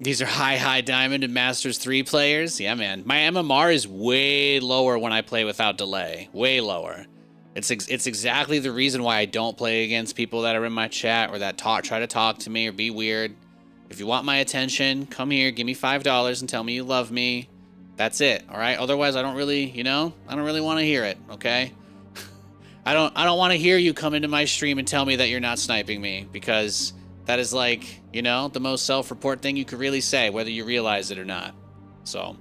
These are high diamond and Masters 3 players. Yeah, man. My MMR is way lower when I play without delay. Way lower. It's exactly the reason why I don't play against people that are in my chat or that try to talk to me or be weird. If you want my attention, come here, give me $5 and tell me you love me. That's it, all right? Otherwise, I don't really, I don't really want to hear it, okay? I don't want to hear you come into my stream and tell me that you're not sniping me, because that is like, the most self-report thing you could really say, whether you realize it or not. So,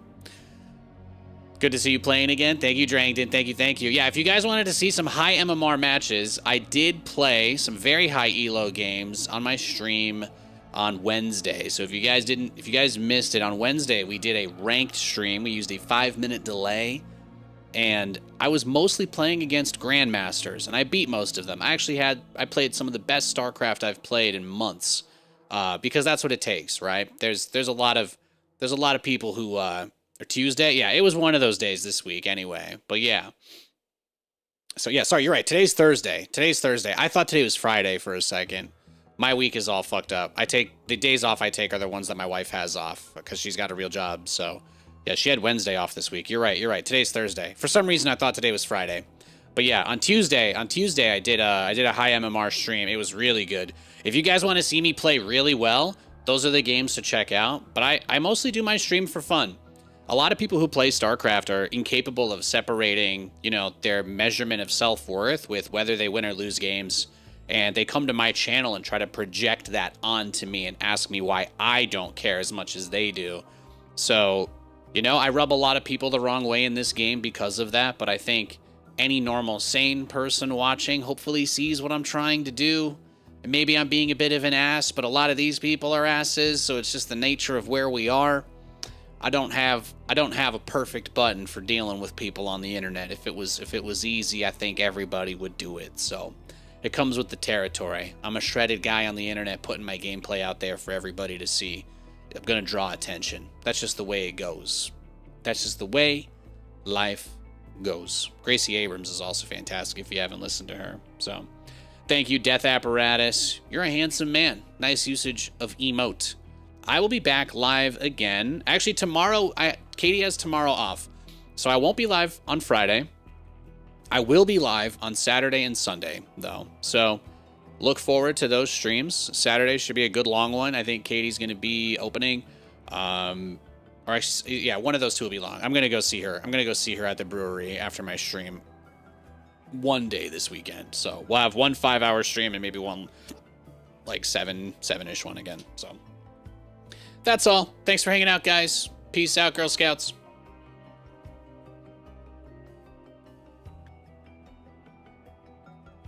good to see you playing again. Thank you, Drangton. Thank you. Yeah, if you guys wanted to see some high MMR matches, I did play some very high elo games on my stream on Wednesday. So if you guys missed it, on Wednesday we did a ranked stream. We used a 5-minute delay, and I was mostly playing against grandmasters, and I beat most of them. I played some of the best StarCraft I've played in months, because that's what it takes, right? There's a lot of people who or Tuesday, yeah, it was one of those days this week anyway. But yeah. So yeah, sorry, you're right. Today's Thursday. I thought today was Friday for a second. My week is all fucked up. The days off I take are the ones that my wife has off because she's got a real job. So yeah, she had Wednesday off this week. You're right. Today's Thursday. For some reason, I thought today was Friday. But yeah, on Tuesday I did a high MMR stream. It was really good. If you guys want to see me play really well, those are the games to check out. But I mostly do my stream for fun. A lot of people who play StarCraft are incapable of separating, their measurement of self-worth with whether they win or lose games. And they come to my channel and try to project that onto me and ask me why I don't care as much as they do. So, I rub a lot of people the wrong way in this game because of that. But I think any normal, sane person watching hopefully sees what I'm trying to do. And maybe I'm being a bit of an ass, but a lot of these people are asses. So it's just the nature of where we are. I don't have a perfect button for dealing with people on the internet. If it was easy, I think everybody would do it. So it comes with the territory. I'm a shredded guy on the internet putting my gameplay out there for everybody to see. I'm going to draw attention. That's just the way it goes. That's just the way life goes. Gracie Abrams is also fantastic if you haven't listened to her. So, thank you, Death Apparatus. You're a handsome man. Nice usage of emote. I will be back live again. Actually, tomorrow, Katie has tomorrow off. So I won't be live on Friday. I will be live on Saturday and Sunday, though. So look forward to those streams. Saturday should be a good long one. I think Katie's going to be opening. One of those two will be long. I'm going to go see her. I'm going to go see her at the brewery after my stream one day this weekend. So we'll have one 5-hour stream and maybe one like 7-ish one again. So that's all. Thanks for hanging out, guys. Peace out, Girl Scouts.